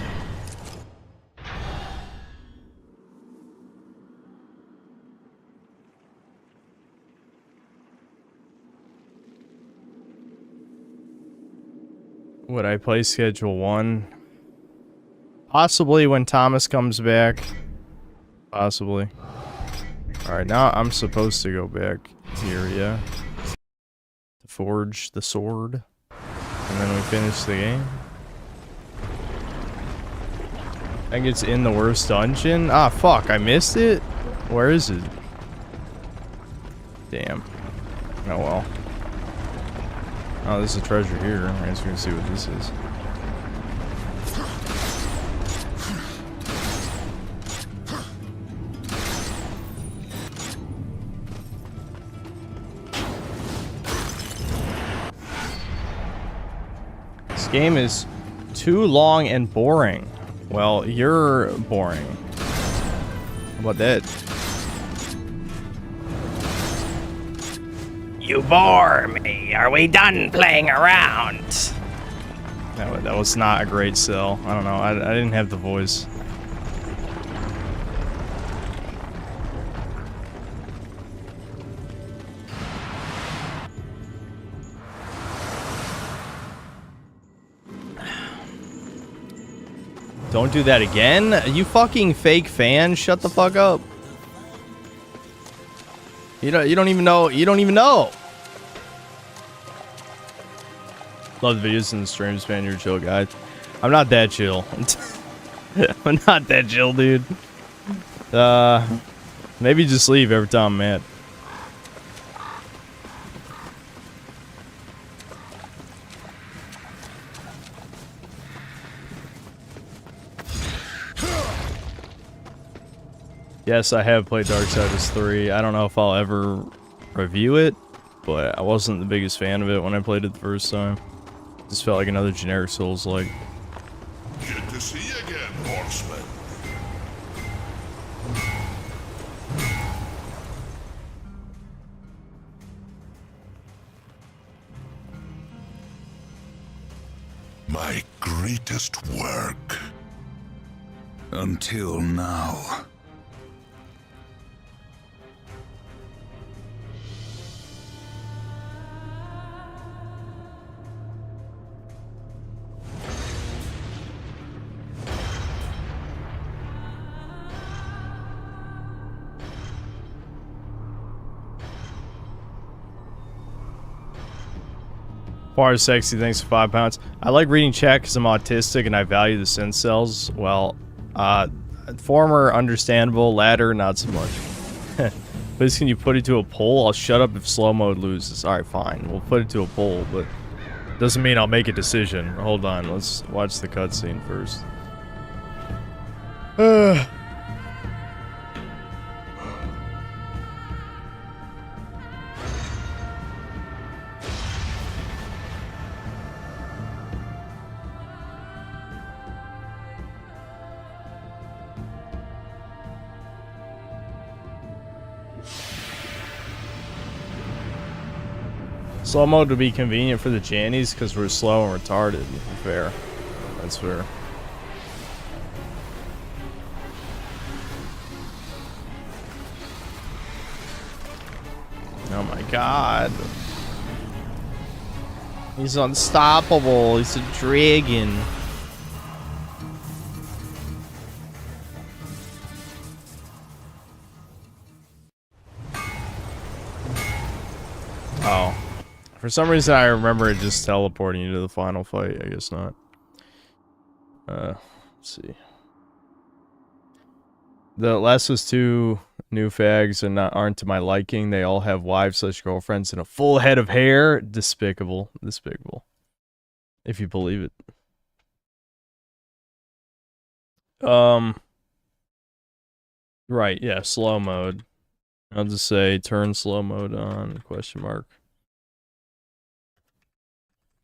Would I play Schedule 1? Possibly when Thomas comes back. Possibly. Alright, now I'm supposed to go back here, yeah. To forge the sword. And then we finish the game. I think it's in the worst dungeon. Ah, fuck, I missed it? Where is it? Damn. Oh well. Oh, there's a treasure here. I guess we're gonna see what this is. This game is too long and boring. Well, you're boring. How about that? You bore me. Are we done playing around? That was not a great sell. I don't know. I didn't have the voice. Don't do that again? You fucking fake fan. Shut the fuck up. You don't even know. You don't even know. Love the videos and the streams, man. You're a chill guy. I'm not that chill. I'm not that chill, dude. Maybe just leave every time I'm mad. Yes, I have played Darksiders 3. I don't know if I'll ever review it, but I wasn't the biggest fan of it when I played it the first time. Just felt like another generic Souls-like. Good to see you again, horseman. My greatest work. Until now. Far sexy, thanks for £5. I like reading chat because I'm autistic and I value the sense cells. Well, former understandable, latter not so much. Please can you put it to a poll? I'll shut up if slow mode loses. Alright, fine. We'll put it to a poll, but doesn't mean I'll make a decision. Hold on, let's watch the cutscene first. Slow mode would be convenient for the Jannies because we're slow and retarded. Fair. That's fair. Oh my god. He's unstoppable. He's a dragon. Oh. For some reason, I remember it just teleporting you to the final fight. I guess not. Let's see. The last was two new fags and aren't to my liking. They all have wives/girlfriends and a full head of hair. Despicable. Despicable. If you believe it. Right, yeah, slow mode. I'll just say turn slow mode on, question mark.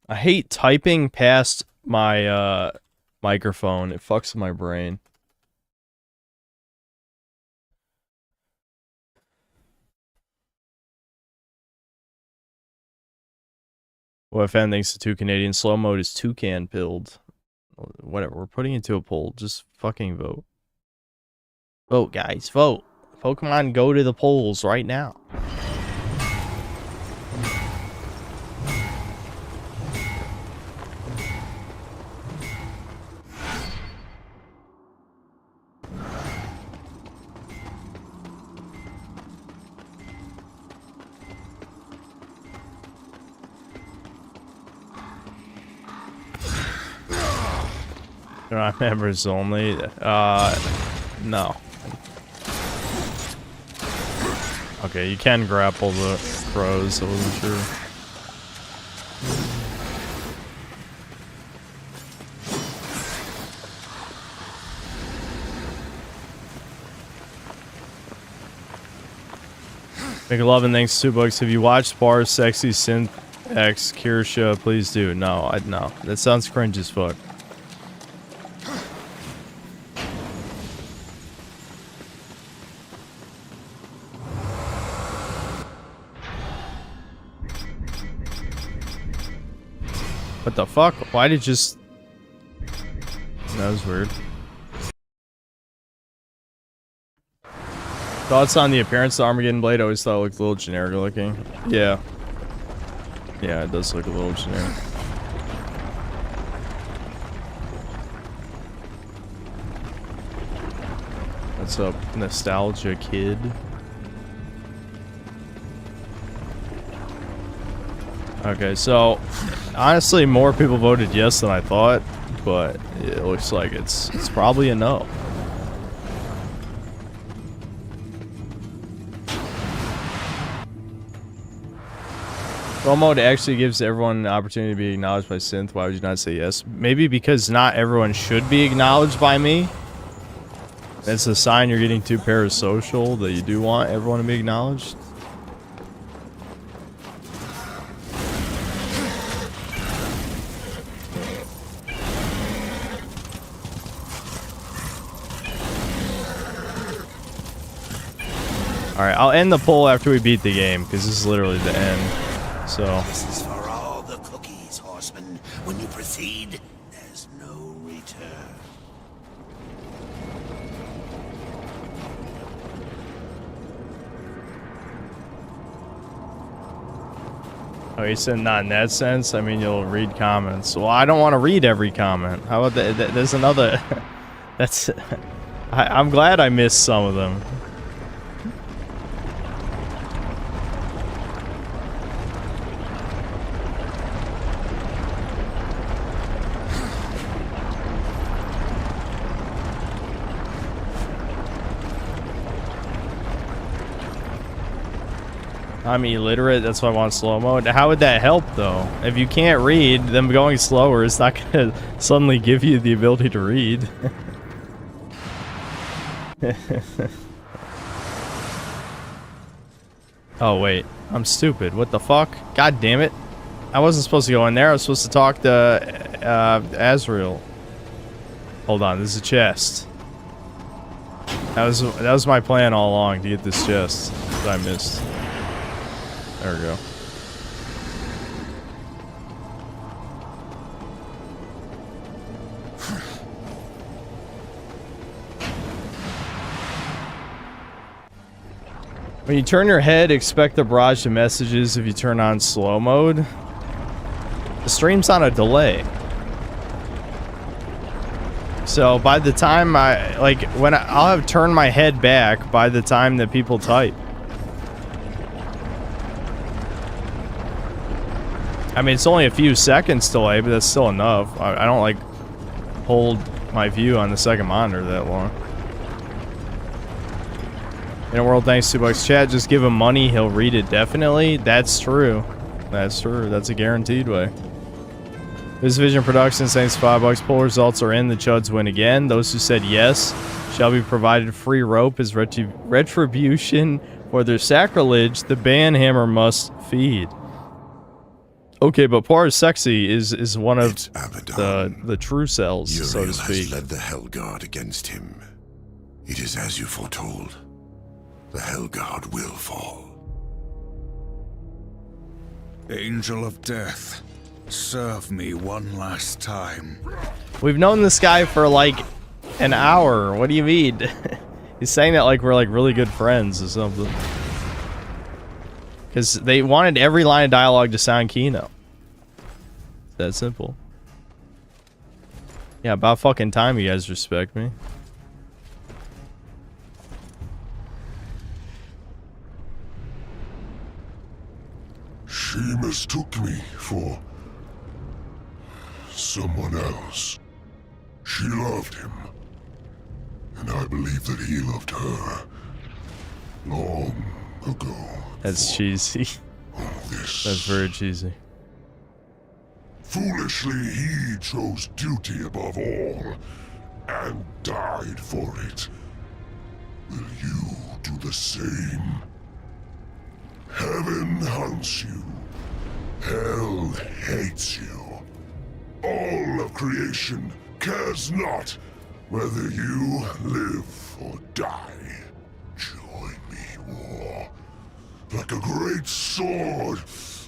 I hate typing past my microphone. It fucks with my brain. Well, if anything's the 2 Canadian slow mode is toucan pilled. Whatever, we're putting it to a poll. Just fucking vote. Vote, guys, vote. Pokemon, go to the polls right now. They're not members only. No. Okay, you can grapple the crows, I wasn't sure. McLovin, thanks 2 bucks. Have you watched Bar's Sexy Synth X Kirsha? Please do. No, no. That sounds cringe as fuck. What the fuck? Why did just... That was weird. Thoughts on the appearance of the Armageddon Blade? I always thought it looked a little generic looking. Yeah. Yeah, it does look a little generic. What's up, nostalgia kid? Okay, so honestly, more people voted yes than I thought, but it looks like it's probably a no. Slow mode actually gives everyone an opportunity to be acknowledged by Synth. Why would you not say yes? Maybe because not everyone should be acknowledged by me. It's a sign you're getting too parasocial that you do want everyone to be acknowledged. Alright, I'll end the poll after we beat the game, because this is literally the end. So. This is for all the cookies, horseman. When you proceed, there's no return. Oh, you said not in that sense? I mean, you'll read comments. Well, I don't want to read every comment. How about that? There's another... That's... I'm glad I missed some of them. I'm illiterate, that's why I want slow mode. How would that help, though? If you can't read, them going slower is not gonna suddenly give you the ability to read. Oh, wait. I'm stupid. What the fuck? God damn it. I wasn't supposed to go in there. I was supposed to talk to, Azrael. Hold on, this is a chest. That was my plan all along, to get this chest that I missed. There we go. When you turn your head, expect a barrage of messages if you turn on slow mode. The stream's on a delay. So by the time I'll have turned my head back by the time that people type. I mean, it's only a few seconds delay, but that's still enough. I don't, like, hold my view on the second monitor that long. In a world, thanks to $2 chat, just give him money, he'll read it definitely. That's true. That's true. That's a guaranteed way. This Vision Productions, thanks to $5. Poll results are in. The Chuds win again. Those who said yes shall be provided free rope as retribution For their sacrilege, the banhammer must feed. Okay, but Poir's sexy is one of the true cells, so to speak. has led the Hellguard against him. It is as you foretold. The Hellguard will fall. Angel of Death, serve me one last time. We've known this guy for like an hour. What do you mean? He's saying that like we're like really good friends or something. Because they wanted every line of dialogue to sound Kino. It's that simple. Yeah, about fucking time you guys respect me. She mistook me for someone else. She loved him, and I believe that he loved her long ago. That's cheesy. That's very cheesy. Foolishly, he chose duty above all and died for it. Will you do the same? Heaven hunts you. Hell hates you. All of creation cares not whether you live or die. Join me, war. Like a great sword,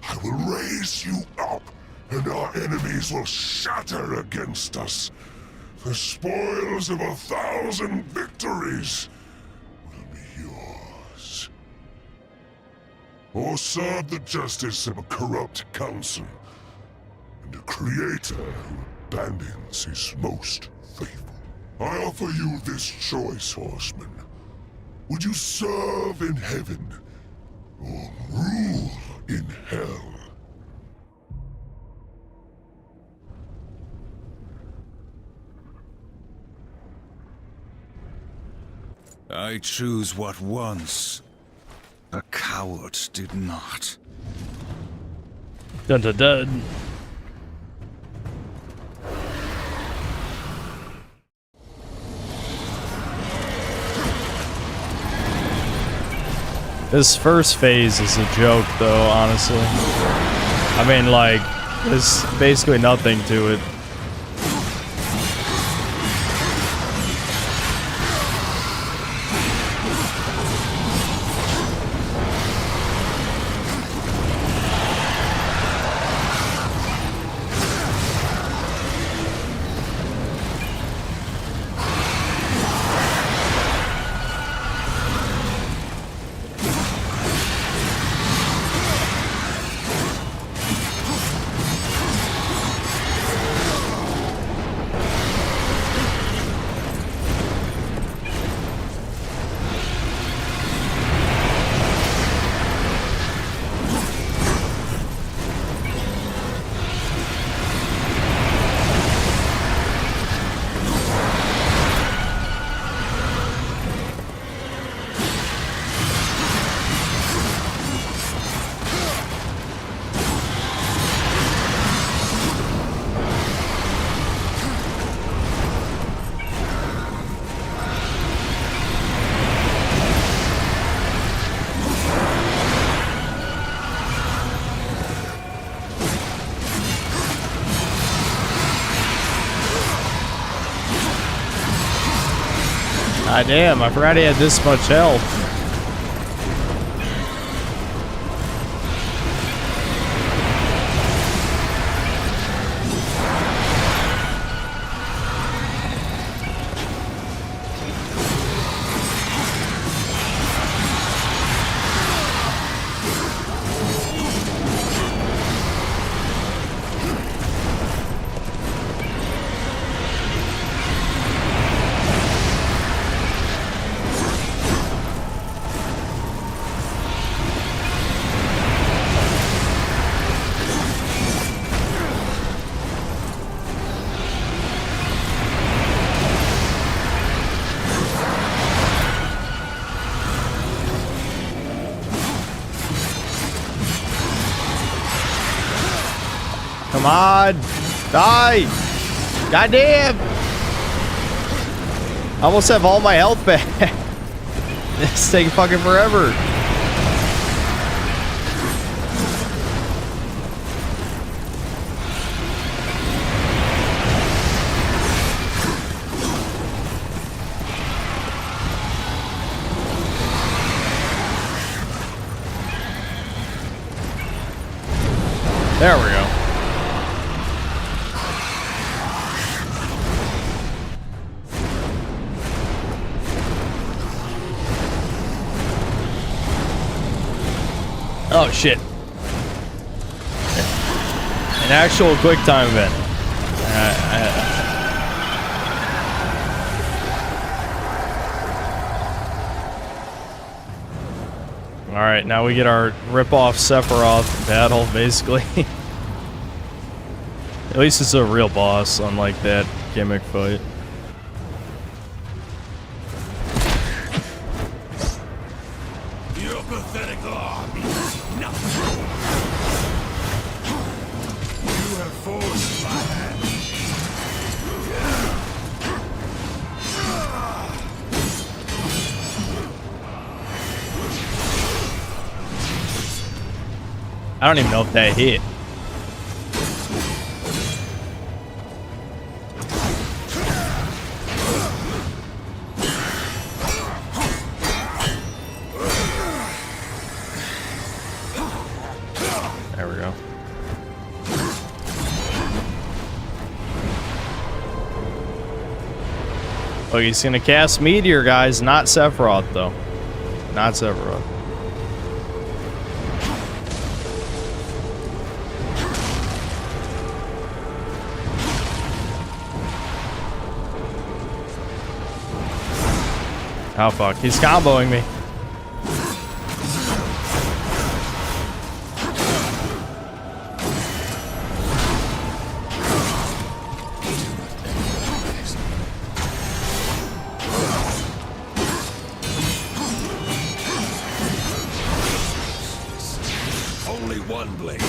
I will raise you up, and our enemies will shatter against us. The spoils of 1,000 victories will be yours. Or serve the justice of a corrupt council, and a creator who abandons his most faithful. I offer you this choice, horseman. Would you serve in heaven, or rule in hell? I choose what once a coward did not. Dun dun dun. This first phase is a joke, though, honestly. I mean, like, there's basically nothing to it. God damn, I forgot he had this much health. Come on! Die! Goddamn! I almost have all my health back. This is taking fucking forever. There we go. Oh shit. An actual quick time event. Alright, now we get our rip-off Sephiroth battle, basically. At least it's a real boss, unlike that gimmick fight. Your pathetic arm means nothing. You have forced my hand. I don't even know if that hit. There we go. Oh, he's gonna cast Meteor, guys. Not Sephiroth, though. Not Sephiroth. Oh fuck, he's comboing me. Only one blade.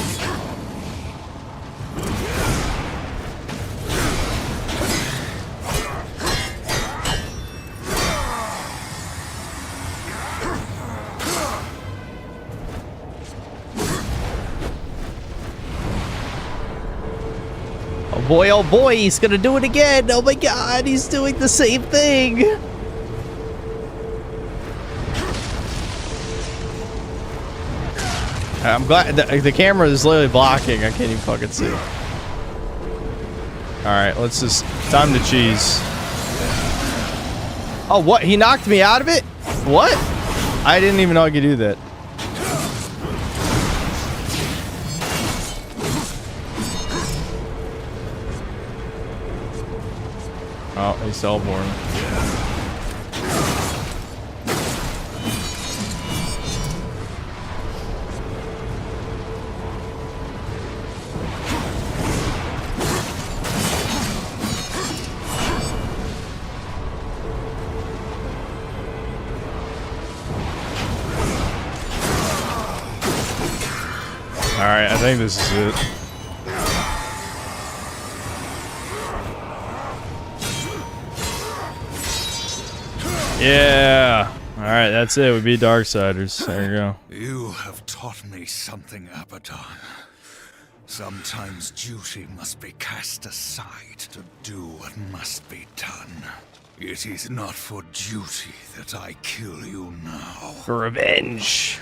Oh boy, he's gonna do it again. Oh my god, he's doing the same thing. I'm glad the camera is literally blocking. I can't even fucking see. Alright, let's just... Time to cheese. Oh, what? He knocked me out of it? What? I didn't even know I could do that. Oh, he's Hellborn. Alright, I think this is it. Yeah. Alright, that's it. We beat Darksiders. There you go. You have taught me something, Abaddon. Sometimes duty must be cast aside to do what must be done. It is not for duty that I kill you now. For revenge.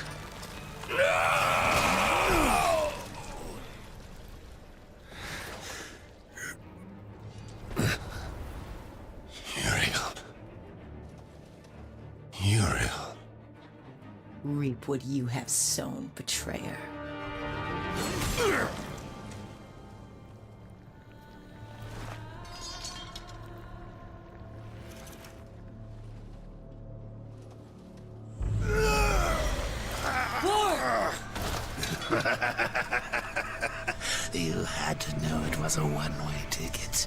Uriel. Reap what you have sown, betrayer. You had to know it was a one-way ticket.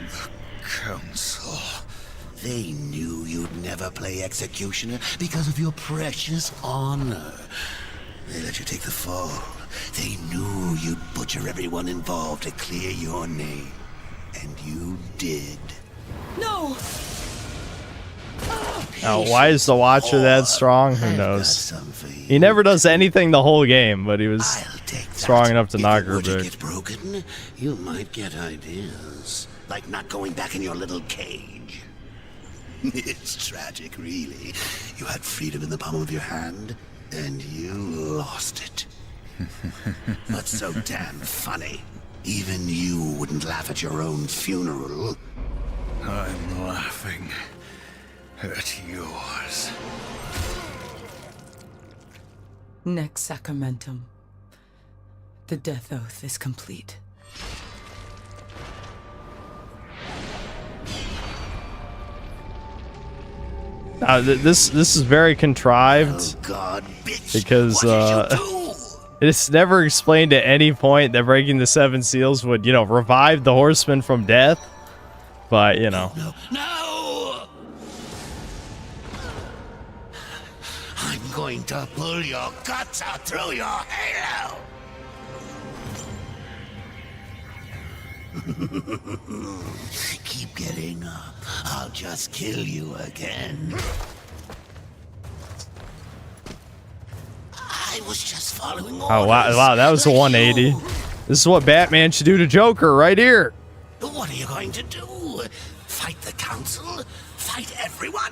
The Council. They knew you'd never play Executioner because of your precious honor. They let you take the fall. They knew you'd butcher everyone involved to clear your name. And you did. No! Now, why is the Watcher that strong? Who knows? He never does anything the whole game, but he was strong enough to knock her back. Get broken, you might get ideas. Like not going back in your little cage. It's tragic, really. You had freedom in the palm of your hand, and you lost it. What's so damn funny? Even you wouldn't laugh at your own funeral. I'm laughing at yours. Next sacramentum. The death oath is complete. This is very contrived. Oh God, bitch. Because what did you do? it's never explained at any point that breaking the 7 seals would, you know, revive the horseman from death. But, you know. No! I'm going to pull your guts out through your halo! Keep getting up. I'll just kill you again. I was just following orders. Oh, wow, that was a 180. This is what Batman should do to Joker right here. What are you going to do? Fight the council? Fight everyone?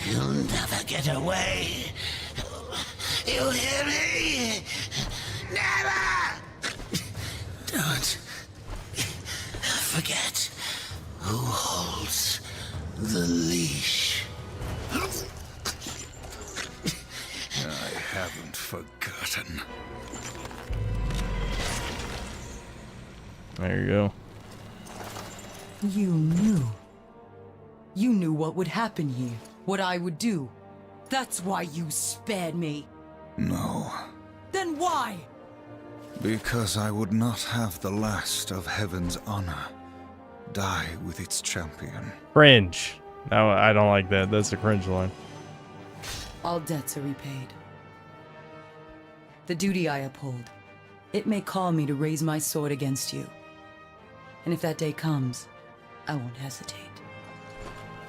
You'll never get away. You hear me? Never! Don't forget who holds the leash. I haven't forgotten. There you go. You knew. You knew what would happen here, what I would do. That's why you spared me. No. Then why? Because I would not have the last of heaven's honor die with its champion. Cringe. No, I don't like that. That's a cringe line. All debts are repaid. The duty I uphold, it may call me to raise my sword against you. And if that day comes, I won't hesitate.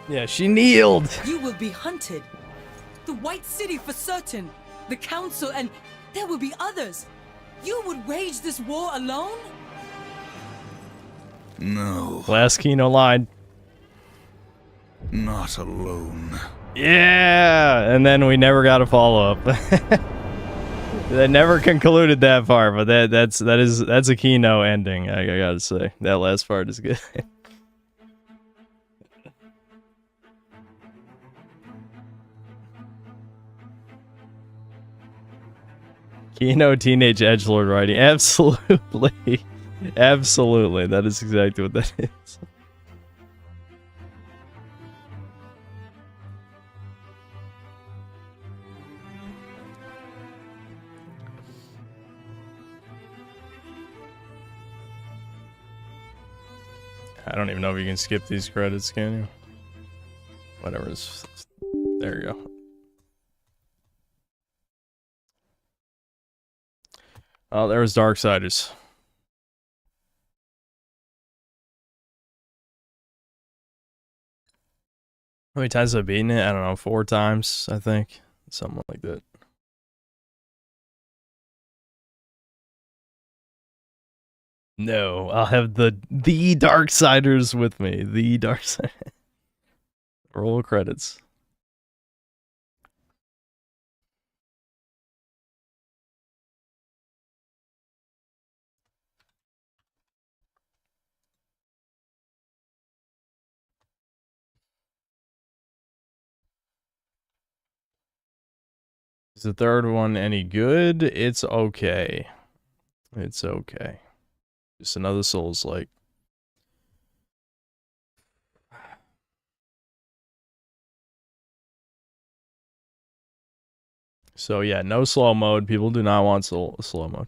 Yeah, she kneeled. You will be hunted. The White City for certain. The Council, and there will be others. You would wage this war alone? No. Last Kino line. Not alone. Yeah, and then we never got a follow-up. They never concluded that part, but that's a Kino ending. I gotta say that last part is good. Kino teenage edgelord writing, absolutely, absolutely. That is exactly what that is. I don't even know if you can skip these credits, can you? Whatever. There you go. Oh, there was Darksiders. How many times have I beaten it? I don't know, 4 times, I think. Something like that. No, I'll have the Darksiders with me. The Darksiders. Roll credits. Is the third one any good? It's okay. It's okay. Just another Souls-like. So yeah, no slow mode. People do not want slow mode.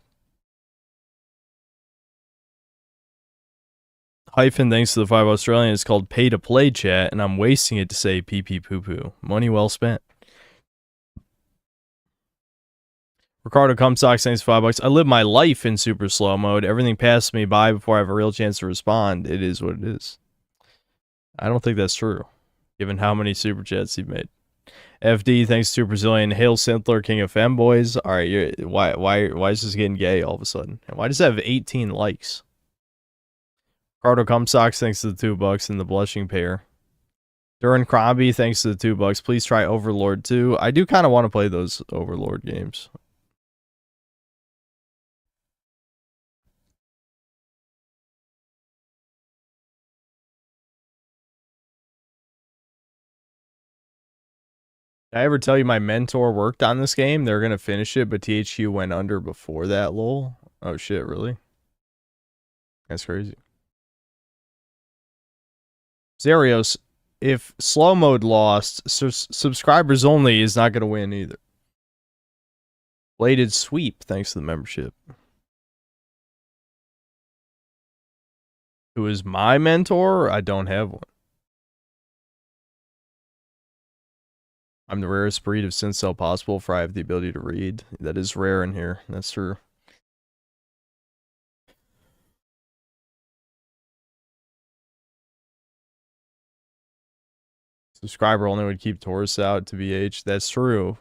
Hyphen, thanks to the 5 Australian, it's called pay to play chat, and I'm wasting it to say pee pee poo poo. Money well spent. Ricardo Comstock, thanks for $5. I live my life in super slow mode. Everything passes me by before I have a real chance to respond. It is what it is. I don't think that's true, given how many super chats you've made. FD, thanks to Brazilian. Hail Sintler, King of Femboys. All right, why is this getting gay all of a sudden? And why does it have 18 likes? Ricardo Comstock, thanks to the $2 and the blushing pair. Durin Crombie, thanks to the $2. Please try Overlord 2. I do kind of want to play those Overlord games. Did I ever tell you my mentor worked on this game? They're going to finish it, but THQ went under before that, lol. Oh shit, really? That's crazy. Zarios, if slow mode lost, subscribers only is not going to win either. Bladed Sweep, thanks to the membership. Who is my mentor? I don't have one. I'm the rarest breed of Sin Cell possible, for I have the ability to read. That is rare in here. That's true. Subscriber only would keep Taurus out to BH. That's true.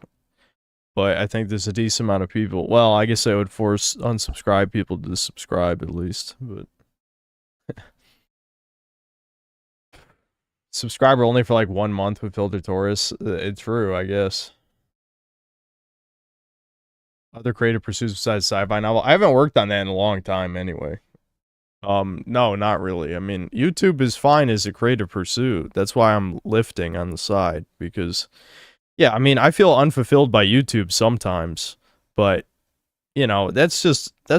But I think there's a decent amount of people. Well, I guess I would force unsubscribe people to subscribe at least. But subscriber only for like 1 month with Filter Taurus. It's true, I guess. Other creative pursuits besides sci-fi novel. I haven't worked on that in a long time anyway. No, not really. I mean, YouTube is fine as a creative pursuit. That's why I'm lifting on the side, because yeah, I mean, I feel unfulfilled by YouTube sometimes, but you know, that's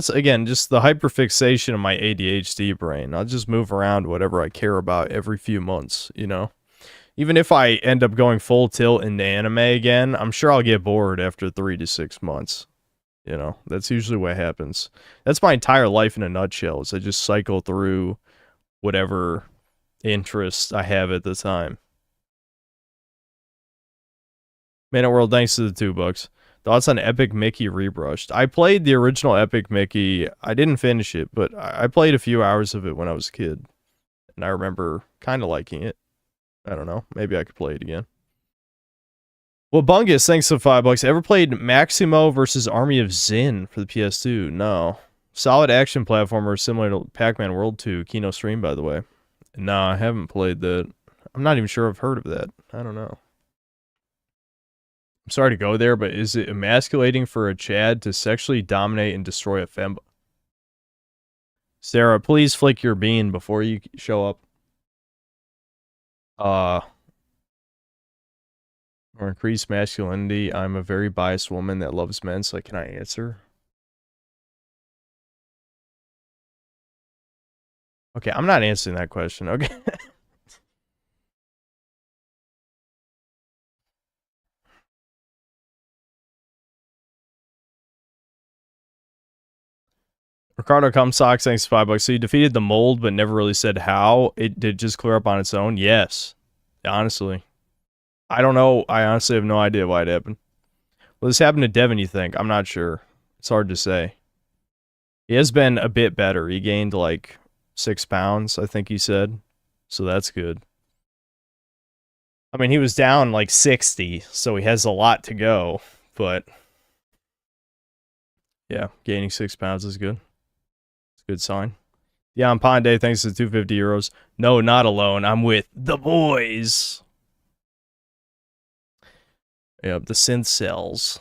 again just the hyperfixation of my ADHD brain. I'll just move around whatever I care about every few months, you know. Even if I end up going full tilt into anime again, I'm sure I'll get bored after 3 to 6 months. You know, that's usually what happens. That's my entire life in a nutshell, is I just cycle through whatever interest I have at the time. Man at World, thanks to the $2. Thoughts on Epic Mickey Rebrushed? I played the original Epic Mickey. I didn't finish it, but I played a few hours of it when I was a kid. And I remember kind of liking it. I don't know. Maybe I could play it again. Well, Bungus, thanks for $5. Ever played Maximo versus Army of Zin for the PS2? No. Solid action platformer similar to Pac-Man World 2. Kino stream, by the way. No, I haven't played that. I'm not even sure I've heard of that. I don't know. I'm sorry to go there, but is it emasculating for a Chad to sexually dominate and destroy a femba? Sarah, please flick your bean before you show up. Or increased masculinity. I'm a very biased woman that loves men, so can I answer? Okay, I'm not answering that question, okay? Ricardo Comsock, thanks for $5. So you defeated the mold, but never really said how. It did just clear up on its own? Yes. Honestly. I don't know. I honestly have no idea why it happened. Will this happen to Devin, you think? I'm not sure. It's hard to say. He has been a bit better. He gained like 6 pounds, I think he said. So that's good. I mean, he was down like 60, so he has a lot to go. But yeah, gaining 6 pounds is good. It's a good sign. Yeah, I'm Ponde. Thanks to 250 euros. No, not alone. I'm with the boys. Yep, the synth cells.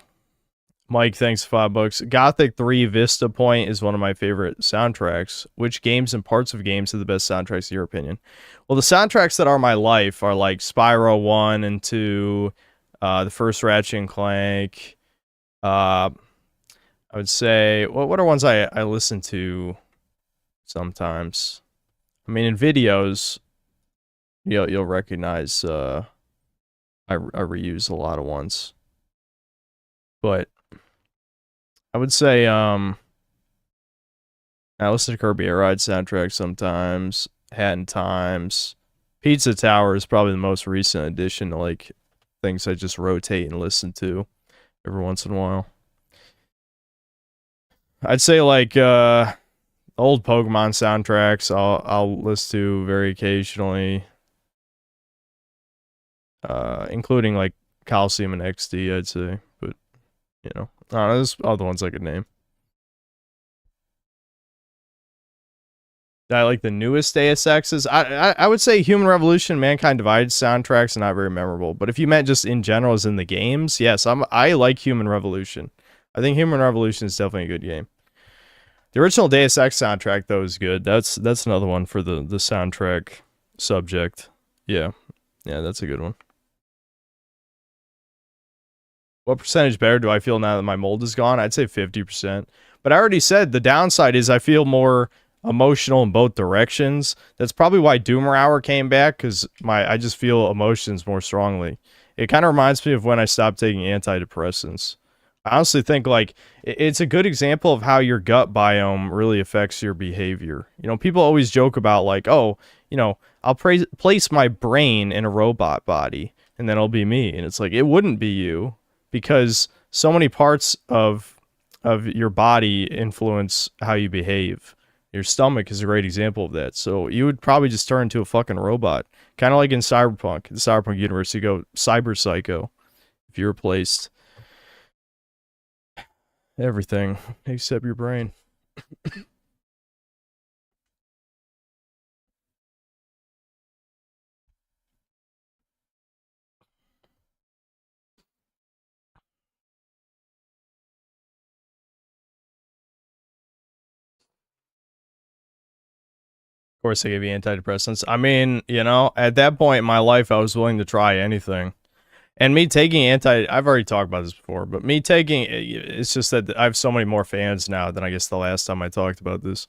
Mike, thanks for $5. Gothic 3 Vista Point is one of my favorite soundtracks. Which games and parts of games are the best soundtracks in your opinion? Well, the soundtracks that are my life are like Spyro 1 and 2, the first Ratchet and Clank. I would say, what are ones I listen to sometimes? I mean, in videos, you'll recognize I reuse a lot of ones. But I would say I listen to Kirby Air Ride soundtrack sometimes, Hat in Times. Pizza Tower is probably the most recent addition to like things I just rotate and listen to every once in a while. I'd say like old Pokemon soundtracks I'll listen to very occasionally. Including like Coliseum and XD, I'd say, but you know, there's other ones I could name. I like the newest Deus Exes. I would say Human Revolution, Mankind Divided soundtracks are not very memorable. But if you meant just in general as in the games, yes, I like Human Revolution. I think Human Revolution is definitely a good game. The original Deus Ex soundtrack, though, is good. That's another one for the soundtrack subject. Yeah. Yeah, that's a good one. What percentage better do I feel now that my mold is gone? I'd say 50%. But I already said the downside is I feel more emotional in both directions. That's probably why Doomer Hour came back, because I just feel emotions more strongly. It kind of reminds me of when I stopped taking antidepressants. I honestly think, like, it's a good example of how your gut biome really affects your behavior. You know, people always joke about, like, oh, you know, I'll place my brain in a robot body, and then it'll be me. And it's like, it wouldn't be you, because so many parts of your body influence how you behave. Your stomach is a great example of that. So you would probably just turn into a fucking robot. Kind of like in Cyberpunk. The Cyberpunk universe, you go cyber psycho if you replaced everything except your brain. Of course, they give you antidepressants. I mean, you know, at that point in my life, I was willing to try anything. And me taking I've already talked about this before, but me taking, it's just that I have so many more fans now than I guess the last time I talked about this.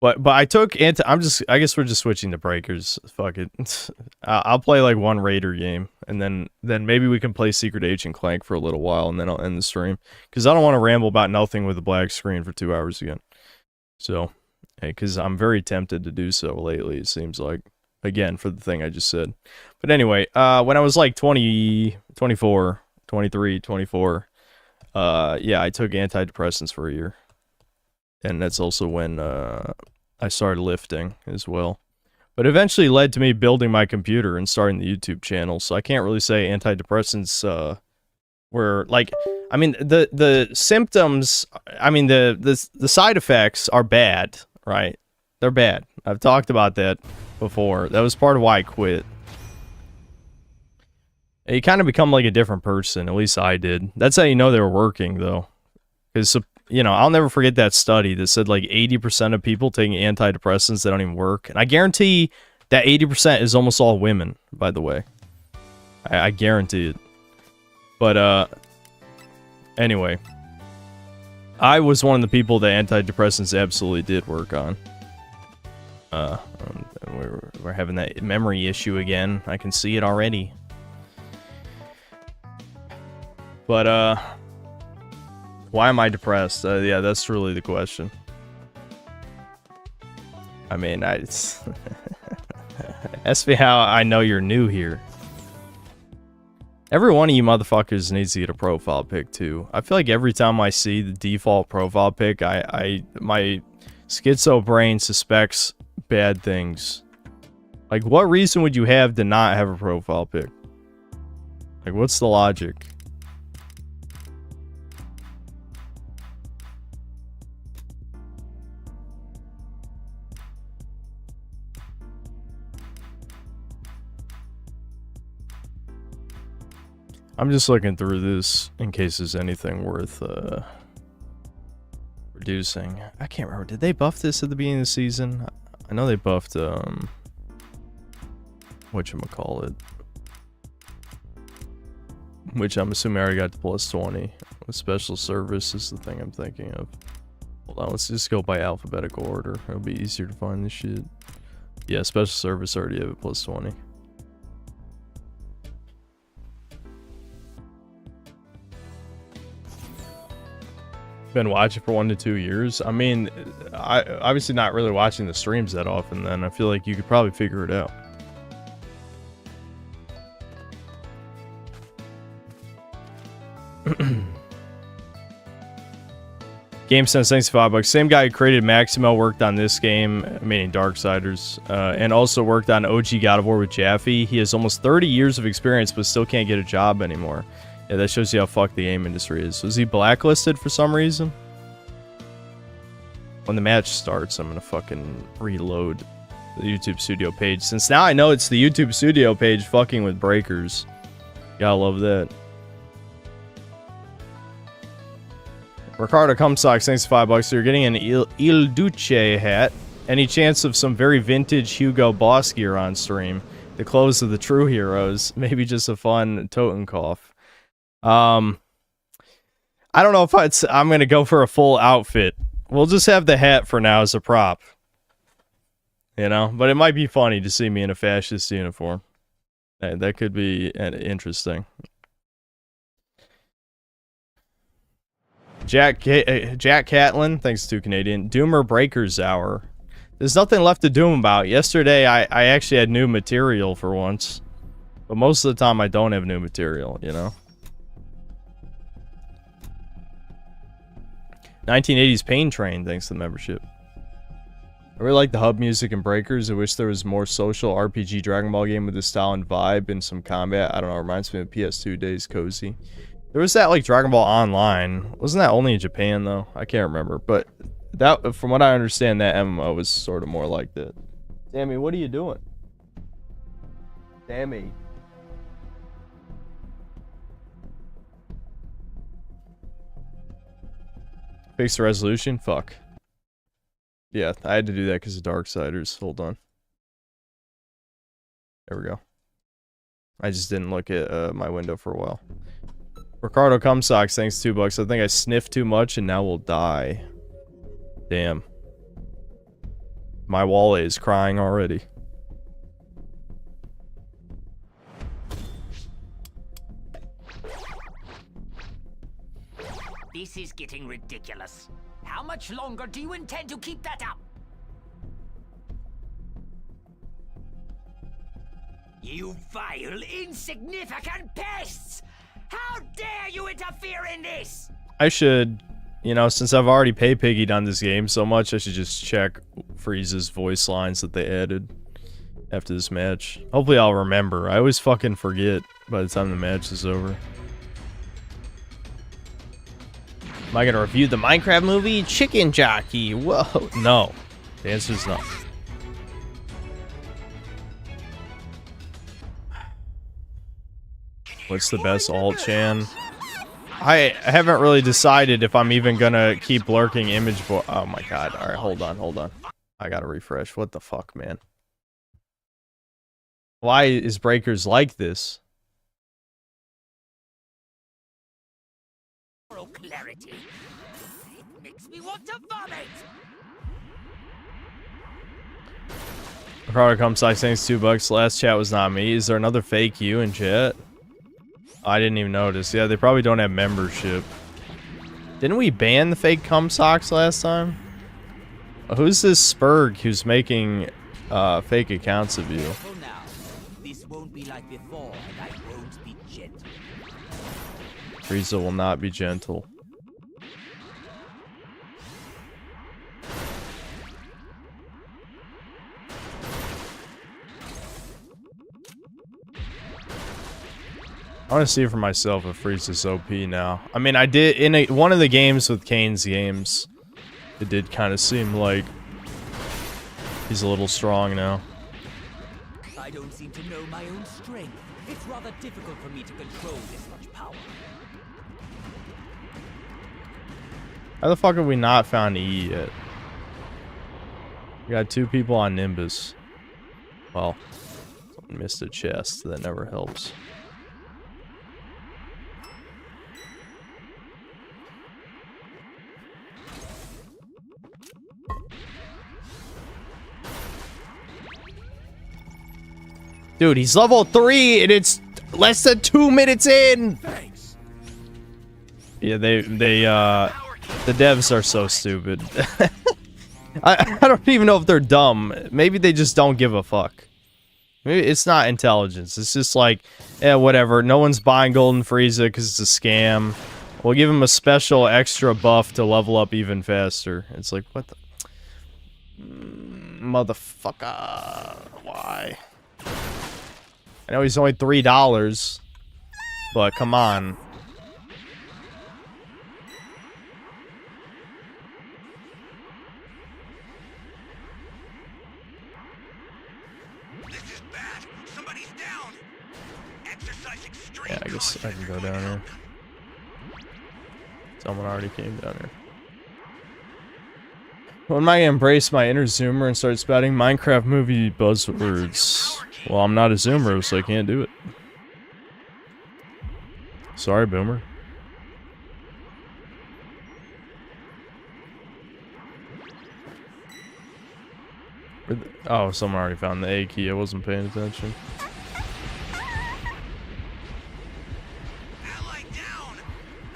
But I took I guess we're just switching to breakers. Fuck it. I'll play like one Raider game, and then maybe we can play Secret Agent Clank for a little while, and then I'll end the stream. Because I don't want to ramble about nothing with a black screen for 2 hours again. So, because I'm very tempted to do so lately, it seems like. Again, for the thing I just said. But anyway, when I was like 20, 24, 23, 24, yeah, I took antidepressants for a year. And that's also when I started lifting as well. But eventually led to me building my computer and starting the YouTube channel. So I can't really say antidepressants were like, I mean, the symptoms, I mean, the side effects are bad, right? They're bad. I've talked about that before. That was part of why I quit. You kind of become like a different person. At least I did. That's how you know they were working, though. Because, you know, I'll never forget that study that said like 80% of people taking antidepressants, they don't even work. And I guarantee that 80% is almost all women, by the way. I guarantee it. But, anyway. I was one of the people that antidepressants absolutely did work on. We're having that memory issue again. I can see it already. But, why am I depressed? Yeah, that's really the question. I mean, ask me how I know you're new here. Every one of you motherfuckers needs to get a profile pic, too. I feel like every time I see the default profile pic, my schizo brain suspects bad things. Like, what reason would you have to not have a profile pic? Like, what's the logic? I'm just looking through this in case there's anything worth reducing. I can't remember. Did they buff this at the beginning of the season? I know they buffed whatchamacallit. Which I'm assuming I already got to plus 20. With special service is the thing I'm thinking of. Hold on, let's just go by alphabetical order. It'll be easier to find this shit. Yeah, special service already have it plus 20. Been watching for 1 to 2 years. I mean, I obviously not really watching the streams that often. Then I feel like you could probably figure it out. GameSense, thanks for $5. Same guy who created Maximo worked on this game, meaning Darksiders, and also worked on OG God of War with Jaffe. He has almost 30 years of experience, but still can't get a job anymore. Yeah, that shows you how fucked the game industry is. Was he blacklisted for some reason? when the match starts, I'm gonna fucking reload the YouTube Studio page. Since now I know it's the YouTube Studio page fucking with breakers. Gotta love that. Ricardo Cumsocks, thanks for $5. So you're getting an Il Duce hat. Any chance of some very vintage Hugo Boss gear on stream? The clothes of the true heroes. Maybe just a fun Totenkopf. I don't know if I'm gonna go for a full outfit. We'll just have the hat for now as a prop. You know? But it might be funny to see me in a fascist uniform. That could be interesting. Jack Catlin, thanks to Canadian. Doomer Breakers Hour. There's nothing left to doom about. Yesterday, I actually had new material for once. But most of the time, I don't have new material, you know? 1980s Pain Train, thanks to the membership. I really like the hub music and breakers. I wish there was more social RPG Dragon Ball game with this style and vibe and some combat. I don't know, it reminds me of PS2 days, cozy. There was that, like, Dragon Ball Online. Wasn't that only in Japan, though? I can't remember. But that, from what I understand, that MMO was sort of more like that. Sammy, what are you doing? Sammy. Fix the resolution? Fuck. Yeah, I had to do that because of Darksiders. Hold on. There we go. I just didn't look at my window for a while. Ricardo Cumsocks, thanks $2. I think I sniffed too much and now we'll die. Damn. My wallet is crying already. This is getting ridiculous. How much longer do you intend to keep that up? You vile, insignificant pests! How dare you interfere in this? I should, you know, since I've already pay-piggied on this game so much, I should just check Frieza's voice lines that they added after this match. Hopefully I'll remember. I always fucking forget by the time the match is over. Am I gonna review the Minecraft movie? Chicken Jockey. Whoa. No. The answer is no. What's the best alt-chan? I haven't really decided if I'm even gonna keep lurking image for. Oh my god. Alright, hold on. I gotta refresh. What the fuck, man? Why is Breakers like this? Clarity. It makes me want to vomit. Ricardo Cumsocks, thanks $2. Last chat was not me. Is there another fake you in chat? I didn't even notice. Yeah, they probably don't have membership. Didn't we ban the fake Cumsocks last time? Who's this Spurg who's making fake accounts of you? This won't be like before, and I won't be gentle. Frieza will not be gentle. I want to see for myself if Frieza's OP now. I mean, I did in one of the games with Kane's games. It did kind of seem like he's a little strong now. I don't seem to know my own strength. It's rather difficult for me to control this much power. How the fuck have we not found E yet? We got 2 people on Nimbus. Well, someone missed a chest. That never helps. Dude, he's level 3 and it's less than 2 minutes in. Thanks. Yeah, the devs are so stupid. I don't even know if they're dumb. Maybe they just don't give a fuck. Maybe it's not intelligence. It's just like, yeah, whatever. No one's buying Golden Frieza because it's a scam. We'll give him a special extra buff to level up even faster. It's like, what the... Motherfucker. Why? I know he's only $3, but come on. Yeah, I guess I can go down here. Someone already came down here. When am I gonna embrace my inner zoomer and start spouting Minecraft movie buzzwords? Well, I'm not a zoomer, so I can't do it. Sorry, boomer. Oh, someone already found the A key. I wasn't paying attention.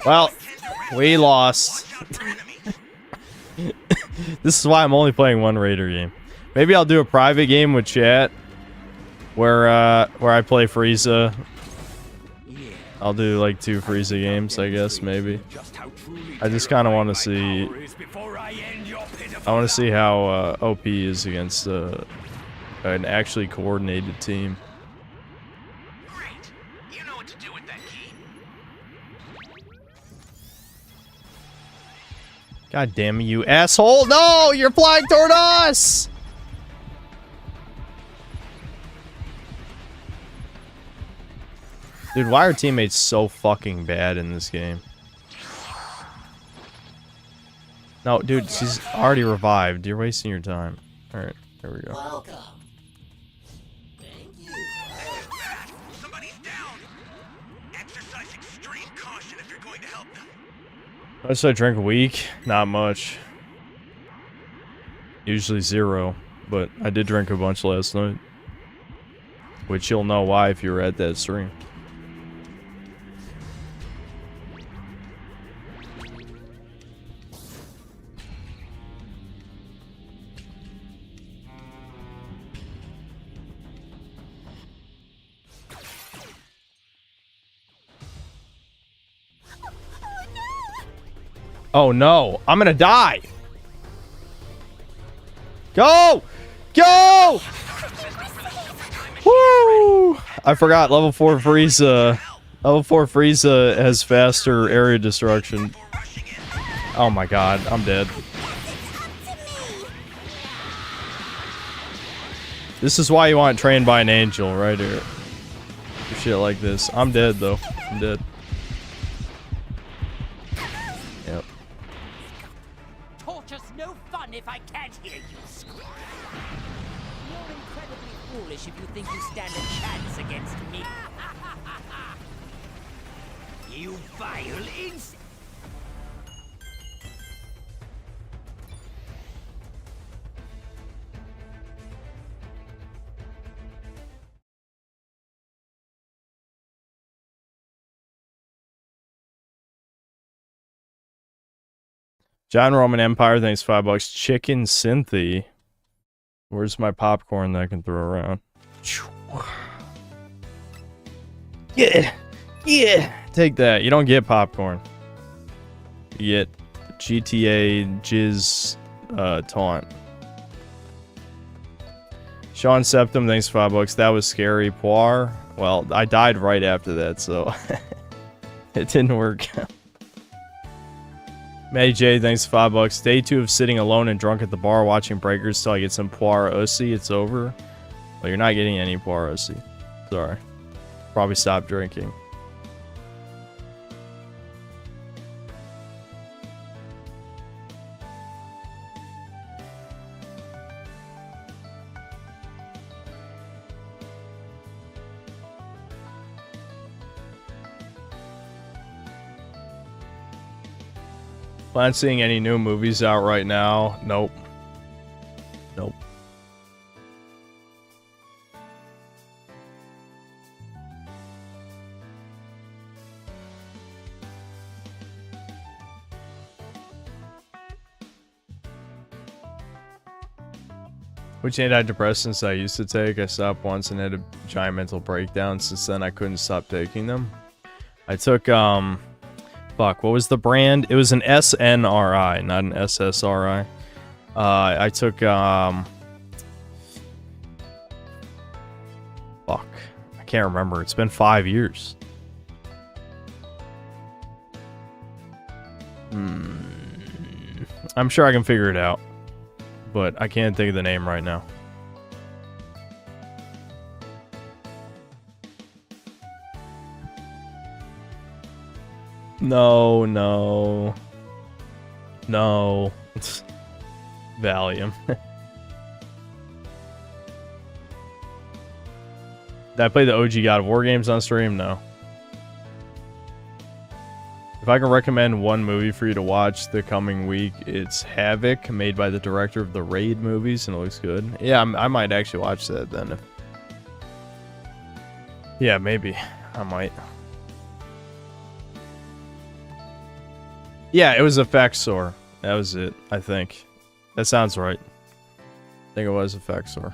Well, we lost. This is why I'm only playing one Raider game. Maybe I'll do a private game with chat where I play Frieza. I'll do like 2 Frieza games, I guess, maybe. I just kind of want to see. I want to see how OP is against an actually coordinated team. God damn you, asshole! No, you're flying toward us! Dude, why are teammates so fucking bad in this game? No, dude, she's already revived. You're wasting your time. Alright, there we go. Welcome. Thank you. Somebody's down. Exercise extreme caution if you're going to help them. How much do I drink a week? Not much. Usually 0, but I did drink a bunch last night. Which you'll know why if you were at that stream. Oh no, I'm gonna die. Go! Go! Woo! I forgot level 4 Frieza. Level 4 Frieza has faster area destruction. Oh my god, I'm dead. This is why you want Trained by an Angel right here. Shit like this. I'm dead though. I'm dead. Yep. Torture's no fun if I can't hear you scream. You're incredibly foolish if you think you stand a chance against me. You vile insect! John Roman Empire, thanks $5. Chicken Cynthy. Where's my popcorn that I can throw around? Yeah! Yeah! Take that. You don't get popcorn. You get GTA Jizz taunt. Sean Septum, thanks $5. That was scary. Poir. Well, I died right after that, so it didn't work. Maddie J, thanks $5. Day 2 of sitting alone and drunk at the bar watching Breakers till I get some Poir Ussi. It's over. Well, you're not getting any Poir Ussi. Sorry. Probably stop drinking. Plan seeing any new movies out right now? Nope. Nope. Which antidepressants I used to take? I stopped once and had a giant mental breakdown. Since then, I couldn't stop taking them. I took, fuck, what was the brand? It was an SNRI, not an SSRI. I took, fuck. I can't remember. It's been 5 years. I'm sure I can figure it out. But I can't think of the name right now. No, no. No. Valium. Did I play the OG God of War games on stream? No. If I can recommend one movie for you to watch the coming week, it's Havoc, made by the director of the Raid movies, and it looks good. Yeah, I might actually watch that then. Yeah, maybe. I might. Yeah, it was Effexor. That was it, I think. That sounds right. I think it was Effexor.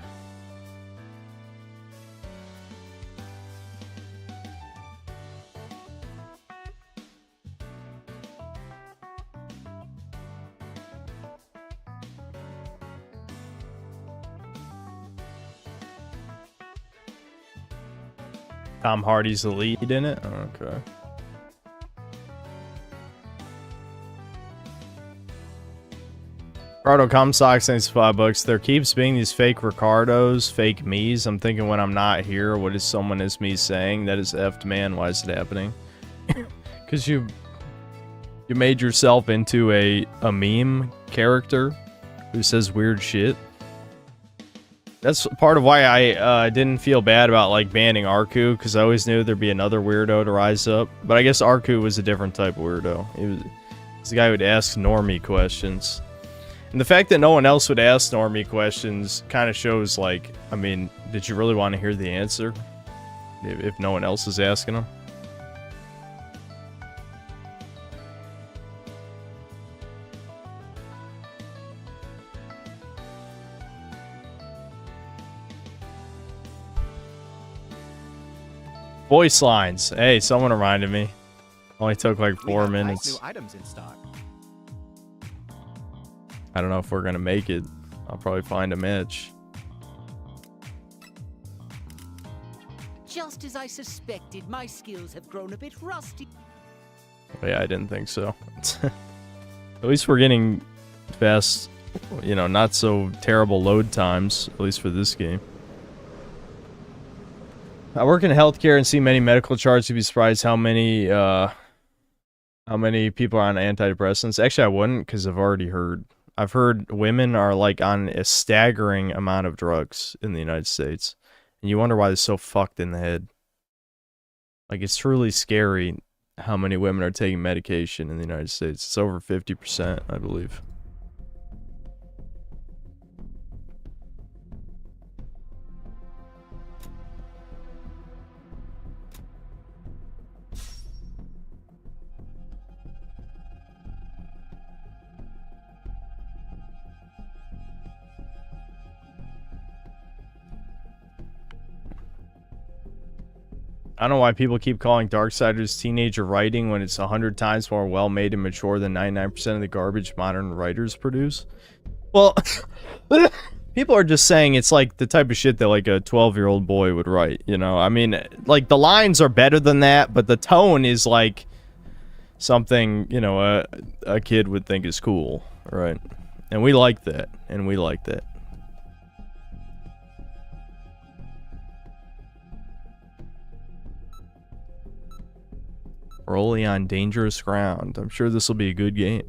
Tom Hardy's the lead in it? Okay. Ricardo Comstock, thanks for $5. There keeps being these fake Ricardos, fake me's. I'm thinking when I'm not here, what is someone is me saying? That is effed, man. Why is it happening? Because you made yourself into a meme character who says weird shit. That's part of why I didn't feel bad about like banning Arku, because I always knew there'd be another weirdo to rise up. But I guess Arku was a different type of weirdo. He was the guy who would ask normie questions. And the fact that no one else would ask normie questions kind of shows, like, I mean, did you really want to hear the answer if no one else is asking them? Voice lines. Hey, someone reminded me. Only took like 4 minutes. New items in stock. I don't know if we're gonna make it. I'll probably find a match. Just as I suspected, my skills have grown a bit rusty. But yeah, I didn't think so. At least we're getting fast, you know, not so terrible load times, at least for this game. I work in healthcare and see many medical charts. You'd be surprised how many people are on antidepressants. Actually, I wouldn't, because I've heard women are like on a staggering amount of drugs in the United States. And you wonder why they're so fucked in the head. Like, it's truly scary how many women are taking medication in the United States. It's over 50%, I believe. I don't know why people keep calling Darksiders teenager writing when it's 100 times more well-made and mature than 99% of the garbage modern writers produce. Well, people are just saying it's like the type of shit that like a 12-year-old boy would write, you know? I mean, like the lines are better than that, but the tone is like something, you know, a kid would think is cool, right? And we like that, and we like that. We're only on dangerous ground. I'm sure this will be a good game.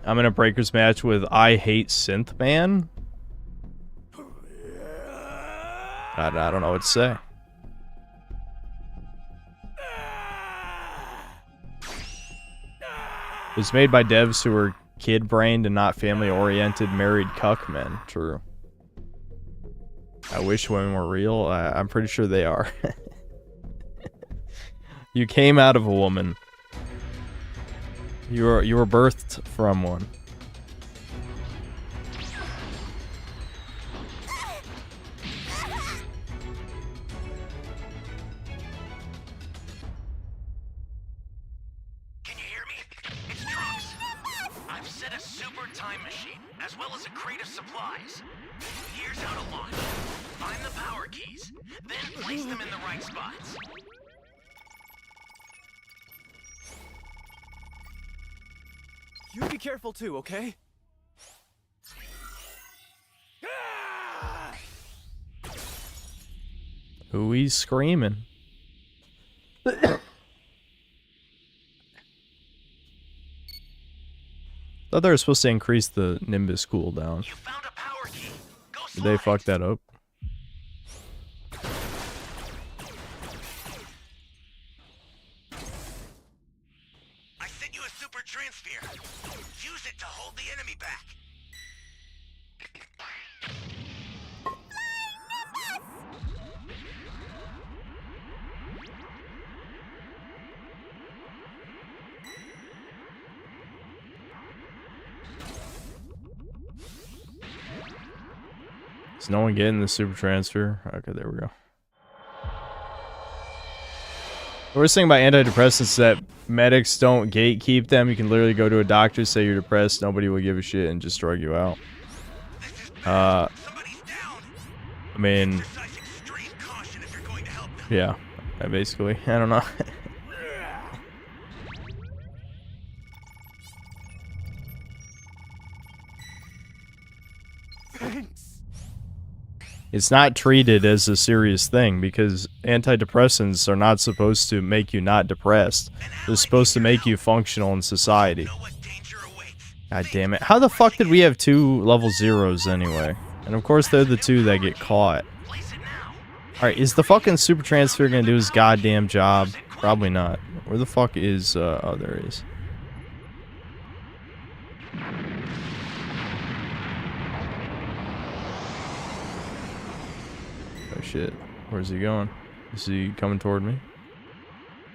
I'm in a breakers match with I Hate Synth Man. I don't know what to say. It was made by devs who were kid-brained and not family-oriented married cuck men. True. I wish women were real. I'm pretty sure they are. You came out of a woman. You were birthed from one. You be careful too, okay? Who he's screaming? Thought they were supposed to increase the Nimbus cooldown. Did they fuck that up? I sent you a super transfer. Use it to hold the enemy back. Is no one getting the super transfer? Okay, there we go. The worst thing about antidepressants is that medics don't gatekeep them. You can literally go to a doctor, say you're depressed, nobody will give a shit, and just drug you out. I mean, yeah, basically, I don't know. It's not treated as a serious thing because antidepressants are not supposed to make you not depressed. They're supposed to make you functional in society. God damn it. How the fuck did we have 2 level 0s anyway? And of course they're the 2 that get caught. Alright, is the fucking super transfer gonna do his goddamn job? Probably not. Where the fuck is, oh, there he is. Oh shit. Where's he going? Is he coming toward me?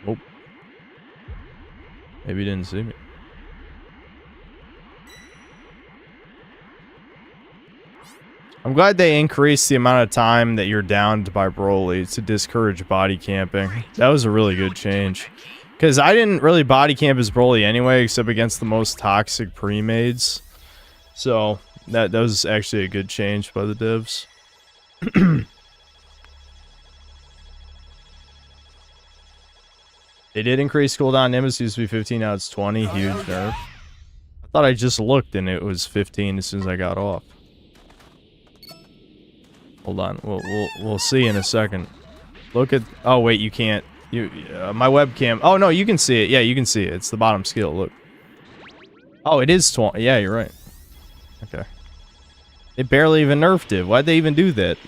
Oh. Maybe he didn't see me. I'm glad they increased the amount of time that you're downed by Broly to discourage body camping. That was a really good change. Because I didn't really body camp as Broly anyway, except against the most toxic pre-mades. So, that was actually a good change by the devs. They did increase cooldown. Nimbus used to be 15, now it's 20. Huge nerf. I thought I just looked and it was 15 as soon as I got off. Hold on, we'll see in a second. Look at, oh wait, you can't. My webcam. Oh no, you can see it. Yeah, you can see it. It's the bottom skill. Look. Oh, it is 20. Yeah, you're right. Okay. It barely even nerfed it. Why'd they even do that?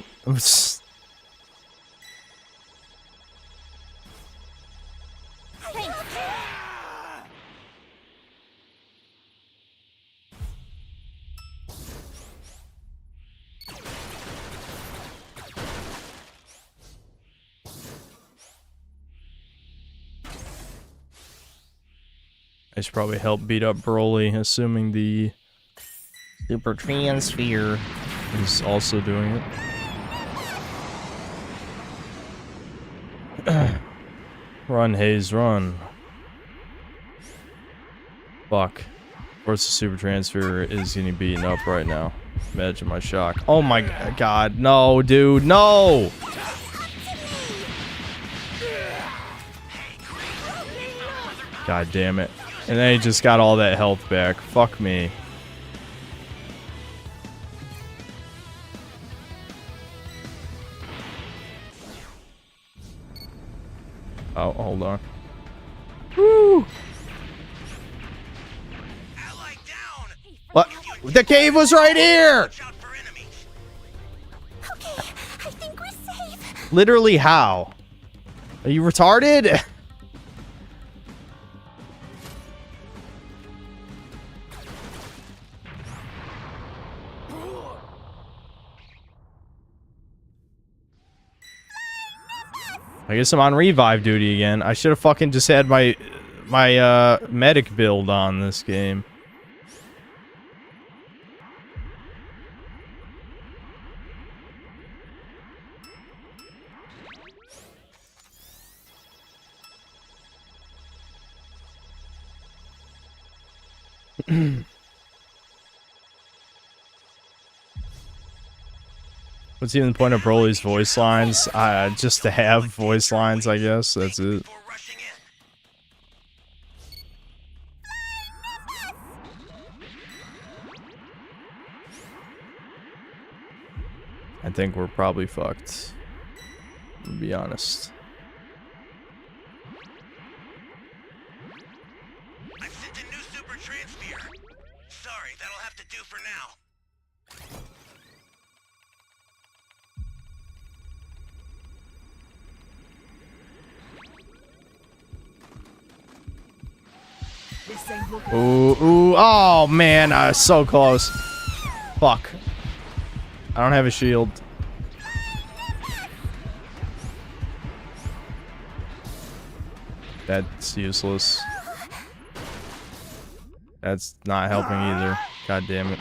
I should probably help beat up Broly, assuming the super transfer is also doing it. Run, Hayes, run. Fuck. Of course the super transfer is getting beaten up right now. Imagine my shock. Oh my god, no, dude, no! God damn it. And then he just got all that health back. Fuck me. Oh, hold on. Woo! What? The cave was right here! Okay, I think we're safe. Literally how? Are you retarded? I guess I'm on revive duty again. I should have fucking just had my medic build on this game. What's even the point of Broly's voice lines? Just to have voice lines, I guess. That's it. I think we're probably fucked. To be honest. I've sent a new super transfer. Sorry, that'll have to do for now. Ooh, oh man, so close. Fuck. I don't have a shield. That's useless. That's not helping either. God damn it.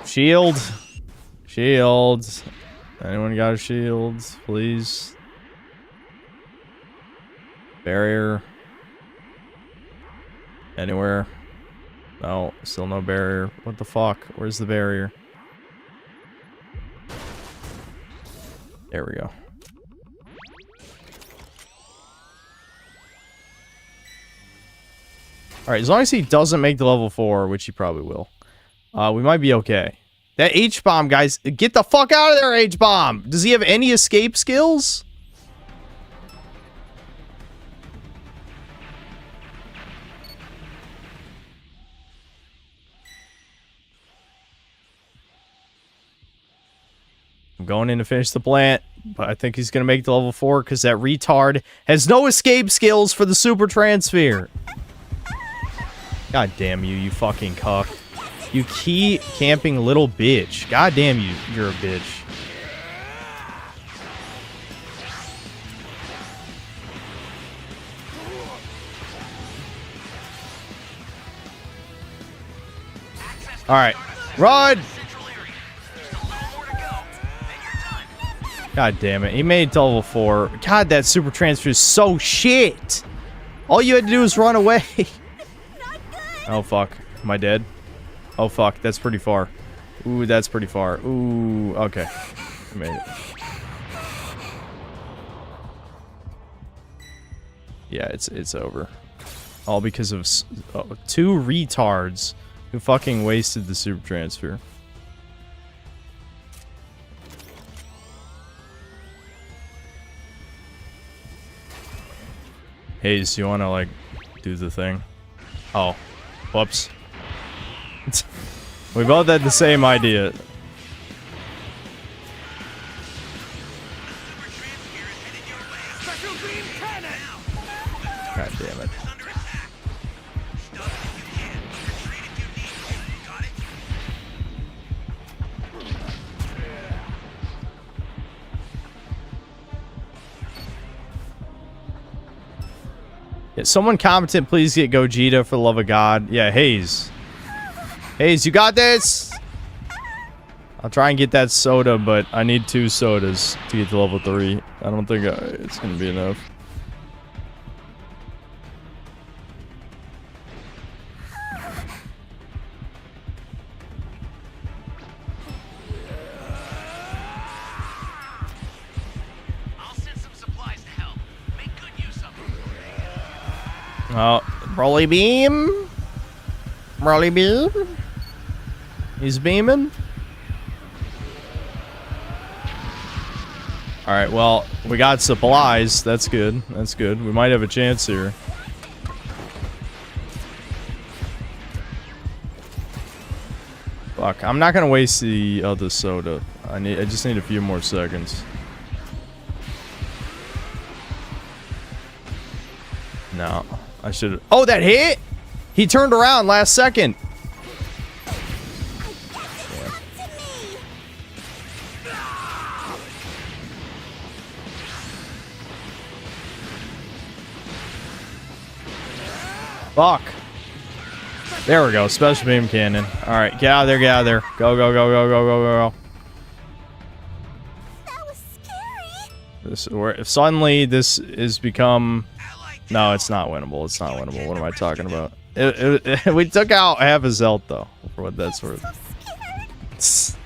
Shield. Shield. Anyone got a shield? Please. Barrier. Anywhere? No, still no barrier. What the fuck? Where's the barrier? There we go. Alright, as long as he doesn't make the level 4, which he probably will, we might be okay. That H-bomb, guys, get the fuck out of there, H-bomb! Does he have any escape skills? I'm going in to finish the plant, but I think he's going to make the level 4 because that retard has no escape skills for the super transfer. God damn you, you fucking cuck. You key camping little bitch. God damn you, you're a bitch. Alright, run! God damn it. He made it to level 4. God, that super transfer is so shit. All you had to do was run away. Oh, fuck. Am I dead? Oh, fuck. That's pretty far. Ooh, that's pretty far. Ooh, okay. I made it. Yeah, it's over. All because of 2 retards who fucking wasted the super transfer. Hayes, you wanna, like, do the thing? Oh. Whoops. We both had the same idea. God damn it. Yeah, someone competent, please get Gogeta for the love of God. Yeah, Hayes. Hayes, you got this? I'll try and get that soda, but I need 2 sodas to get to level 3. I don't think it's going to be enough. Oh, Broly beam. Broly beam. He's beaming. Alright, well, we got supplies. That's good. That's good. We might have a chance here. Fuck, I'm not gonna waste the other soda. I just need a few more seconds. No. I should. Oh, that hit! He turned around last second. Fuck. There we go. Special beam cannon. All right, get out of there. Get out of there. Go, go, go, go, go, go, go. That was scary. If suddenly this is become. No, it's not winnable. It's not winnable. What am I talking about? We took out half his health, though, for what that's worth. So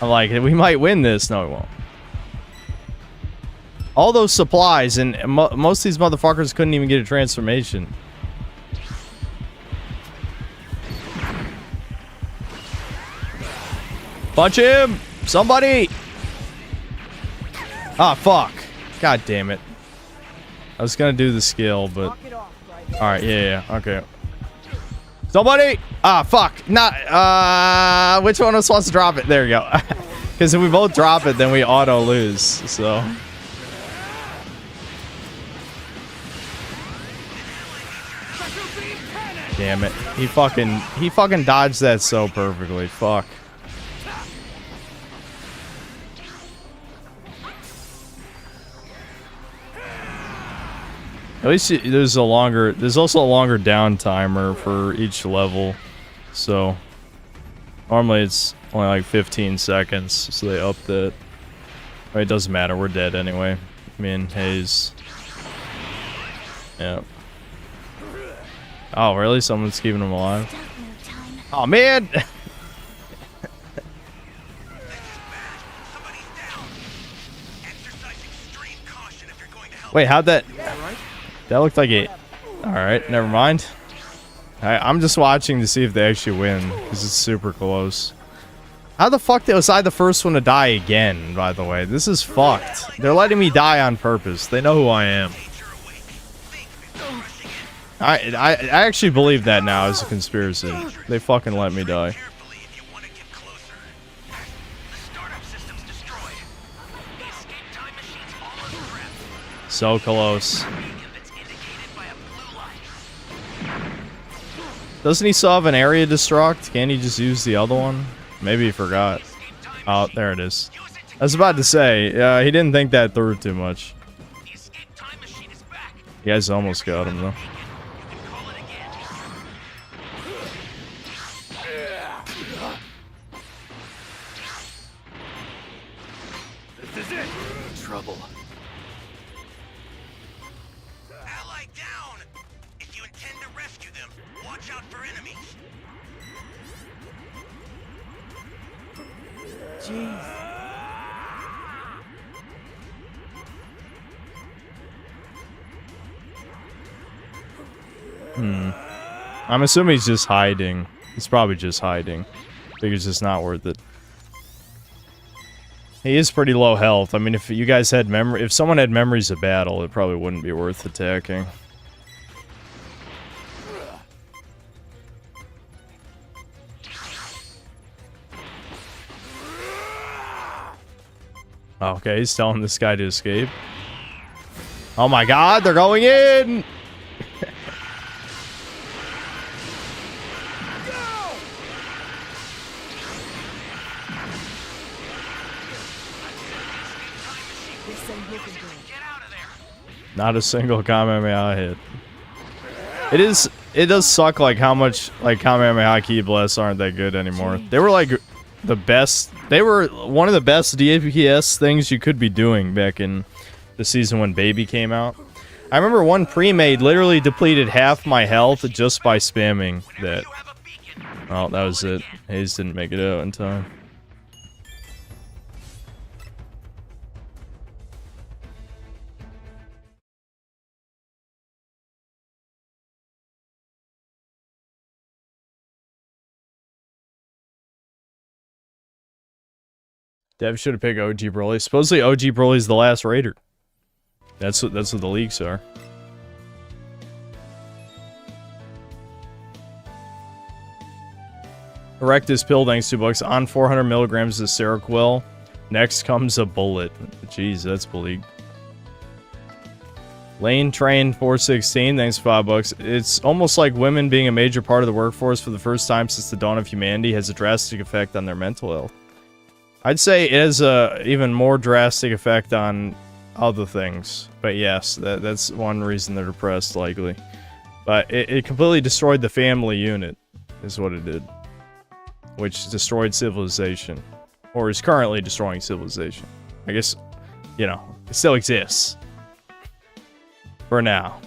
I'm like, we might win this. No, we won't. All those supplies, and most of these motherfuckers couldn't even get a transformation. Punch him! Somebody! Ah, fuck. God damn it. I was gonna do the skill, but... Alright, yeah, okay. Somebody! Ah, fuck. Not, which one of us wants to drop it? There you go. Because if we both drop it, then we auto lose, so... Damn it. He fucking dodged that so perfectly. Fuck. At least there's also a longer down timer for each level. So normally it's only like 15 seconds, so they upped it. It doesn't matter, we're dead anyway. Me and Hayes. Yeah. Oh, really? Someone's keeping him alive? Oh, man! Wait, how'd that... That looked like it... Alright, never mind. I'm just watching to see if they actually win, because it's super close. How the fuck was I the first one to die again, by the way? This is fucked. They're letting me die on purpose. They know who I am. I actually believe that now as a conspiracy. They fucking let me die. So close. Doesn't he still have an area destruct? Can't he just use the other one? Maybe he forgot. Oh, there it is. I was about to say, he didn't think that through too much. You guys almost got him though. This is it. Trouble. Ally down! If you intend to rescue them, watch out for enemies. Jeez. I'm assuming he's just hiding. He's probably just hiding. I think it's just not worth it. He is pretty low health. I mean, if you guys had if someone had memories of battle, it probably wouldn't be worth attacking. Okay, he's telling this guy to escape. Oh my god, they're going in! Not a single Kamehameha hit. It does suck like how much like Kamehameha key blasts aren't that good anymore. They were like the best. They were one of the best DPS things you could be doing back in the season when Baby came out. I remember one pre-made literally depleted half my health just by spamming that. Well, that was it. Hayes didn't make it out in time. Dev should have picked OG Broly. Supposedly OG Broly's the last raider. That's what the leaks are. Erectus pill, thanks $2. On 400 milligrams of Seroquel. Next comes a bullet. Jeez, that's bleak. Lane Train 416, thanks $5. It's almost like women being a major part of the workforce for the first time since the dawn of humanity has a drastic effect on their mental health. I'd say it has a even more drastic effect on other things. But yes, that's one reason they're depressed, likely. But it completely destroyed the family unit, is what it did. Which destroyed civilization. Or is currently destroying civilization. I guess, you know, it still exists. For now.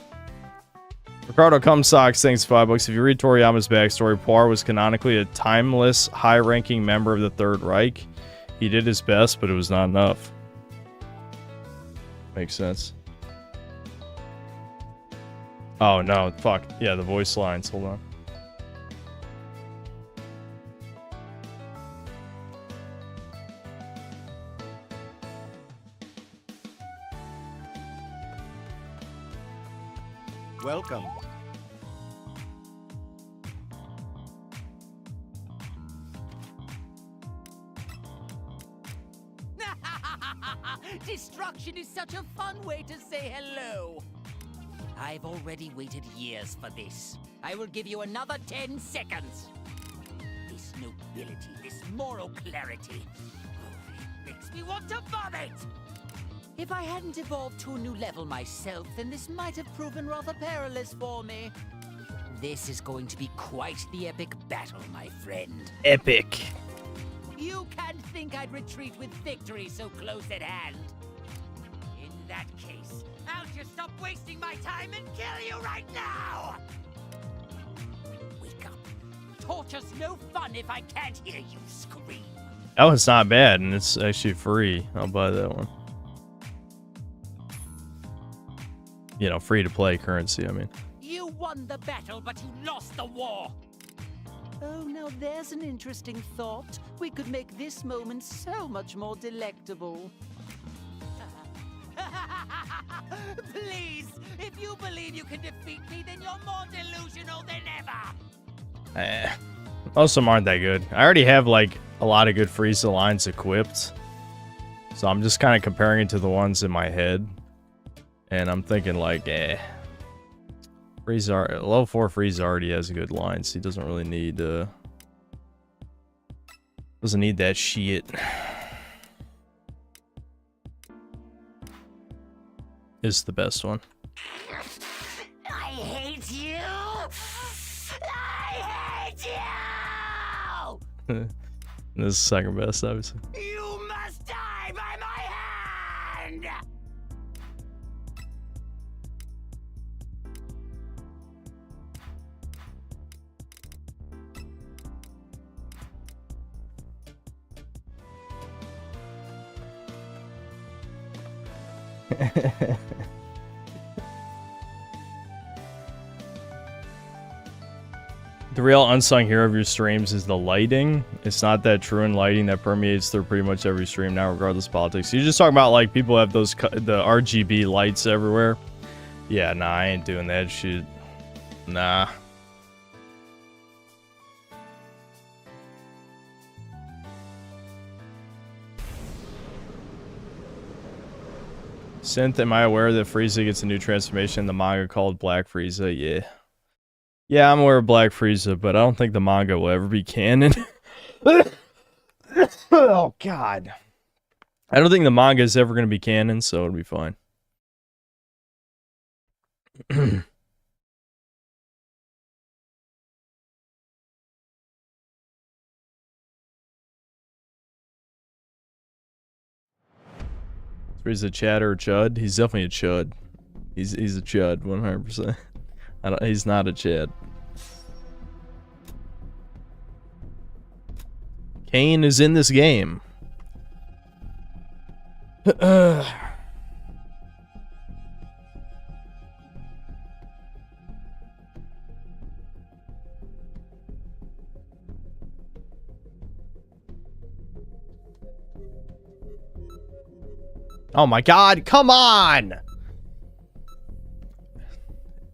Ricardo Cumsocks, thanks $5. If you read Toriyama's backstory, Poir was canonically a timeless, high-ranking member of the Third Reich. He did his best, but it was not enough. Makes sense. Oh no, fuck. Yeah, the voice lines. Hold on. Welcome. Destruction is such a fun way to say hello. I've already waited years for this. I will give you another 10 seconds. This nobility, this moral clarity, it makes me want to vomit! If I hadn't evolved to a new level myself, then this might have proven rather perilous for me. This is going to be quite the epic battle, my friend. Epic. You can't think I'd retreat with victory so close at hand. In that case, I'll just stop wasting my time and kill you right now! Wake up. Torture's no fun if I can't hear you scream. That one's not bad, and it's actually free. I'll buy that one. You know, free to play currency, I mean. You won the battle, but you lost the war. Oh, now there's an interesting thought. We could make this moment so much more delectable. Please, if you believe you can defeat me, then you're more delusional than ever. Most of them aren't that good. I already have, like, a lot of good Frieza lines equipped. So I'm just kind of comparing it to the ones in my head. And I'm thinking, like, Frieza, level 4 Frieza already has good lines. He doesn't really need, doesn't need that shit. This is the best one. I hate you! I hate you! This is second best, obviously. You must die by my hand! The real unsung hero of your streams is the lighting. It's not that true in lighting that permeates through pretty much every stream now, regardless of politics. You're just talking about, like, people have those the RGB lights everywhere. Yeah, nah, I ain't doing that shit. Nah. Synth, am I aware that Frieza gets a new transformation in the manga called Black Frieza? Yeah. Yeah, I'm aware of Black Frieza, but I don't think the manga will ever be canon. Oh, God. I don't think the manga is ever going to be canon, so it'll be fine. Frieza Chad or Chud? He's definitely a Chud. He's a Chud, 100%. He's not a Chad. Kane is in this game. Oh my God, come on!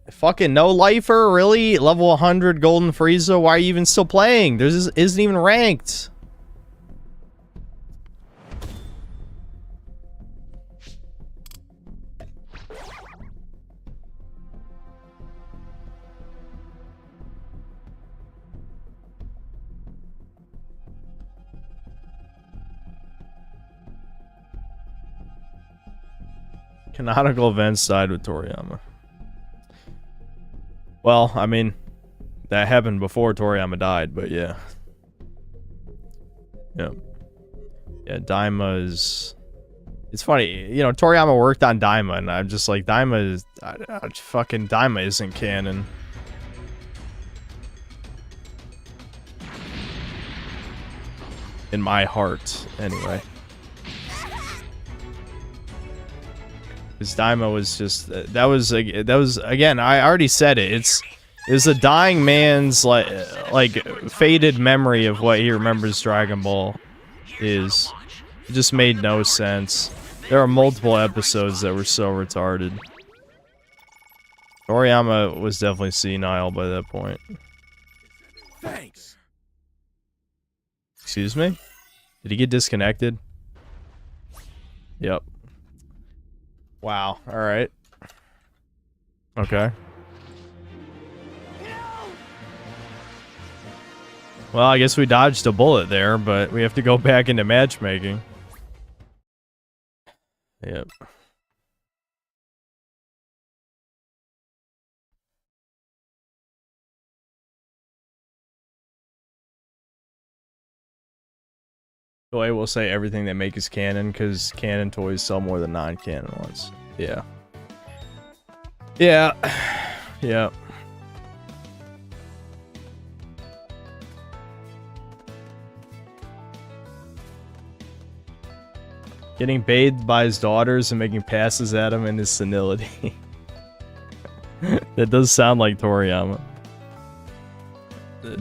Fucking no lifer, really? Level 100 Golden Frieza? Why are you even still playing? This isn't even ranked. Canonical events side with Toriyama. Well, I mean, that happened before Toriyama died, but yeah. Yeah. Yeah, Daima is... It's funny, you know, Toriyama worked on Daima, and I'm just like, Daima is... fucking Daima isn't canon. In my heart, anyway. Because Daima was just that was again, I already said it. It's a dying man's like faded memory of what he remembers Dragon Ball is. It just made no sense. There are multiple episodes that were so retarded. Toriyama was definitely senile by that point. Thanks. Excuse me? Did he get disconnected? Yep. Wow. Alright. Okay. Well, I guess we dodged a bullet there, but we have to go back into matchmaking. Yep. Toy will say everything they make is canon, because canon toys sell more than non-canon ones. Yeah. Yeah. Yeah. Getting bathed by his daughters and making passes at him in his senility. That does sound like Toriyama.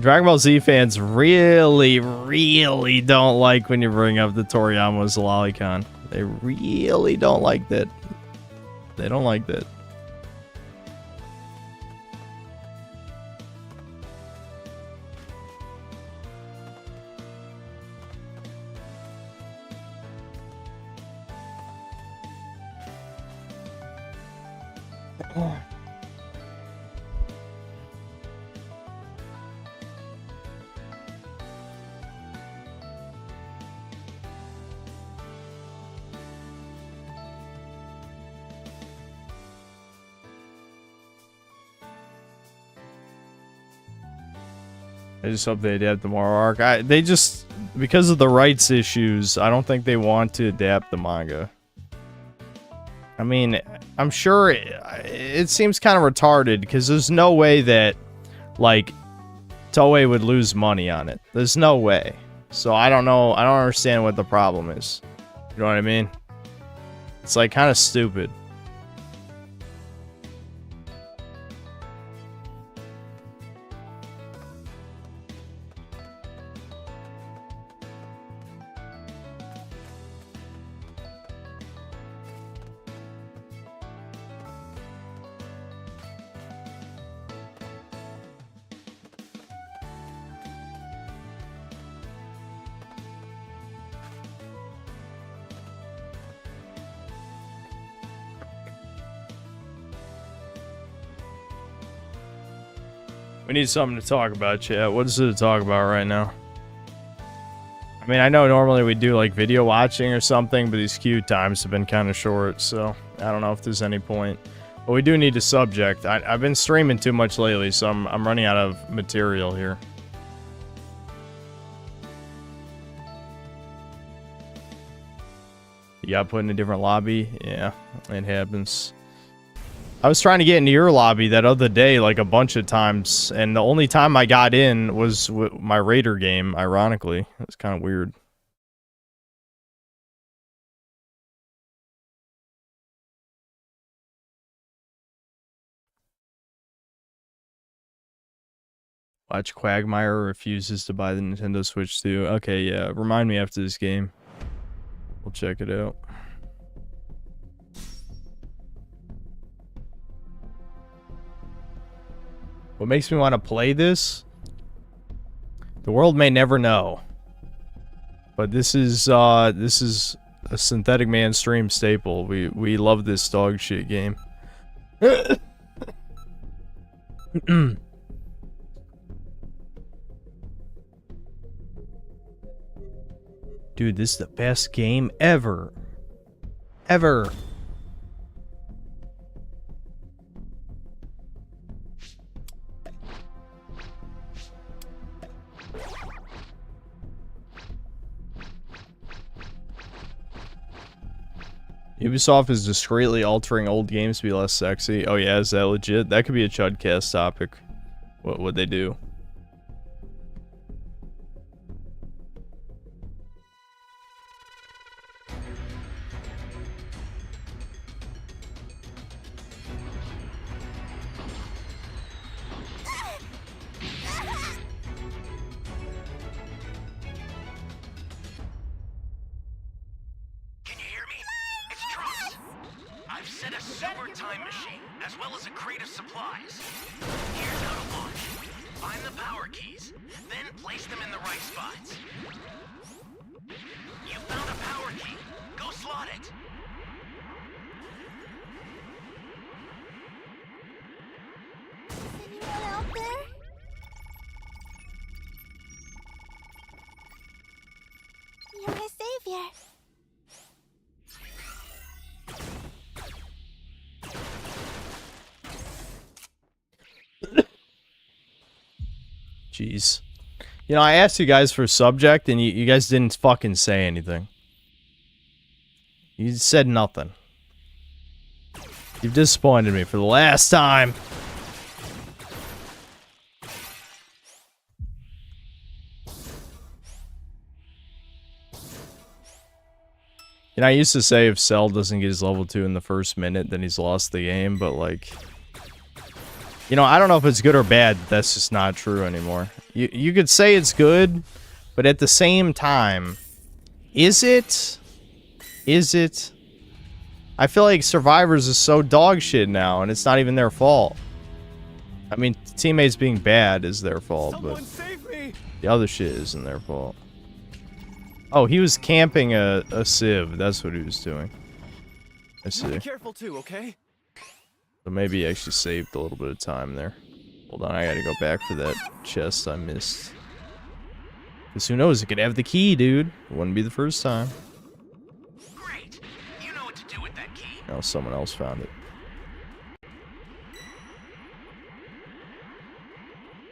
Dragon Ball Z fans really, really don't like when you bring up the Toriyama's lolicon. They really don't like that. They don't like that. I just hope they adapt the Moro arc. They just, because of the rights issues, I don't think they want to adapt the manga. I mean, I'm sure it seems kind of retarded because there's no way that, like, Toei would lose money on it. There's no way. So I don't know. I don't understand what the problem is. You know what I mean? It's like kind of stupid. We need something to talk about, chat. What is it to talk about right now? I mean, I know normally we do like video watching or something, but these queue times have been kind of short, so I don't know if there's any point. But we do need a subject. I've been streaming too much lately, so I'm running out of material here. You got put in a different lobby? Yeah, it happens. I was trying to get into your lobby that other day, like a bunch of times, and the only time I got in was my Raider game, ironically. It's kind of weird. Watch Quagmire refuses to buy the Nintendo Switch too. Okay, yeah, remind me after this game. We'll check it out. What makes me want to play this? The world may never know. But this is a Synthetic Man stream staple. We love this dog shit game. Dude, this is the best game ever. Ever. Ubisoft is discreetly altering old games to be less sexy. Oh yeah, is that legit? That could be a Chudcast topic. What would they do? well as a crate of supplies. Here's how to launch. Find the power keys, then place them in the right spots. You found a power key. Go slot it. Is anyone out there? You're my savior. Jeez. You know, I asked you guys for a subject, and you guys didn't fucking say anything. You said nothing. You've disappointed me for the last time. You know, I used to say if Cell doesn't get his level 2 in the first minute, then he's lost the game, but like... You know, I don't know if it's good or bad, that's just not true anymore. You could say it's good, but at the same time, is it? Is it? I feel like Survivors is so dog shit now, and it's not even their fault. I mean, teammates being bad is their fault, but the other shit isn't their fault. Oh, he was camping a Civ. That's what he was doing. I see. Be careful too, okay? So maybe he actually saved a little bit of time there. Hold on, I gotta go back for that chest I missed. Because who knows, it could have the key, dude. It wouldn't be the first time. Great. You know what to do with that key. No, someone else found it.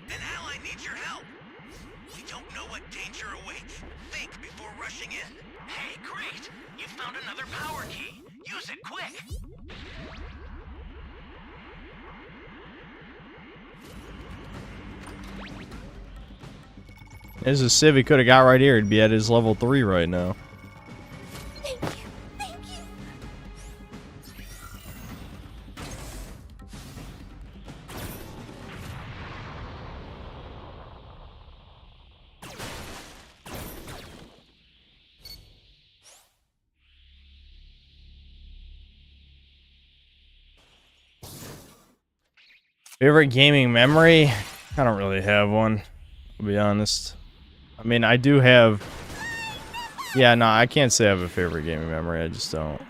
An ally needs your help. We don't know what danger awaits. Think before rushing in. Hey, great. You found another power key. Use it quick. There's a Civ he could have got right here. He'd be at his level 3 right now. Thank you. Thank you. Favorite gaming memory? I don't really have one, to be honest. I mean, I do have... Yeah, no, I can't say I have a favorite gaming memory. I just don't.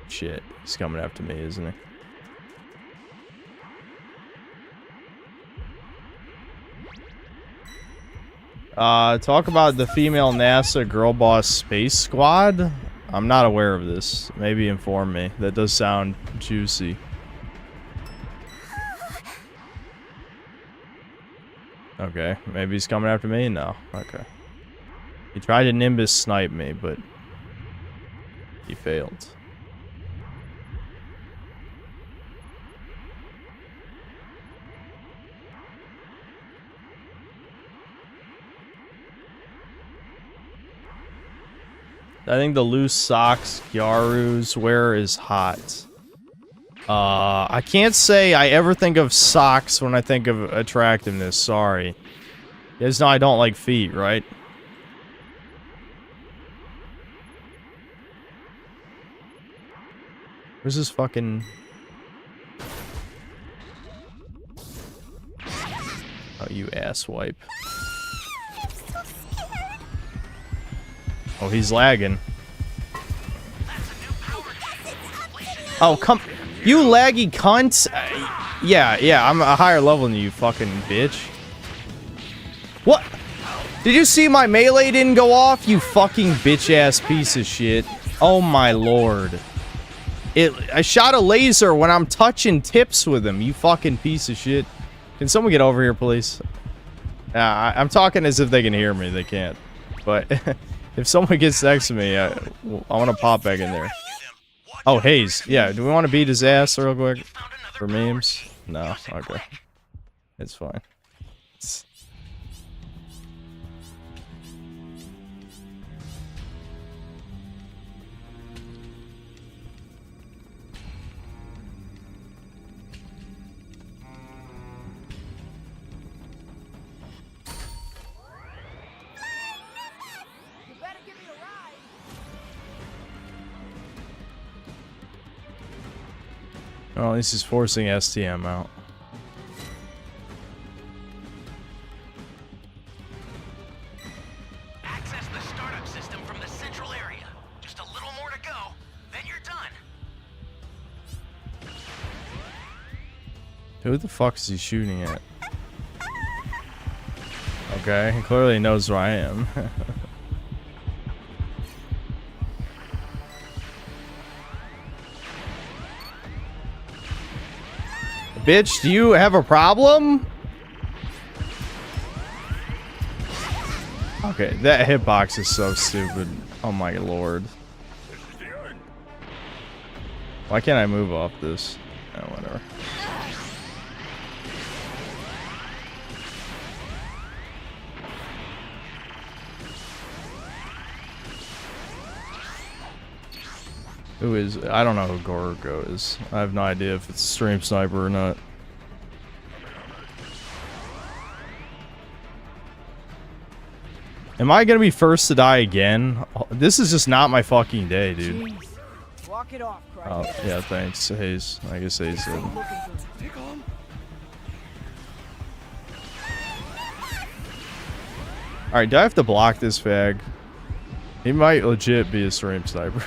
Shit, he's coming after me, isn't he? Talk about the female NASA girl boss space squad? I'm not aware of this. Maybe inform me. That does sound juicy. Okay, maybe he's coming after me? No. Okay. He tried to Nimbus snipe me, but he failed. I think the loose socks Gyaru's wear is hot. I can't say I ever think of socks when I think of attractiveness, sorry. You guys know I don't like feet, right? Where's this fucking... Oh, you asswipe. Oh, he's lagging. Oh, come... You laggy cunt! Yeah, I'm a higher level than you, fucking bitch. What? Did you see my melee didn't go off? You fucking bitch-ass piece of shit. Oh my lord. I shot a laser when I'm touching tips with him, you fucking piece of shit. Can someone get over here, please? I'm talking as if they can hear me. They can't. But if someone gets next to me, I want to pop back in there. Oh, Hayes. Yeah, do we want to beat his ass real quick? For memes? No, okay. It's fine. Well, at least he's forcing STM out. Access the startup system from the central area. Just a little more to go, then you're done. Who the fuck is he shooting at? Okay, he clearly knows where I am. Bitch, do you have a problem? Okay, that hitbox is so stupid. Oh my lord. Why can't I move off this? Oh, whatever. Who is... I don't know who Gorgo is. I have no idea if it's a stream sniper or not. Am I gonna be first to die again? This is just not my fucking day, dude. Jeez. Walk it off, Oh, yeah, thanks, Hayes. I guess Hayes did. Alright, do I have to block this fag? He might legit be a stream sniper.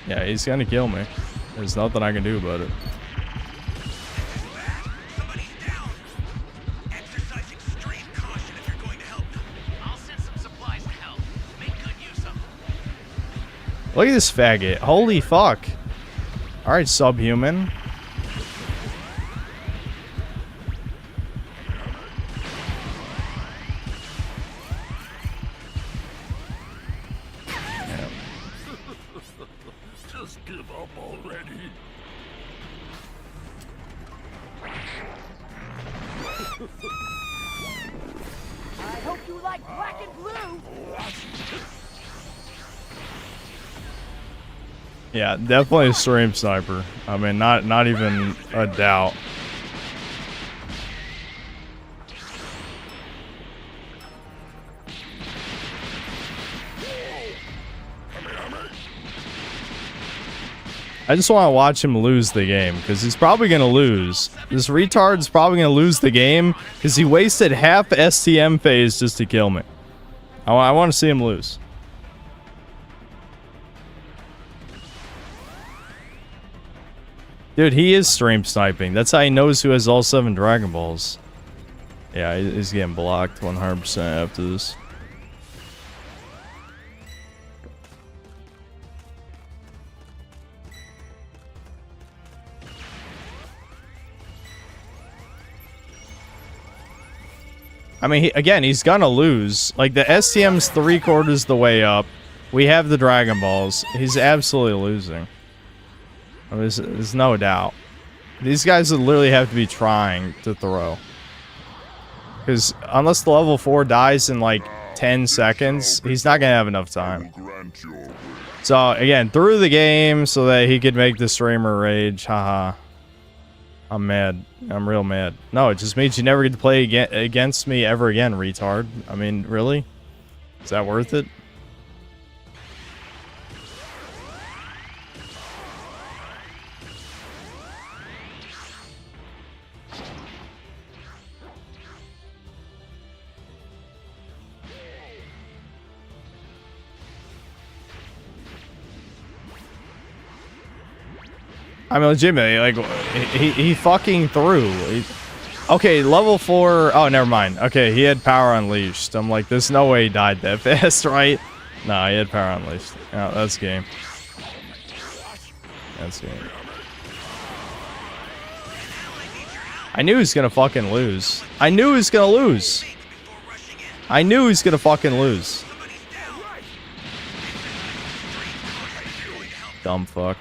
Yeah, he's gonna kill me. There's nothing I can do about it. Look at this faggot. Holy fuck. Alright, subhuman. Just give up already. I hope you like black and blue. Yeah, definitely a stream sniper. I mean, not even a doubt. I just want to watch him lose the game, because he's probably going to lose. This retard's probably going to lose the game, because he wasted half STM phase just to kill me. I want to see him lose. Dude, he is stream sniping. That's how he knows who has all 7 Dragon Balls. Yeah, he's getting blocked 100% after this. I mean, again, he's gonna lose. Like, the STM's 3/4 the way up. We have the Dragon Balls. He's absolutely losing. I mean, there's no doubt. These guys would literally have to be trying to throw. Because unless the level 4 dies in like 10 seconds, he's not gonna have enough time. So, again, through the game so that he could make the streamer rage. Haha. I'm mad. I'm real mad. No, it just means you never get to play against me ever again, retard. I mean, really? Is that worth it? I mean, legitimately, like, he fucking threw. Okay, level 4. Oh, never mind. Okay, he had power unleashed. I'm like, there's no way he died that fast, right? No, he had power unleashed. Oh, that's game. That's game. I knew he was gonna fucking lose. I knew he was gonna lose. I knew he was gonna fucking lose. Dumb fuck.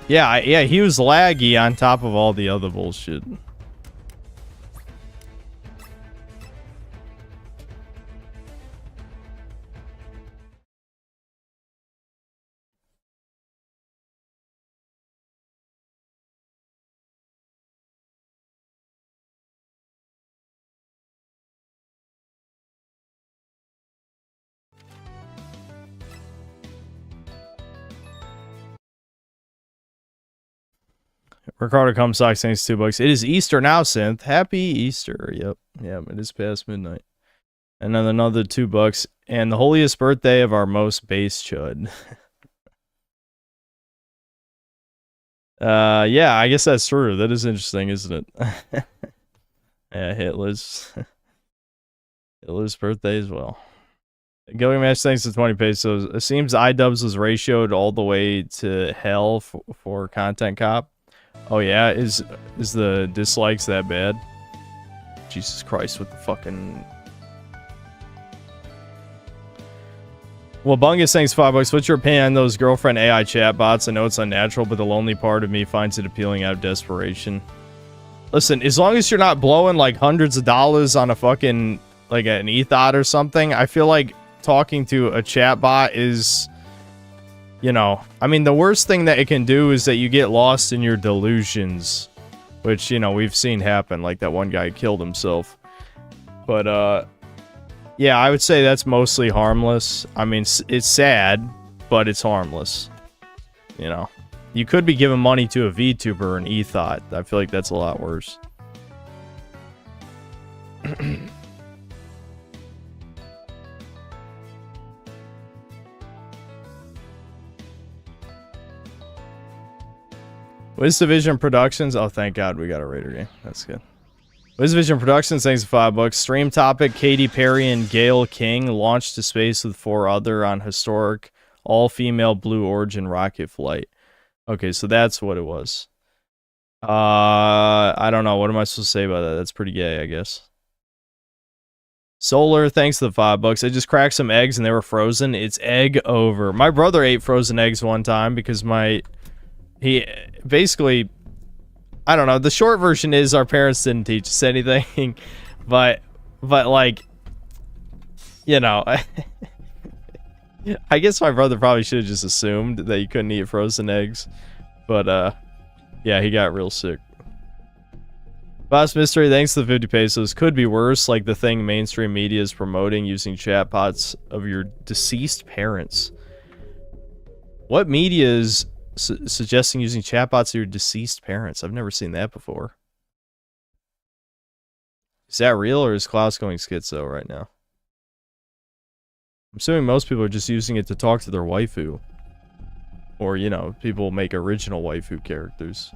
Yeah, yeah, he was laggy on top of all the other bullshit. Ricardo Comstock thanks $2. It is Easter now, Synth. Happy Easter. Yep. It is past midnight. And then another $2. And the holiest birthday of our most base chud. Yeah, I guess that's true. That is interesting, isn't it? Yeah, Hitler's birthday as well. Going Match thanks to 20 pesos. It seems iDubbbz was ratioed all the way to hell for Content Cop. Oh yeah, is the dislikes that bad? Jesus Christ, with the fucking... Well, Bungus thanks $5. What's your opinion on those girlfriend AI chatbots? I know it's unnatural, but the lonely part of me finds it appealing out of desperation. Listen, as long as you're not blowing like hundreds of dollars on a fucking, like an ethot or something, I feel like talking to a chatbot is, you know, I mean, the worst thing that it can do is that you get lost in your delusions, which, you know, we've seen happen, like that one guy killed himself. But, yeah, I would say that's mostly harmless. I mean, it's sad, but it's harmless. You know, you could be giving money to a VTuber or an ethot. I feel like that's a lot worse. WizDivision Productions. Oh, thank God we got a Raider game. That's good. WizDivision Productions, thanks for $5. Stream topic, Katy Perry and Gail King launched to space with 4 other on historic all-female Blue Origin rocket flight. Okay, so that's what it was. I don't know. What am I supposed to say about that? That's pretty gay, I guess. Solar, thanks to the $5. I just cracked some eggs and they were frozen. It's egg over. My brother ate frozen eggs one time because he basically... I don't know. The short version is our parents didn't teach us anything, but like, you know, I guess my brother probably should have just assumed that you couldn't eat frozen eggs, but yeah, he got real sick. Boss Mystery, thanks to the 50 pesos. Could be worse, like the thing mainstream media is promoting using chatbots of your deceased parents. What media is suggesting using chatbots of your deceased parents? I've never seen that before. Is that real, or is Klaus going schizo right now? I'm assuming most people are just using it to talk to their waifu. Or, you know, people make original waifu characters.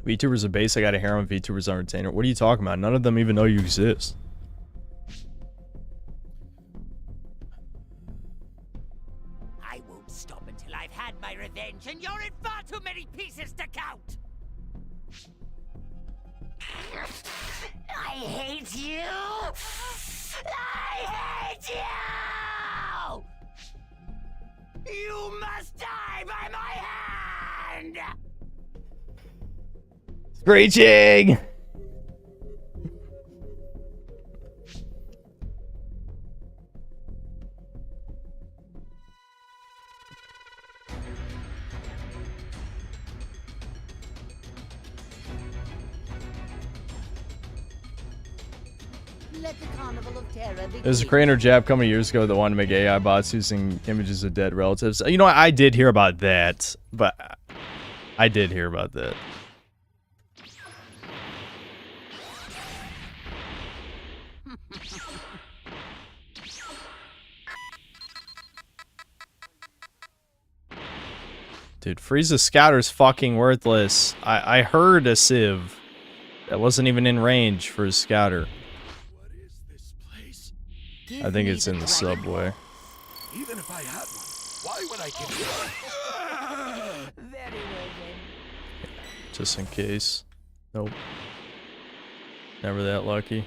VTubers are base. I got a harem. VTubers are entertainer. What are you talking about? None of them even know you exist. I won't stop until I've had my revenge, and you're in far too many pieces to count. I hate you. I hate you. You must die by my hand. Screeching! Let the carnival of terror begin. There's a Crane or Jap coming years ago that wanted to make AI bots using images of dead relatives. You know what? I did hear about that, but I did hear about that. Dude, Frieza's Scouter's fucking worthless. I heard a Civ that wasn't even in range for his Scouter. What is this place? I think it's in the subway. Even if I had one, why would I give you Very well then. Just in case. Nope. Never that lucky.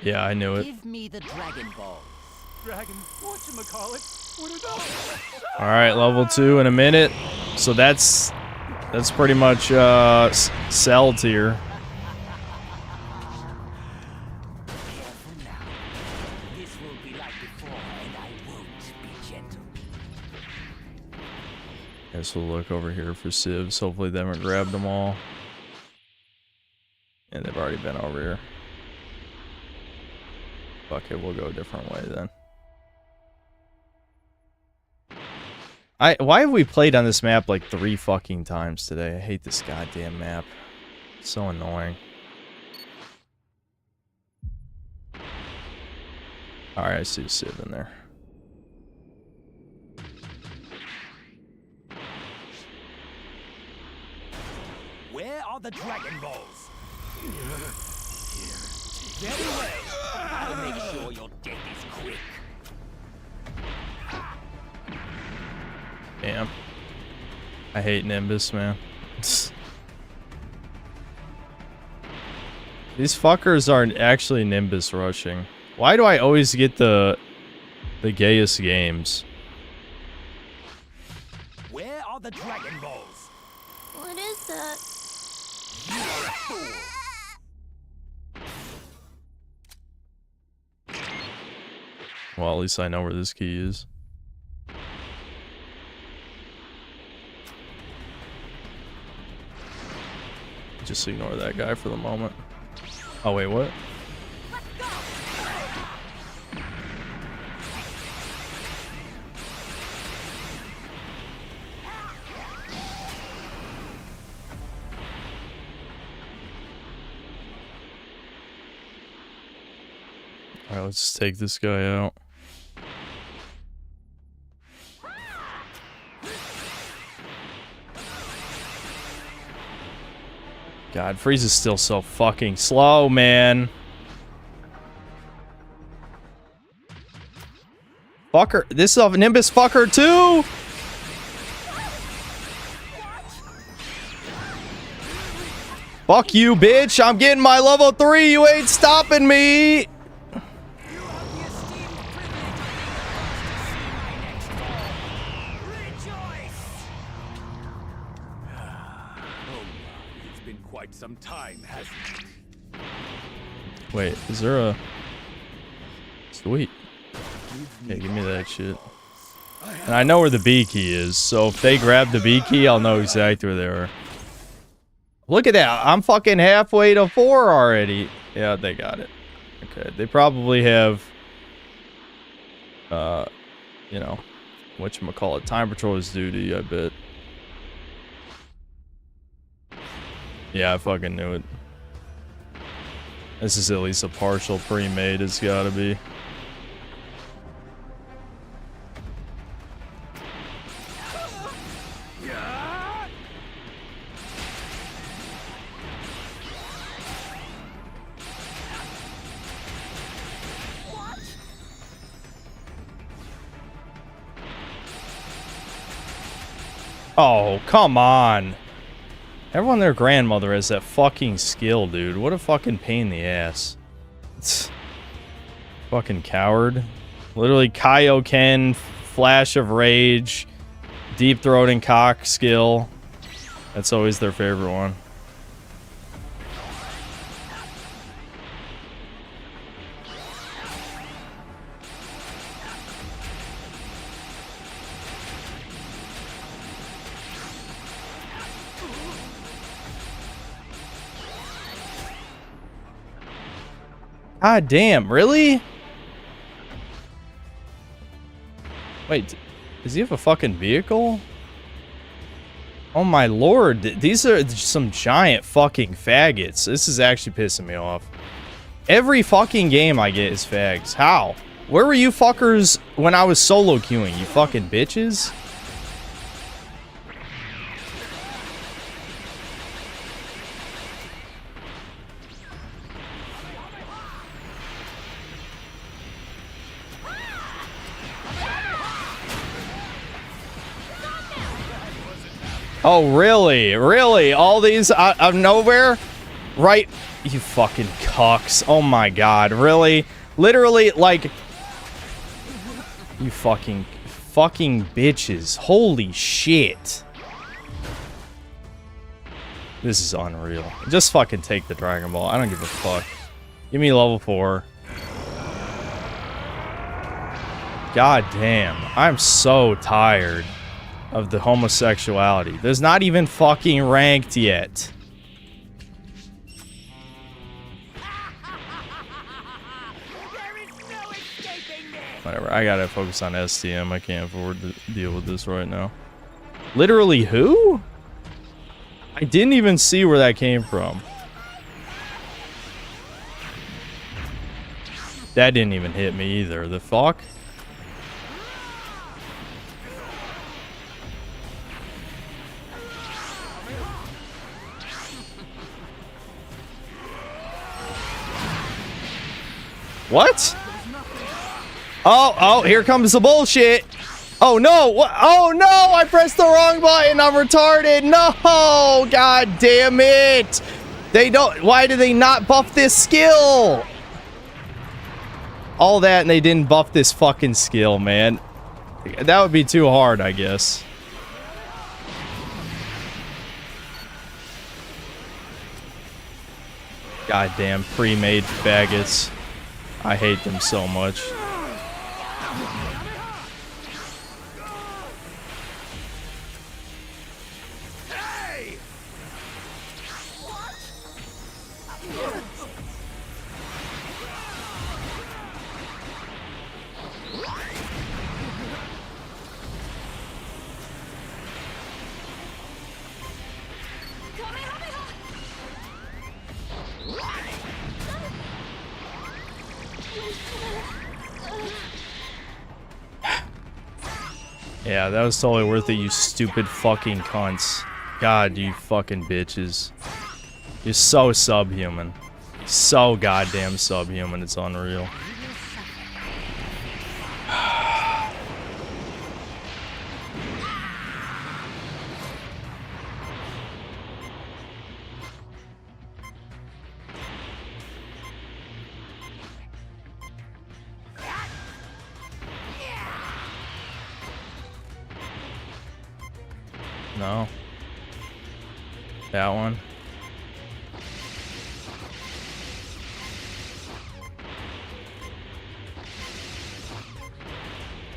Yeah, I knew it. Give me the Dragon Ball. Dragon, whatchamacallit? What are those? Alright, level 2 in a minute. So that's pretty much Cell tier. Careful now. This will be like before, and I won't be Guess we'll look over here for civs. Hopefully they haven't grabbed them all. And they've already been over here. Fuck it, we'll go a different way then. Why have we played on this map like 3 fucking times today? I hate this goddamn map. It's so annoying. Alright, I see a civ in there. Where are the Dragon Balls? Very well. I'll make sure your death is quick. Damn. I hate Nimbus, man. These fuckers aren't actually Nimbus rushing. Why do I always get the gayest games? Where are the Dragon Balls? What is that? You are a fool. Well, at least I know where this key is. Just ignore that guy for the moment. Oh wait, what? Alright, let's take this guy out. God, Freeze is still so fucking slow, man. Fucker, this is a Nimbus fucker too. Fuck you, bitch. I'm getting my level 3. You ain't stopping me. Some time, hasn't it? Wait, is there a... Sweet. Okay, give me that shit. And I know where the B key is, so if they grab the B key, I'll know exactly where they are. Look at that, I'm fucking halfway to 4 already. Yeah, they got it. Okay, they probably have... you know, whatchamacallit, time patrol is duty, I bet. Yeah, I fucking knew it. This is at least a partial pre-made, it's gotta be. Oh, come on. Everyone and their grandmother has that fucking skill, dude. What a fucking pain in the ass. It's fucking coward. Literally Kaioken, Flash of Rage, Deep Throating Cock skill. That's always their favorite one. God damn, really? Wait, does he have a fucking vehicle? Oh my lord, these are some giant fucking faggots. This is actually pissing me off. Every fucking game I get is fags. How? Where were you fuckers when I was solo queuing, you fucking bitches? Oh, really? Really? All these out of nowhere? Right? You fucking cucks. Oh my god. Really? Literally, like... You fucking bitches. Holy shit. This is unreal. Just fucking take the Dragon Ball. I don't give a fuck. Give me level 4. God damn. I'm so tired. of the homosexuality. There's not even fucking ranked yet. Whatever, I gotta focus on STM. I can't afford to deal with this right now. Literally who? I didn't even see where that came from. That didn't even hit me either. The fuck? What? Oh, here comes the bullshit. Oh no, oh no, I pressed the wrong button. I'm retarded. No, god damn it. They don't, why do they not buff this skill? All that and they didn't buff this fucking skill, man. That would be too hard, I guess. Goddamn pre-made faggots. I hate them so much. Yeah, that was totally worth it, you stupid fucking cunts. God, you fucking bitches. You're so subhuman. So goddamn subhuman, it's unreal. No. That one.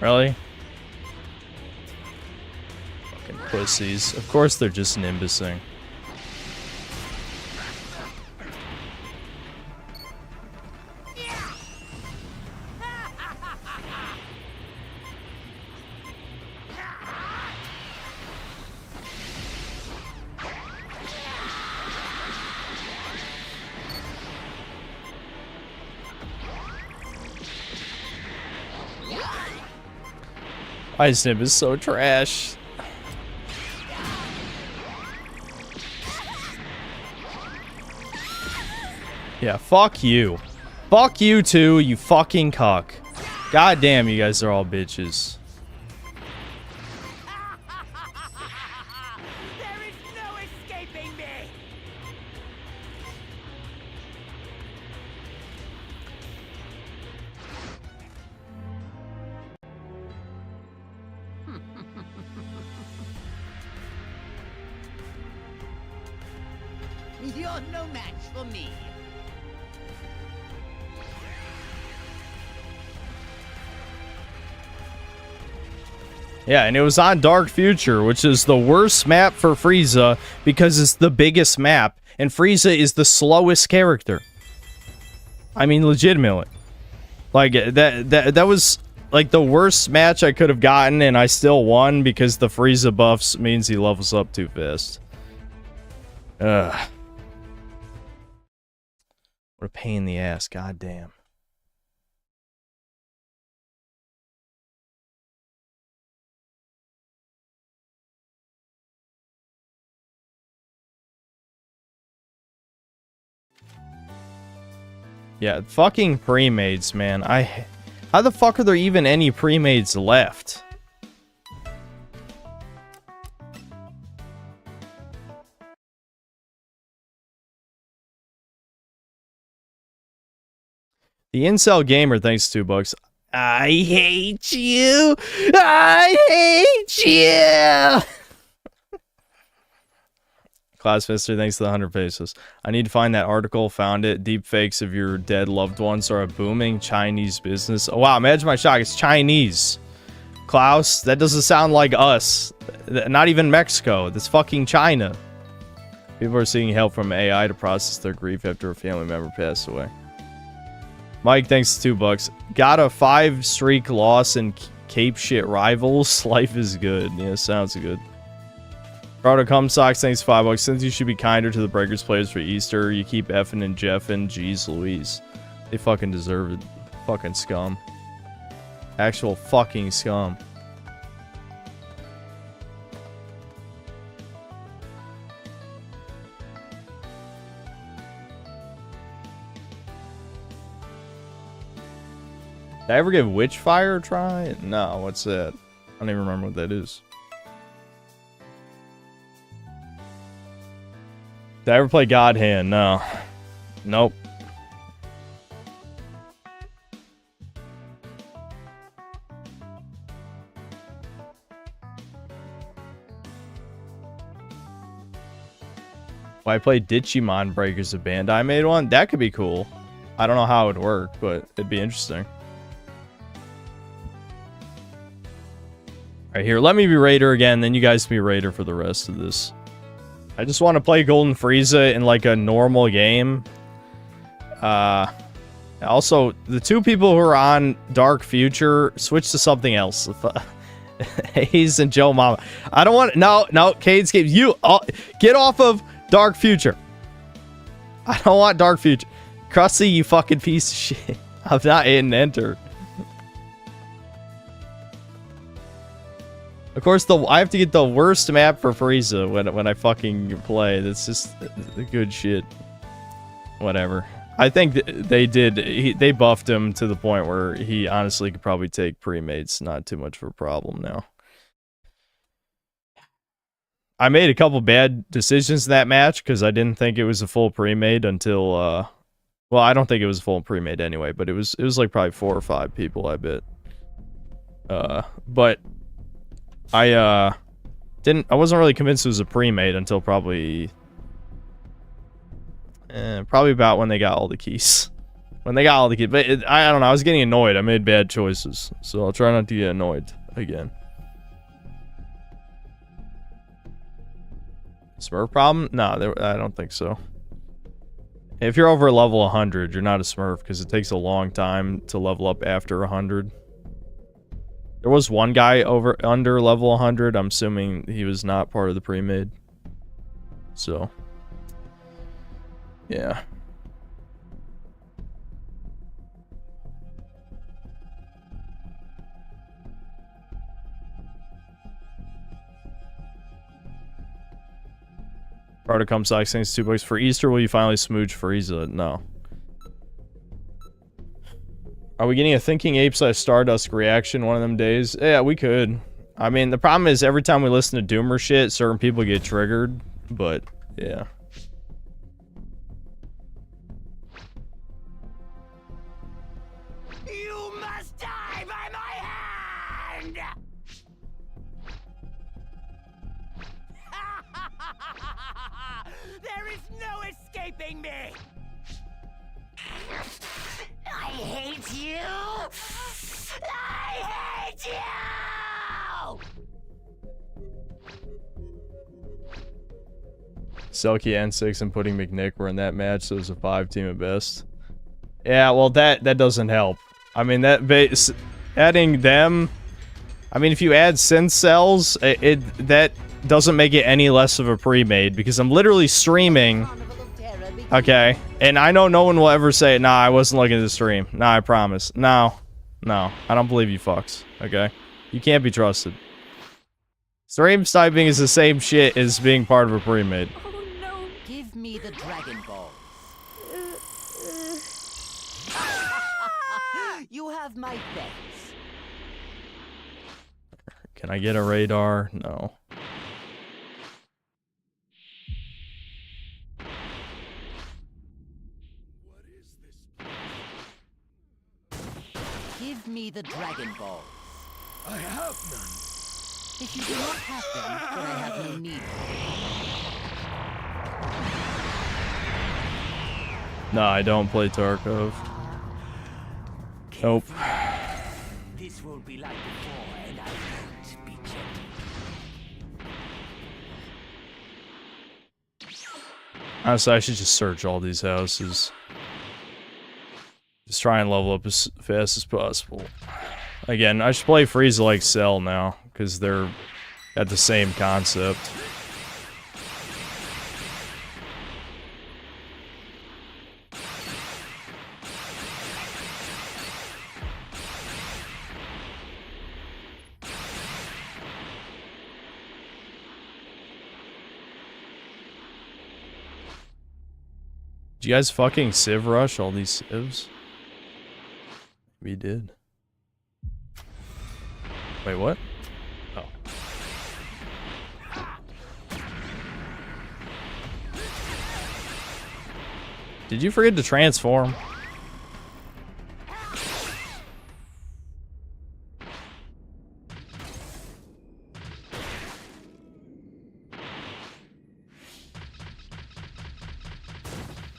Really? Fucking pussies. Of course they're just nimbusing. Ice Nib is so trash. Yeah, fuck you. Fuck you too, you fucking cuck. God damn, you guys are all bitches. There is no escaping me! You're no match for me. Yeah, and it was on Dark Future, which is the worst map for Frieza because it's the biggest map, and Frieza is the slowest character. I mean, legitimately. Like, that was, like, the worst match I could have gotten, and I still won because the Frieza buffs means he levels up too fast. Ugh. What a pain in the ass, goddamn. Yeah, fucking pre-mades, man. How the fuck are there even any pre-mades left? The Incel Gamer, thanks $2. I hate you! I hate you! Classfister, thanks to the 100 pesos. I need to find that article, found it. Deep fakes of your dead loved ones are a booming Chinese business. Oh wow, imagine my shock, it's Chinese. Klaus. That doesn't sound like us. Not even Mexico. That's fucking China. People are seeking help from AI to process their grief after a family member passed away. Mike, thanks to $2. Got a 5-streak loss in Cape Shit Rivals. Life is good. Yeah, sounds good. Proto Cumsocks, thanks $5. Since you should be kinder to the Breakers players for Easter, you keep effing and jeffing. Jeez Louise. They fucking deserve it. Fucking scum. Actual fucking scum. Did I ever give Witchfire a try? No, what's that? I don't even remember what that is. Did I ever play God Hand? No. Nope. Well, I played Digimon Breakers of Bandai made one. That could be cool. I don't know how it would work, but it'd be interesting. Alright, here, let me be Raider again, then you guys can be Raider for the rest of this. I just want to play Golden Frieza in, like, a normal game. Also, the two people who are on Dark Future, switch to something else. Hayes and Joe Mama. I don't want... No, Cade's Games. You... get off of Dark Future. I don't want Dark Future. Krusty, you fucking piece of shit. I'm not hitting enter. Of course, I have to get the worst map for Frieza when I fucking play. That's just the good shit. Whatever. I think they did. They buffed him to the point where he honestly could probably take pre-mates. Not too much of a problem now. I made a couple bad decisions in that match because I didn't think it was a full pre-made until... well, I don't think it was a full pre-made anyway, but it was like probably 4 or 5 people, I bet. But... I wasn't really convinced it was a pre-made until probably about when they got all the keys. When they got all the keys. But I don't know, I was getting annoyed. I made bad choices. So I'll try not to get annoyed again. Smurf problem? No, I don't think so. If you're over level 100, you're not a Smurf because it takes a long time to level up after 100. There was one guy under level 100. I'm assuming he was not part of the pre-made. So, yeah. Protocom Socks, thanks $2 for Easter. Will you finally smooch Frieza? No. Are we getting a Thinking Apes Stardust reaction one of them days? Yeah, we could. I mean, the problem is every time we listen to Doomer shit, certain people get triggered. But, yeah. You must die by my hand! There is no escaping me! I hate you! I hate you! Selkie N6 and putting McNick were in that match, so it was a 5-team at best. Yeah, well, that doesn't help. I mean, adding them... I mean, if you add synth cells, that doesn't make it any less of a pre-made, because I'm literally streaming... Okay, and I know no one will ever say, nah, I wasn't looking at the stream. Nah, I promise. No, I don't believe you fucks, okay? You can't be trusted. Stream sniping is the same shit as being part of a pre-made. Oh no! Give me the Dragon Ball. You have my thanks. Can I get a radar? No. Give me the Dragon Balls. I have none. If you do not have them, then I have no need. No, I don't play Tarkov. Nope. This It won't be like before, and I won't be gentle. Honestly, I should just search all these houses. Just try and level up as fast as possible. Again, I should play Frieza like Cell now, because they're at the same concept. Did you guys fucking Civ rush all these Civs? We did. Wait, what? Oh. Did you forget to transform?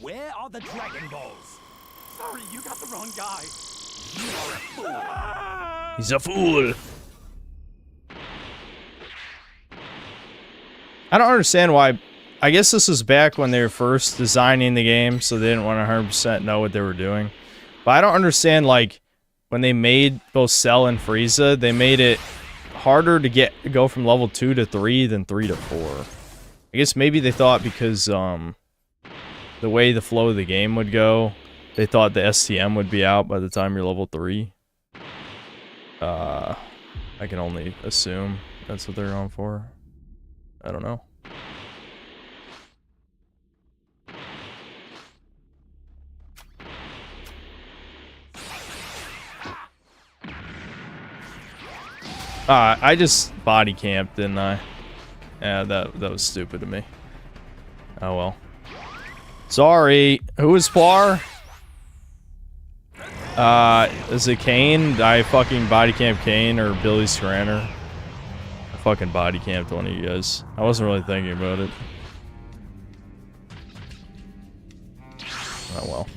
Where are the Dragon Balls? Sorry, you got the wrong guy. You are a fool. He's a fool. I don't understand why. I guess this was back when they were first designing the game, so they didn't want to 100% know what they were doing. But I don't understand, like, when they made both Cell and Frieza, they made it harder to go from level 2 to 3 than 3 to 4. I guess maybe they thought because the way the flow of the game would go, they thought the STM would be out by the time you're level 3. I can only assume that's what they're going for. I don't know. I just body camped, didn't I? Yeah, that was stupid of me. Oh well. Sorry. Who is Plar? Is it Kane? I fucking body camped Kane or Billy Scranner? I fucking body camped one of you guys. I wasn't really thinking about it. Oh well.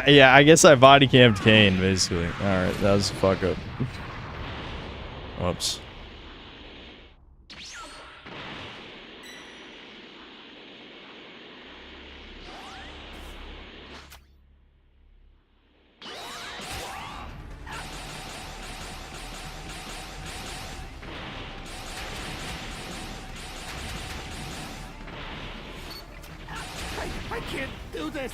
Yeah, I guess I body camped Kane, basically. Alright, that was a fuck up. Whoops. I can't do this.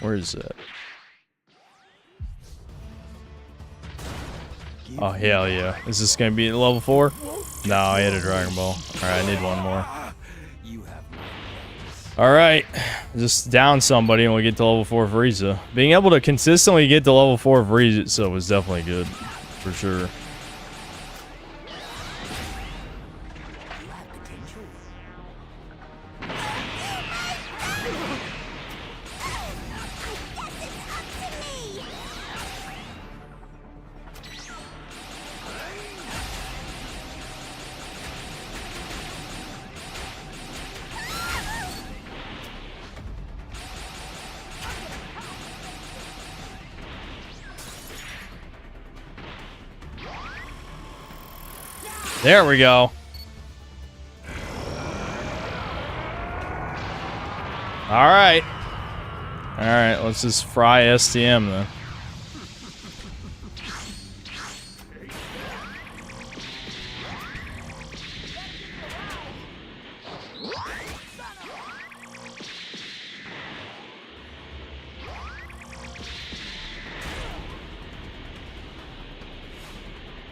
Where is that? Oh, hell yeah. Is this gonna be level 4? No, I had a Dragon Ball. Alright, I need one more. Alright. Just down somebody and we'll get to level 4 Frieza. Being able to consistently get to level 4 Frieza was definitely good. For sure. There we go. Alright. Alright, let's just fry STM then.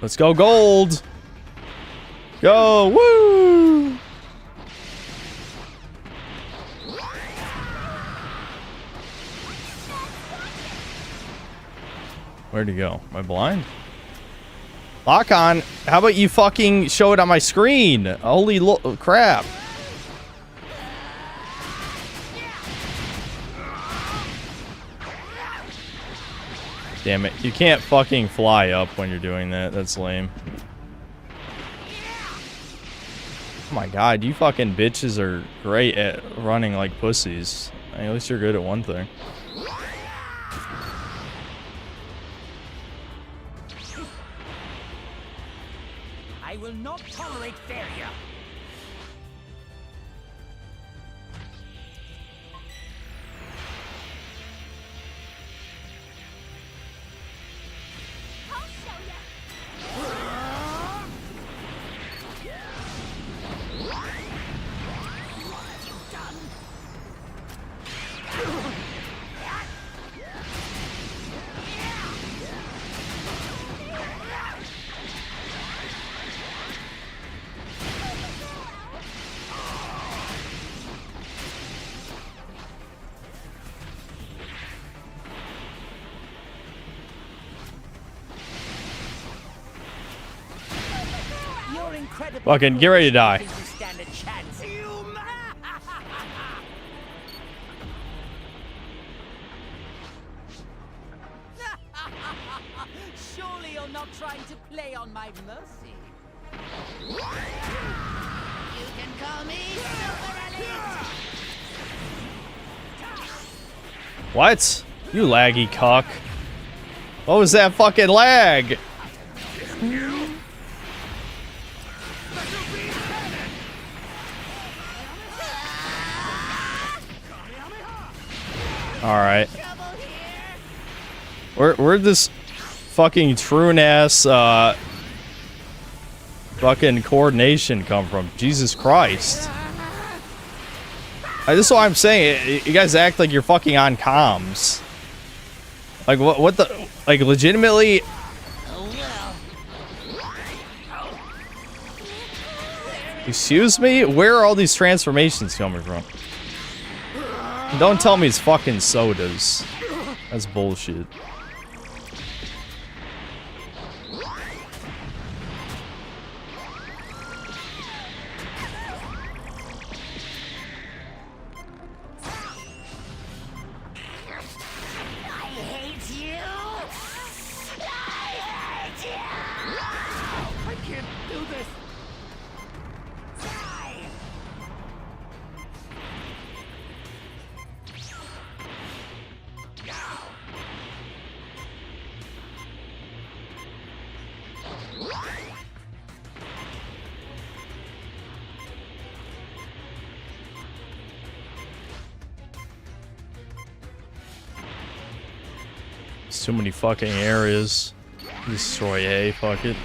Let's go gold! Go! Woo! Where'd he go? Am I blind? Lock on. How about you fucking show it on my screen? Holy crap. Damn it. You can't fucking fly up when you're doing that. That's lame. Oh my god, you fucking bitches are great at running like pussies. I mean, at least you're good at one thing. I will not tolerate failure. Fucking get ready to die. Stand a chance. Surely you're not trying to play on my mercy. You can call me Super Elite. What? You laggy cock. What was that fucking lag? Alright. Where'd this fucking troon ass fucking coordination come from? Jesus Christ. This is what I'm saying. You guys act like you're fucking on comms. Like what the, like legitimately. Excuse me? Where are all these transformations coming from? Don't tell me it's fucking sodas. That's bullshit. Too many fucking areas. Destroy A, fuck it.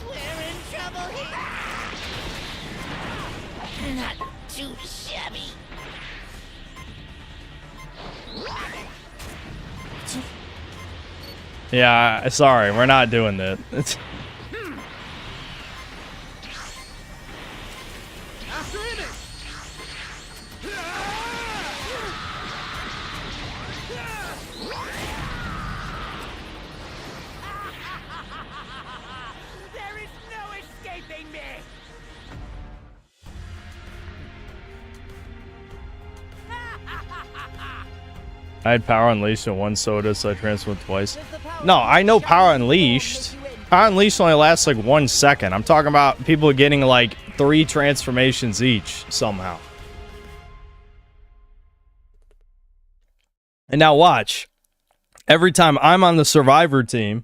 We're in trouble here. Not too shabby. Yeah, sorry, we're not doing that. There is no escaping me. I had Power Unleashed and one soda, so I transformed twice. No, I know Power Unleashed. Power Unleashed only lasts like 1 second. I'm talking about people getting like 3 transformations each somehow. And now watch. Every time I'm on the Survivor team,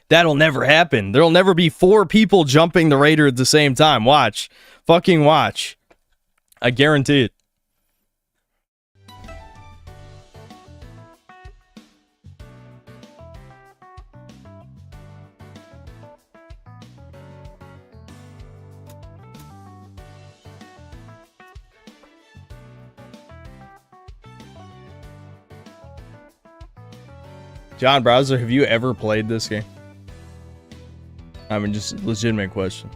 that'll never happen. There'll never be 4 people jumping the Raider at the same time. Watch. Fucking watch. I guarantee it. John Browser, have you ever played this game? I mean, just a legitimate question.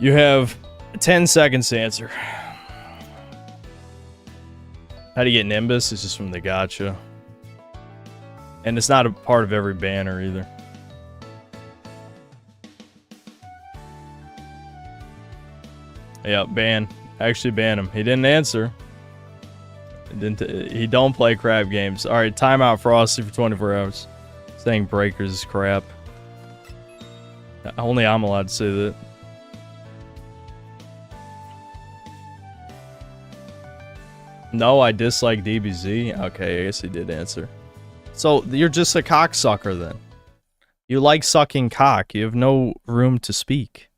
You have 10 seconds to answer. How do you get Nimbus? It's just from the gacha. And it's not a part of every banner either. Yeah, ban. Actually ban him. He didn't answer. He don't play crab games. Alright, timeout Frosty for 24 hours. Saying breakers is crap. Only I'm allowed to say that. No, I dislike DBZ. Okay, I guess he did answer. So, you're just a cocksucker then. You like sucking cock. You have no room to speak.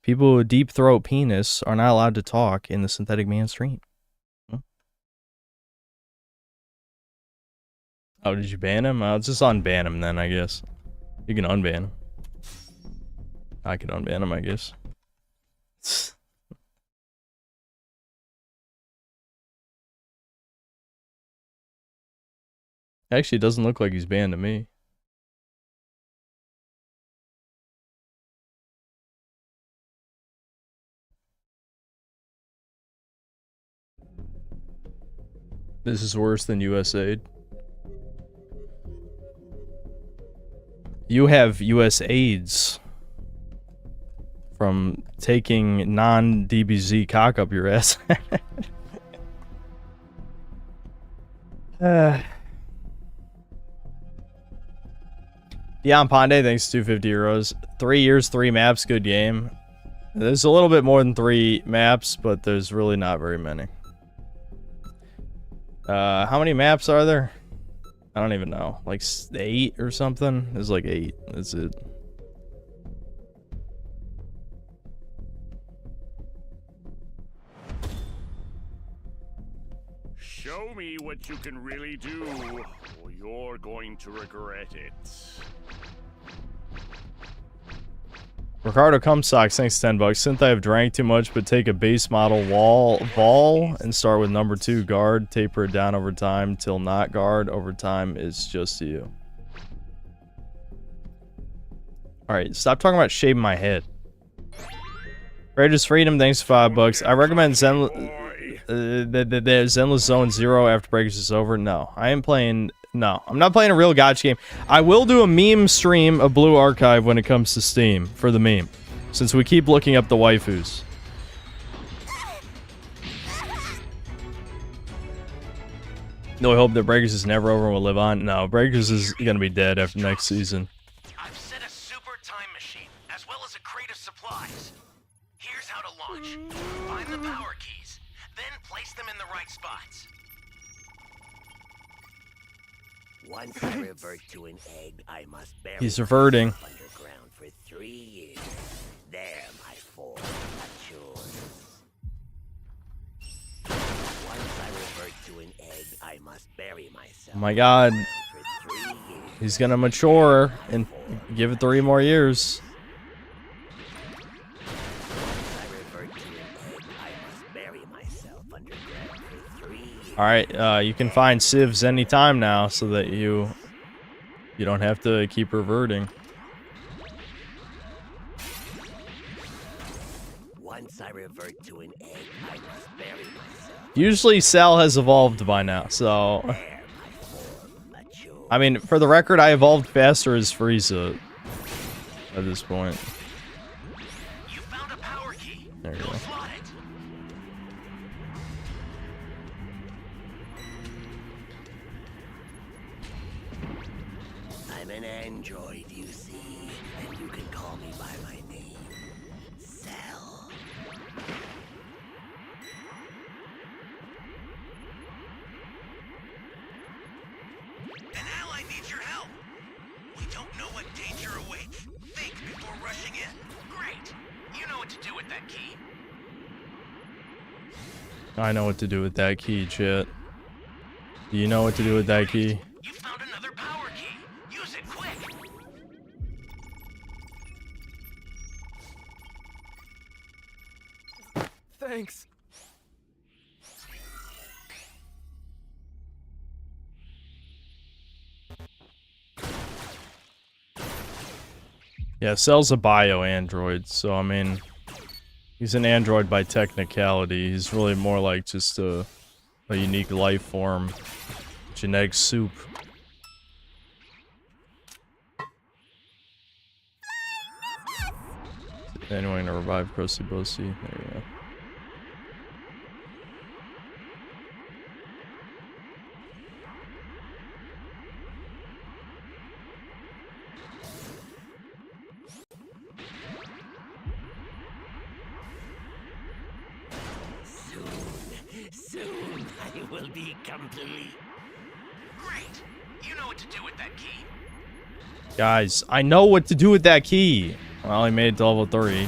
People with deep throat penis are not allowed to talk in the synthetic mainstream. Oh, did you ban him? I'll just unban him then, I guess. You can unban him. I can unban him, I guess. Actually, it doesn't look like he's banned to me. This is worse than USAID. You have US AIDS from taking non-DBZ cock up your ass. Dion Ponde, thanks 250 euros. 3 years, 3 maps, good game. There's a little bit more than 3 maps, but there's really not very many. How many maps are there? I don't even know. Like 8 or something? There's like 8. That's it. Show me what you can really do, or you're going to regret it. Ricardo Cumsocks, thanks 10 bucks. Since I have drank too much, but take a base model Vol and start with number 2 guard, taper it down over time till not guard. Over time, it's just you. Alright, stop talking about shaving my head. Greatest Freedom, thanks 5 bucks. I recommend Zenless Zone 0 after Breakers is over. No, I am playing... No, I'm not playing a real gacha game. I will do a meme stream of Blue Archive when it comes to Steam for the meme, since we keep looking up the waifus. No, I hope that Breakers is never over and will live on. No, Breakers is gonna be dead after next season. I've set a super time machine, as well as a crate of supplies. Here's how to launch. Find the power keys, then place them in the right spots. Once I revert to an egg, I must bury He's reverting. myself underground for 3 years. There, my form matures. Once I revert to an egg, I must bury myself. Oh my god. For 3 years. He's gonna mature and give it 3 more years. Alright, you can find civs anytime now so that you don't have to keep reverting. Once I revert to an egg, I must bury myself. Usually Cell has evolved by now, so... I mean, for the record, I evolved faster as Frieza at this point. You found a power key. There you go. Slot it. I'm an android, you see, and you can call me by my name, Cell. An ally needs your help. We don't know what danger awaits. Think before rushing in. Great. You know what to do with that key. I know what to do with that key, chat. Do you know what to do with that key? You found another power key. Use it quick. Thanks. Yeah, Cell's a bio-android, so I mean, he's an android by technicality. He's really more like just a unique life form. Genetic soup. Anyone to revive Krusty Bossy? There we go. Soon I will be complete. Great. You know what to do with that key. Guys, I know what to do with that key. Well, I made it to level 3.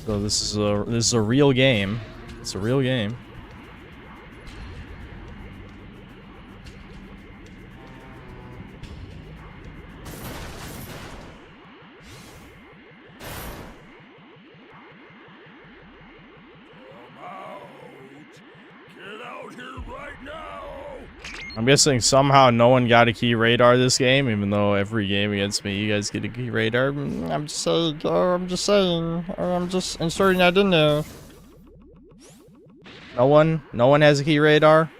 So this is a real game. It's a real game. Get out here right now! I'm guessing somehow no one got a key radar this game, even though every game against me, you guys get a key radar. I'm just saying, I'm just inserting that in there. No one has a key radar?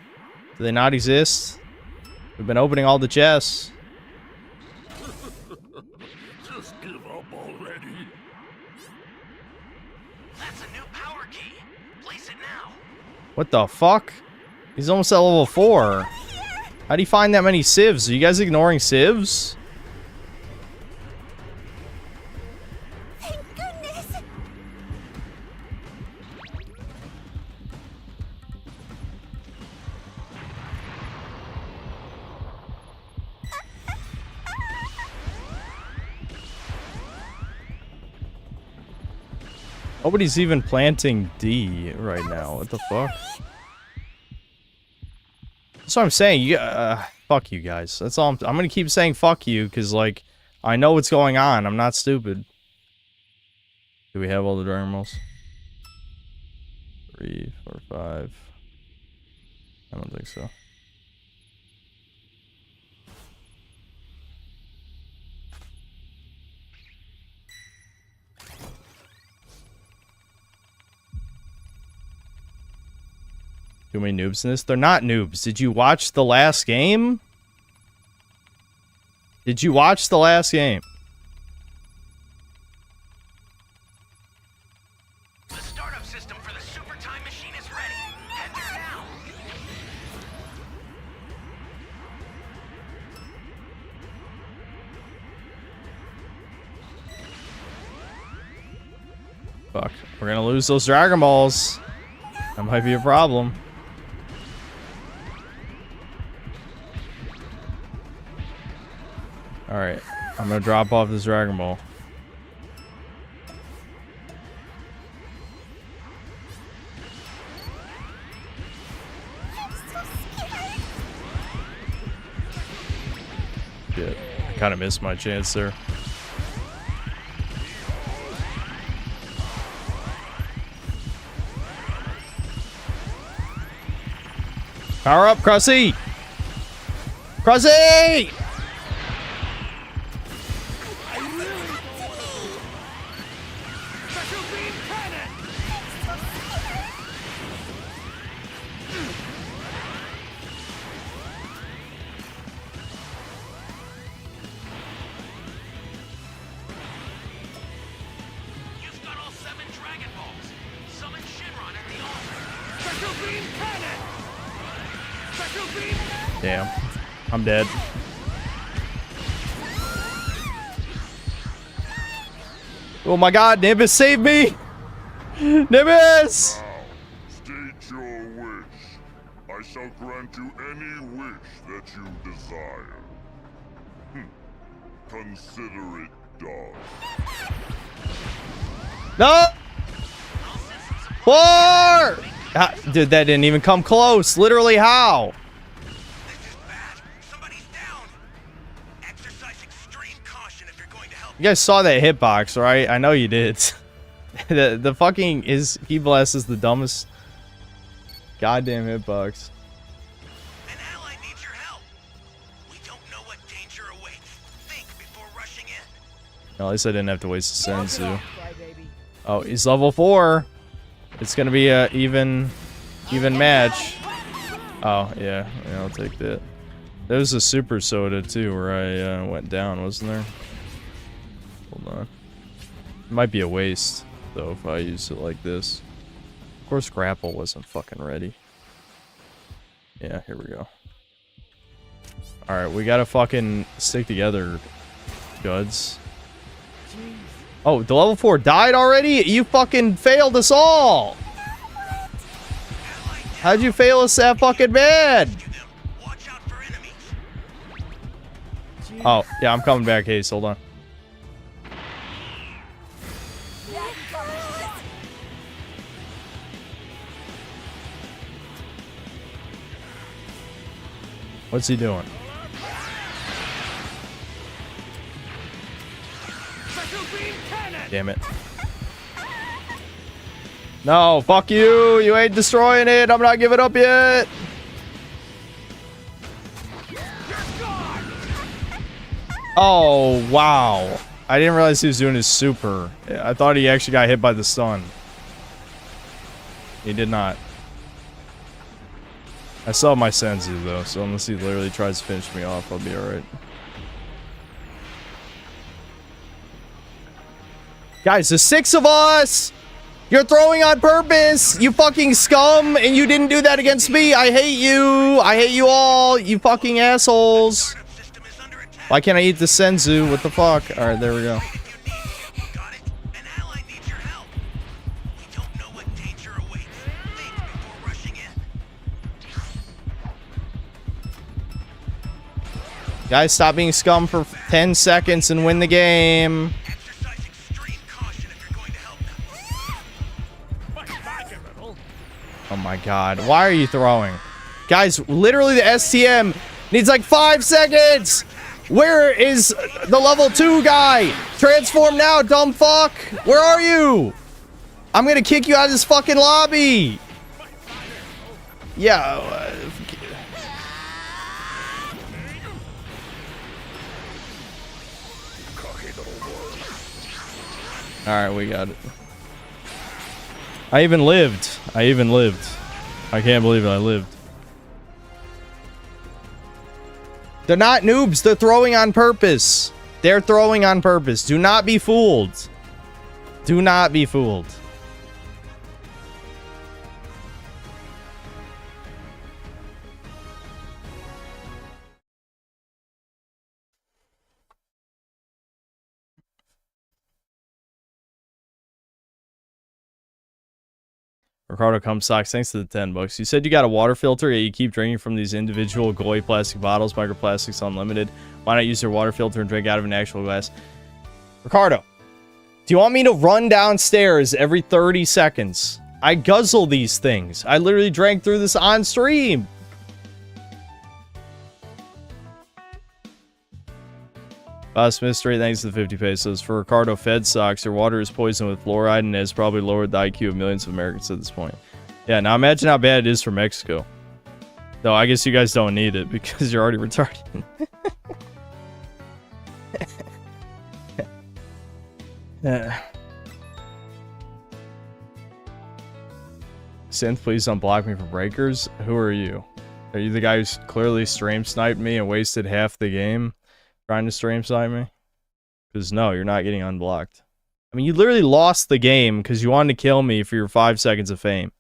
Do they not exist? We've been opening all the chests. Just give up already. That's a new power key. Place it now. What the fuck? He's almost at level 4. How do you find that many civs? Are you guys ignoring civs? Thank goodness. Nobody's even planting D right now. What the fuck? That's what I'm saying. Fuck you guys. That's all. I'm gonna keep saying fuck you because, like, I know what's going on. I'm not stupid. Do we have all the Dragon Balls? 3, 4, 5. I don't think so. Too many noobs in this? They're not noobs. Did you watch the last game? Did you watch the last game? The startup system for the super time machine is ready. Head there now. Fuck. We're gonna lose those Dragon Balls. That might be a problem. Alright. I'm gonna drop off this Dragon Ball. Shit. I kinda missed my chance there. Power up, Krusty! Krusty! Damn. I'm dead. Oh my god, Nimbus, save me! Nimbus! State your wish. I shall grant you any wish that you desire. Consider it done. No! 4! Dude, that didn't even come close. Literally, how? You guys saw that hitbox, right? I know you did. the fucking Key Blast is the dumbest goddamn hitbox. An ally needs your help. We don't know what danger awaits. Think before rushing in. At least I didn't have to waste a senzu. Oh, he's level 4. It's gonna be a even match. Oh yeah, I'll take that. There was a super soda too where I went down, wasn't there? Hold on. It might be a waste though if I use it like this. Of course, grapple wasn't fucking ready. Yeah, here we go. All right, we gotta fucking stick together, Guds. Oh, the level 4 died already? You fucking failed us all! How'd you fail us that fucking bad? Oh, yeah, I'm coming back, Ace. Hold on. What's he doing? Damn it. No, fuck you. You ain't destroying it. I'm not giving up yet. Oh, wow. I didn't realize he was doing his super. I thought he actually got hit by the stun. He did not. I still have my senzu though, so unless he literally tries to finish me off, I'll be alright. Guys, there's 6 of us! You're throwing on purpose! You fucking scum! And you didn't do that against me! I hate you! I hate you all! You fucking assholes! Why can't I eat the senzu? What the fuck? Alright, there we go. Guys, stop being scum for 10 seconds and win the game. Oh my god. Why are you throwing? Guys, literally the STM needs like 5 seconds. Where is the level 2 guy? Transform now, dumb fuck. Where are you? I'm gonna kick you out of this fucking lobby. Yeah. Alright, we got it. I even lived. I can't believe it, I lived. They're not noobs. They're throwing on purpose. They're throwing on purpose. Do not be fooled. Do not be fooled. Ricardo Comstocks, thanks to the 10 bucks. You said you got a water filter, yet you keep drinking from these individual Goy plastic bottles, Microplastics Unlimited. Why not use your water filter and drink out of an actual glass? Ricardo, do you want me to run downstairs every 30 seconds? I guzzle these things. I literally drank through this on stream. Boss Mystery, thanks to the 50 pesos. For Ricardo Fed Socks, your water is poisoned with fluoride and has probably lowered the IQ of millions of Americans at this point. Yeah, now imagine how bad it is for Mexico. Though I guess you guys don't need it because you're already retarded. Synth, please don't block me from breakers. Who are you? Are you the guy who's clearly stream sniped me and wasted half the game trying to stream snipe me? Because no, you're not getting unblocked. I mean, you literally lost the game because you wanted to kill me for your 5 seconds of fame.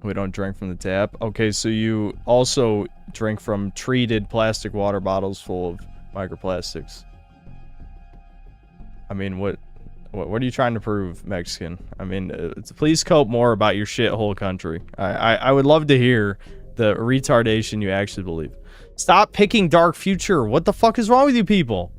We don't drink from the tap. Okay, so you also drink from treated plastic water bottles full of microplastics. I mean, what are you trying to prove, Mexican? I mean, please cope more about your shithole country. I would love to hear the retardation you actually believe. Stop picking Dark Future. What the fuck is wrong with you people?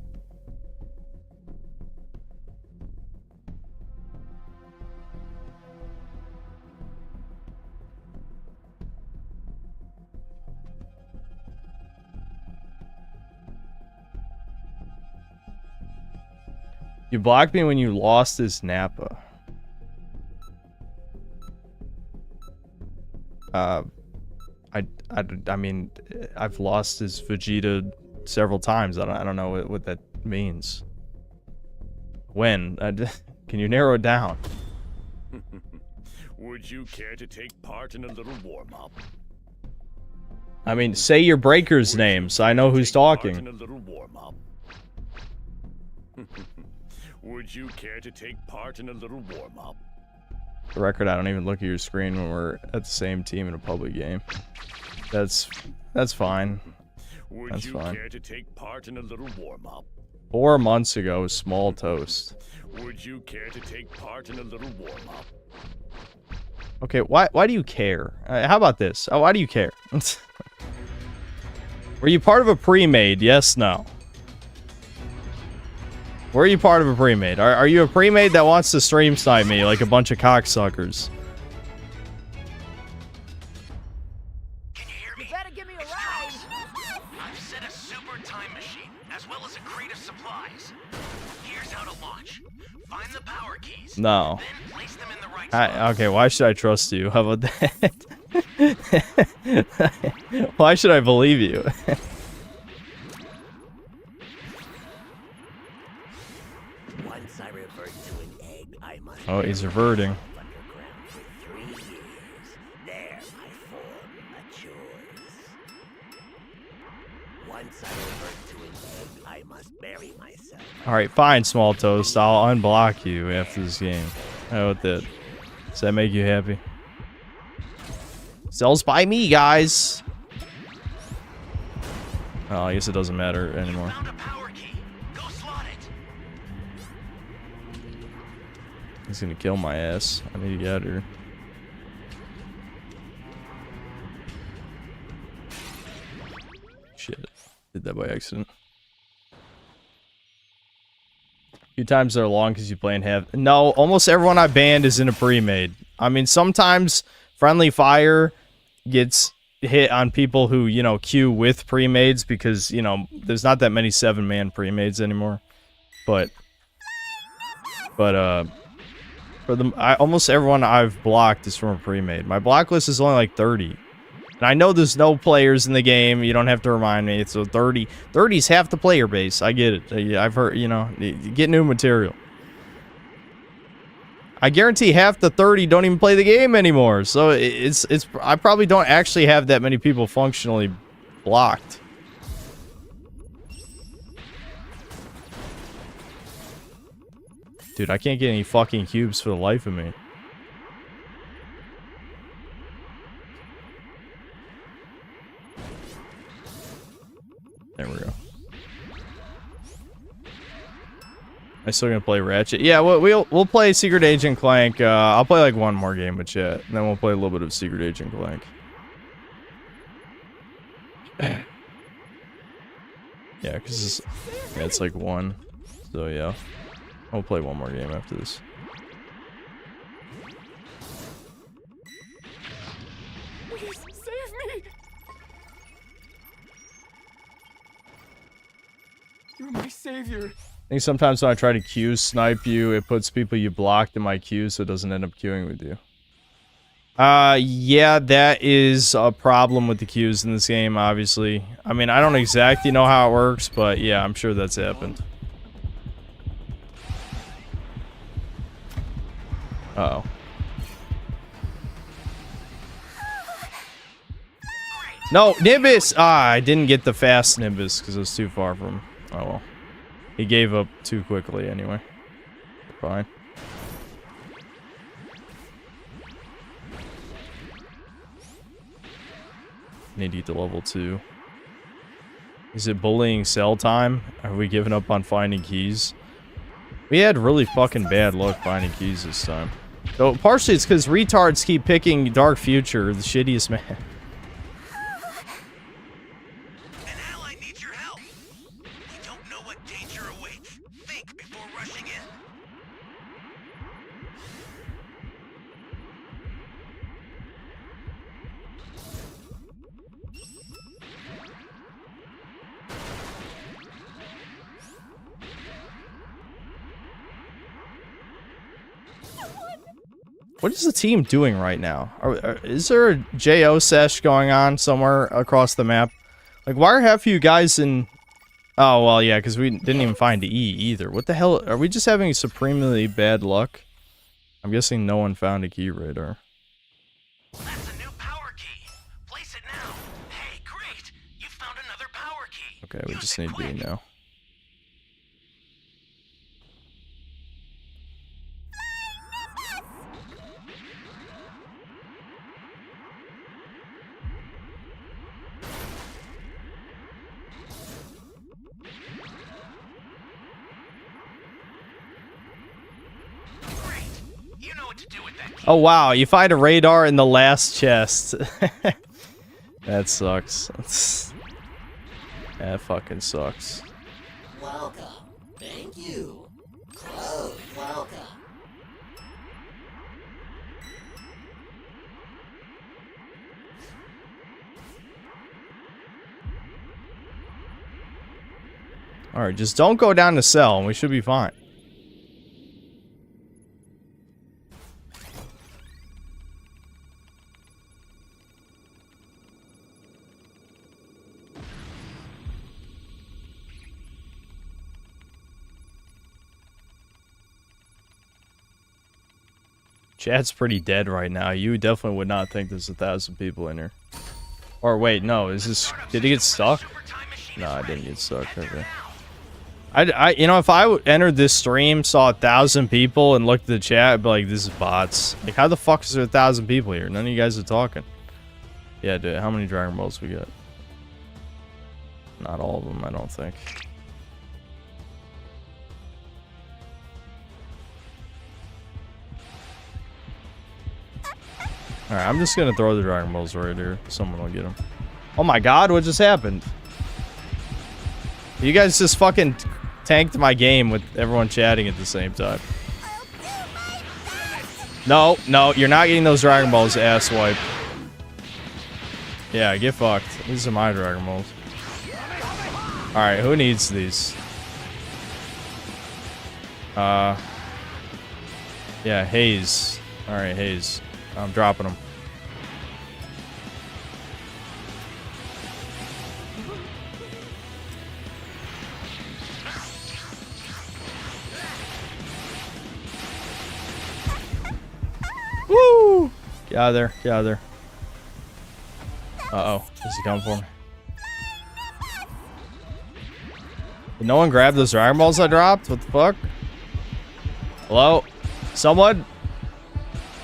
You blocked me when you lost this Nappa. I mean, I've lost his Vegeta several times. I don't know what that means. When? Can you narrow it down? Would you care to take part in a little warm-up? I mean, say your breaker's name so I know who's talking. In a little warm-up. Would you care to take part in a little warm-up? For the record, I don't even look at your screen when we're at the same team in a public game. That's fine. Would you care to take part in a little warm-up? 4 months ago, small toast. Would you care to take part in a little warm-up? Okay, why do you care? How about this? Why do you care? Were you part of a pre-made? Yes, no. Were you part of a pre-made? Are you a pre-made that wants to stream snipe me like a bunch of cocksuckers? Can you hear me? You better give me a ride. I've set a super time machine, as well as a crate of supplies. Here's how to launch. Find the power keys. No. Then place them in the right Okay, why should I trust you? How about that? Why should I believe you? Once I revert to an egg, I must. Oh, he's reverting. Underground for 3 years. There, my form matures. Once I revert to an egg, I must bury myself. Alright, fine, Small Toast. I'll unblock you after this game. How about that? Does that make you happy? Sells by me, guys! Oh, I guess it doesn't matter anymore. He's gonna kill my ass. I need to get out of here. Shit. Did that by accident. A few times they're long because you play in half. No, almost everyone I banned is in a pre-made. I mean, sometimes friendly fire gets hit on people who, you know, queue with pre-mades because, you know, there's not that many 7-man pre-mades anymore. But for almost everyone I've blocked is from a pre-made. My block list is only like 30. And I know there's no players in the game. You don't have to remind me. So 30 is half the player base. I get it. I've heard, you know, get new material. I guarantee half the 30 don't even play the game anymore. So I probably don't actually have that many people functionally blocked. Dude, I can't get any fucking cubes for the life of me. There we go. Am I still gonna play Ratchet? Yeah, we'll play Secret Agent Clank. I'll play like one more game with chat, and then we'll play a little bit of Secret Agent Clank. Yeah, because it's like one. So yeah, I'll play one more game after this. Please save me! You're my savior. I think sometimes when I try to queue snipe you, it puts people you blocked in my queue, so it doesn't end up queuing with you. Yeah, that is a problem with the queues in this game, obviously. I mean, I don't exactly know how it works, but yeah, I'm sure that's happened. Uh-oh. No, Nimbus! Ah, I didn't get the fast Nimbus because it was too far from him. Oh well. He gave up too quickly anyway. Fine. Need to get to level 2. Is it bullying cell time? Are we giving up on finding keys? We had really fucking bad luck finding keys this time. So partially it's because retards keep picking Dark Future, the shittiest man. An ally needs your help. We don't know what danger awaits. Think before rushing in. What is the team doing right now? Is there a JO sesh going on somewhere across the map? Like, why are half of you guys in... Oh, well, yeah, because we didn't even find E either. What the hell? Are we just having supremely bad luck? I'm guessing no one found a key radar. That's a new power key. Place it now. Hey, great. You found another power key. Okay, we just need B now. Oh wow, you find a radar in the last chest. That sucks. That fucking sucks. Welcome. Thank you. Close. Welcome. Alright, just don't go down the cell and we should be fine. Chat's pretty dead right now. You definitely would not think there's 1,000 people in here. Or wait, no, is this... Did he get stuck? No, I didn't get stuck. Okay. You know, if I entered this stream, saw 1,000 people, and looked at the chat, I'd be like, this is bots. Like, how the fuck is there 1,000 people here? None of you guys are talking. Yeah, dude, how many Dragon Balls we got? Not all of them, I don't think. Alright, I'm just gonna throw the Dragon Balls right here. Someone will get them. Oh my god, what just happened? You guys just fucking tanked my game with everyone chatting at the same time. No, you're not getting those Dragon Balls, asswipe. Yeah, get fucked. These are my Dragon Balls. Alright, who needs these? Yeah, Haze. Alright, Haze. I'm dropping them. Woo! Get out of there. Get out of there. Uh-oh. Is he coming for me? Did no one grab those Dragon Balls I dropped? What the fuck? Hello? Someone?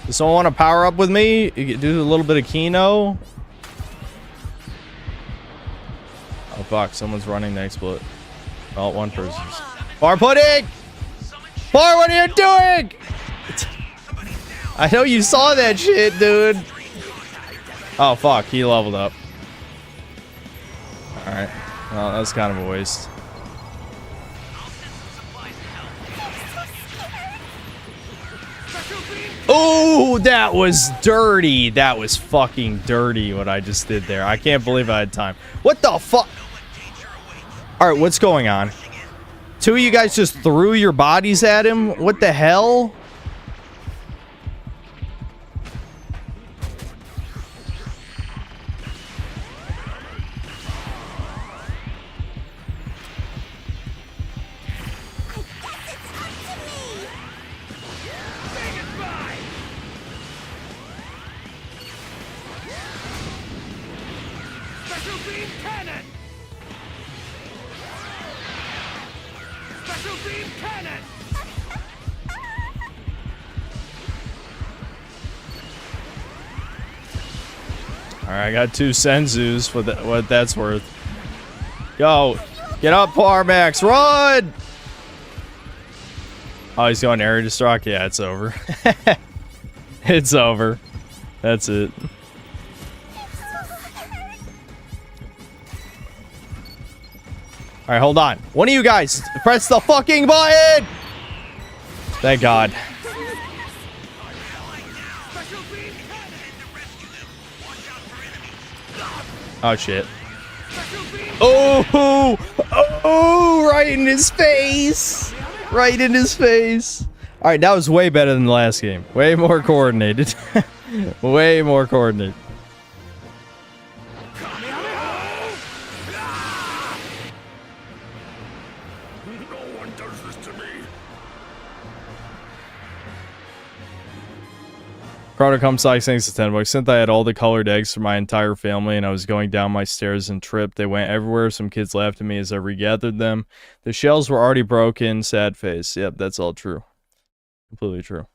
Does someone want to power up with me? You do a little bit of Kino? Oh fuck, someone's running the explode. Oh, one person's. Bar pudding! Bar, what are you doing? I know you saw that shit, dude. Oh fuck, he leveled up. Alright. Well, that's kind of a waste. Oh, that was dirty. That was fucking dirty what I just did there. I can't believe I had time. What the fuck? Alright, what's going on? Two of you guys just threw your bodies at him? What the hell? Alright, I got two Senzus for what that's worth. Go! Get up, Parmax! Run! Oh, he's going area destruct? Yeah, it's over. It's over. That's it. Alright, hold on. One of you guys, press the fucking button! Thank God. Oh shit. Oh! Oh! Right in his face! Right in his face! Alright, that was way better than the last game. Way more coordinated. Way more coordinated. No one does this to me. Crowder comes like thanks to 10 bucks. Since I had all the colored eggs for my entire family and I was going down my stairs and tripped, they went everywhere. Some kids laughed at me as I regathered them. The shells were already broken. Sad face. Yep, that's all true. Completely true.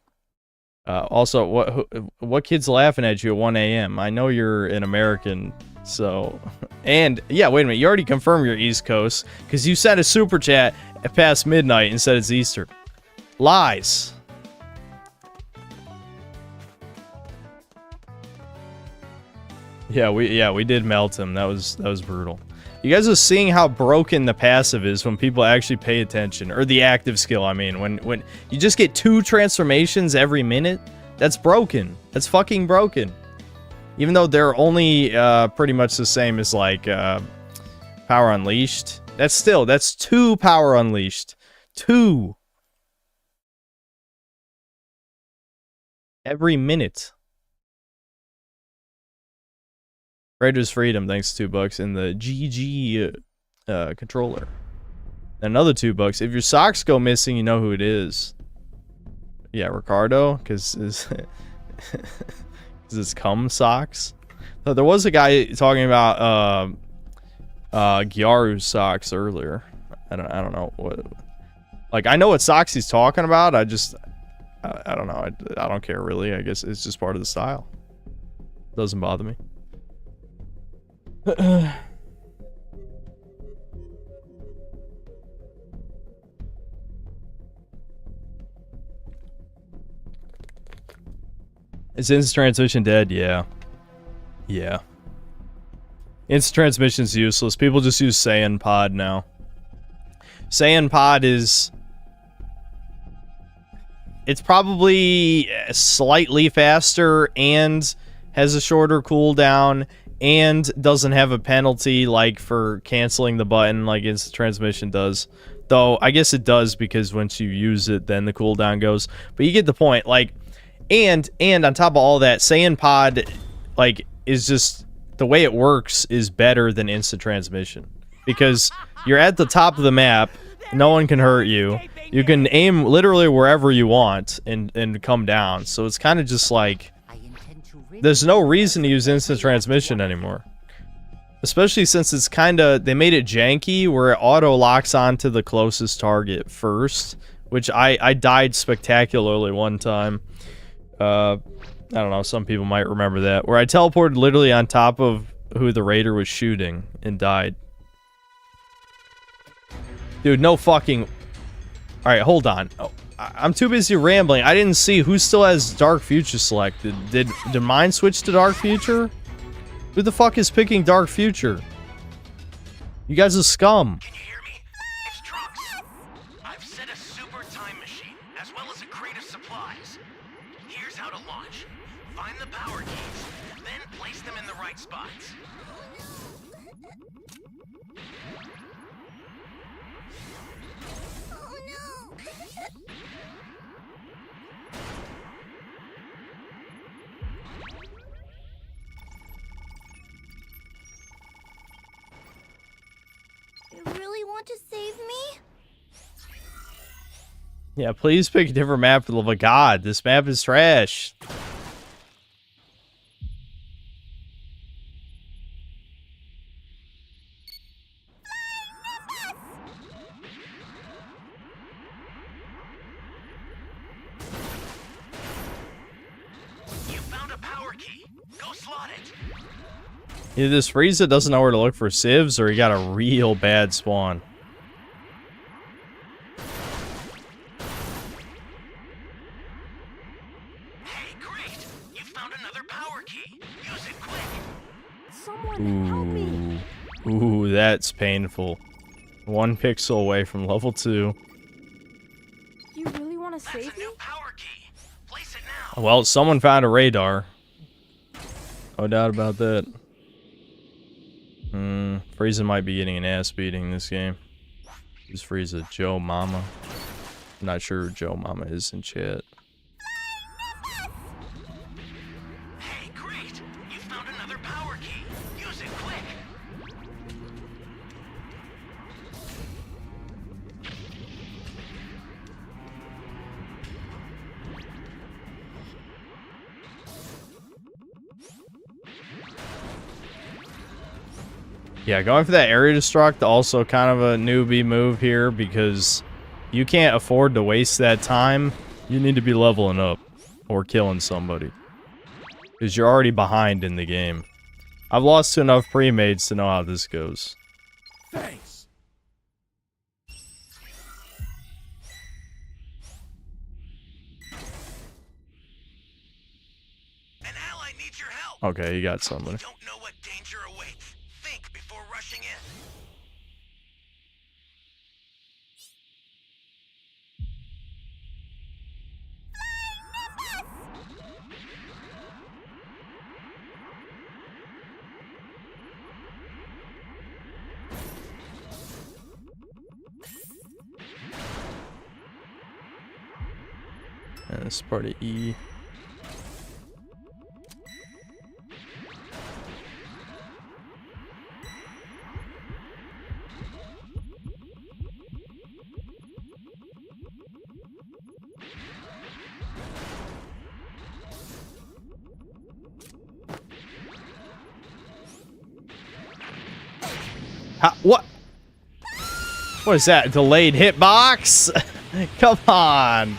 Also, what kid's laughing at you at 1 a.m.? I know you're an American, so... And, yeah, wait a minute. You already confirmed you're East Coast because you sent a super chat at past midnight and said it's Easter. Lies. Yeah, we did melt him. That was brutal. You guys are seeing how broken the passive is when people actually pay attention, or the active skill. I mean, when you just get 2 transformations every minute, that's broken. That's fucking broken. Even though they're only pretty much the same as like Power Unleashed. That's 2 Power Unleashed. 2 every minute. Raiders Freedom, thanks to $2 in the GG controller. Another $2. If your socks go missing, you know who it is. Yeah, Ricardo, because it's cum socks. So there was a guy talking about Gyaru's socks earlier. I don't know what. Like, I know what socks he's talking about. I don't know. I don't care really. I guess it's just part of the style. Doesn't bother me. Is instant transmission dead? Yeah. Yeah. Instant transmission's useless. People just use Saiyan Pod now. Saiyan Pod is... It's probably slightly faster and has a shorter cooldown and doesn't have a penalty like for canceling the button like instant transmission does. Though I guess it does because once you use it then the cooldown goes. But you get the point. Like, and on top of all that, Saiyan Pod like is just the way it works is better than instant transmission. Because you're at the top of the map, no one can hurt you. You can aim literally wherever you want and come down. So it's kind of just like there's no reason to use instant transmission anymore. Especially since it's kind of... They made it janky where it auto-locks onto the closest target first. Which I died spectacularly one time. I don't know, some people might remember that. Where I teleported literally on top of who the raider was shooting and died. Dude, no fucking... Alright, hold on. Oh, I'm too busy rambling. I didn't see who still has Dark Future selected. Did mine switch to Dark Future? Who the fuck is picking Dark Future? You guys are scum. Can you hear me? It's Trunks. I've set a super time machine, as well as a crate of supplies. Here's how to launch. Find the power keys, then place them in the right spots. You really want to save me? Yeah, please pick a different map for the love of God. This map is trash. You found a power key. Go slot it. Either this Frieza doesn't know where to look for civs, or he got a real bad spawn. Hey, great! You found another power key. Use it quick. Someone help me. Ooh, that's painful. 1 pixel away from level 2. You really want to save me? Power key. Place it now. Well, someone found a radar. No doubt about that. Frieza might be getting an ass beating this game. Who's Frieza? Joe Mama. I'm not sure who Joe Mama is in chat. Hey, great! You found another power key. Use it quick. Yeah, going for that area destruct, also kind of a newbie move here because you can't afford to waste that time. You need to be leveling up or killing somebody because you're already behind in the game. I've lost to enough pre-mates to know how this goes. Thanks. An ally needs your help. Okay, you got somebody. Don't know what danger awaits. Think before rushing in. And this is part of E. What? What is that? Delayed hitbox? Come on.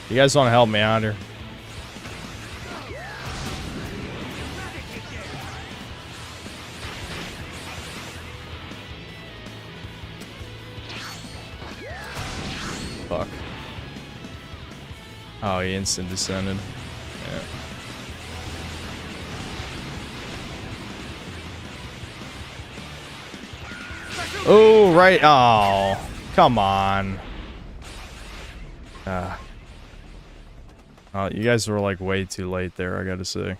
You guys want to help me out here? Fuck. Oh, he instant descended. Yeah. Oh, right. Oh, come on. Oh, you guys were like way too late there, I gotta say.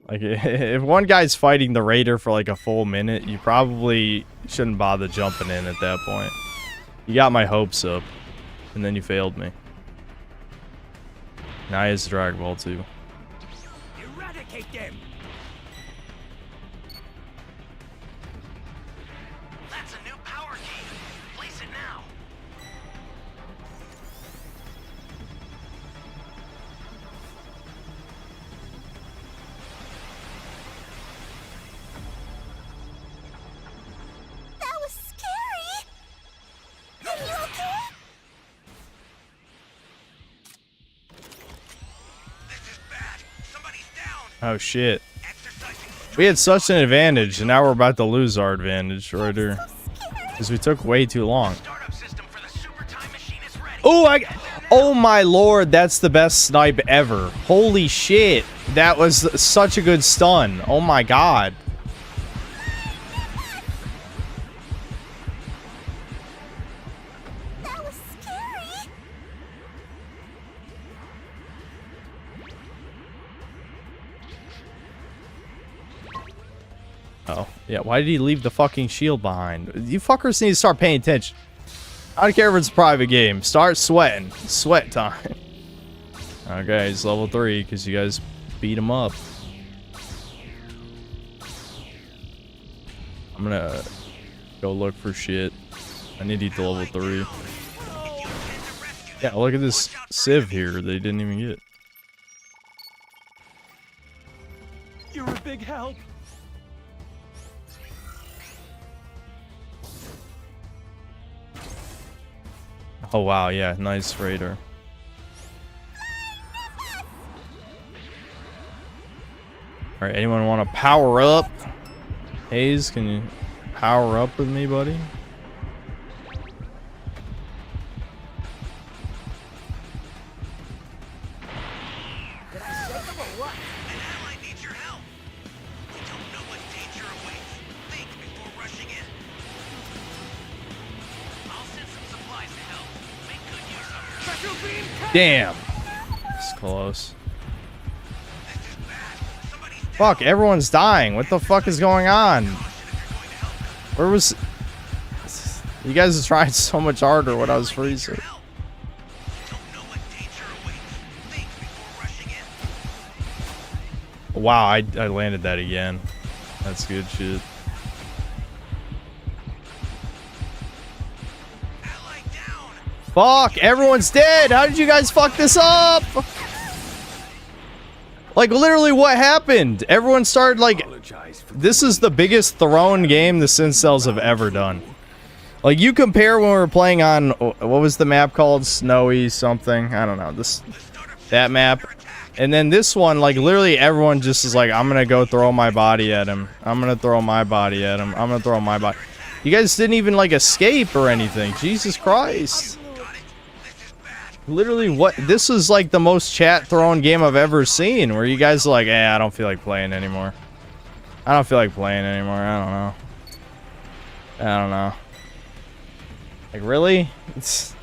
Like, if one guy's fighting the raider for like a full minute, you probably shouldn't bother jumping in at that point. You got my hopes up, and then you failed me. Now he has Dragon Ball too. Eradicate them! That's a new power key. Place it now. That was scary. Are you okay? Oh shit. We had such an advantage, and now we're about to lose our advantage right here. Because we took way too long. Oh my lord, that's the best snipe ever. Holy shit. That was such a good stun. Oh my god. That was scary. Oh, yeah, why did he leave the fucking shield behind? You fuckers need to start paying attention. I don't care if it's a private game. Start sweating. Sweat time. Okay, he's level 3 because you guys beat him up. I'm gonna go look for shit. I need to get to level 3. Yeah, look at this Civ here they didn't even get. You're a big help. Oh wow, yeah, nice raider. Alright, anyone want to power up? Hayes, can you power up with me, buddy? Did I shake them or what? An ally needs your help. You don't know what danger awaits. Think before rushing in. I'll send some supplies to help. Make good use of her. Special beam. Damn. It's close. Fuck, everyone's dying. What the fuck is going on? Where was... You guys are trying so much harder when I was freezing. Wow, I landed that again. That's good shit. Fuck, everyone's dead. How did you guys fuck this up? Like, literally, what happened? Everyone started, like, this is the biggest thrown game the Syncells have ever done. Like, you compare when we were playing on, what was the map called? Snowy something? I don't know. That map. And then this one, like, literally everyone just is like, I'm gonna go throw my body at him. I'm gonna throw my body at him. I'm gonna throw my body. You guys didn't even, like, escape or anything. Jesus Christ. Literally, what? This is like the most chat-thrown game I've ever seen, where you guys are like, I don't feel like playing anymore. I don't feel like playing anymore. I don't know. I don't know. Like, really? It's...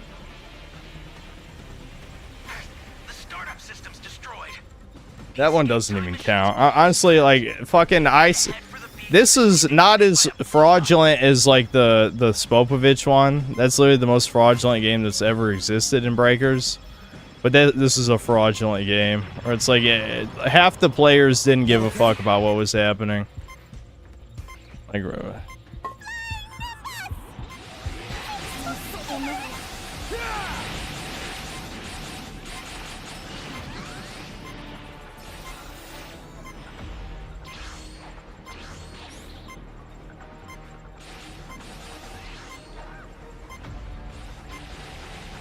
That one doesn't even count. Honestly, like, fucking ice... This is not as fraudulent as, like, the Spopovich one. That's literally the most fraudulent game that's ever existed in Breakers. But this is a fraudulent game. Where it's like, half the players didn't give a fuck about what was happening. Like...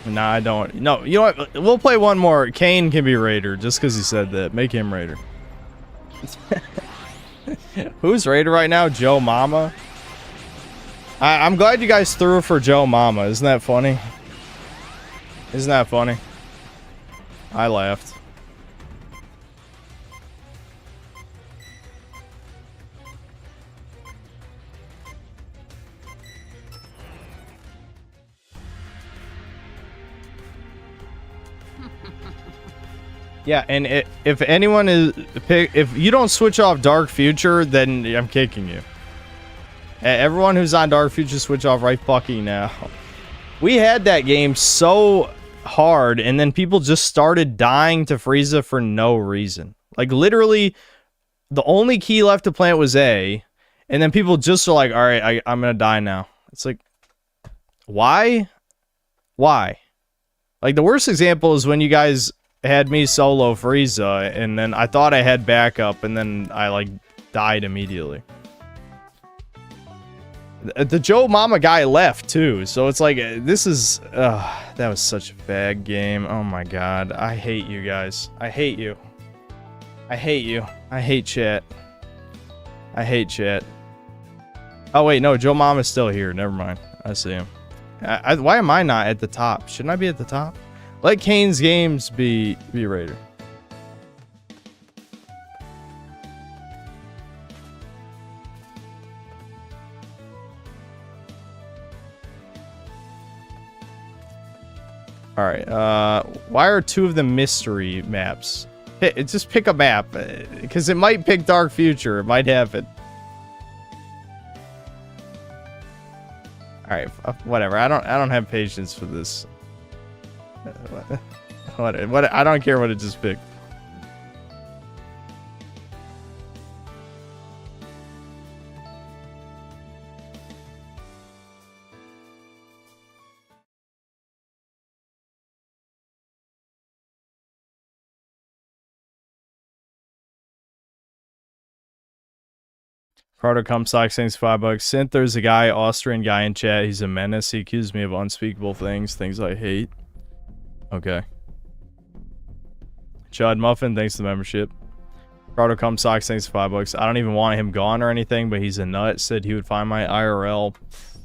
Nah, I don't. No, you know what? We'll play one more. Kane can be Raider just because he said that. Make him Raider. Who's Raider right now? Joe Mama? I'm glad you guys threw for Joe Mama. Isn't that funny? Isn't that funny? I laughed. Yeah, and if anyone is if you don't switch off Dark Future, then I'm kicking you. Everyone who's on Dark Future, switch off right fucking now. We had that game so hard, and then people just started dying to Frieza for no reason. Like, literally, the only key left to plant was A, and then people just are like, all right, I'm gonna die now. It's like, why? Why? Like, the worst example is when you guys had me solo Frieza, and then I thought I had backup, and then I, like, died immediately. The Joe Mama guy left, too, so it's like, this is... that was such a bad game. Oh my god. I hate you guys. I hate you. I hate you. I hate chat. I hate chat. Oh, wait, no, Joe Mama's still here. Never mind. I see him. Why am I not at the top? Shouldn't I be at the top? Let Kane's games be Raider. Alright, why are two of them mystery maps? Just pick a map, because it might pick Dark Future. It might have it. Alright, whatever. I don't have patience for this. What? I don't care what it just picked. Proto Comstock thanks $5. Synth, there's a guy, Austrian guy in chat. He's a menace. He accused me of unspeakable things I hate. Okay. Chud Muffin, thanks for the membership. Proto Comstock thanks $5. I don't even want him gone or anything, but he's a nut. Said he would find my IRL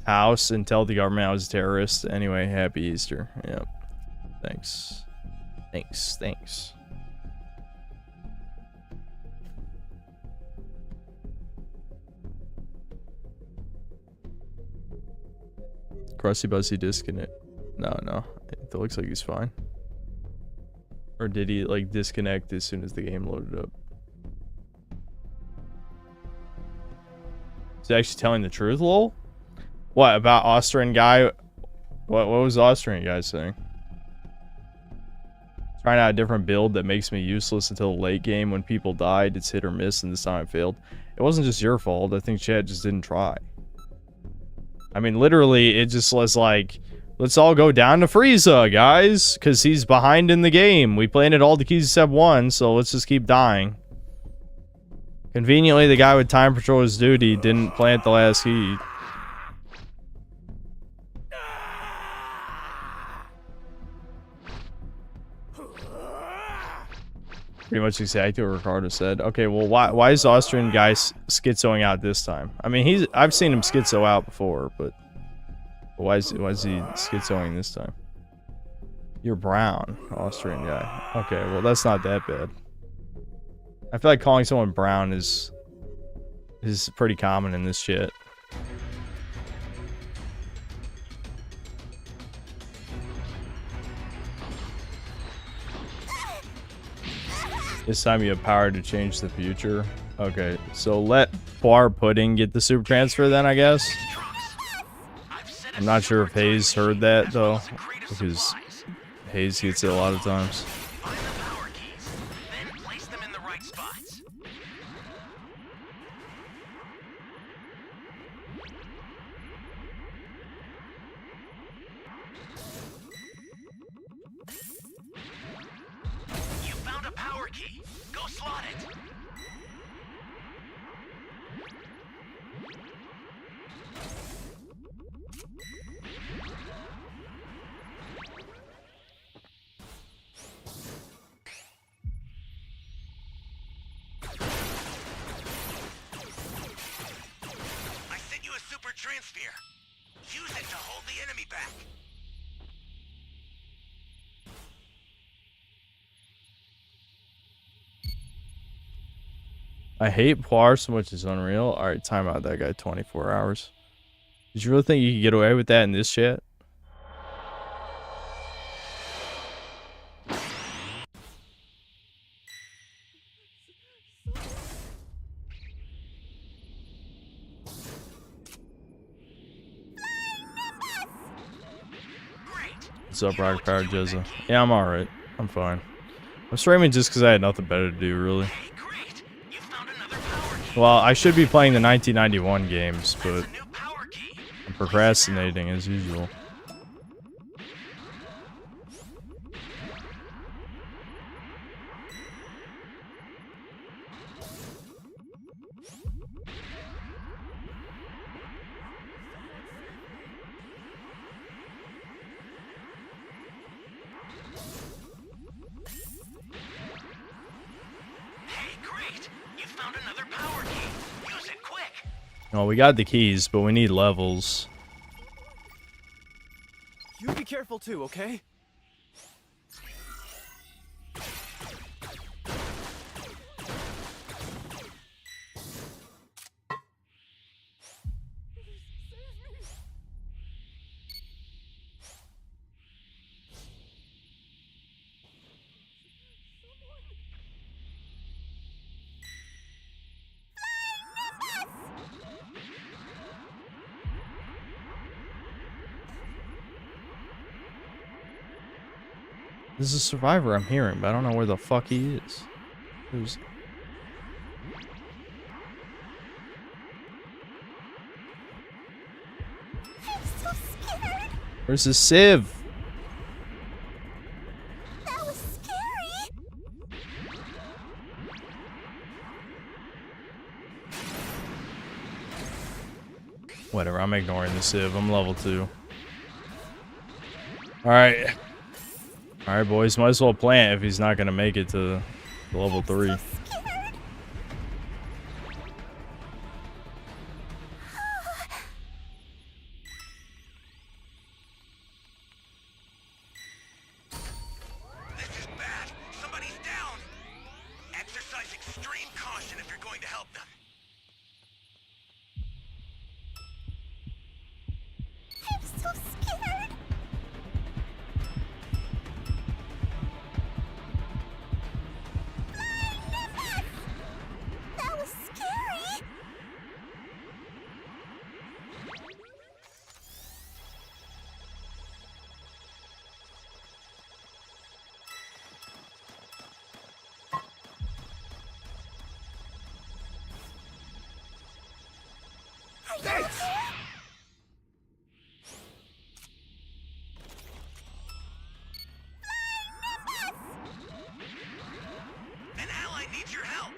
house and tell the government I was a terrorist. Anyway, happy Easter. Yep. Thanks. Thanks. Crusty Bussy disconnect. No. It looks like he's fine. Or did he, like, disconnect as soon as the game loaded up? Is he actually telling the truth, lol? What about Austrian guy? What was the Austrian guy saying? Trying out a different build that makes me useless until the late game when people died. It's hit or miss, and this time I failed. It wasn't just your fault. I think Chad just didn't try. I mean, literally, it just was like, let's all go down to Frieza, guys, because he's behind in the game. We planted all the keys except one, so let's just keep dying. Conveniently, the guy with time patroller's duty didn't plant the last key. Pretty much exactly what Ricardo said. Okay, well, why is the Austrian guy schizoing out this time? I mean, I've seen him schizo out before, but why is he schizoing this time? You're brown, Austrian guy. Okay, well, that's not that bad. I feel like calling someone brown is pretty common in this shit. This time you have power to change the future. Okay, so let Bar Pudding get the super transfer then, I guess. I'm not sure if Hayes heard that, though, because Hayes gets it a lot of times. I hate Poir so much it's unreal. Alright, time out that guy 24 hours. Did you really think you could get away with that in this shit? What's up, Rock Power Jezza? Yeah, I'm alright. I'm fine. I'm streaming just because I had nothing better to do, really. Well, I should be playing the 1991 games, but I'm procrastinating as usual. Well, we got the keys, but we need levels. You be careful too, okay? This is a survivor I'm hearing, but I don't know where the fuck he is. Who's... I'm so scared. Where's the sieve? That was scary. Whatever, I'm ignoring the sieve. I'm level 2. Alright. Alright, boys, might as well plant if he's not gonna make it to level 3. This is bad. Somebody's down. Exercise extreme caution if you're going to help them. I'm so scared. That was scary. An ally needs your help.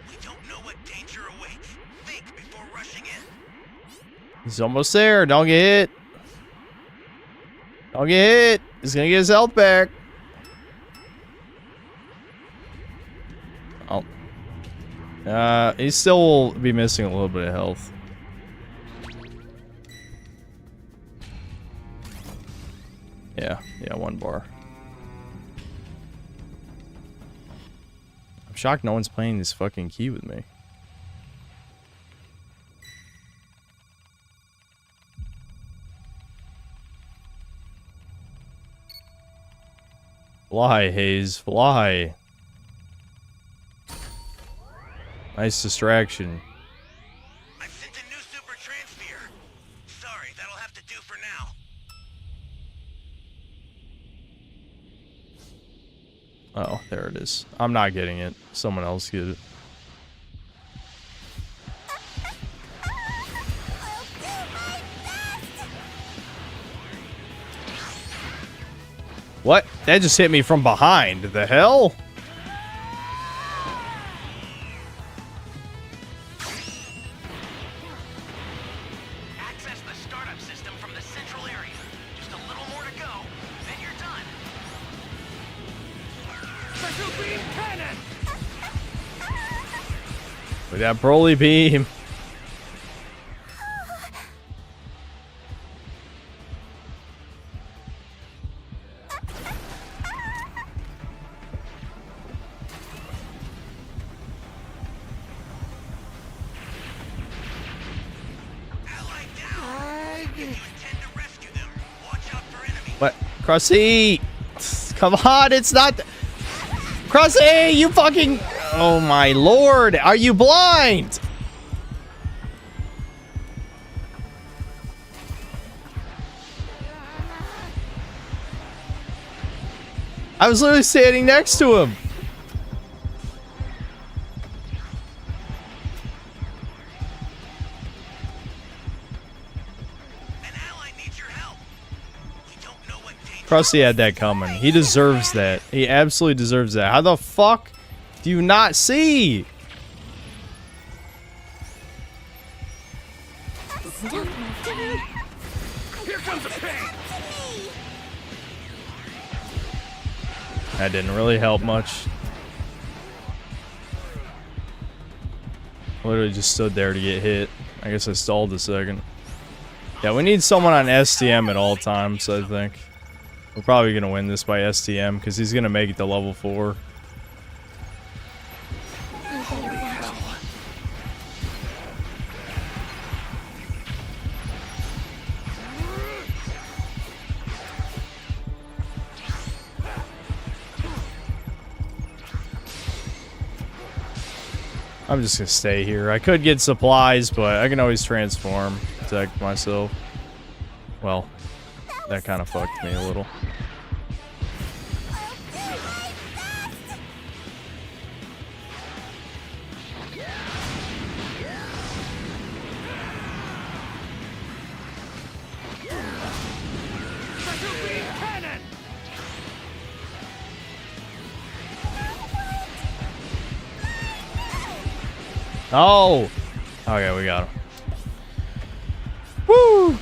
We don't know what danger awaits. Think before rushing in. He's almost there. Don't get hit. Don't get hit. He's gonna get his health back. Oh. He still will be missing a little bit of health. Yeah, 1 bar. I'm shocked no one's playing this fucking key with me. Fly, Hayes, fly. Nice distraction. I've sent a new super transfer. Sorry, that'll have to do for now. Oh, there it is. I'm not getting it. Someone else get it. What? That just hit me from behind. The hell? Access the startup system from the central area. Just a little more to go, then you're done. Special beam cannon! With that Broly beam. What? Crossy! Come on, it's not... Crossy, you fucking... Oh my lord, are you blind? I was literally standing next to him. Krusty had that coming. He deserves that. He absolutely deserves that. How the fuck do you not see? Here comes the pain. That didn't really help much. Literally just stood there to get hit. I guess I stalled a second. Yeah, we need someone on STM at all times, I think. We're probably going to win this by STM because he's going to make it to level 4. Holy hell. I'm just going to stay here. I could get supplies, but I can always transform, protect myself. Well, that kind of fucked me a little. Oh! Okay, we got him. Woo!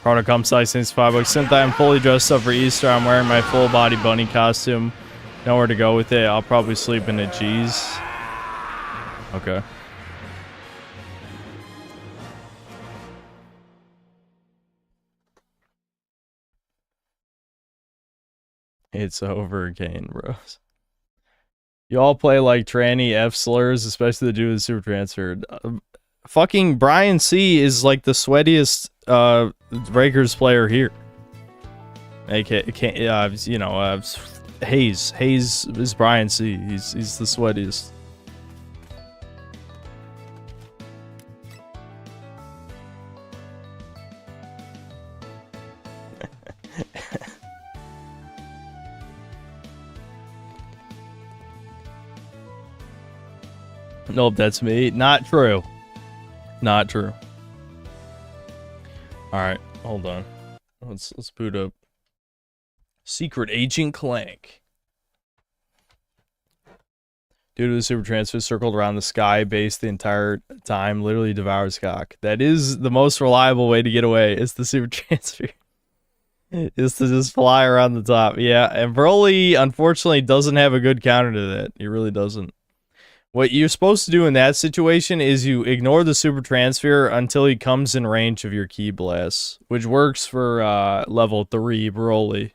Product come size since $5. Since I'm fully dressed up for Easter, I'm wearing my full body bunny costume. Nowhere to go with it. I'll probably sleep in a G's. Okay. It's over, Kane, bros. You all play like tranny F slurs, especially the dude with the super transfer. Fucking Brian C is like the sweatiest Breakers player here. You know, Hayes. Hayes is Brian C. He's the sweatiest. Nope, that's me. Not true. Not true. Alright, hold on. Let's boot up Secret Agent Clank. Due to the super transfer circled around the sky base the entire time, literally devours cock. That is the most reliable way to get away. It's the super transfer. Is to just fly around the top. Yeah, and Broly, unfortunately, doesn't have a good counter to that. He really doesn't. What you're supposed to do in that situation is you ignore the super transfer until he comes in range of your ki blasts, which works for level 3 Broly.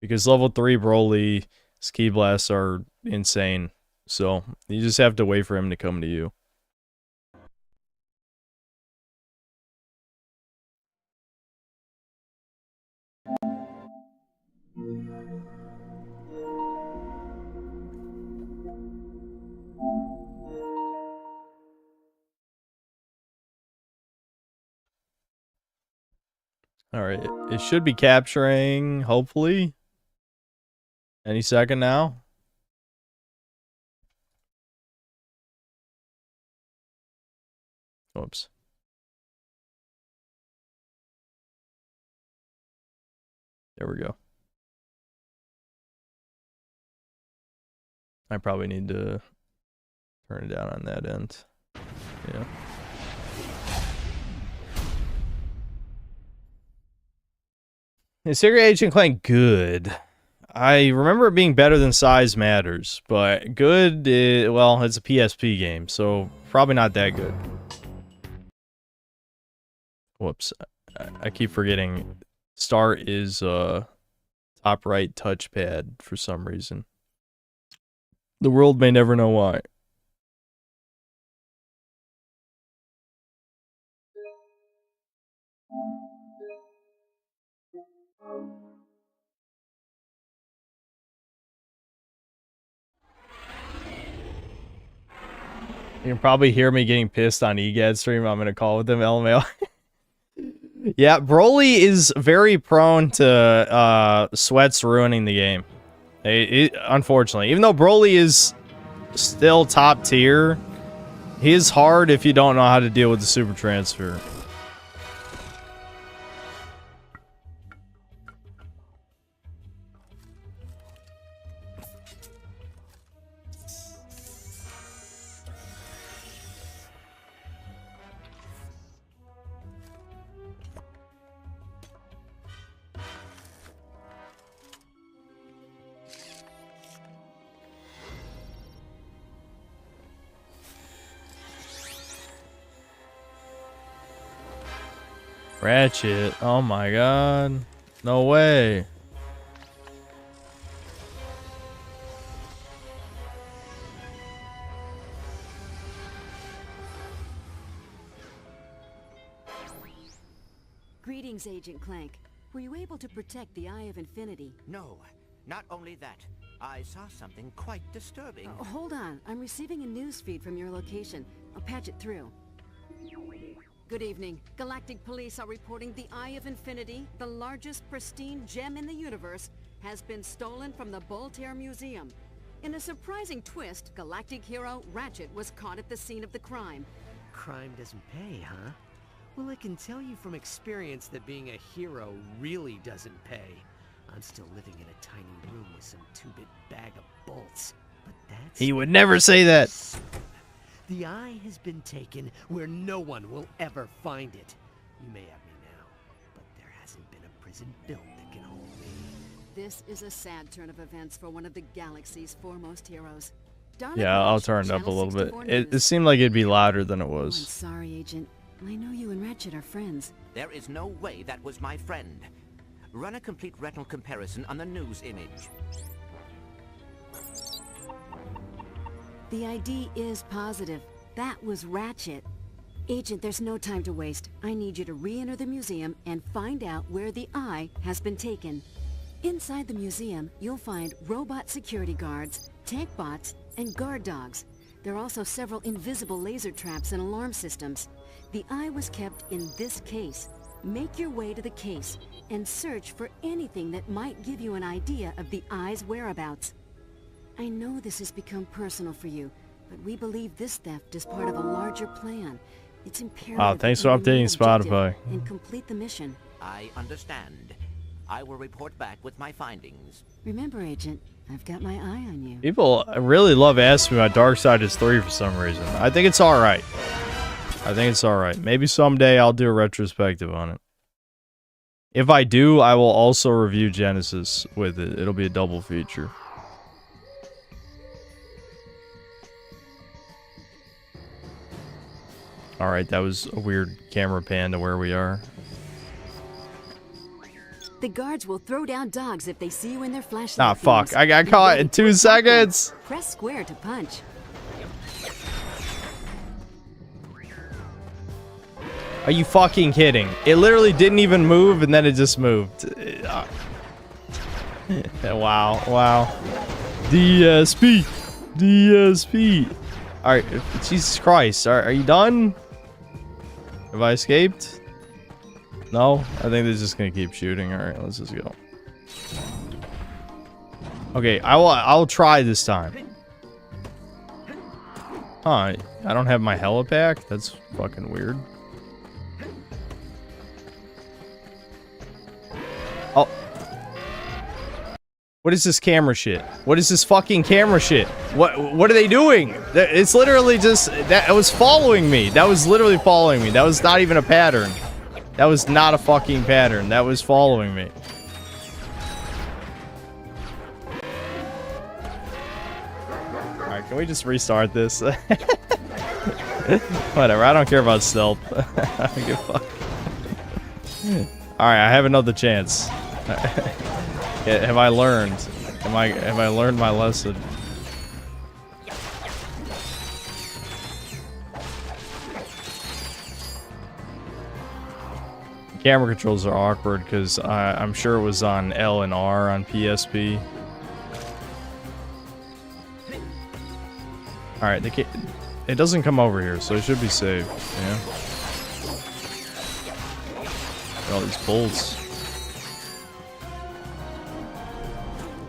Because level 3 Broly's ki blasts are insane. So, you just have to wait for him to come to you. Alright, it should be capturing, hopefully, any second now. Oops. There we go. I probably need to turn it down on that end. Yeah. Is Secret Agent Clank good? I remember it being better than Size Matters, but good, well, it's a PSP game, so probably not that good. Whoops. I keep forgetting. Start is top right touchpad for some reason. The world may never know why. You can probably hear me getting pissed on EGAD stream. I'm going to call with them, LMAO. Yeah, Broly is very prone to sweats ruining the game. Unfortunately. Even though Broly is still top tier, he is hard if you don't know how to deal with the super transfer. Ratchet. Oh my god. No way. Greetings, Agent Clank. Were you able to protect the Eye of Infinity? No, not only that. I saw something quite disturbing. Hold on. I'm receiving a news feed from your location. I'll patch it through. Good evening. Galactic Police are reporting the Eye of Infinity, the largest pristine gem in the universe, has been stolen from the Voltaire Museum. In a surprising twist, Galactic hero Ratchet was caught at the scene of the crime. Crime doesn't pay, huh? Well, I can tell you from experience that being a hero really doesn't pay. I'm still living in a tiny room with some 2-bit bag of bolts. But that's... He would never say that. The Eye has been taken where no one will ever find it. You may have me now, but there hasn't been a prison built that can hold me. This is a sad turn of events for one of the galaxy's foremost heroes. Yeah, I'll turn it up a little bit. It seemed like it'd be louder than it I'm was. sorry, Agent. I know you and Ratchet are friends. There is no way that was my friend. Run a complete retinal comparison on the news image. The ID is positive. That was Ratchet. Agent, there's no time to waste. I need you to re-enter the museum and find out where the Eye has been taken. Inside the museum, you'll find robot security guards, tank bots, and guard dogs. There are also several invisible laser traps and alarm systems. The Eye was kept in this case. Make your way to the case and search for anything that might give you an idea of the Eye's whereabouts. I know this has become personal for you, but we believe this theft is part of a larger plan. It's imperative. Wow, thanks for that you updating remain objective Spotify. and complete the mission. I understand. I will report back with my findings. Remember, Agent, I've got my eye on you. People really love asking me about Darksiders 3 for some reason. I think it's alright. I think it's alright. Maybe someday I'll do a retrospective on it. If I do, I will also review Genesis with it. It'll be a double feature. Alright, that was a weird camera pan to where we are. The guards will throw down dogs if they see you in their flashlight. Ah, fuck. beams. I got caught in 2 seconds. Press square to punch. Are you fucking kidding? It literally didn't even move and then it just moved. Wow, wow. DSP. DSP. Alright, Jesus Christ. Are you done? Have I escaped? No? I think they're just gonna keep shooting. Alright, let's just go. Okay, I'll try this time. Huh, I don't have my helipack? That's fucking weird. Oh. What is this camera shit? What is this fucking camera shit? What are they doing? It's literally just... That was following me. That was literally following me. That was not even a pattern. That was not a fucking pattern. That was following me. Alright, can we just restart this? Whatever, I don't care about stealth. I don't give a fuck. Alright, I have another chance. Have I learned? Have I learned my lesson? Camera controls are awkward because I'm sure it was on L and R on PSP. Alright, it doesn't come over here, so it should be safe. Yeah. All these bolts.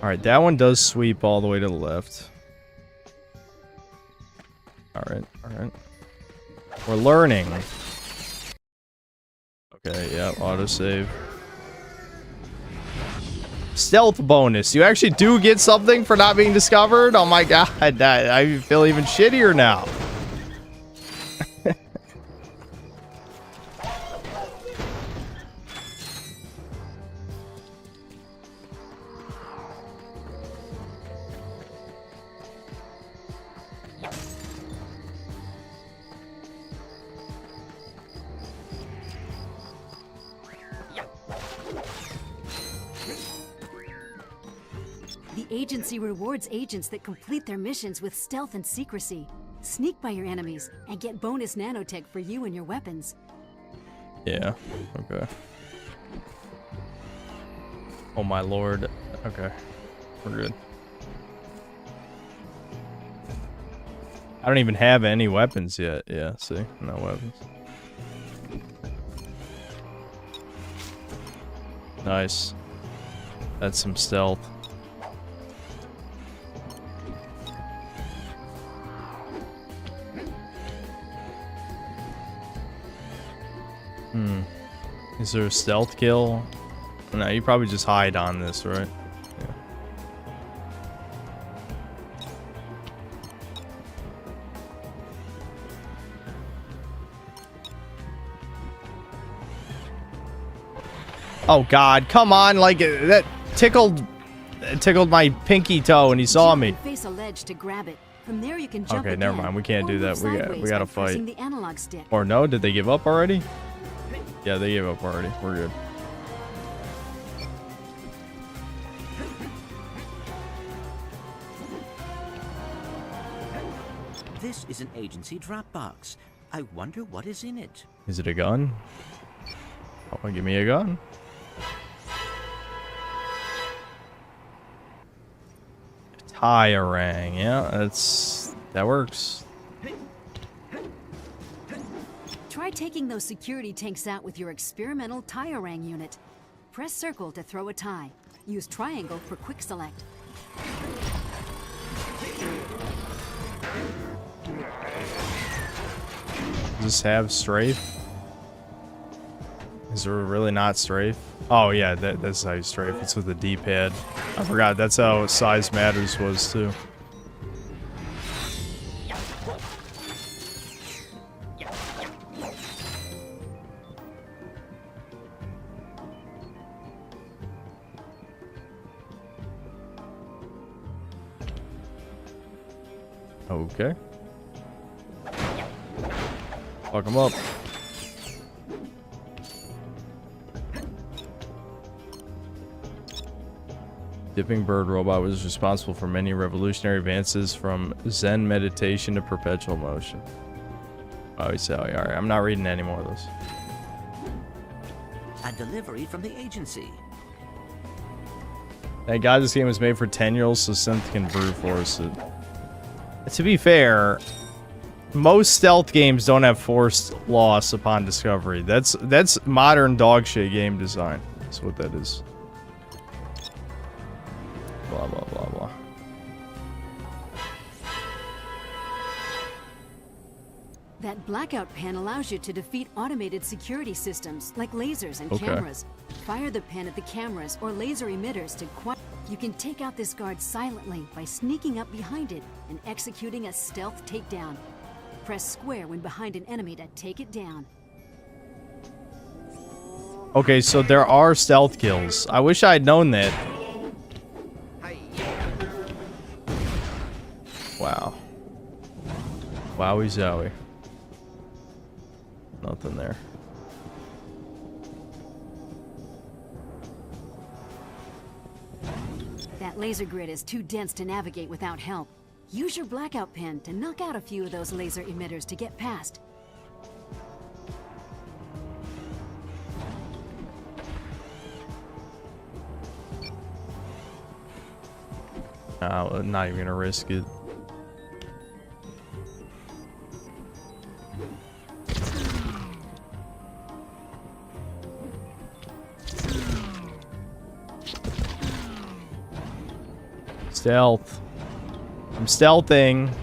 Alright, that one does sweep all the way to the left. Alright, alright. We're learning. Okay, yeah, autosave. Stealth bonus. You actually do get something for not being discovered? Oh my god, I feel even shittier now. The agency rewards agents that complete their missions with stealth and secrecy. Sneak by your enemies and get bonus nanotech for you and your weapons. Yeah, okay. Oh my lord. Okay, we're good. I don't even have any weapons yet. Yeah, see? No weapons. Nice. That's some stealth. Is there a stealth kill? No, you probably just hide on this, right? Yeah. Oh god, come on, like that tickled my pinky toe and he saw me. Face a ledge to grab it. From there you can jump Okay, never mind. We can't do that. We gotta fight. pressing the analog stick. Or no? Did they give up already? Yeah, they gave up already. We're good. This is an agency drop box. I wonder what is in it. Is it a gun? Oh, give me a gun. Tyrang, yeah, that works. Try taking those security tanks out with your experimental Tyrang unit. Press circle to throw a tie. Use triangle for quick select. Does this have strafe? Is there really not strafe? Oh yeah, that's how you strafe. It's with the D-pad. I forgot that's how size matters was too. Okay. Fuck him up. Dipping bird robot was responsible for many revolutionary advances from Zen meditation to perpetual motion. Oh, he's Sally. Alright, I'm not reading any more of those. A delivery from the agency. Thank God this game was made for 10-year-olds so Synth can brute force it. To be fair, most stealth games don't have forced loss upon discovery. That's modern dog shit game design. That's what that is. Blah, blah, blah, blah. That blackout pen allows you to defeat automated security systems like lasers and cameras. Fire the pen at the cameras or laser emitters to You can take out this guard silently by sneaking up behind it and executing a stealth takedown. Press square when behind an enemy to take it down. Okay, so there are stealth kills. I wish I had known that. Wow. Wowie zowie. Nothing there. That laser grid is too dense to navigate without help. Use your blackout pen to knock out a few of those laser emitters to get past. Not even gonna risk it. Stealth. I'm stealthing.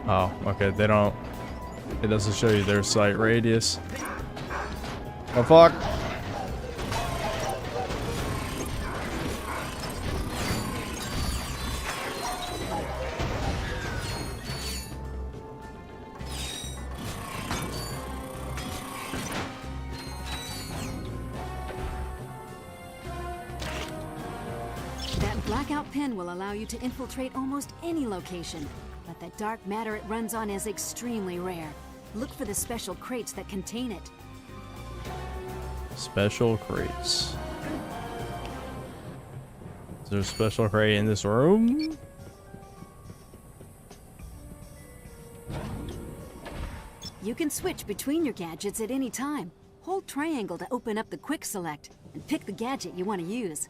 Oh, okay, they don't... It doesn't show you their sight radius. Oh, fuck. That blackout pen will allow you to infiltrate almost any location, but the dark matter it runs on is extremely rare. Look for the special crates that contain it. Special crates. Is there a special crate in this room? You can switch between your gadgets at any time. Hold triangle to open up the quick select and pick the gadget you want to use.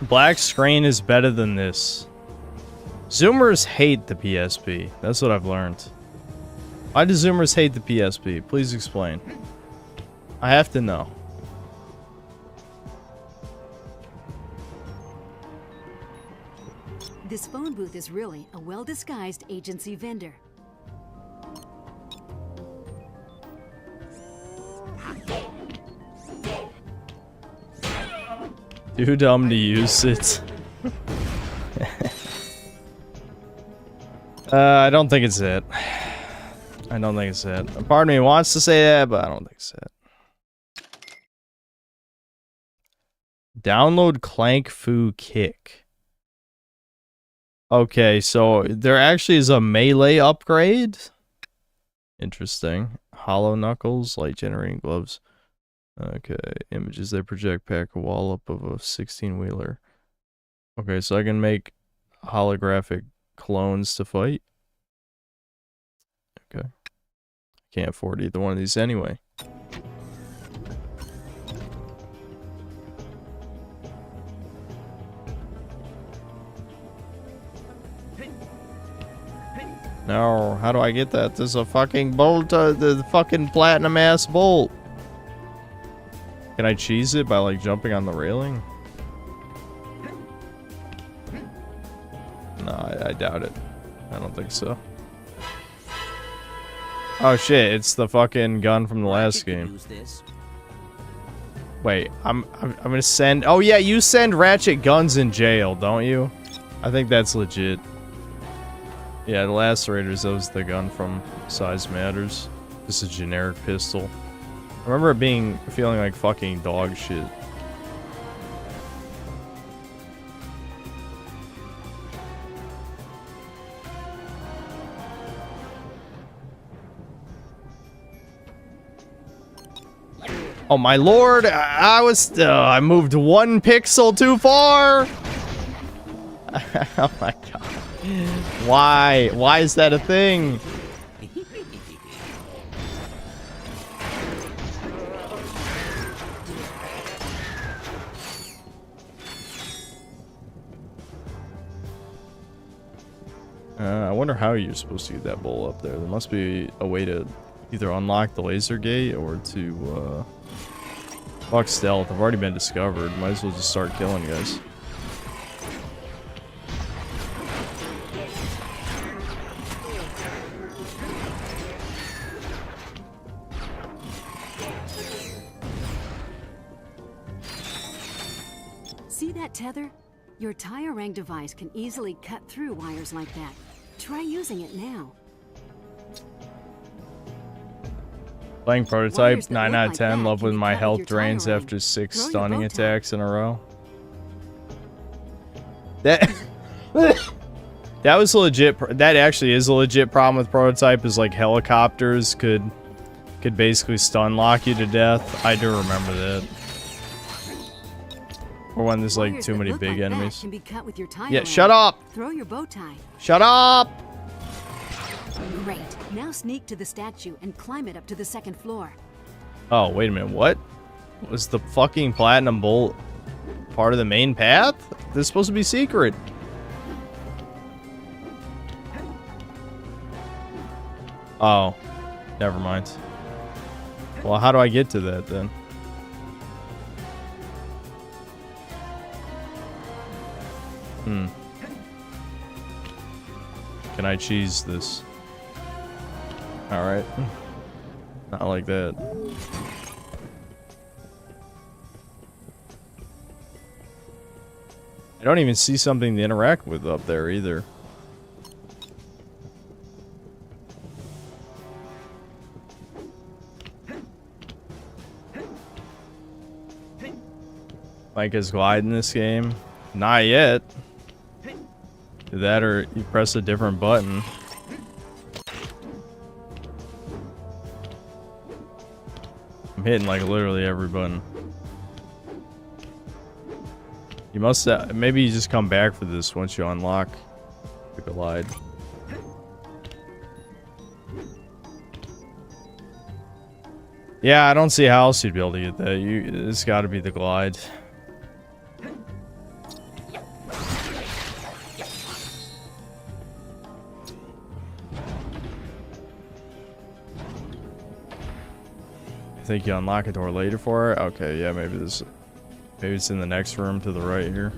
Black screen is better than this. Zoomers hate the PSP. That's what I've learned. Why do Zoomers hate the PSP? Please explain. I have to know. This phone booth is really a well-disguised agency vendor. Too dumb to use it. I don't think it's it. I don't think it's it. Part of me wants to say that, but I don't think it's it. Download Clank Fu Kick. Okay, so there actually is a melee upgrade. Interesting. Hollow knuckles, light generating gloves. Okay, images they project pack a wall up of a 16-wheeler. Okay, so I can make holographic clones to fight. Okay. Can't afford either one of these anyway. No, how do I get that? There's a fucking bolt, the fucking platinum ass bolt. Can I cheese it by like jumping on the railing? No, I doubt it. I don't think so. Oh shit, it's the fucking gun from the last game. Wait, I'm gonna send... Oh yeah, you send Ratchet guns in jail, don't you? I think that's legit. Yeah, the Lacerators, that was the gun from Size Matters. Just a generic pistol. I remember it feeling like fucking dog shit. Oh my lord, I moved 1 pixel too far. Oh my god. Why? Why is that a thing? I wonder how you're supposed to get that bowl up there. There must be a way to either unlock the laser gate or to, fuck stealth. I've already been discovered. Might as well just start killing guys. See that tether? Your tire rank device can easily cut through wires like that. Try using it now. Playing Prototype, 9 out of 10. Love when my health drains after 6 stunning attacks in a row. That that was a legit. That actually is a legit problem with Prototype. Is like helicopters could basically stun lock you to death. I do remember that. Or when there's like too many big enemies. Can be cut with your tire Yeah, shut up! Throw your bow tie. Shut up! Great. Now sneak to the statue and climb it up to the 2nd floor. Oh, wait a minute. What? Was the fucking platinum bolt part of the main path? This is supposed to be secret. Oh. Never mind. Well, how do I get to that then? Can I cheese this? Alright. Not like that. I don't even see something to interact with up there either. Mike is glide in this game? Not yet. That or you press a different button. I'm hitting like literally every button. You must maybe you just come back for this once you unlock the glide. Yeah, I don't see how else you'd be able to get that. It's got to be the glide. I think you unlock a door later for it. Okay, yeah, maybe it's in the next room to the right here.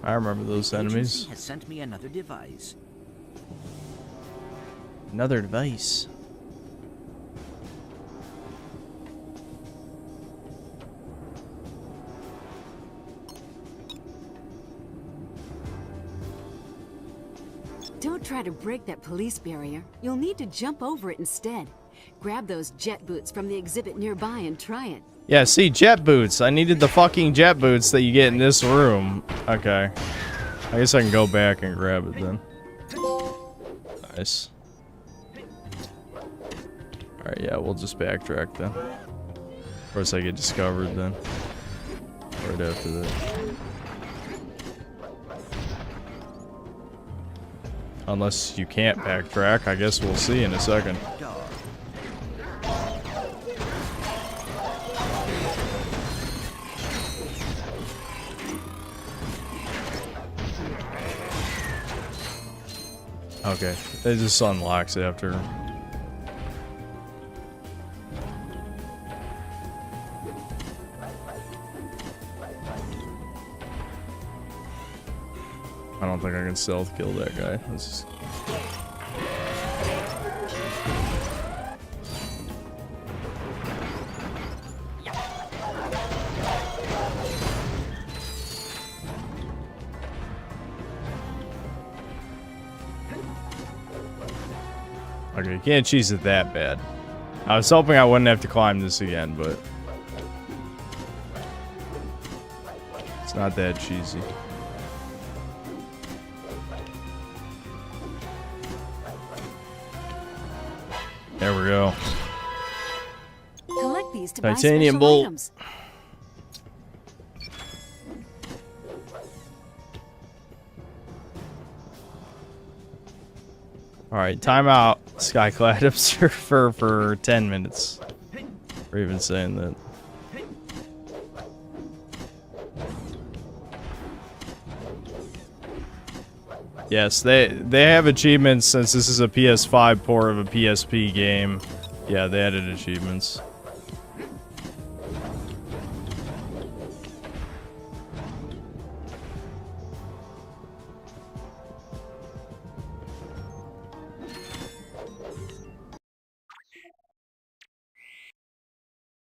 I remember those enemies. Agency has sent me another device. Another device. Don't try to break that police barrier. You'll need to jump over it instead. Grab those jet boots from the exhibit nearby and try it. Yeah, see, jet boots. I needed the fucking jet boots that you get in this room. Okay. I guess I can go back and grab it then. Nice. Alright, yeah, we'll just backtrack then. Of course I get discovered then. Right after that. Unless you can't backtrack, I guess we'll see in a second. Okay, it just unlocks after. I don't think I can stealth kill that guy. Let's just... Okay, can't cheese it that bad. I was hoping I wouldn't have to climb this again, but it's not that cheesy. There we go. Collect these to buy Titanium special bolt. items. Alright, timeout. Skyclad Observer for 10 minutes. We're even saying that. Yes, they have achievements since this is a PS5 port of a PSP game. Yeah, they added achievements.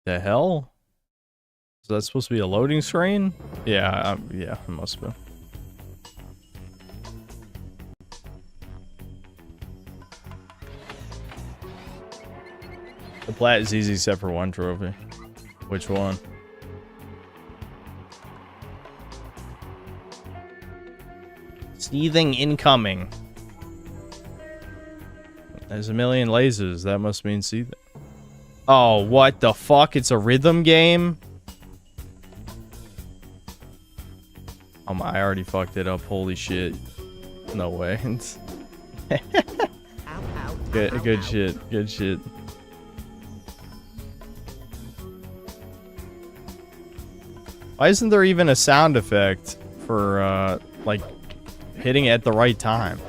The hell? Is that supposed to be a loading screen? Yeah, yeah, it must be. The plat is easy except for one trophy. Which one? Seething incoming. There's a million lasers. That must mean seething. Oh, what the fuck? It's a rhythm game? Oh my, I already fucked it up. Holy shit. No way. Good shit. Good shit. Why isn't there even a sound effect for, like, hitting it at the right time?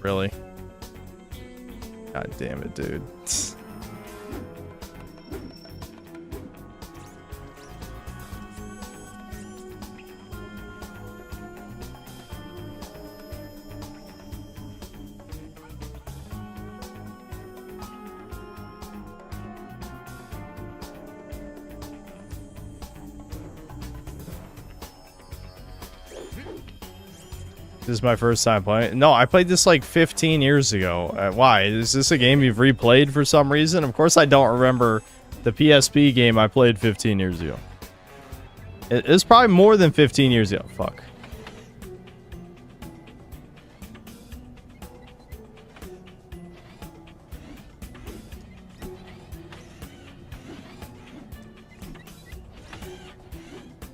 Really? God damn it, dude. This is my first time playing. No, I played this like 15 years ago. Why? Is this a game you've replayed for some reason? Of course I don't remember the PSP game I played 15 years ago. It's probably more than 15 years ago. Fuck.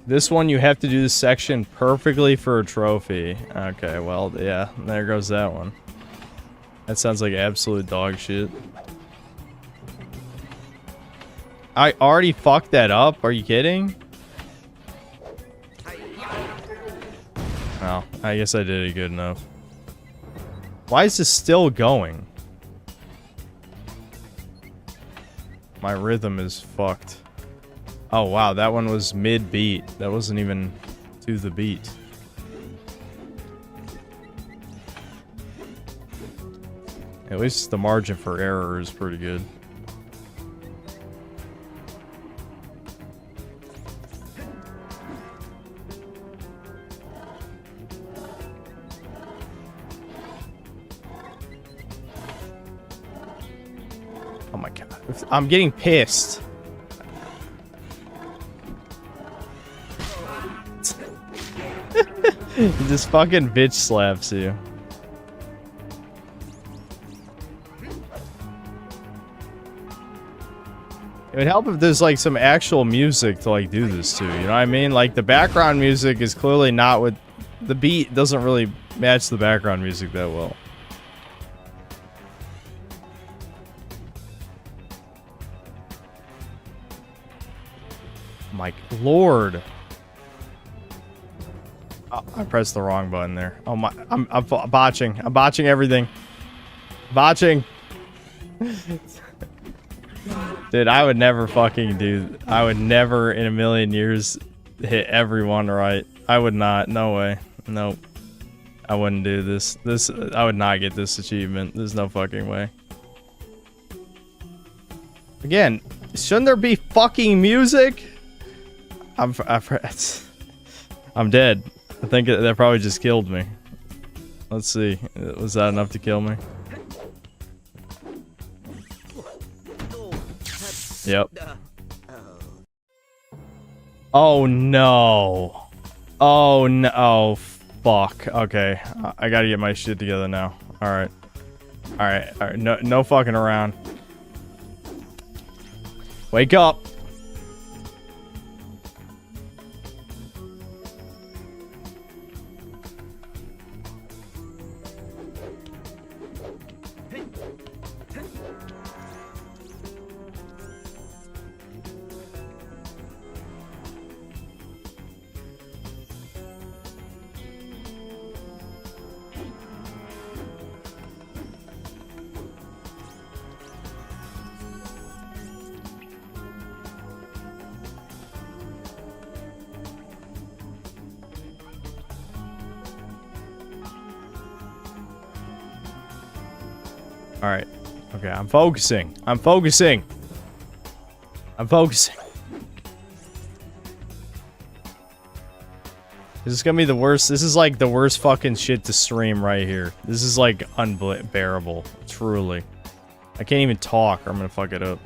This one, you have to do this section perfectly for a trophy. Okay, well, yeah, there goes that one. That sounds like absolute dog shit. I already fucked that up? Are you kidding? Well, I guess I did it good enough. Why is this still going? My rhythm is fucked. Oh wow, that one was mid-beat. That wasn't even to the beat. At least the margin for error is pretty good. Oh my god. I'm getting pissed. This fucking bitch slaps you. It would help if there's like some actual music to like do this to, you know what I mean? Like the background music is clearly not what the beat doesn't really match the background music that well. My lord. Oh, I pressed the wrong button there. Oh my, I'm botching. I'm botching everything. Botching. Dude, I would never fucking do... I would never in a million years hit everyone right. I would not. No way. Nope. I wouldn't do this. I would not get this achievement. There's no fucking way. Again, shouldn't there be fucking music? I'm dead. I think that probably just killed me. Let's see. Was that enough to kill me? Yep. Oh no. Oh no. Oh fuck. Okay. I gotta get my shit together now. Alright. Alright. No fucking around. Wake up. Alright. Okay, I'm focusing. I'm focusing. I'm focusing. This is gonna be the worst. This is like the worst fucking shit to stream right here. This is like unbearable. Truly. I can't even talk or I'm gonna fuck it up.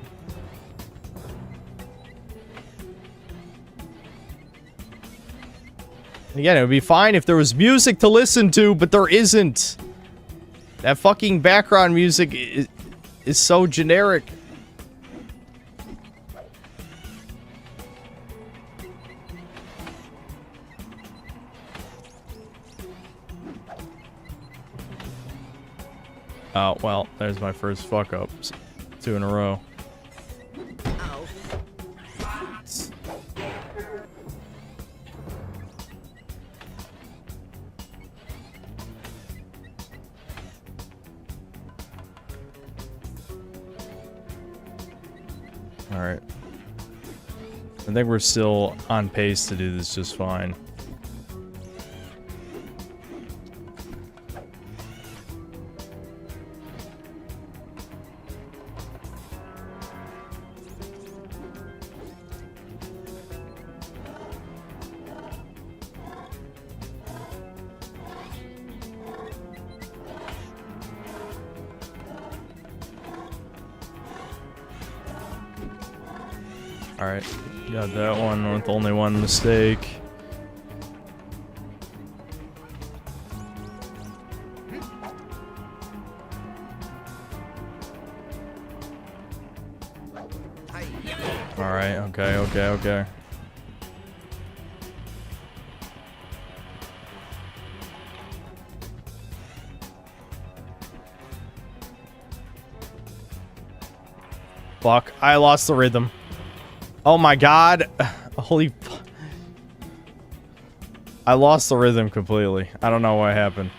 Again, it would be fine if there was music to listen to, but there isn't. That fucking background music is so generic. Oh, well, there's my first fuck up. 2 in a row. Alright. I think we're still on pace to do this just fine. Alright, got that one with only one mistake. Alright, okay. Fuck, I lost the rhythm. Oh my god. Holy fuck. I lost the rhythm completely. I don't know what happened.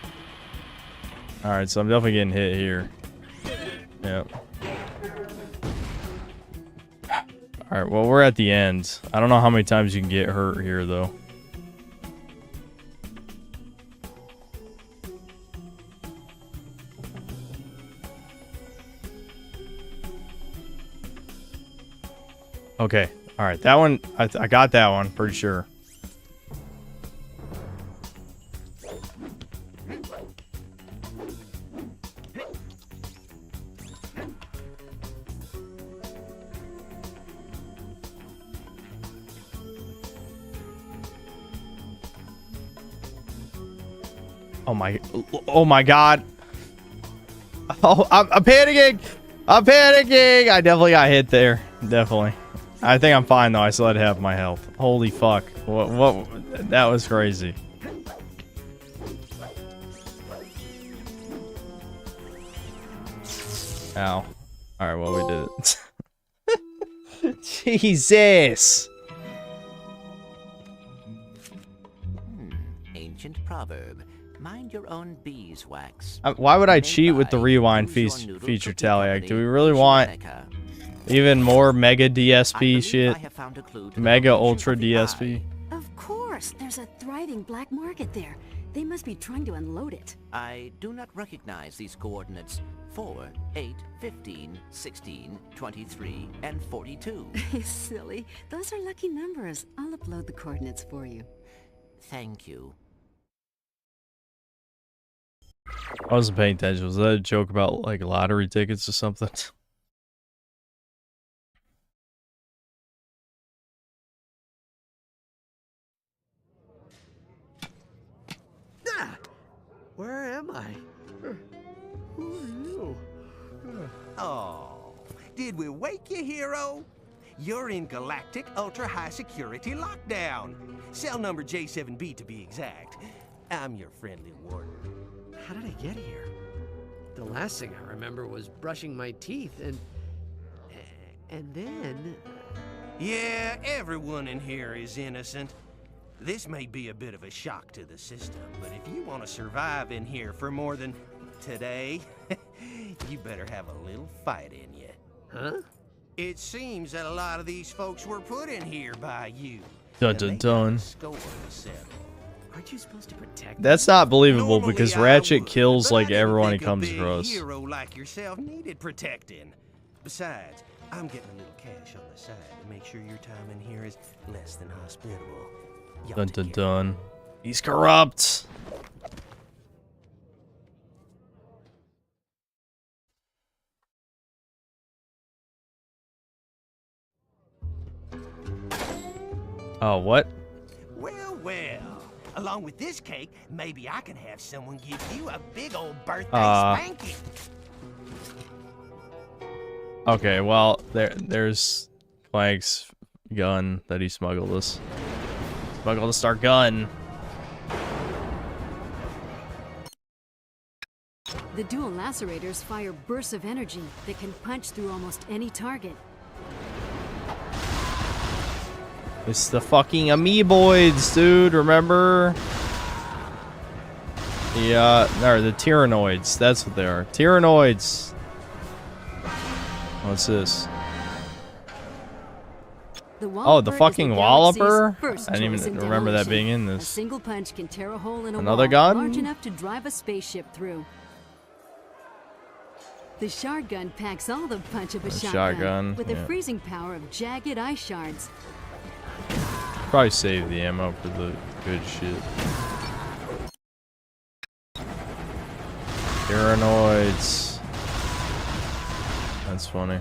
Alright, so I'm definitely getting hit here. Yep. Alright, well, we're at the end. I don't know how many times you can get hurt here, though. Okay. Alright, that one, I got that one, pretty sure. Oh my god. Oh, I'm panicking. I'm panicking. I definitely got hit there. Definitely. I think I'm fine though. I still had half my health. Holy fuck. What that was crazy. Ow. Alright, well, we did it. Jesus. Ancient proverb. Mind your own beeswax. Why would I cheat with the rewind feature tally? Do we really want even more mega DSP shit? Mega ultra DSP? Of course, there's a thriving black market there. They must be trying to unload it. I do not recognize these coordinates. 4, 8, 15, 16, 23, and 42. Silly. Those are lucky numbers. I'll upload the coordinates for you. Thank you. I wasn't paying attention. Was that a joke about like lottery tickets or something? Where am I? Who are you? Oh, did we wake you, hero? You're in Galactic Ultra High Security Lockdown. Cell number J7B to be exact. I'm your friendly warden. How did I get here? The last thing I remember was brushing my teeth and then... Yeah, everyone in here is innocent. This may be a bit of a shock to the system, but if you want to survive in here for more than today, you better have a little fight in you. Huh? It seems that a lot of these folks were put in here by you. Dun dun dun. Aren't you supposed to protect? That's not believable because Ratchet kills like everyone he comes A across. hero like yourself needed protecting. Besides, I'm getting a little cash on the side to make sure your time in here is less than hospitable. Dun dun dun. He's corrupt. Oh, what? Well, well. Along with this cake, maybe I can have someone give you a big old birthday spanking. Okay, well, there's Clank's gun that he smuggled us. Smuggled us our gun. The dual lacerators fire bursts of energy that can punch through almost any target. It's the fucking amoeboids, dude, remember? The tyrannoids, that's what they are. Tyrannoids. What's this? Oh, the fucking Walloper? I didn't even remember that being in A this. single punch can tear a hole in a Another wall gun? large enough to drive a spaceship through. The shard gun packs all the punch of a shotgun with the freezing power of jagged ice shards. Probably save the ammo for the good shit. Tyrannoids. That's funny.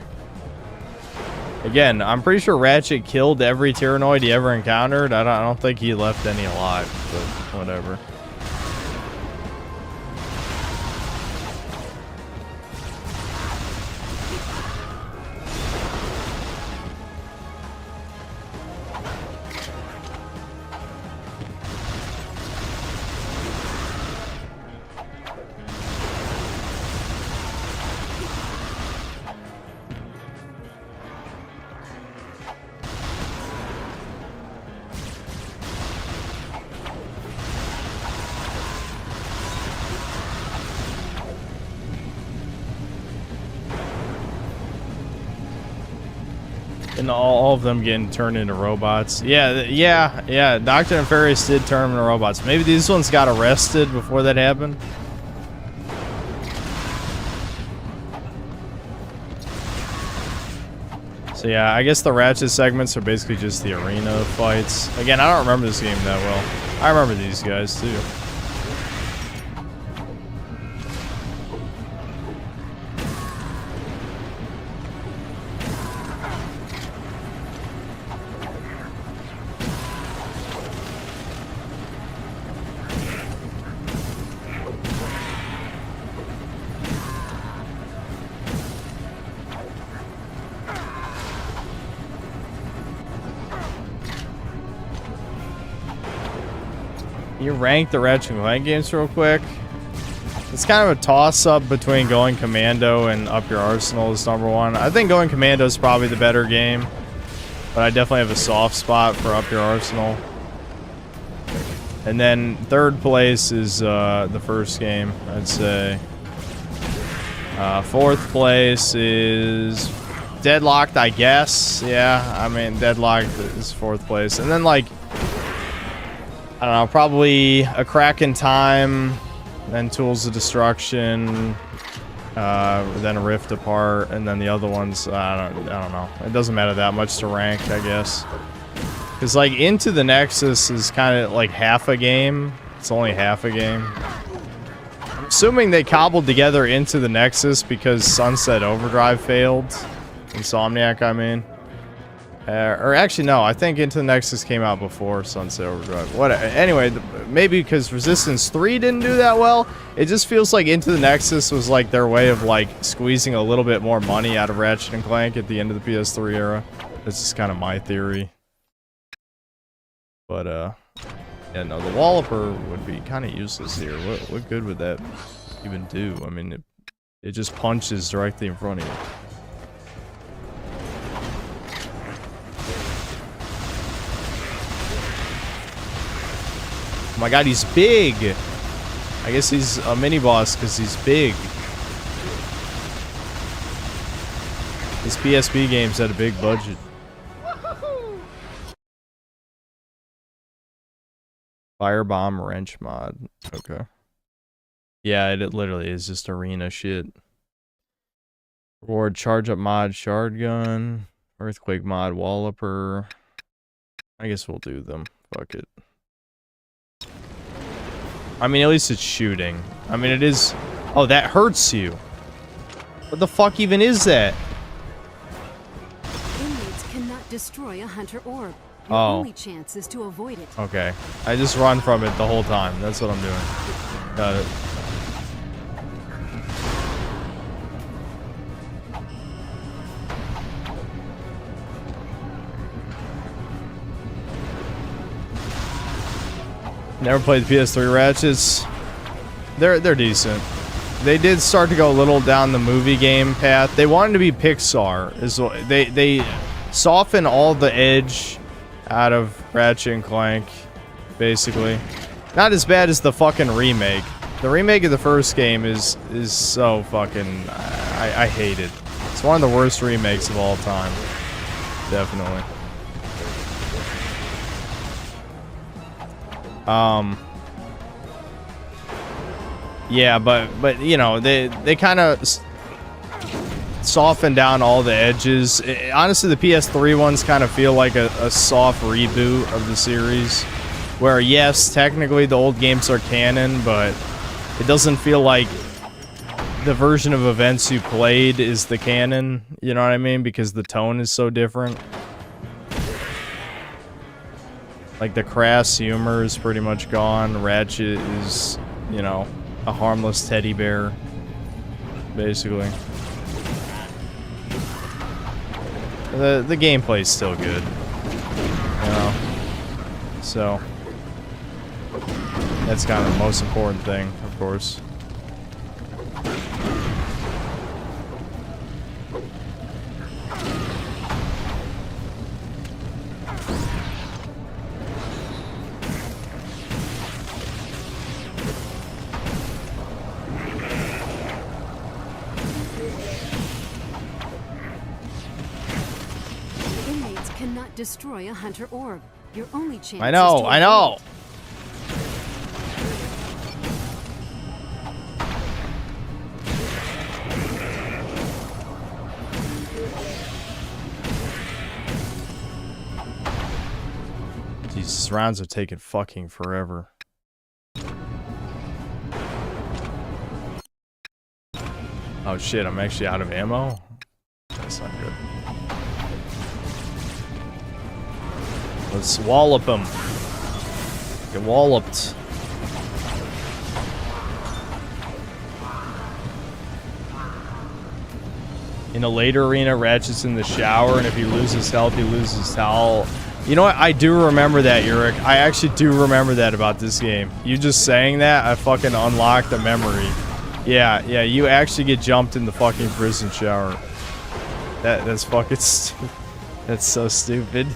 Again, I'm pretty sure Ratchet killed every Tyrannoid he ever encountered. I don't think he left any alive, but whatever. And all of them getting turned into robots. Yeah. Doctor Nefarious did turn them into robots. Maybe these ones got arrested before that happened. So yeah, I guess the Ratchet segments are basically just the arena fights. Again, I don't remember this game that well. I remember these guys too. You rank the Ratchet & Clank games real quick. It's kind of a toss-up between Going Commando and Up Your Arsenal is number one. I think Going Commando is probably the better game, but I definitely have a soft spot for Up Your Arsenal. And then third place is the first game, I'd say. Fourth place is Deadlocked, I guess. Yeah, I mean, Deadlocked is fourth place. And then, like, I don't know, probably A Crack in Time, then Tools of Destruction, then Rift Apart, and then the other ones, I don't know. It doesn't matter that much to rank, I guess. Because, like, Into the Nexus is kind of like half a game. It's only half a game. I'm assuming they cobbled together Into the Nexus because Sunset Overdrive failed. Insomniac, I mean. Or actually, no, I think Into the Nexus came out before Sunset Overdrive. Anyway, maybe because Resistance 3 didn't do that well. It just feels like Into the Nexus was like their way of like squeezing a little bit more money out of Ratchet & Clank at the end of the PS3 era. That's just kind of my theory. But, yeah, no, the Walloper would be kind of useless here. What good would that even do? I mean, it just punches directly in front of you. Oh my god, he's big! I guess he's a mini-boss because he's big. This PSP game's had a big budget. Firebomb Wrench mod. Okay. Yeah, it literally is just arena shit. Reward Charge Up mod, Shard Gun. Earthquake mod, Walloper. I guess we'll do them. Fuck it. I mean, at least it's shooting. I mean, it is... Oh, that hurts you. What the fuck even is that? Inmates cannot destroy a hunter orb. Your Oh. only chance is to avoid it. Okay. I just run from it the whole time. That's what I'm doing. Got it. Never played the PS3 Ratchets. They're decent. They did start to go a little down the movie game path. They wanted to be Pixar. They soften all the edge out of Ratchet & Clank, basically. Not as bad as the fucking remake. The remake of the first game is so fucking... I hate it. It's one of the worst remakes of all time. Definitely. Yeah, but you know, they kind of soften down all the edges. Honestly, the PS3 ones kind of feel like a soft reboot of the series, where yes, technically the old games are canon, but it doesn't feel like the version of events you played is the canon, you know what I mean? Because the tone is so different. Like, the crass humor is pretty much gone. Ratchet is, you know, a harmless teddy bear, basically. The gameplay's still good, you know? So, that's kind of the most important thing, of course. destroy a hunter orb. Your only chance I know, is to I know. These rounds are taking fucking forever. Oh shit, I'm actually out of ammo? That's not good. Let's wallop him. Get walloped. In a later arena, Ratchet's in the shower, and if he loses health, he loses his towel. You know what? I do remember that, Yurik. I actually do remember that about this game. You just saying that, I fucking unlocked a memory. Yeah, you actually get jumped in the fucking prison shower. That's fucking stupid. That's so stupid.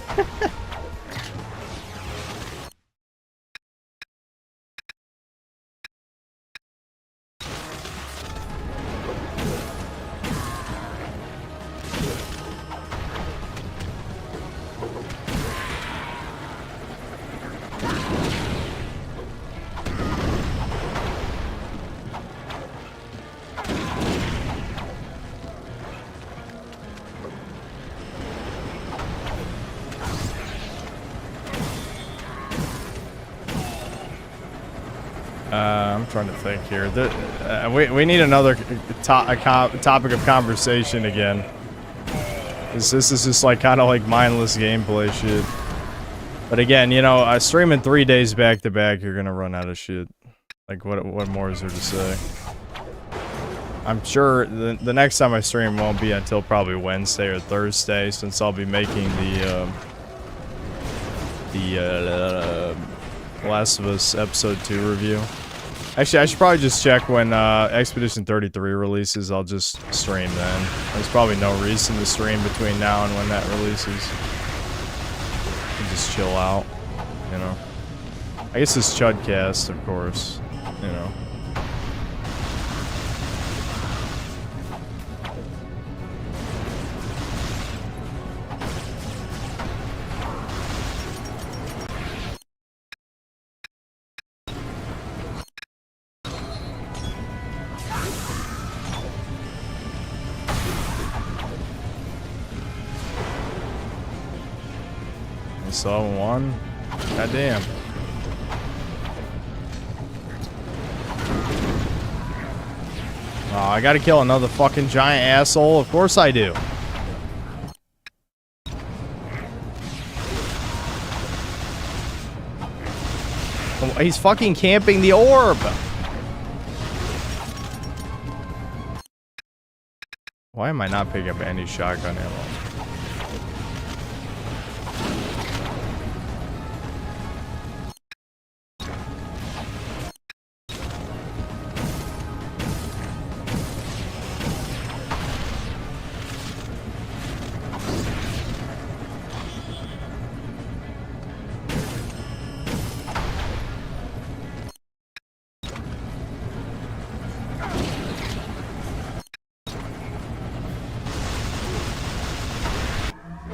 I'm trying to think here. We need another topic of conversation again. This is just like kind of like mindless gameplay shit. But again, you know, streaming 3 days back to back, you're gonna run out of shit. Like what more is there to say? I'm sure the next time I stream won't be until probably Wednesday or Thursday, since I'll be making the Last of Us Episode 2 review. Actually, I should probably just check when Expedition 33 releases. I'll just stream then. There's probably no reason to stream between now and when that releases. Just chill out, you know. I guess it's Chudcast, of course, you know. Saw one. Goddamn. Oh, I gotta kill another fucking giant asshole. Of course I do. Oh, he's fucking camping the orb. Why am I not picking up any shotgun ammo?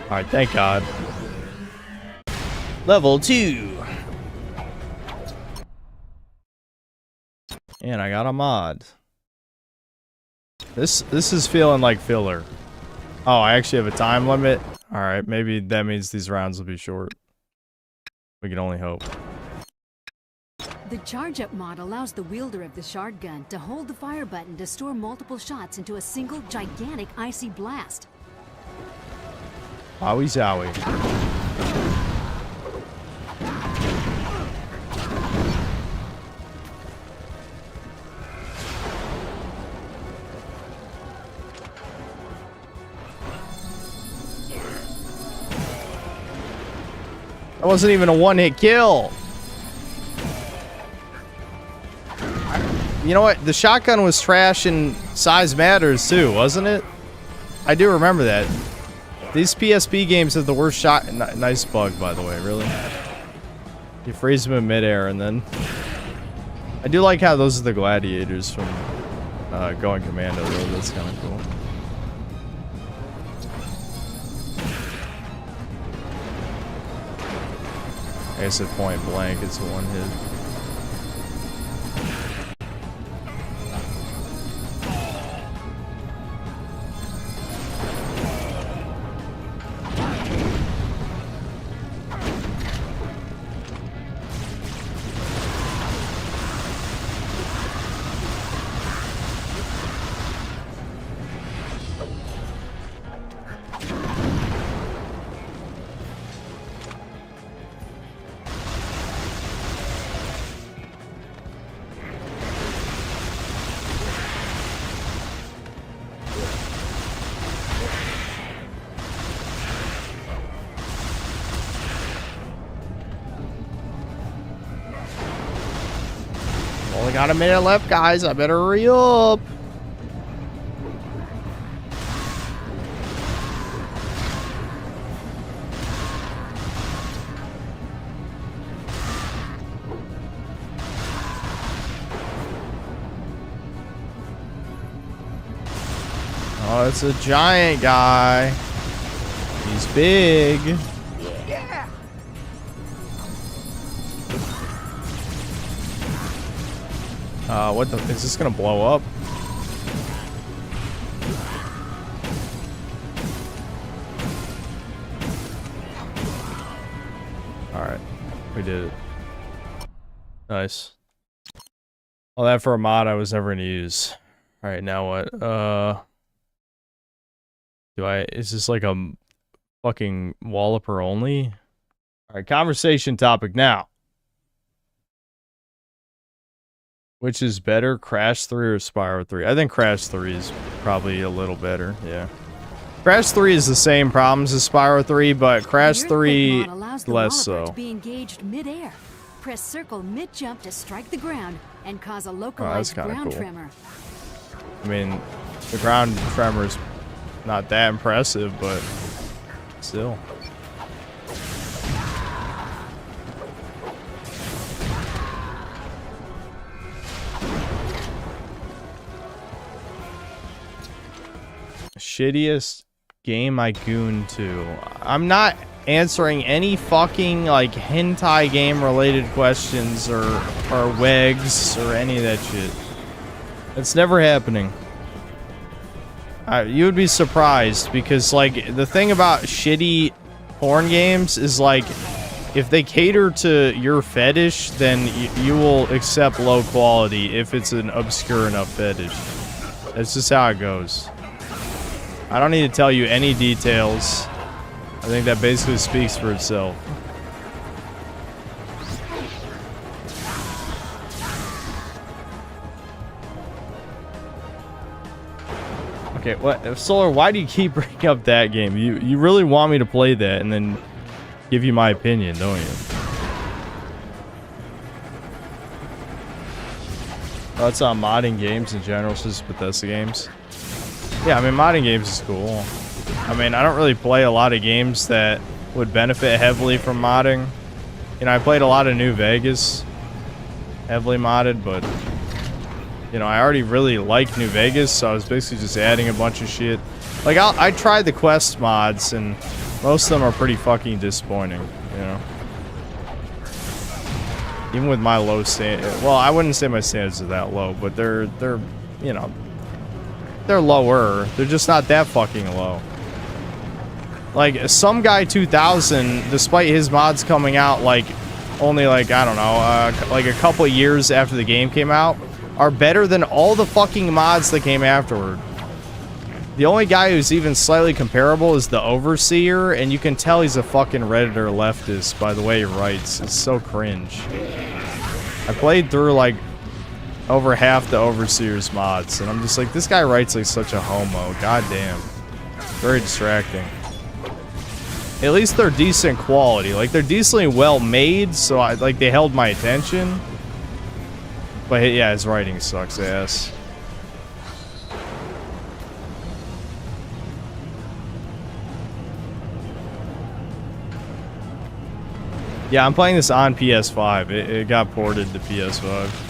Alright, thank God. Level 2. And I got a mod. This is feeling like filler. Oh, I actually have a time limit? Alright, maybe that means these rounds will be short. We can only hope. The charge-up mod allows the wielder of the shard gun to hold the fire button to store multiple shots into a single gigantic icy blast. Wowie zowie. That wasn't even a one-hit kill. You know what? The shotgun was trash and size matters too, wasn't it? I do remember that. These PSP games have the worst shot. Nice bug, by the way, really. You freeze them in midair and then... I do like how those are the gladiators from Going Commando, though. That's kind of cool. I guess at point blank, it's a one hit. Only got a minute left, guys. I better hurry up. Oh, it's a giant guy. He's big. Yeah. What the? Is this gonna blow up? Alright. We did it. Nice. All that for a mod I was never gonna use. Alright, now what? Is this like a fucking Walloper only? Alright, conversation topic now. Which is better, Crash 3 or Spyro 3? I think Crash 3 is probably a little better, yeah. Crash 3 is the same problems as Spyro 3, but Crash 3 less so. To be engaged mid-air. Press circle mid-jump to strike the ground and cause a localized ground tremor. I mean, the ground tremor's not that impressive, but still. Shittiest game I gooned to. I'm not answering any fucking like hentai game related questions or WEGs or any of that shit. It's never happening. You would be surprised because like the thing about shitty porn games is like if they cater to your fetish, then you will accept low quality if it's an obscure enough fetish. That's just how it goes. I don't need to tell you any details. I think that basically speaks for itself. Okay, what? Solar, why do you keep bringing up that game? You really want me to play that and then give you my opinion, don't you? Oh, it's on modding games in general, it's just Bethesda games. Yeah, I mean, modding games is cool. I mean, I don't really play a lot of games that would benefit heavily from modding. You know, I played a lot of New Vegas, heavily modded, but, you know, I already really like New Vegas, so I was basically just adding a bunch of shit. Like, I tried the Quest mods, and most of them are pretty fucking disappointing, you know? Even with my low standard. Well, I wouldn't say my standards are that low, but they're, you know, they're lower. They're just not that fucking low. Like, Some Guy 2000, despite his mods coming out, like, only, like, I don't know, like a couple of years after the game came out, are better than all the fucking mods that came afterward. The only guy who's even slightly comparable is the Overseer, and you can tell he's a fucking Redditor leftist by the way he writes. It's so cringe. I played through, like, over half the Overseer's mods, and I'm just like, this guy writes like such a homo. Goddamn. Very distracting. At least they're decent quality. Like, they're decently well made, so like they held my attention. But yeah, his writing sucks ass. Yeah, I'm playing this on PS5. It got ported to PS5.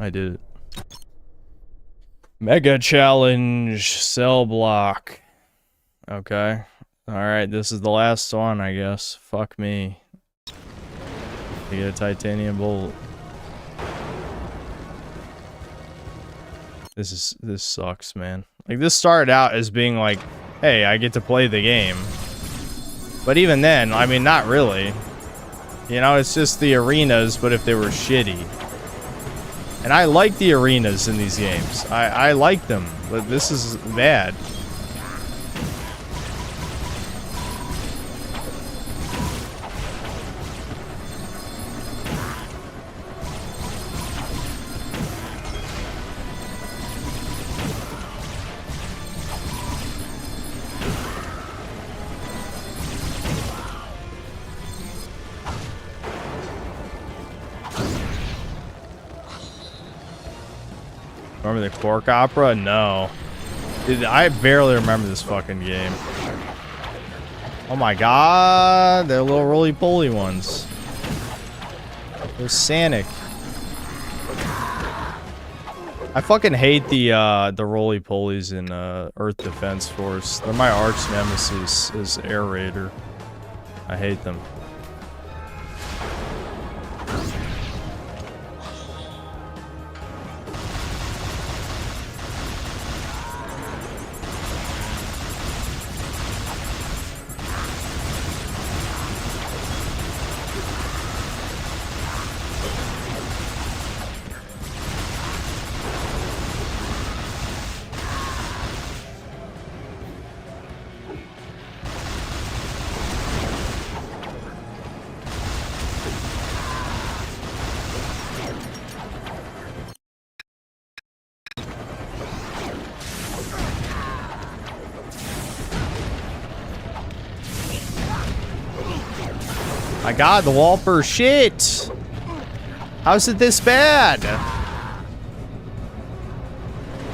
I did it. Mega challenge, cell block. Okay. Alright, this is the last one, I guess. Fuck me. To get a titanium bolt. This sucks, man. Like, this started out as being like, hey, I get to play the game. But even then, I mean, not really. You know, it's just the arenas, but if they were shitty. And I like the arenas in these games. I like them, but this is bad. Remember the Cork Opera? No. Dude, I barely remember this fucking game. Oh my god, they're little roly-poly ones. They're Sanic. I fucking hate the roly-polies in Earth Defense Force. They're my arch nemesis as Air Raider. I hate them. My god, the Walper, shit! How's it this bad?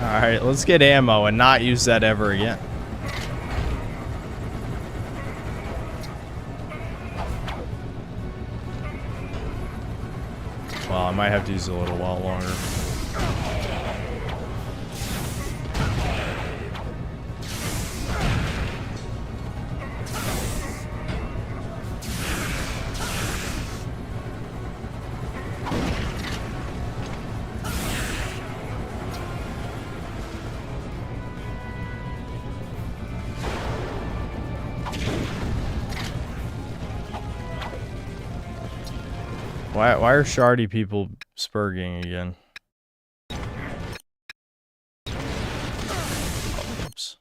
Alright, let's get ammo and not use that ever again. Well, I might have to use it a little while longer. Why are shardy people spurging again? Oops.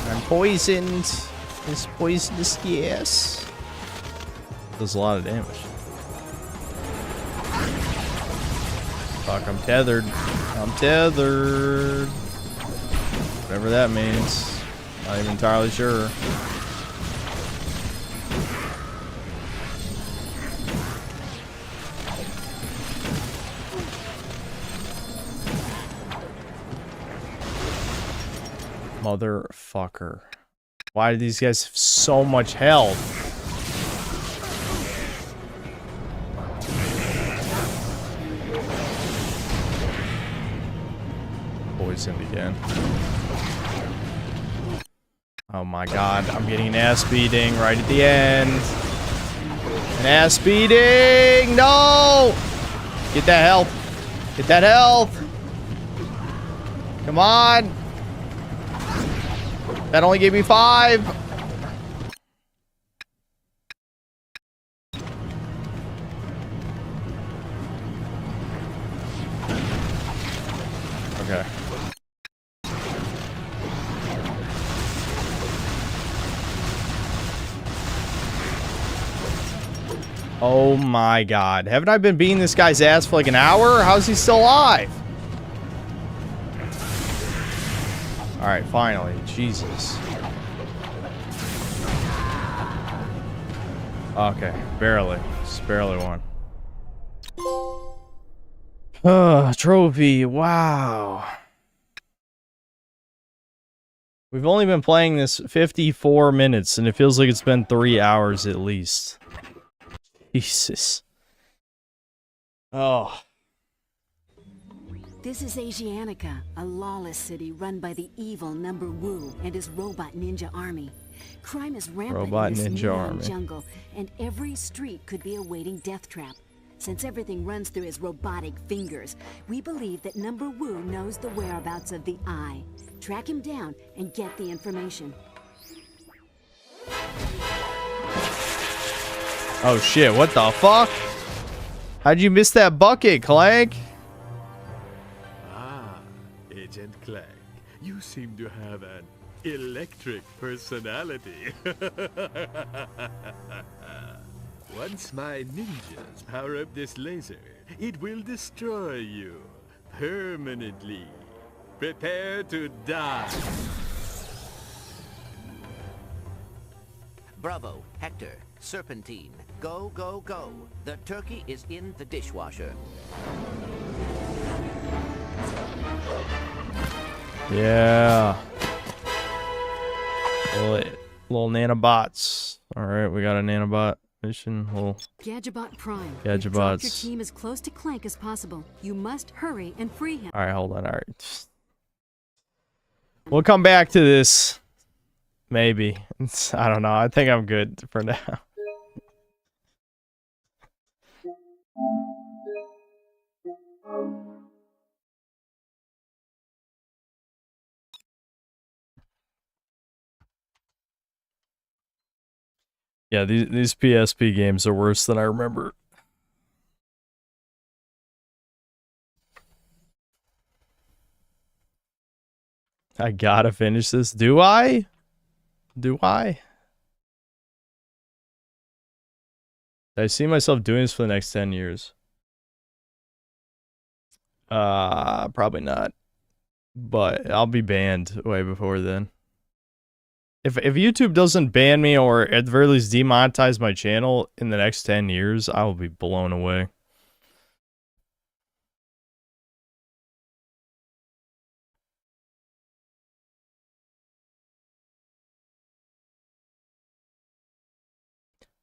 I'm poisoned. This poisonous gas does a lot of damage. Fuck, I'm tethered. I'm tethered. Whatever that means. Not even entirely sure. Motherfucker. Why do these guys have so much health? Poisoned again. Oh my god, I'm getting an ass beating right at the end. An ass beating! No! Get that health. Get that health. Come on. That only gave me 5. Okay. Oh my god. Haven't I been beating this guy's ass for like an hour? How's he still alive? Alright, finally. Jesus. Okay, barely. Just barely won. Trophy. Wow. We've only been playing this 54 minutes, and it feels like it's been 3 hours at least. Jesus. Oh. This is Asianica, a lawless city run by the evil Number Wu and his robot ninja army. Crime is rampant Robot in this ninja neon army. jungle, and every street could be a waiting death trap. Since everything runs through his robotic fingers, we believe that Number Wu knows the whereabouts of the Eye. Track him down and get the information. Oh shit, what the fuck? How'd you miss that bucket, Clank? Ah, Agent Clank, you seem to have an electric personality. Once my ninjas power up this laser, it will destroy you permanently. Prepare to die. Bravo, Hector, Serpentine. Go, go, go. The turkey is in the dishwasher. Yeah. Little nanobots. Alright, we got a nanobot mission. Gadgetbot Prime. Gadgebots. Drop your team as close to Clank as possible. You must hurry and free him. Alright, hold on. Alright. We'll come back to this. Maybe. I don't know. I think I'm good for now. Yeah, these PSP games are worse than I remember. I gotta finish this. Do I? Do I? I see myself doing this for the next 10 years. Probably not. But I'll be banned way before then. If YouTube doesn't ban me or at the very least demonetize my channel in the next 10 years, I will be blown away.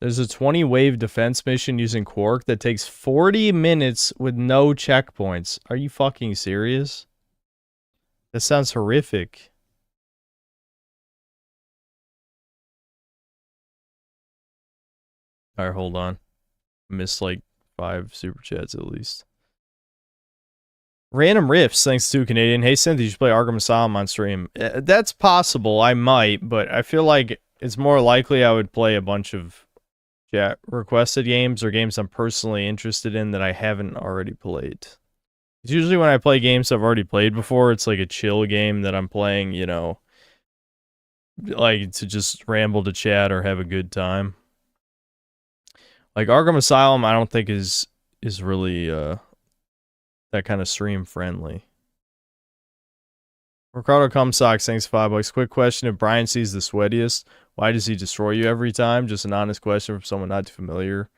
There's a 20-wave defense mission using Quark that takes 40 minutes with no checkpoints. Are you fucking serious? That sounds horrific. Alright, hold on. Missed like 5 super chats at least. Random Riffs, thanks to Canadian. Hey Cynthia, you should play Arkham Asylum on stream. That's possible, I might, but I feel like it's more likely I would play a bunch of chat requested games or games I'm personally interested in that I haven't already played. It's usually when I play games I've already played before, it's like a chill game that I'm playing, you know, like to just ramble to chat or have a good time. Like Arkham Asylum, I don't think is really that kind of stream friendly. Ricardo Cumsocks, thanks $5. Quick question: if Brian sees the sweatiest, why does he destroy you every time? Just an honest question from someone not familiar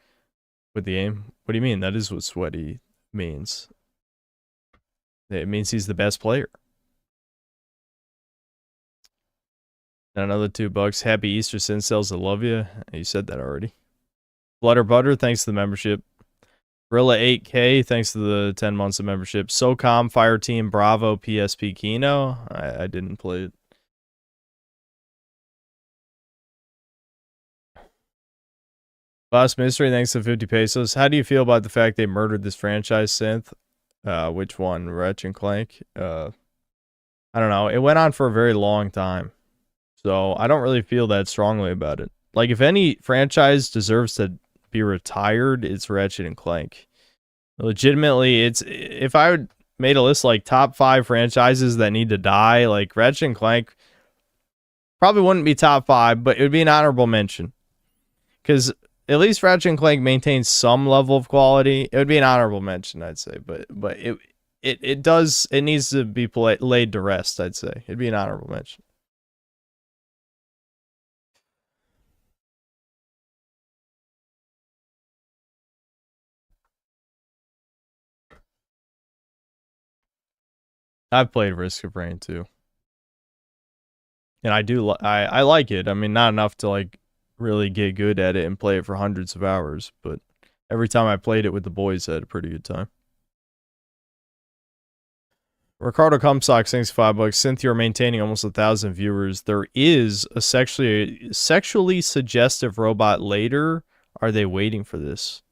with the game. What do you mean? That is what sweaty means. It means he's the best player. And another $2. Happy Easter, Sincels. I love you. You said that already. Flutter Butter, thanks to the membership. Gorilla 8K, thanks to the 10 months of membership. SOCOM, Fireteam, Bravo, PSP Kino. I didn't play it. Boss Mystery, thanks to 50 pesos. How do you feel about the fact they murdered this franchise, Synth? Which one? Ratchet and Clank? I don't know. It went on for a very long time. So I don't really feel that strongly about it. Like, if any franchise deserves to be retired, it's Ratchet and Clank. Legitimately, it's, if I would made a list like top 5 franchises that need to die, like Ratchet and Clank probably wouldn't be top 5, but it would be an honorable mention. Because at least Ratchet and Clank maintains some level of quality. It would be an honorable mention, I'd say, but it needs to be laid to rest, I'd say. It'd be an honorable mention. I've played Risk of Rain too. And I like it. I mean, not enough to like really get good at it and play it for hundreds of hours, but every time I played it with the boys, I had a pretty good time. Ricardo Comstock thanks $5. Synth, you're maintaining almost 1,000 viewers. There is a sexually suggestive robot later. Are they waiting for this?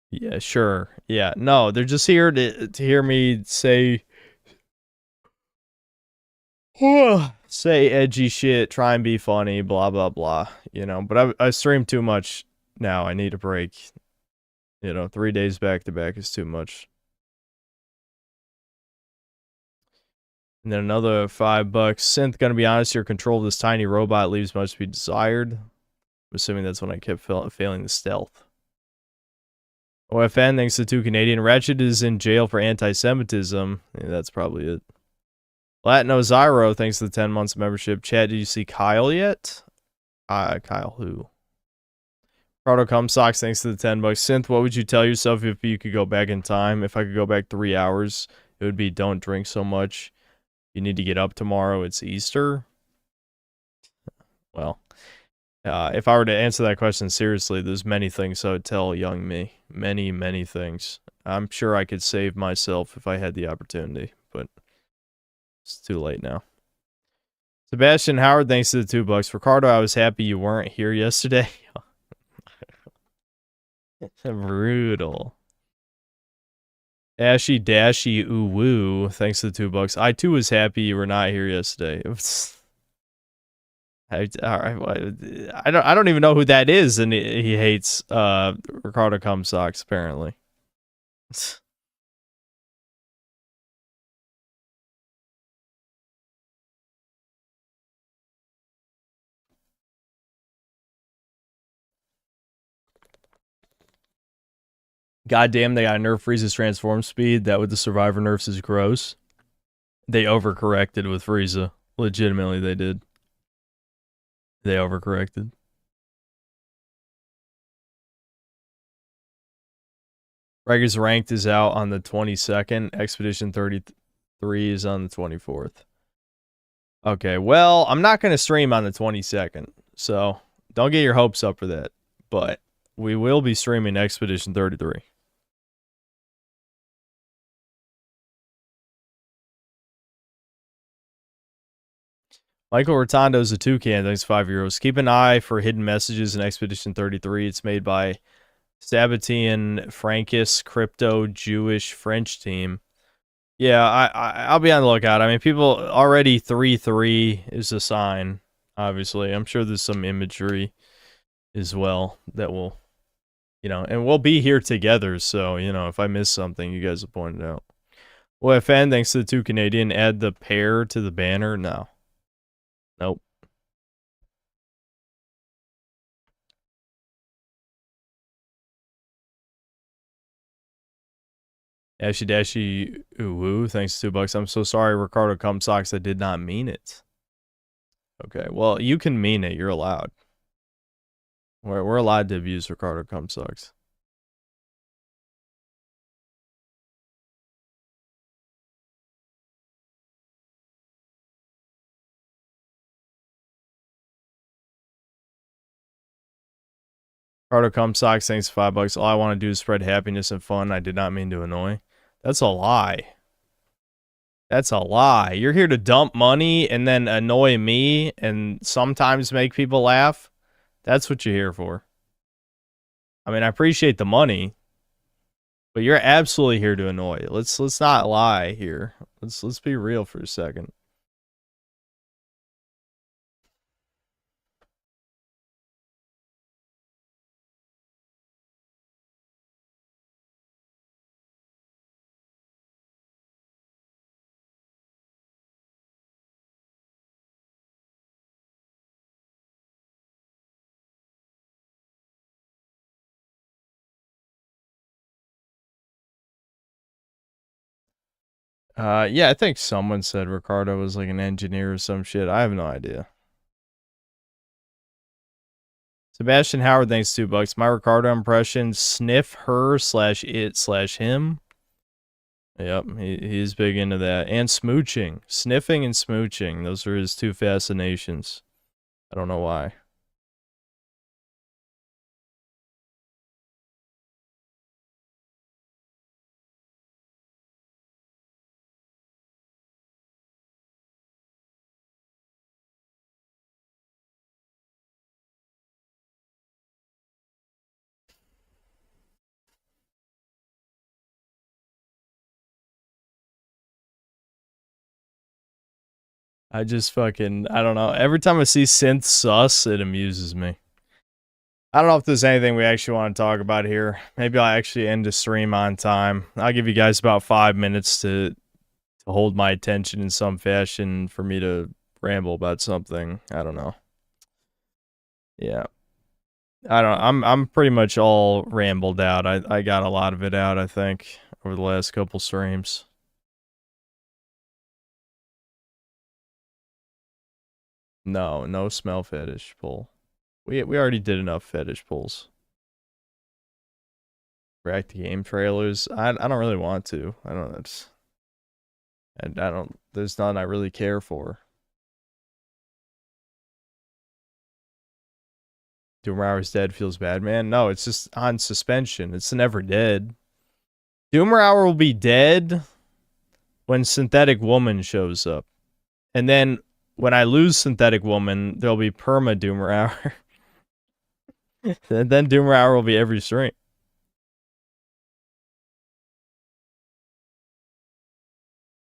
Yeah, sure. Yeah, no, they're just here to hear me say say edgy shit, try and be funny, blah blah blah. You know, but I stream too much now. I need a break. You know, 3 days back to back is too much. And then another $5. Synth, gonna be honest, your control of this tiny robot leaves much to be desired. I'm assuming that's when I kept failing the stealth. OFN, thanks to 2 Canadian. Ratchet is in jail for anti-Semitism. Yeah, that's probably it. Latino Zyro, thanks to the 10 months of membership. Chat, did you see Kyle yet? Kyle who? Proto Comstocks, thanks to the 10 bucks. Synth, what would you tell yourself if you could go back in time? If I could go back 3 hours, it would be don't drink so much. You need to get up tomorrow. It's Easter. Well, if I were to answer that question seriously, there's many things I would tell young me. Many, many things. I'm sure I could save myself if I had the opportunity, but it's too late now. Sebastian Howard, thanks to the 2 bucks. Ricardo, I was happy you weren't here yesterday. Brutal. Ashy Dashy Ooh Woo, thanks to the 2 bucks. I too was happy you were not here yesterday. I don't even know who that is, and he hates Ricardo Comstocks apparently. Goddamn, they got nerf Frieza's transform speed. That with the survivor nerfs is gross. They overcorrected with Frieza. Legitimately, they did. They overcorrected. Rager's Ranked is out on the 22nd. Expedition 33 is on the 24th. Okay, well, I'm not going to stream on the 22nd, so don't get your hopes up for that. But we will be streaming Expedition 33. Michael Rotondo's a toucan, thanks €5. Keep an eye for hidden messages in Expedition 33. It's made by Sabatian Frankis Crypto Jewish French team. Yeah, I'll be on the lookout. I mean, people already 3-3 is a sign, obviously. I'm sure there's some imagery as well that will, you know, and we'll be here together. So, you know, if I miss something, you guys will point it out. OFN, thanks to the 2 Canadian. Add the pair to the banner. No. Nope. Ashy Dashy Ooh Woo, thanks to $2. I'm so sorry, Ricardo Comstocks. I did not mean it. Okay, well, you can mean it. You're allowed. We're allowed to abuse Ricardo Comstocks. Ricardo Comstocks, thanks to $5. All I want to do is spread happiness and fun. I did not mean to annoy. That's a lie. That's a lie. You're here to dump money and then annoy me and sometimes make people laugh. That's what you're here for. I mean, I appreciate the money, but you're absolutely here to annoy. Let's not lie here. Let's be real for a second. Yeah, I think someone said Ricardo was like an engineer or some shit. I have no idea. Sebastian Howard, thanks $2. My Ricardo impression: sniff her /it/him. Yep, he's big into that. And smooching. Sniffing and smooching. Those are his two fascinations. I don't know why. I just fucking, I don't know. Every time I see synth sus, it amuses me. I don't know if there's anything we actually want to talk about here. Maybe I'll actually end the stream on time. I'll give you guys about 5 minutes to hold my attention in some fashion for me to ramble about something. I don't know. Yeah. I'm pretty much all rambled out. I got a lot of it out, I think, over the last couple streams. No smell fetish pull. We already did enough fetish pulls. React to game trailers. I don't really want to. I don't. There's none I really care for. Doomrauer's dead feels bad, man. No, it's just on suspension. It's never dead. Doomrauer will be dead when Synthetic Woman shows up. And then when I lose Synthetic Woman, there'll be perma Doomrauer. And then Doomrauer will be every stream.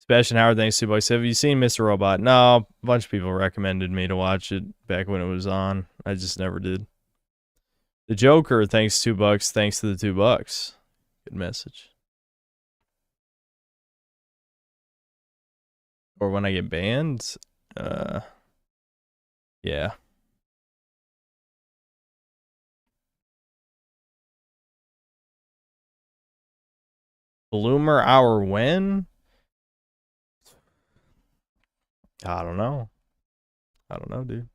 Sebastian Howard, thanks to Boys. Have you seen Mr. Robot? No, a bunch of people recommended me to watch it back when it was on. I just never did. The Joker, thanks $2. Thanks to the $2. Good message. Or when I get banned? Yeah. Bloomer hour when? I don't know. I don't know, dude.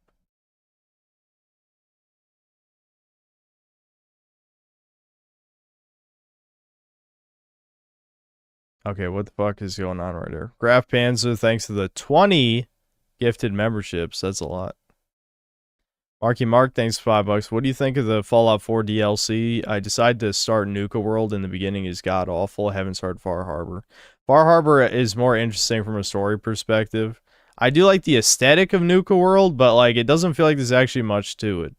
Okay, what the fuck is going on right here? Graph Panzer, thanks to the 20 gifted memberships. That's a lot. Marky Mark, thanks for $5. What do you think of the Fallout 4 DLC? I decided to start Nuka World in the beginning is god awful. I haven't started Far Harbor. Far Harbor is more interesting from a story perspective. I do like the aesthetic of Nuka World, but like it doesn't feel like there's actually much to it.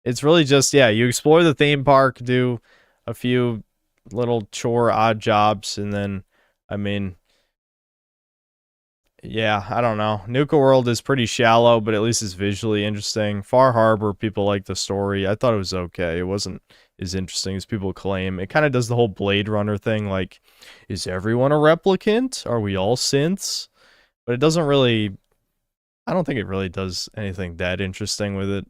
It's really just, yeah, you explore the theme park, do a few little chore odd jobs, and then, I mean, yeah, I don't know. Nuka World is pretty shallow, but at least it's visually interesting. Far Harbor, people like the story. I thought it was okay. It wasn't as interesting as people claim. It kind of does the whole Blade Runner thing, like, is everyone a replicant? Are we all synths? But it doesn't really, I don't think it really does anything that interesting with it.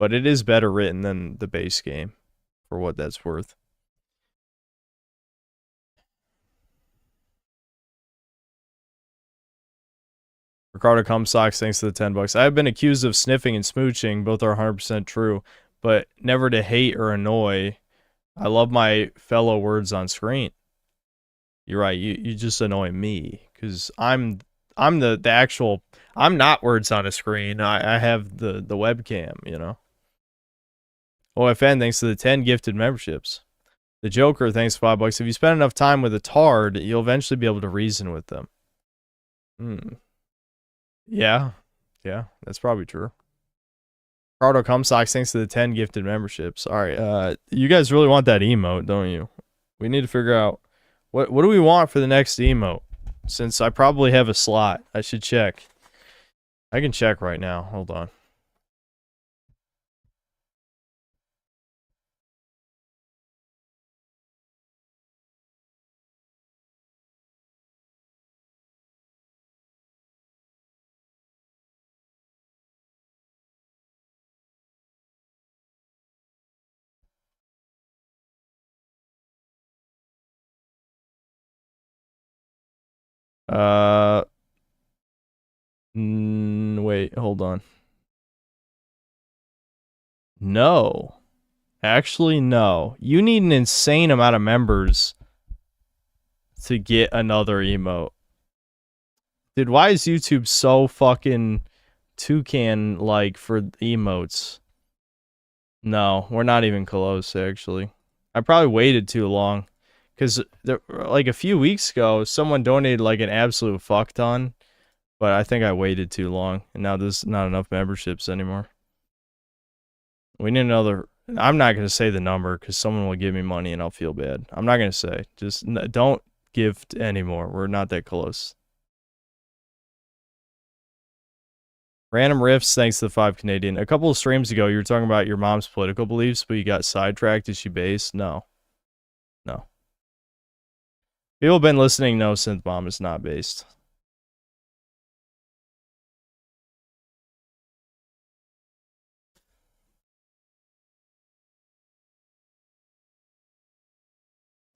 But it is better written than the base game, for what that's worth. Ricardo Comstocks, thanks to the $10. I have been accused of sniffing and smooching. Both are 100% true, but never to hate or annoy. I love my fellow words on screen. You're right. You just annoy me because I'm the actual. I'm not words on a screen. I have the webcam. You know. OFN, thanks to the 10 gifted memberships. The Joker, thanks for $5. If you spend enough time with a tard, you'll eventually be able to reason with them. Yeah, that's probably true. Ricardo Comstocks, thanks to the 10 gifted memberships. All right, you guys really want that emote, don't you? We need to figure out what do we want for the next emote. Since I probably have a slot, I should check. I can check right now. Hold on. Wait, hold on. No. Actually, no. You need an insane amount of members to get another emote. Dude, why is YouTube so fucking toucan-like for emotes? No, we're not even close, actually. I probably waited too long. Because, like, a few weeks ago, someone donated, like, an absolute fuck ton. But I think I waited too long. And now there's not enough memberships anymore. We need another... I'm not going to say the number, because someone will give me money and I'll feel bad. I'm not going to say. Just don't give anymore. We're not that close. Random Riffs, thanks to the 5 Canadian. A couple of streams ago, you were talking about your mom's political beliefs, but you got sidetracked. Is she based? No. No. People have been listening know Synth Mom is not based.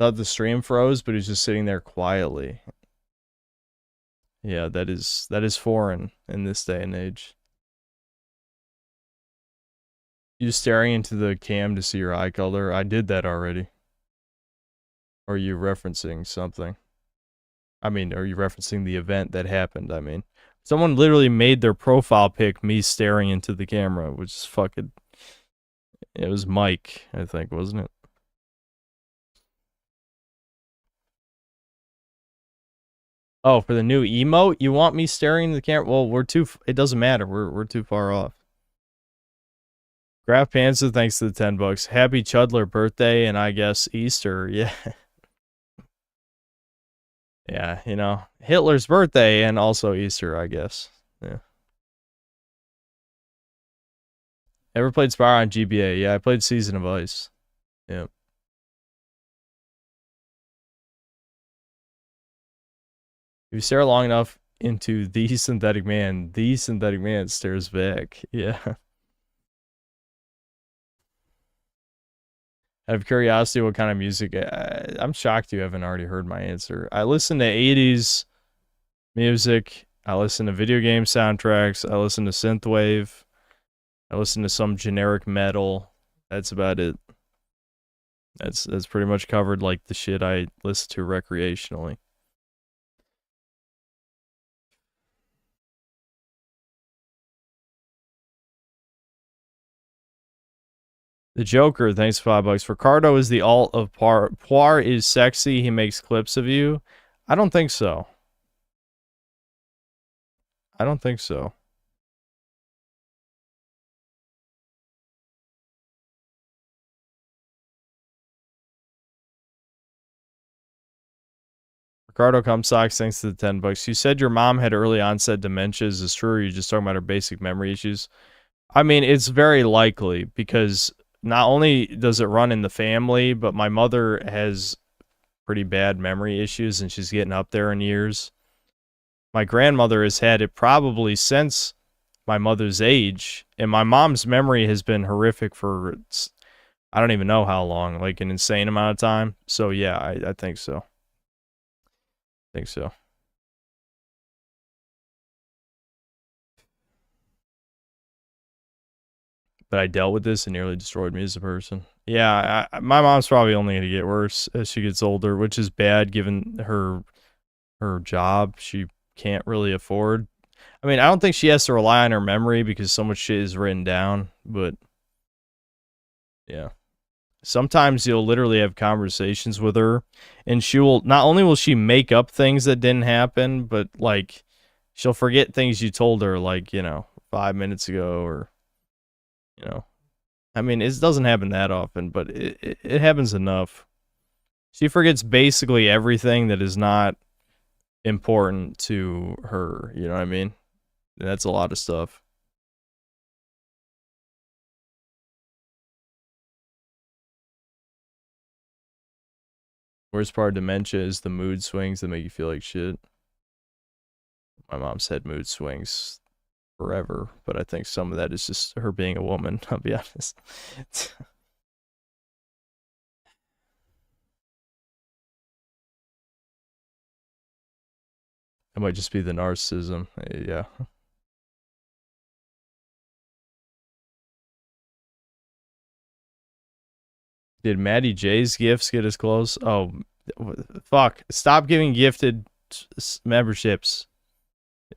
Thought the stream froze, but he's just sitting there quietly. Yeah, that is foreign in this day and age. You staring into the cam to see your eye color? I did that already. Or are you referencing something? I mean, are you referencing the event that happened? I mean, someone literally made their profile pic me staring into the camera, which is fucking... It was Mike, I think, wasn't it? Oh, for the new emote? You want me staring into the camera? Well, we're too... It doesn't matter. We're too far off. Graph Panza, thanks to the 10 bucks. Happy Chudler birthday and I guess Easter. Yeah. Yeah, you know, Hitler's birthday and also Easter, I guess. Yeah. Ever played Spyro on GBA? Yeah, I played Season of Ice. Yeah. If you stare long enough into the synthetic man stares back. Yeah. Out of curiosity, what kind of music? I'm shocked you haven't already heard my answer. I listen to 80s music. I listen to video game soundtracks. I listen to synthwave. I listen to some generic metal. That's about it. That's pretty much covered like the shit I listen to recreationally. The Joker, thanks for $5. Ricardo is the alt of Poir. Poir is sexy. He makes clips of you. I don't think so. I don't think so. Ricardo Comstocks, thanks to the 10 bucks. You said your mom had early onset dementia. Is this true, or are you just talking about her basic memory issues? I mean, it's very likely because not only does it run in the family, but my mother has pretty bad memory issues and she's getting up there in years. My grandmother has had it probably since my mother's age, and my mom's memory has been horrific for, I don't even know how long, like an insane amount of time. So yeah, I think so. I think so. But I dealt with this and nearly destroyed me as a person. Yeah, my mom's probably only going to get worse as she gets older, which is bad given her job she can't really afford. I mean, I don't think she has to rely on her memory because so much shit is written down, but yeah. Sometimes you'll literally have conversations with her and she will, not only will she make up things that didn't happen, but like she'll forget things you told her like, you know, 5 minutes ago or, you know. I mean, it doesn't happen that often, but it happens enough. She forgets basically everything that is not important to her, you know what I mean? And that's a lot of stuff. Worst part of dementia is the mood swings that make you feel like shit. My mom's had mood swings forever, but I think some of that is just her being a woman, I'll be honest. It might just be the narcissism, yeah. Did Maddie J's gifts get us close? Oh, Fuck. Stop giving gifted memberships.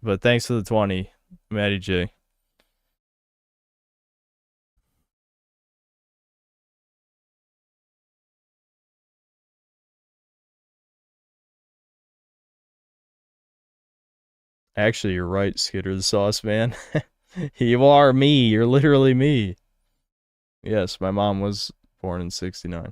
But thanks for the 20, Maddie J. Actually, you're right, Skitter the Sauce Man. You are me. You're literally me. Yes, my mom was born in 69.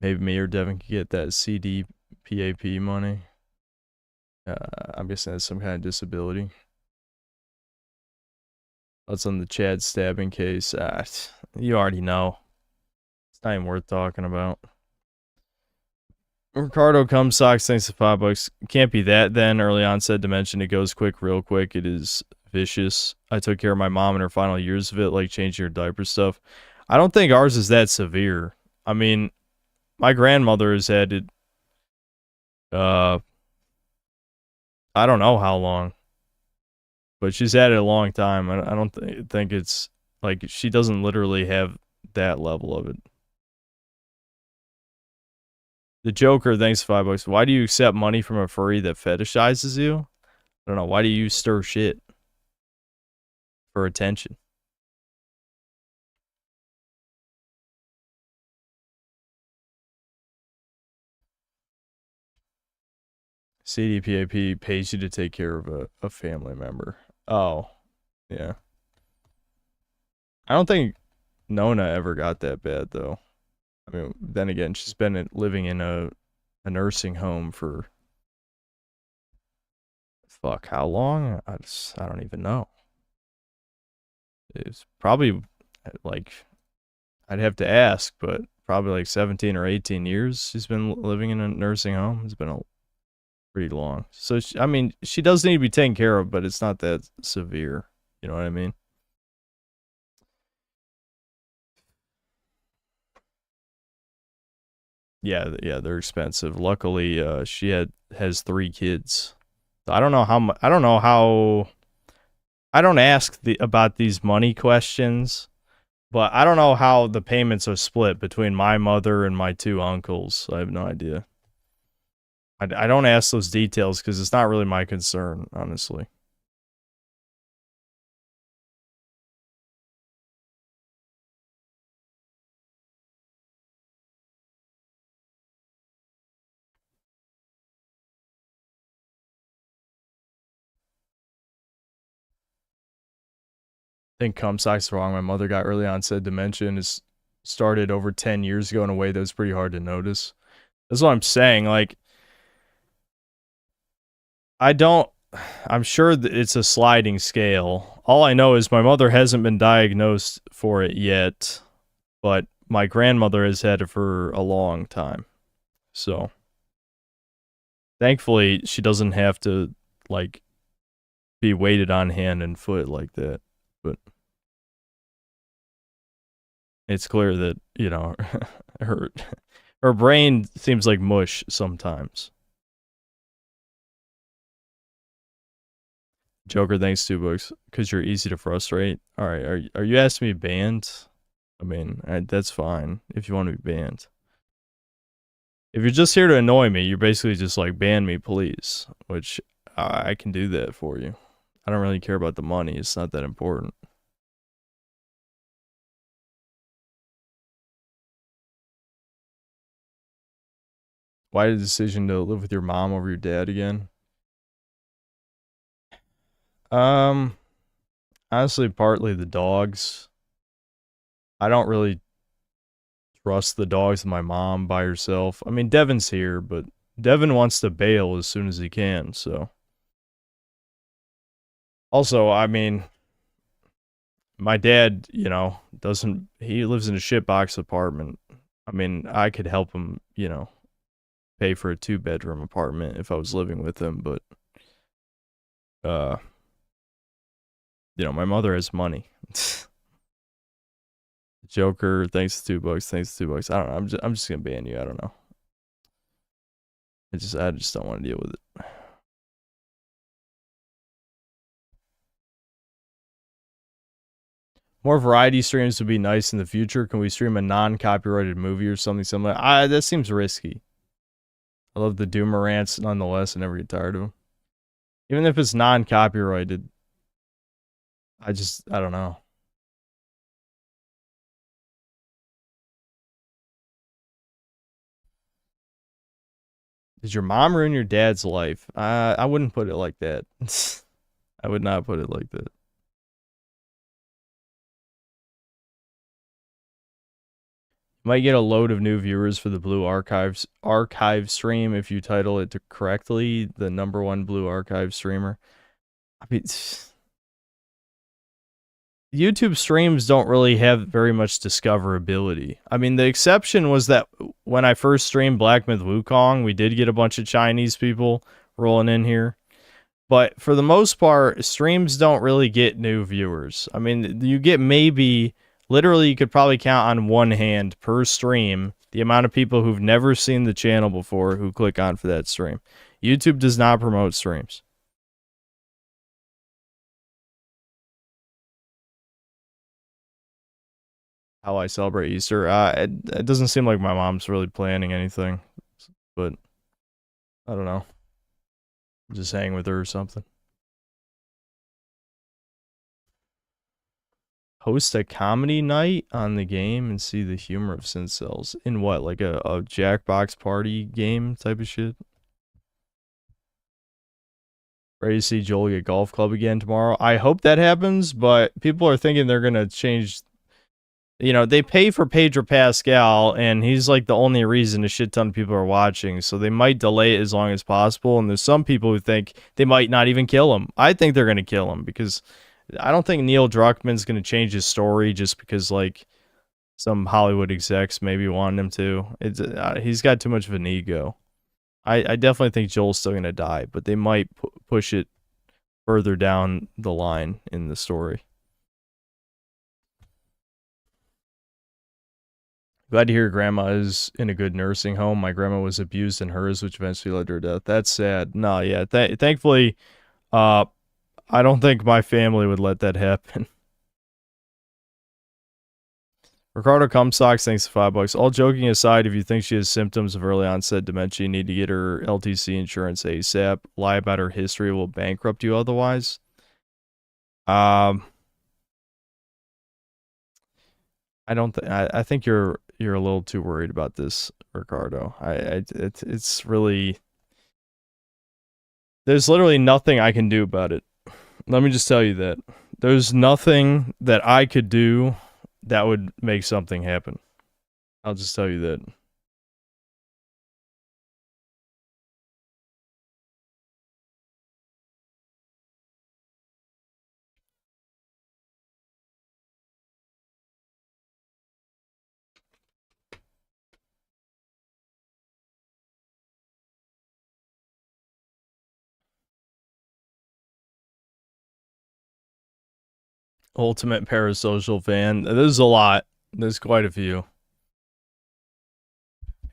Maybe me or Devin could get that CDPAP money. I'm guessing that's some kind of disability. That's on the Chad stabbing case. You already know. It's not even worth talking about. Ricardo comes socks, thanks to $5. Can't be that then. Early onset dementia, it goes quick, real quick. It is vicious. I took care of my mom in her final years of it, like changing her diaper stuff. I don't think ours is that severe. I mean, my grandmother has had it, I don't know how long, but she's had it a long time. I don't think it's, like, she doesn't literally have that level of it. The Joker, thanks $5. Why do you accept money from a furry that fetishizes you? I don't know. Why do you stir shit? For attention. CDPAP pays you to take care of a family member. Oh, yeah. I don't think Nona ever got that bad, though. I mean, then again, she's been living in a nursing home for... Fuck, how long? I don't even know. It's probably, like... I'd have to ask, but probably like 17 or 18 years she's been living in a nursing home. It's been pretty long. So, I mean, she does need to be taken care of, but it's not that severe. You know what I mean? Yeah, they're expensive. Luckily, she has 3 kids. I don't know how I don't ask about these money questions, but I don't know how the payments are split between my mother and my 2 uncles. I have no idea. I don't ask those details because it's not really my concern, honestly. I think Comstock's wrong. My mother got early onset dementia and it started over 10 years ago in a way that was pretty hard to notice. That's what I'm saying. Like, I'm sure that it's a sliding scale. All I know is my mother hasn't been diagnosed for it yet, but my grandmother has had it for a long time. So, thankfully, she doesn't have to, like, be weighted on hand and foot like that. But it's clear that, you know, her brain seems like mush sometimes. Joker, thanks $2 because you're easy to frustrate. All right, are you asking me banned? I mean, that's fine if you want to be banned. If you're just here to annoy me, you're basically just like, ban me, please. Which I can do that for you. I don't really care about the money. It's not that important. Why the decision to live with your mom over your dad again? Honestly, partly the dogs. I don't really trust the dogs with my mom by herself. I mean, Devin's here, but Devin wants to bail as soon as he can, so. Also, I mean, my dad, you know, he lives in a shitbox apartment. I mean, I could help him, you know, pay for a 2-bedroom apartment if I was living with him, but, you know, my mother has money. Joker, thanks to $2. Thanks to $2. I don't know. I'm just gonna ban you. I don't know. I just don't want to deal with it. More variety streams would be nice in the future. Can we stream a non-copyrighted movie or something similar? That seems risky. I love the Doomer rants nonetheless. I never get tired of them. Even if it's non-copyrighted, I don't know. Did your mom ruin your dad's life? I wouldn't put it like that. I would not put it like that. Might get a load of new viewers for the Blue Archive stream if you title it correctly. The #1 Blue Archive streamer. I mean, YouTube streams don't really have very much discoverability. I mean, the exception was that when I first streamed Black Myth Wukong, we did get a bunch of Chinese people rolling in here. But for the most part, streams don't really get new viewers. I mean, you get maybe, literally you could probably count on one hand per stream the amount of people who've never seen the channel before who click on for that stream. YouTube does not promote streams. How I celebrate Easter. It doesn't seem like my mom's really planning anything, but I don't know. Just hang with her or something. Host a comedy night on the game and see the humor of Cincels. In what, like a Jackbox party game type of shit? Ready to see Joel get golf club again tomorrow? I hope that happens, but people are thinking they're going to change. You know, they pay for Pedro Pascal, and he's like the only reason a shit ton of people are watching. So they might delay it as long as possible. And there's some people who think they might not even kill him. I think they're going to kill him because I don't think Neil Druckmann's going to change his story just because, like, some Hollywood execs maybe want him to. He's got too much of an ego. I definitely think Joel's still going to die, but they might push it further down the line in the story. Glad to hear grandma is in a good nursing home. My grandma was abused in hers, which eventually led to her death. That's sad. No, yeah. Thankfully, I don't think my family would let that happen. Ricardo Cumsocks, thanks for $5. All joking aside, if you think she has symptoms of early onset dementia, you need to get her LTC insurance ASAP. Lie about her history will bankrupt you otherwise. I think you're a little too worried about this, Ricardo. It's really, there's literally nothing I can do about it. Let me just tell you that. There's nothing that I could do that would make something happen. I'll just tell you that. Ultimate parasocial fan. There's a lot. There's quite a few.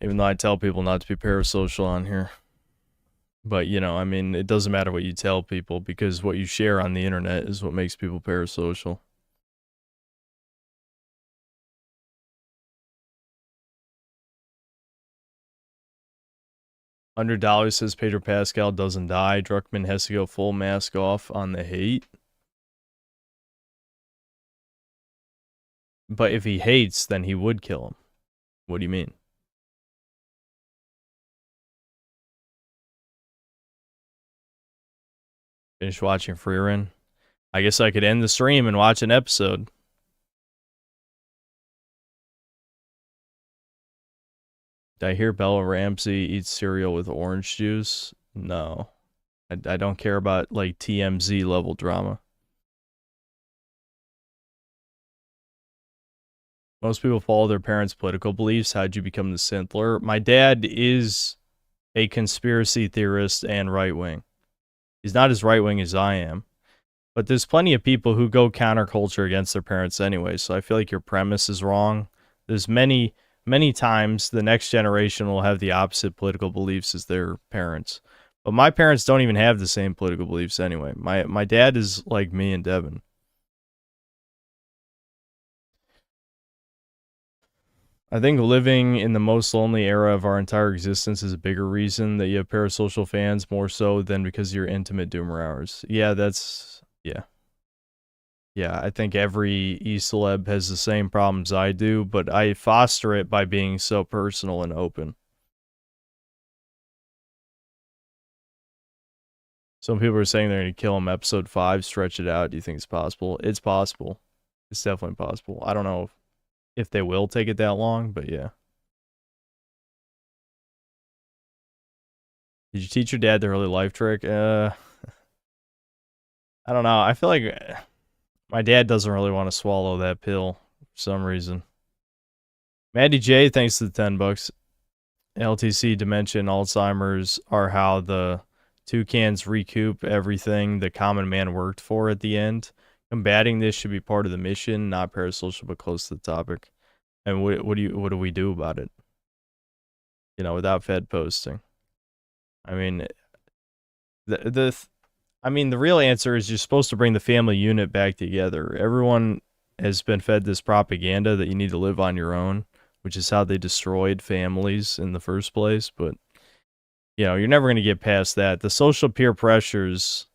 Even though I tell people not to be parasocial on here. But, you know, I mean, it doesn't matter what you tell people because what you share on the internet is what makes people parasocial. $100 says Pedro Pascal doesn't die. Druckmann has to go full mask off on the hate. But if he hates, then he would kill him. What do you mean? Finish watching Freerin. I guess I could end the stream and watch an episode. Did I hear Bella Ramsey eats cereal with orange juice? No. I don't care about, like, TMZ level drama. Most people follow their parents' political beliefs. How'd you become the Synthler? My dad is a conspiracy theorist and right-wing. He's not as right-wing as I am. But there's plenty of people who go counterculture against their parents anyway, so I feel like your premise is wrong. There's many times the next generation will have the opposite political beliefs as their parents. But my parents don't even have the same political beliefs anyway. My dad is like me and Devin. I think living in the most lonely era of our entire existence is a bigger reason that you have parasocial fans, more so than because of your intimate doomer hours. Yeah, that's... yeah. Yeah, I think every E-celeb has the same problems I do, but I foster it by being so personal and open. Some people are saying they're going to kill him episode 5, stretch it out. Do you think it's possible? It's possible. It's definitely possible. I don't know if they will take it that long, but yeah. Did you teach your dad the early life trick? I don't know. I feel like my dad doesn't really want to swallow that pill for some reason. Maddie J, thanks to the $10. LTC, dementia, and Alzheimer's are how the toucans recoup everything the common man worked for at the end. Combating this should be part of the mission, not parasocial, but close to the topic. And what do we do about it? You know, without Fed posting. I mean, the real answer is you're supposed to bring the family unit back together. Everyone has been fed this propaganda that you need to live on your own, which is how they destroyed families in the first place. But, you know, you're never going to get past that. The social peer pressures,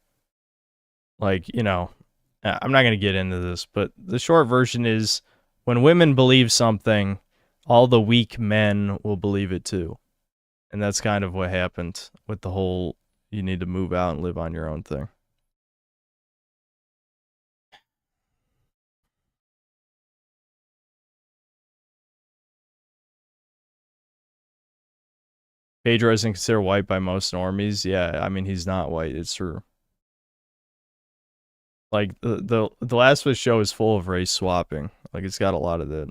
like, you know, I'm not going to get into this, but the short version is when women believe something, all the weak men will believe it too. And that's kind of what happened with the whole you need to move out and live on your own thing. Pedro isn't considered white by most normies. Yeah, I mean, he's not white. It's true. Like, the Last of Us show is full of race swapping. Like, it's got a lot of that.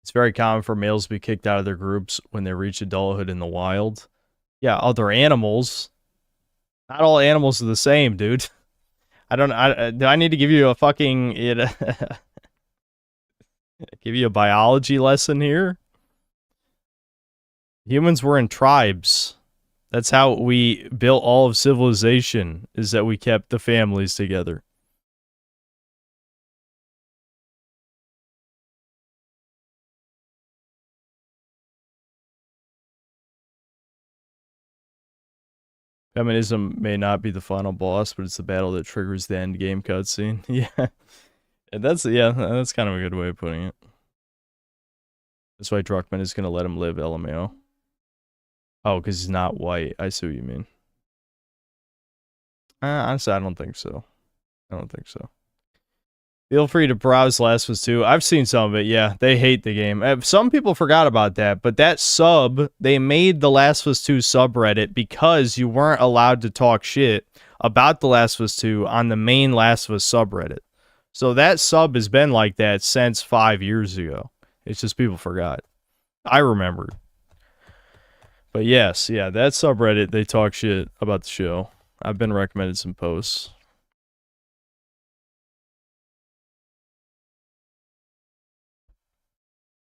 It's very common for males to be kicked out of their groups when they reach adulthood in the wild. Yeah, other animals. Not all animals are the same, dude. Do I need to give you a fucking give you a biology lesson here? Humans were in tribes. That's how we built all of civilization, is that we kept the families together. Feminism may not be the final boss, but it's the battle that triggers the end game cutscene. Yeah. That's kind of a good way of putting it. That's why Druckmann is going to let him live, LMAO. Oh, because he's not white. I see what you mean. Honestly, I don't think so. I don't think so. Feel free to browse Last of Us 2. I've seen some of it, yeah. They hate the game. Some people forgot about that, but that they made the Last of Us 2 subreddit because you weren't allowed to talk shit about the Last of Us 2 on the main Last of Us subreddit. So that sub has been like that since 5 years ago. It's just people forgot. I remembered. But yes, yeah, that subreddit, they talk shit about the show. I've been recommended some posts.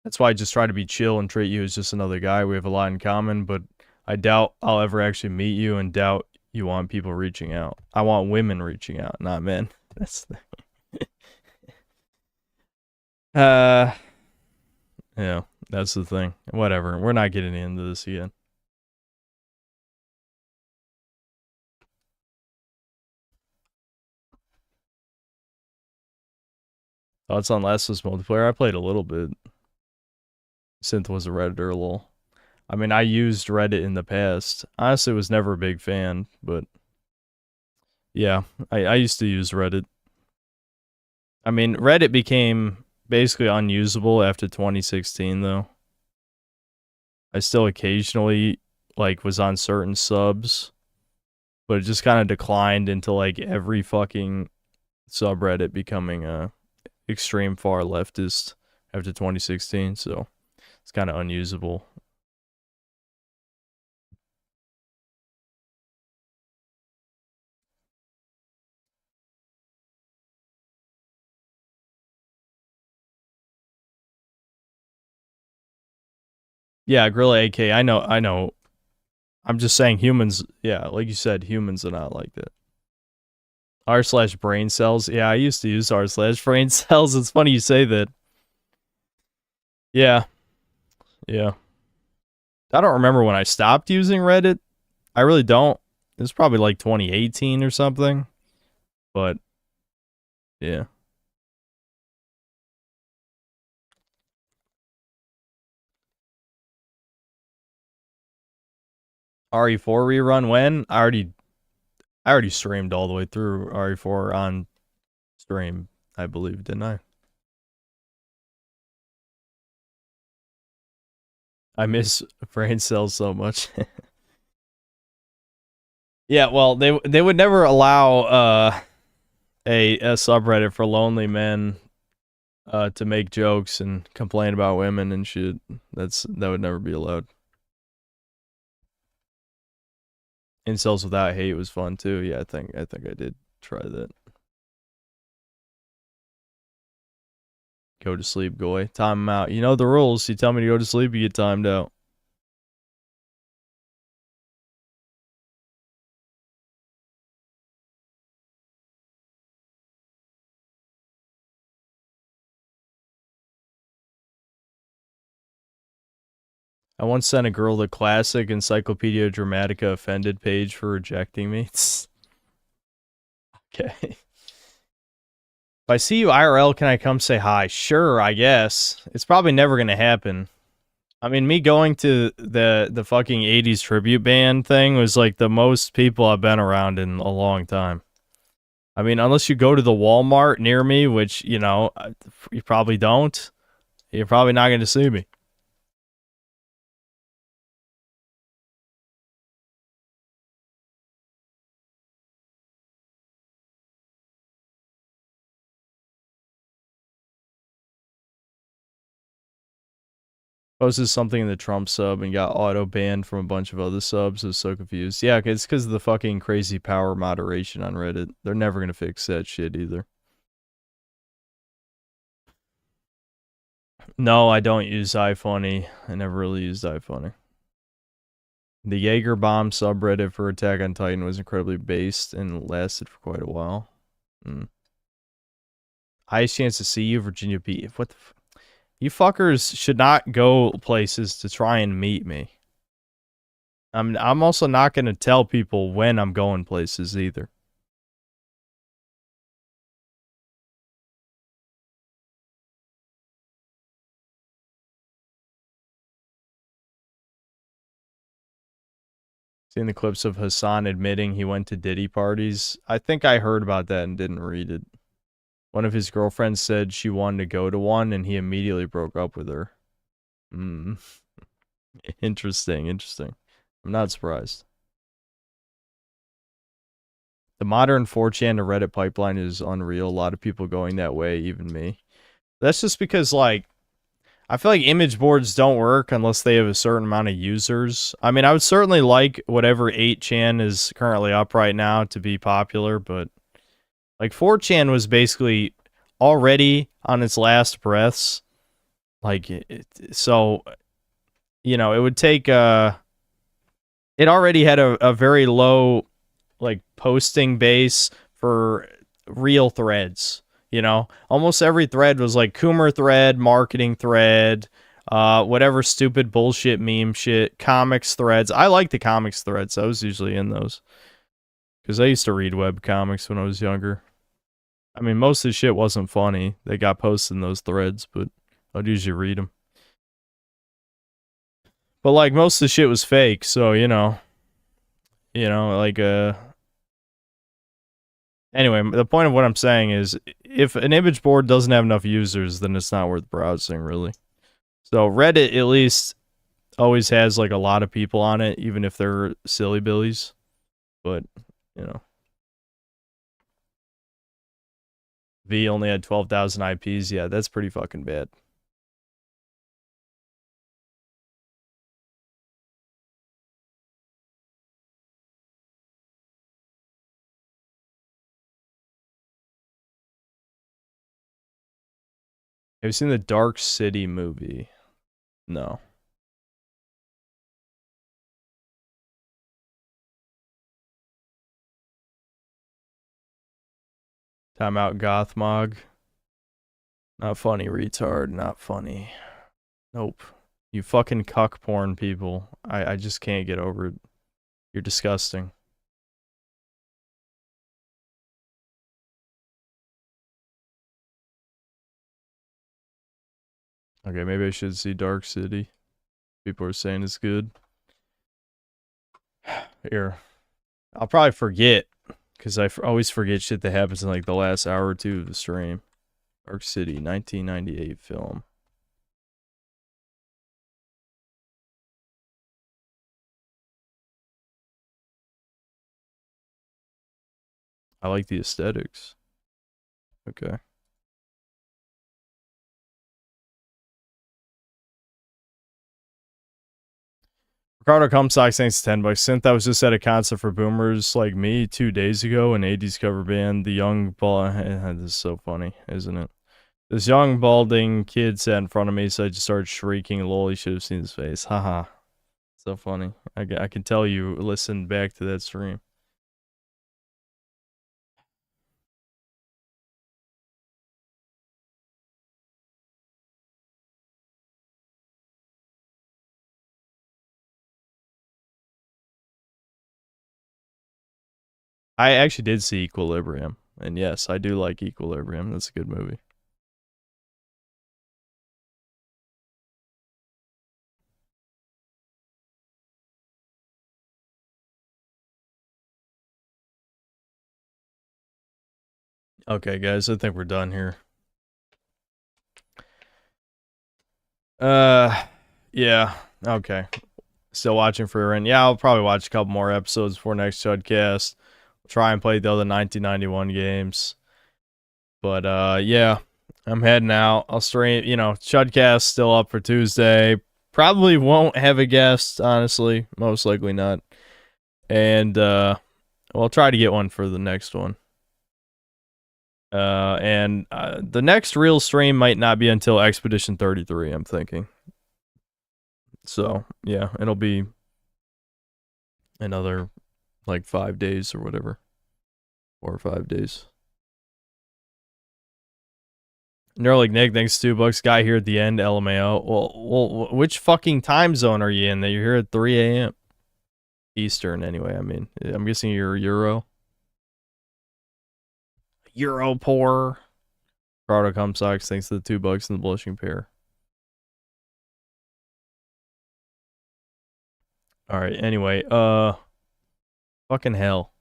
That's why I just try to be chill and treat you as just another guy. We have a lot in common, but I doubt I'll ever actually meet you and doubt you want people reaching out. I want women reaching out, not men. That's the yeah, that's the thing. Whatever. We're not getting into this again. Thoughts on Last of Us multiplayer? I played a little bit. Synth was a Redditor, lol. I mean, I used Reddit in the past. Honestly, was never a big fan, but yeah, I used to use Reddit. I mean, Reddit became basically unusable after 2016, though. I still occasionally, like, was on certain subs, but it just kind of declined into, like, every fucking subreddit becoming a extreme far leftist after 2016, so it's kind of unusable. Yeah, Gorilla AK. I know. I'm just saying humans. Yeah, like you said, humans are not like that. r/brain cells. Yeah, I used to use r/brain cells. It's funny you say that. Yeah. Yeah. I don't remember when I stopped using Reddit. I really don't. It was probably like 2018 or something. But yeah. RE4 rerun when? I already streamed all the way through RE4 on stream, I believe, didn't I? I miss brain cells so much. Yeah, well, they would never allow a subreddit for lonely men to make jokes and complain about women and shit. That would never be allowed. Incels without hate was fun too. Yeah, I think I did try that. Go to sleep, Goy. Time 'em out. You know the rules. You tell me to go to sleep, you get timed out. I once sent a girl the classic Encyclopedia Dramatica offended page for rejecting me. Okay. If I see you IRL, can I come say hi? Sure, I guess. It's probably never gonna happen. I mean, me going to the fucking 80s tribute band thing was like the most people I've been around in a long time. I mean, unless you go to the Walmart near me, which, you know, you probably don't, you're probably not going to see me. Posted something in the Trump sub and got auto banned from a bunch of other subs. I was so confused. Yeah, it's because of the fucking crazy power moderation on Reddit. They're never going to fix that shit either. No, I don't use iFunny. I never really used iFunny. The Jaeger bomb subreddit for Attack on Titan was incredibly based and lasted for quite a while. Highest chance to see you, Virginia Beach. What the you fuckers should not go places to try and meet me. I'm also not going to tell people when I'm going places either. Seeing the clips of Hassan admitting he went to Diddy parties. I think I heard about that and didn't read it. One of his girlfriends said she wanted to go to one and he immediately broke up with her. Interesting. I'm not surprised. The modern 4chan to Reddit pipeline is unreal. A lot of people going that way, even me. That's just because, like, I feel like image boards don't work unless they have a certain amount of users. I mean, I would certainly like whatever 8chan is currently up right now to be popular, but like 4chan was basically already on its last breaths. Like, so, you know, it would take, it already had a very low, like, posting base for real threads. You know, almost every thread was like Coomer thread, marketing thread, whatever stupid bullshit meme shit, comics threads. I like the comics threads. I was usually in those because I used to read web comics when I was younger. I mean, most of the shit wasn't funny. They got posted in those threads, but I'd usually read them. But like most of the shit was fake, so you know, like anyway, the point of what I'm saying is, if an image board doesn't have enough users, then it's not worth browsing, really. So Reddit, at least, always has, like, a lot of people on it, even if they're silly billies. But, you know. V only had 12,000 IPs. Yeah, that's pretty fucking bad. Have you seen the Dark City movie? No. Time out, Gothmog. Not funny, retard. Not funny. Nope. You fucking cuck porn people. I just can't get over it. You're disgusting. Okay, maybe I should see Dark City. People are saying it's good. Here. I'll probably forget. Because I always forget shit that happens in like the last hour or two of the stream. Dark City, 1998 film. I like the aesthetics. Okay. Ricardo Comstock, thanks $10. Synth, I was just at a concert for boomers like me 2 days ago, an 80s cover band. The young this is so funny, isn't it? This young balding kid sat in front of me, so I just started shrieking. Lol, you should have seen his face. Haha. So funny. I can tell you listened back to that stream. I actually did see Equilibrium. And yes, I do like Equilibrium. That's a good movie. Okay, guys, I think we're done here. Yeah, okay. Still watching for Ren. Yeah, I'll probably watch a couple more episodes before next Chudcast. Try and play the other 1991 games. But, yeah, I'm heading out. I'll stream, you know, Chudcast still up for Tuesday. Probably won't have a guest, honestly. Most likely not. And, we'll try to get one for the next one. And the next real stream might not be until Expedition 33, I'm thinking. So, yeah, it'll be another, like, 5 days or whatever. 4 or 5 days. Neuralink Nick, thanks $2. Guy here at the end, LMAO. Well, which fucking time zone are you in that you're here at 3 a.m.? Eastern, anyway, I mean. I'm guessing you're Euro. Euro poor. Ricardo Comstocks, thanks to the $2 and the blushing pair. Alright, anyway, fucking hell.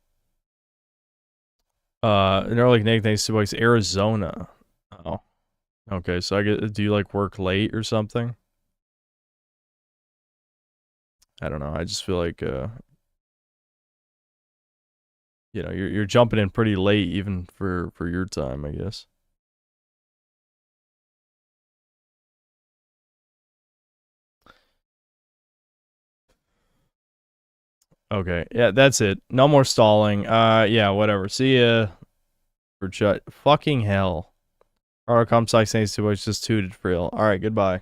Neuralink Nick, thanks $2. Arizona. Oh. Okay, so I get, do you like work late or something? I don't know, I just feel like, you know, you're jumping in pretty late even for your time, I guess. Okay, yeah, that's it. No more stalling. Yeah, whatever. See ya. For Chud. Fucking hell. Alright, Comstock, thanks $2. Just tooted for real. Alright, goodbye.